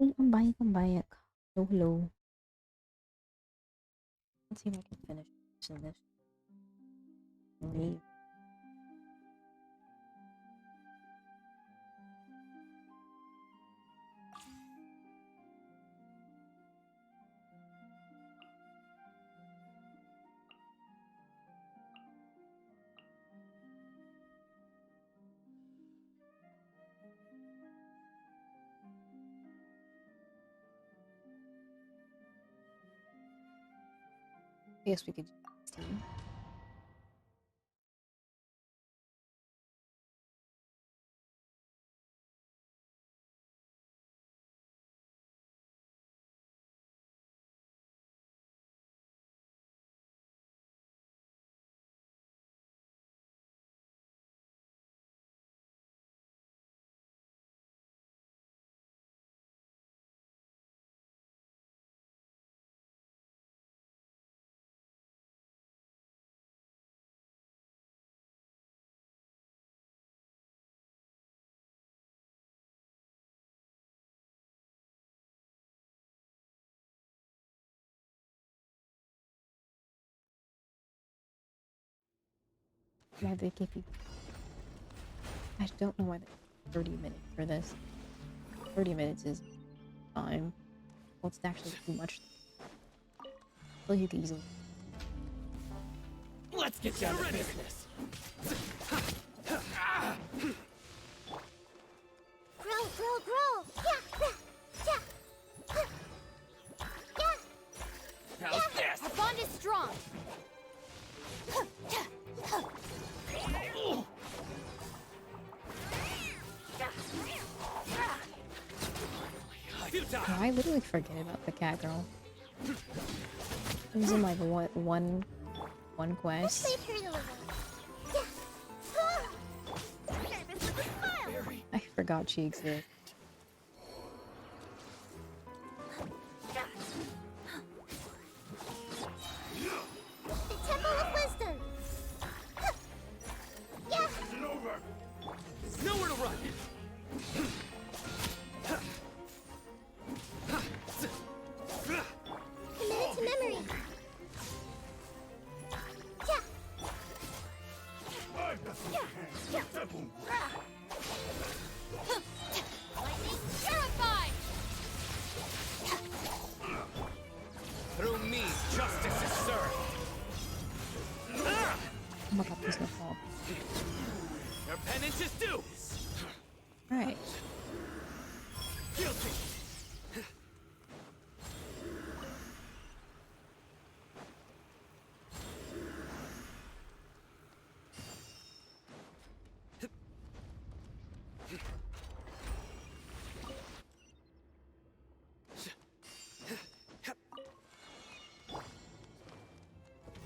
Ang bayak, ang bayak. Hello, hello. Let's see if I can finish this. Leave. I guess we could do 16. Why they give you... I don't know why they 30 minutes for this. 30 minutes is time. Well, it's actually too much. Well, you can easily... Let's get down to business. Grow, grow, grow! Yeah, yeah, yeah! Yeah! How's this? Our bond is strong! Oh, I literally forget about the cat girl. It was in like what one quest. Let's leave her alone. Yeah. Service with a smile. I forgot she exists. The Temple of Wisdom. Yeah. Nowhere to run. Committed to memory. Yeah. Lightning terrified. Through me, justice is served. Oh my god, please no fall. Your penance is due. Right. Guilty.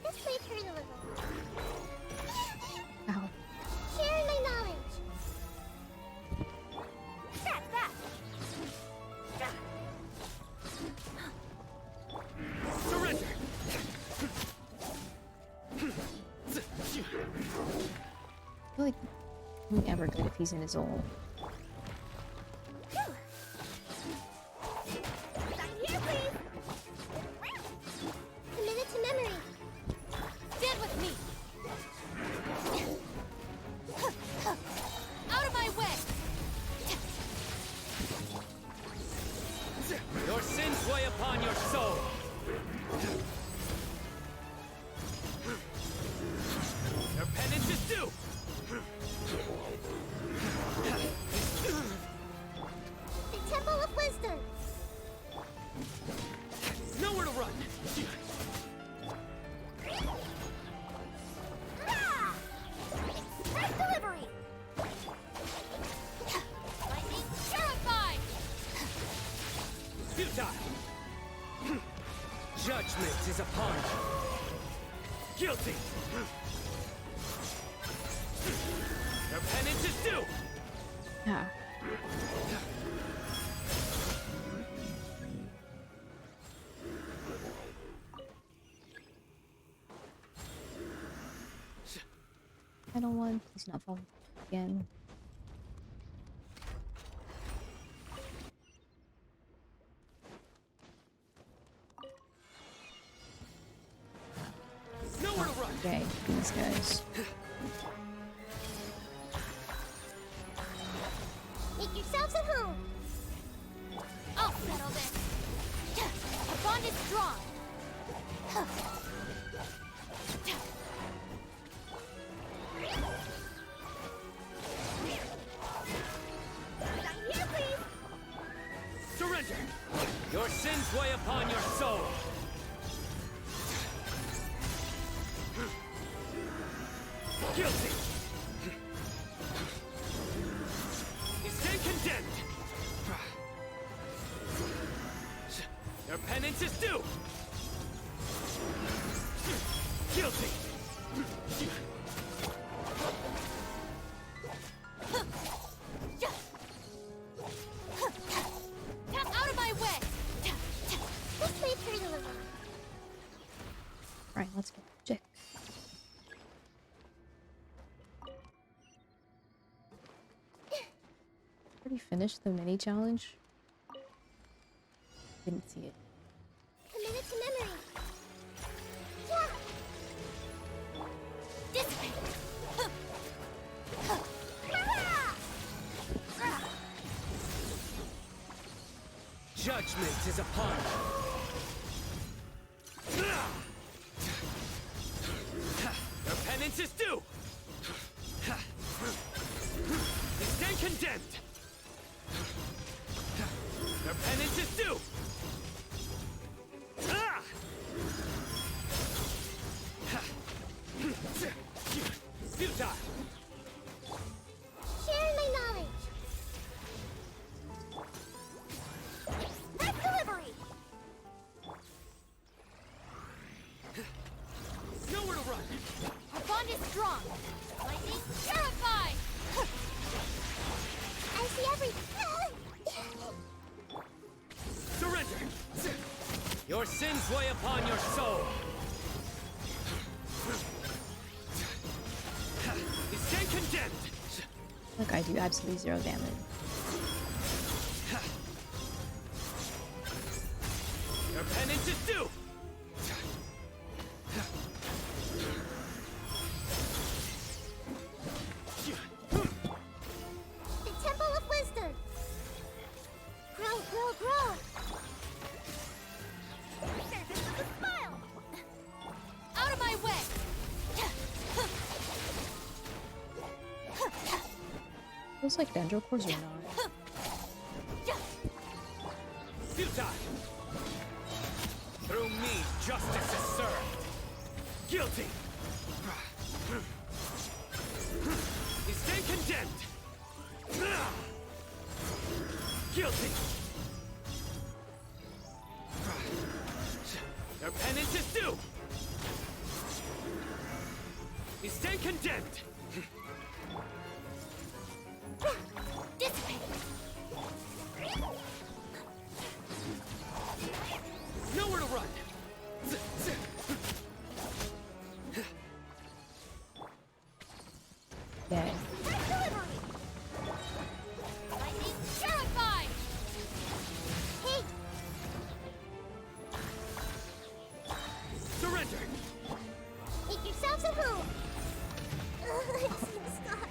Let's leave her alone. Ow. Share my knowledge. That. Surrender. I feel like he's ever good if he's in his old. Here, please. Committed to memory. Stand with me. Out of my way. Your sins weigh upon your soul. Your penance is due. The Temple of Wisdom. Nowhere to run. Express delivery. Lightning terrified. Futile. Judgment is upon you. Guilty. Your penance is due. Yeah. I don't want please not fall again. Okay, these guys. Make yourselves at home. I'll settle this. Our bond is strong. Sign here, please. Surrender! Your sins weigh upon your soul! Guilty! You stand condemned! Your penance is due! Guilty! Tap out of my way. This way for the liver. Right, let's go check. Already finished the mini challenge? Didn't see it. Commit it to memory. Yeah. Dissipate. Judgment is upon you! Your penance is due! You stand condemned! Your penance is due! Futile! Share my knowledge. That's delivery. Nowhere to run! Our bond is strong. Lightning purified. I see everything. Surrender! Your sins weigh upon your soul! You stand condemned! Look, I do absolutely 0 damage. Your penance is due! The Temple of Wisdom. Grow, grow, grow. Service with a smile. Out of my way. Feels like dendro cores or not. Futile! Through me, justice is served! Guilty! You stand condemned! Guilty! Your penance is due! You stand condemned! Dissipate. Nowhere to run! Yeah. Delivery. Lightning purified. Hey. Surrender! Make yourselves at home. Stop.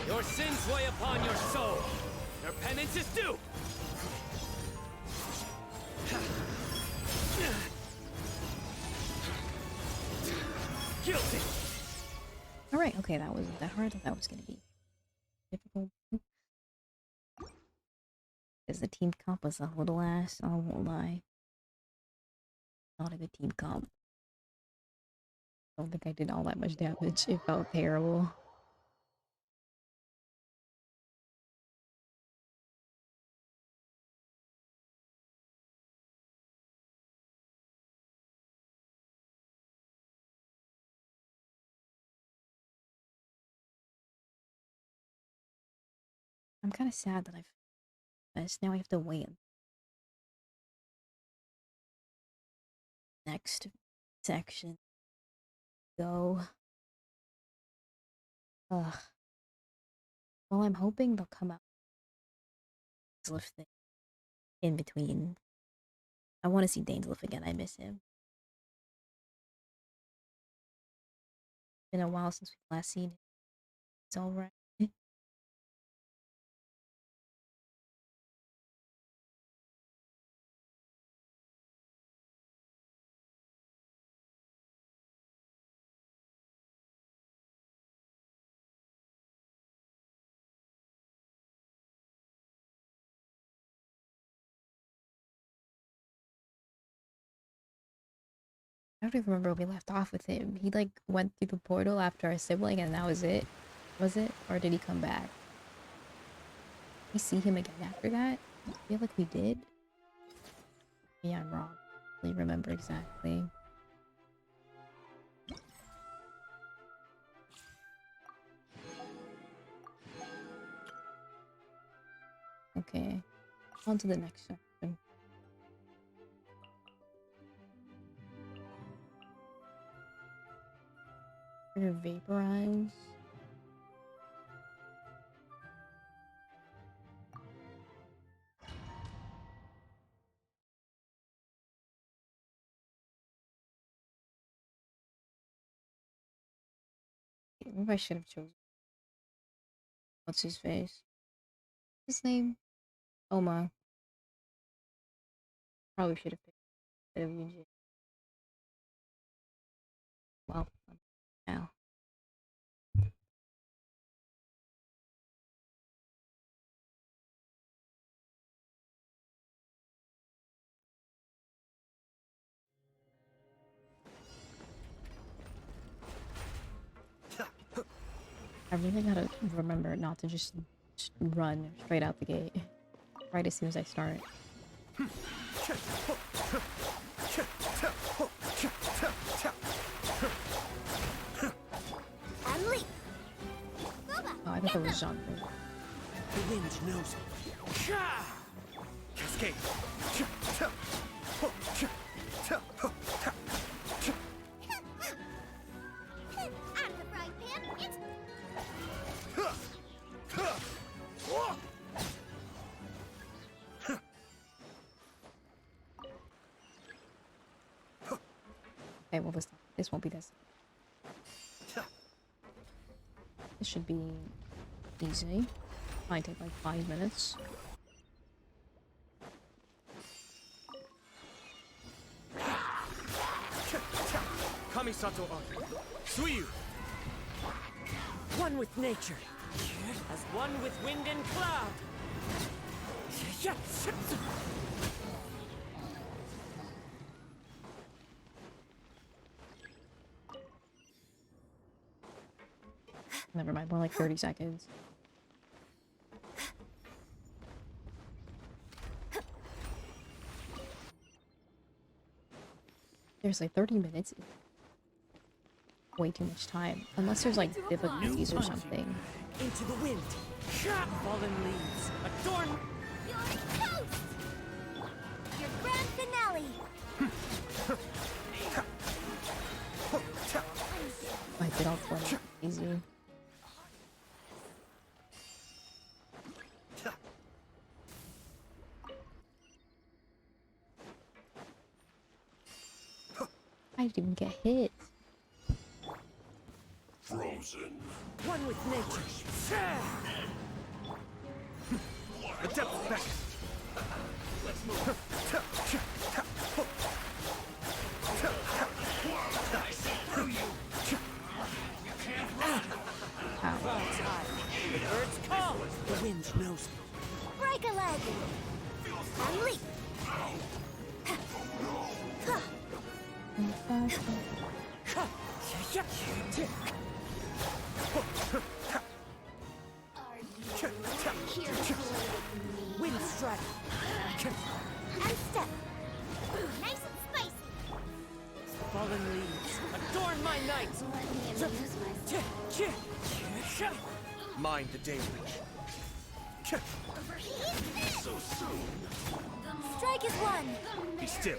Your sins weigh upon your soul! Your penance is due! Guilty! Alright, okay, that wasn't that hard. I thought that was gonna be difficult. Because the team comp was a little ass, I won't lie. Not a good team comp. I don't think I did all that much damage. It felt terrible. I'm kind of sad that I've missed. Now I have to wait. Next section. Go. Ugh. Well, I'm hoping they'll come out with thing in between. I want to see Dainsleif again. I miss him. Been a while since we last seen it. It's alright. I don't even remember when we left off with him. He like went through the portal after our sibling and that was it? Was it? Or did he come back? Did we see him again after that? I feel like we did. Yeah, I'm wrong. I don't remember exactly. Okay. On to the next section. Vaporize. Maybe I should have chosen. What's his face? His name? Oma. Probably should have picked WG. Well, now. I really gotta remember not to just run straight out the gate. Right as soon as I start. Unleash. Oh, I thought it was Jean. The wind knows it. Cascade. Out of the frying pan, it's Okay, well this won't be this. This should be easy. Might take like 5 minutes. Kamisato Art. Suyu. One with nature. As one with wind and cloud. Never mind, more like 30 seconds. There's like 30 minutes. Way too much time. Unless there's like difficulties or something. Into the wind. Fallen leaves. Adorn. your toast. Your grand finale. I did all 20. Easy. I didn't even get hit. Frozen. One with nature. The depth back. Let's move. I see through you. You can't run. The birds call. The wind knows. Break a leg. Unleash. Wind strike. And step. Nice and spicy. Fallen leaves. Adorn my night. Mind the deluge. So soon. Strike is one. Be still.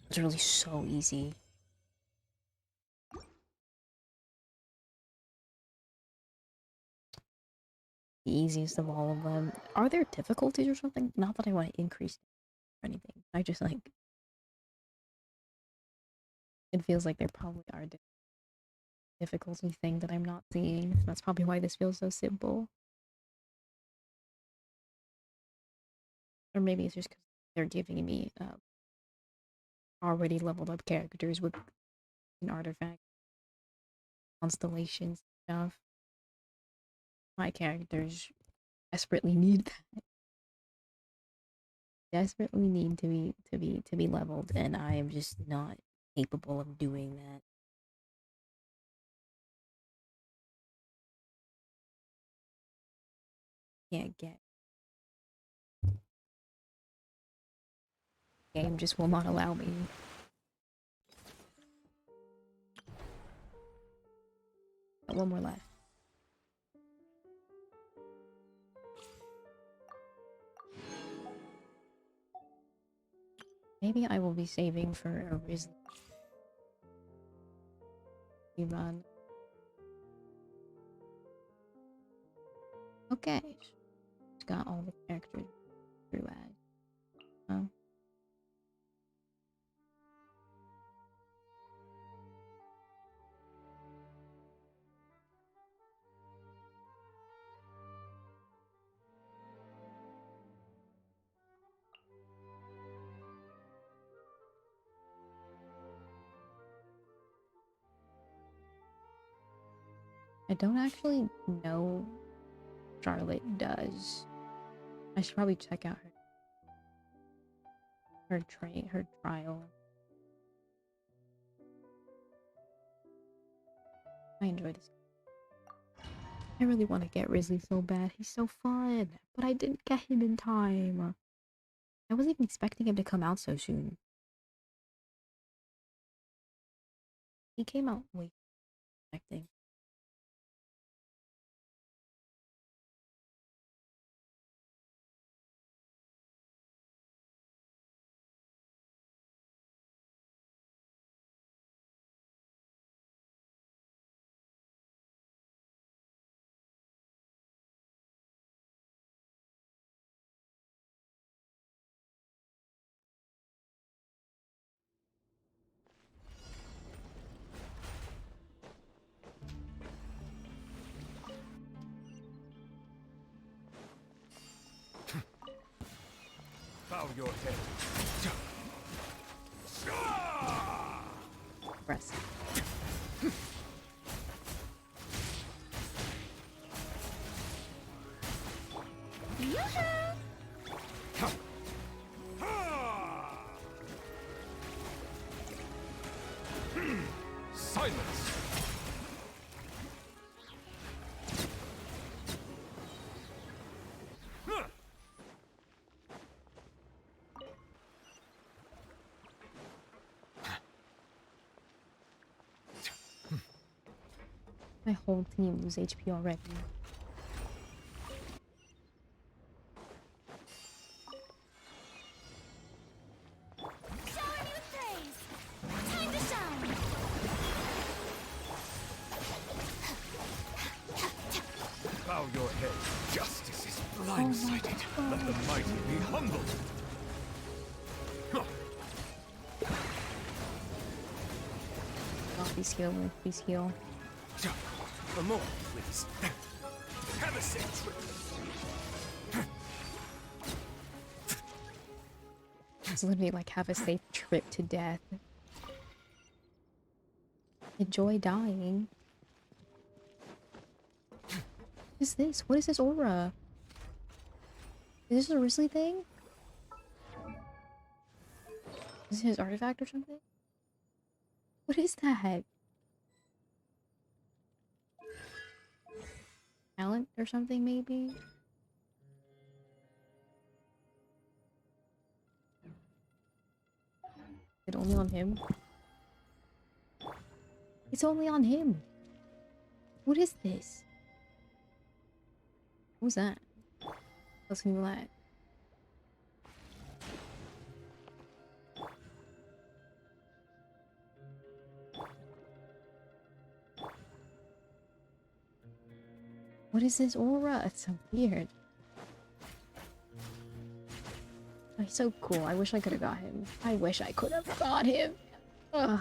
It's really so easy. The easiest of all of them. Are there difficulties or something? Not that I want to increase or anything. I just like It feels like there probably are difficulty thing that I'm not seeing. That's probably why this feels so simple. Or maybe it's just because they're giving me already leveled up characters with an artifact, constellations, stuff. My characters desperately need that. Desperately need to be leveled, and I am just not capable of doing that. Can't get. Game just will not allow me. Got one more left. Maybe I will be saving for a Risley run. Okay. It's got all the characters through ad. I don't actually know Charlotte does. I should probably check out her trial. I enjoy this. I really want to get Risley so bad. He's so fun, but I didn't get him in time. I wasn't even expecting him to come out so soon. He came out late, I think. Bow your head. Press. Silence! My whole team lose HP already. Shower me with praise! Time to shine! Bow your head. Justice is blindsided. Let the mighty be humbled. Oh, please heal me. Please heal. For more, please. Have a seat. It's literally like have a safe trip to death. Enjoy dying. What is this? What is this aura? Is this a Risley thing? Is it his artifact or something? What is that? Talent or something, maybe? Is it only on him? It's only on him. What is this? What was that? Let's move that. What is this aura? It's so weird. Oh, he's so cool. I wish I could have got him. I wish I could have got him. Ugh.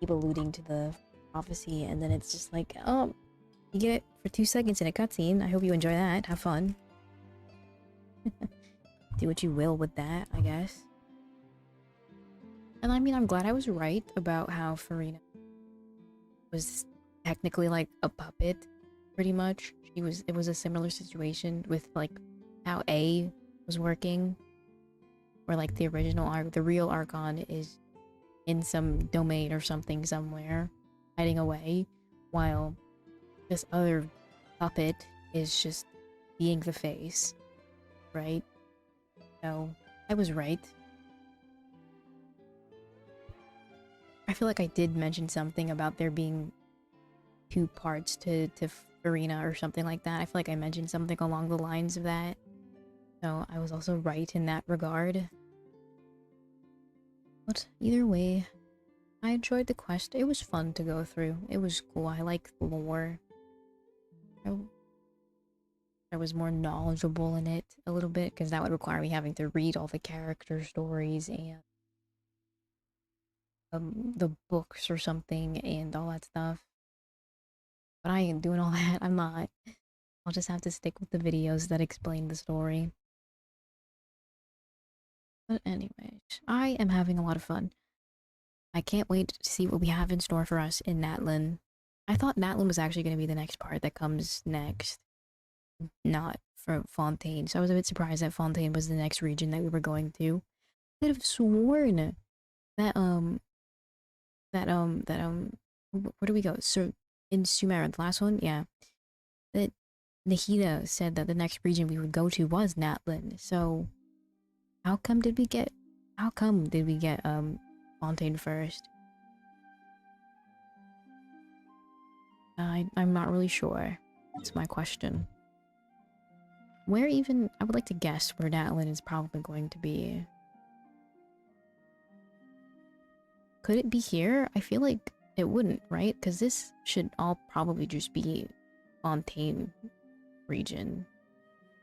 keep alluding to the prophecy, and then it's just like, oh, you get it for 2 seconds in a cutscene. I hope you enjoy that. Have fun. Do what you will with that, I guess. And I mean, I'm glad I was right about how Farina was technically like a puppet, pretty much. It was a similar situation with like how A was working, where like the real Archon is in some domain or something somewhere, hiding away, while this other puppet is just being the face, right? So I was right. I feel like I did mention something about there being 2 parts to Farina or something like that. I feel like I mentioned something along the lines of that. So I was also right in that regard. But either way, I enjoyed the quest. It was fun to go through. It was cool. I like the lore. I was more knowledgeable in it a little bit, because that would require me having to read all the character stories and the books or something and all that stuff. But I ain't doing all that. I'm not. I'll just have to stick with the videos that explain the story. But anyways, I am having a lot of fun. I can't wait to see what we have in store for us in Natlin. I thought Natlin was actually going to be the next part that comes next, not for Fontaine. So I was a bit surprised that Fontaine was the next region that we were going to. I could have sworn that where do we go? So in Sumeru, the last one, yeah, that Nahida said that the next region we would go to was Natlin. So how come did we get Fontaine first? I'm not really sure. That's my question. Where even, I would like to guess where Natlin is probably going to be. Could it be here? I feel like it wouldn't, right? Because this should all probably just be Fontaine region.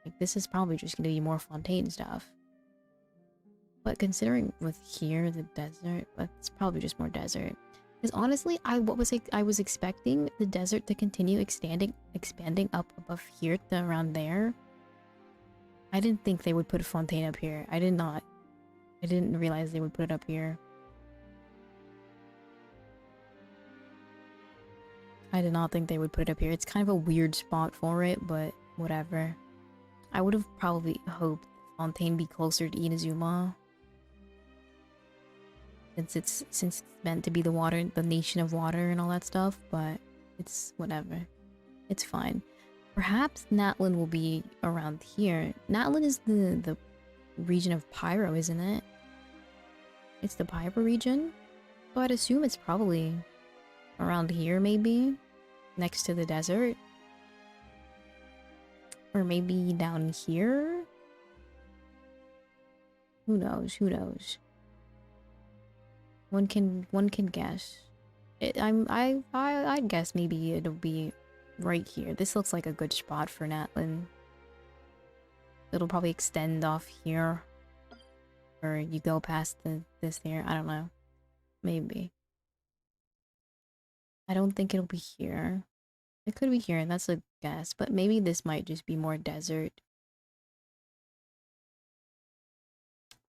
Like, this is probably just going to be more Fontaine stuff. But considering with here, the desert, it's probably just more desert. Because honestly, I was expecting the desert to continue expanding up above here to around there. I didn't think they would put a Fontaine up here. I did not. I didn't realize they would put it up here. I did not think they would put it up here. It's kind of a weird spot for it, but whatever. I would have probably hoped Fontaine be closer to Inazuma. Since it's meant to be the nation of water and all that stuff, but it's whatever. It's fine. Perhaps Natlin will be around here. Natlin is the region of Pyro, isn't it? It's the Pyro region? So I'd assume it's probably around here, maybe? Next to the desert? Or maybe down here? Who knows? Who knows? One can guess. I'd guess maybe it'll be right here. This looks like a good spot for Natlin. It'll probably extend off here, or you go past this here. I don't know. Maybe. I don't think it'll be here. It could be here. That's a guess, but maybe this might just be more desert.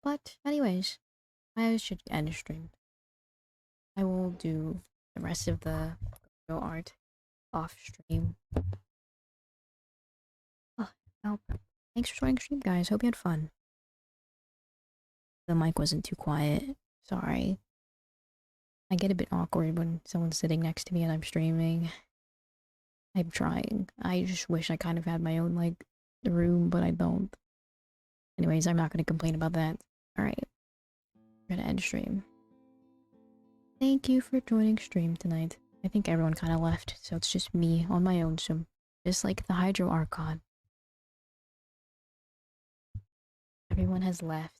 But anyways, I should end the stream. I will do the rest of the video art off stream. Oh, well, thanks for joining the stream, guys. Hope you had fun. The mic wasn't too quiet. Sorry. I get a bit awkward when someone's sitting next to me and I'm streaming. I'm trying. I just wish I kind of had my own, like, room, but I don't. Anyways, I'm not going to complain about that. Alright. I'm gonna end stream. Thank you for joining stream tonight. I think everyone kind of left, so it's just me on my own, so just like the Hydro Archon. Everyone has left.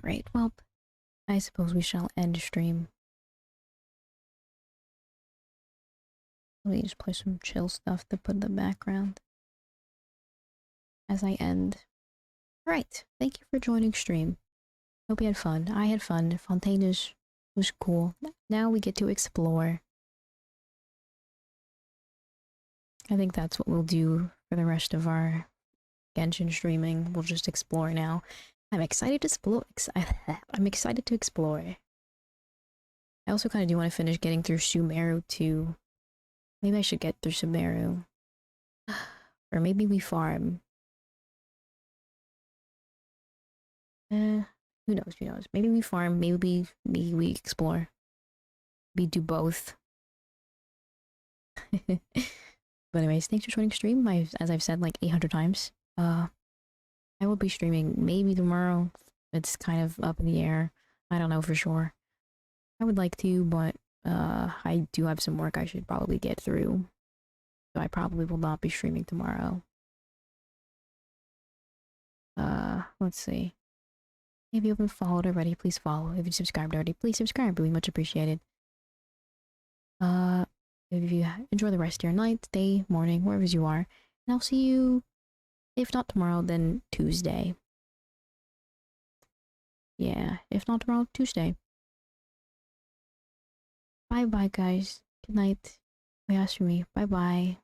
Alright, well, I suppose we shall end stream. Let me just play some chill stuff to put in the background. as I end. Alright, thank you for joining stream. Hope you had fun. I had fun. Fontaine was cool. Now we get to explore. I think that's what we'll do for the rest of our Genshin streaming. We'll just explore now. I'm excited to explore. I'm excited to explore. I also kind of do want to finish getting through Sumeru too. Maybe I should get through Sumeru. Or maybe we farm. Who knows, who knows. Maybe we farm, maybe we explore. We do both. But anyways, thanks for joining stream. As I've said like 800 times. I will be streaming maybe tomorrow. It's kind of up in the air. I don't know for sure. I would like to, but I do have some work I should probably get through. So I probably will not be streaming tomorrow. Let's see. If you haven't followed already, please follow. If you subscribed already, please subscribe. It would be much appreciated. If you enjoy the rest of your night, day, morning, wherever you are. And I'll see you, if not tomorrow, then Tuesday. Yeah, if not tomorrow, Tuesday. Bye-bye, guys. Good night. Oyasumi. Bye-bye.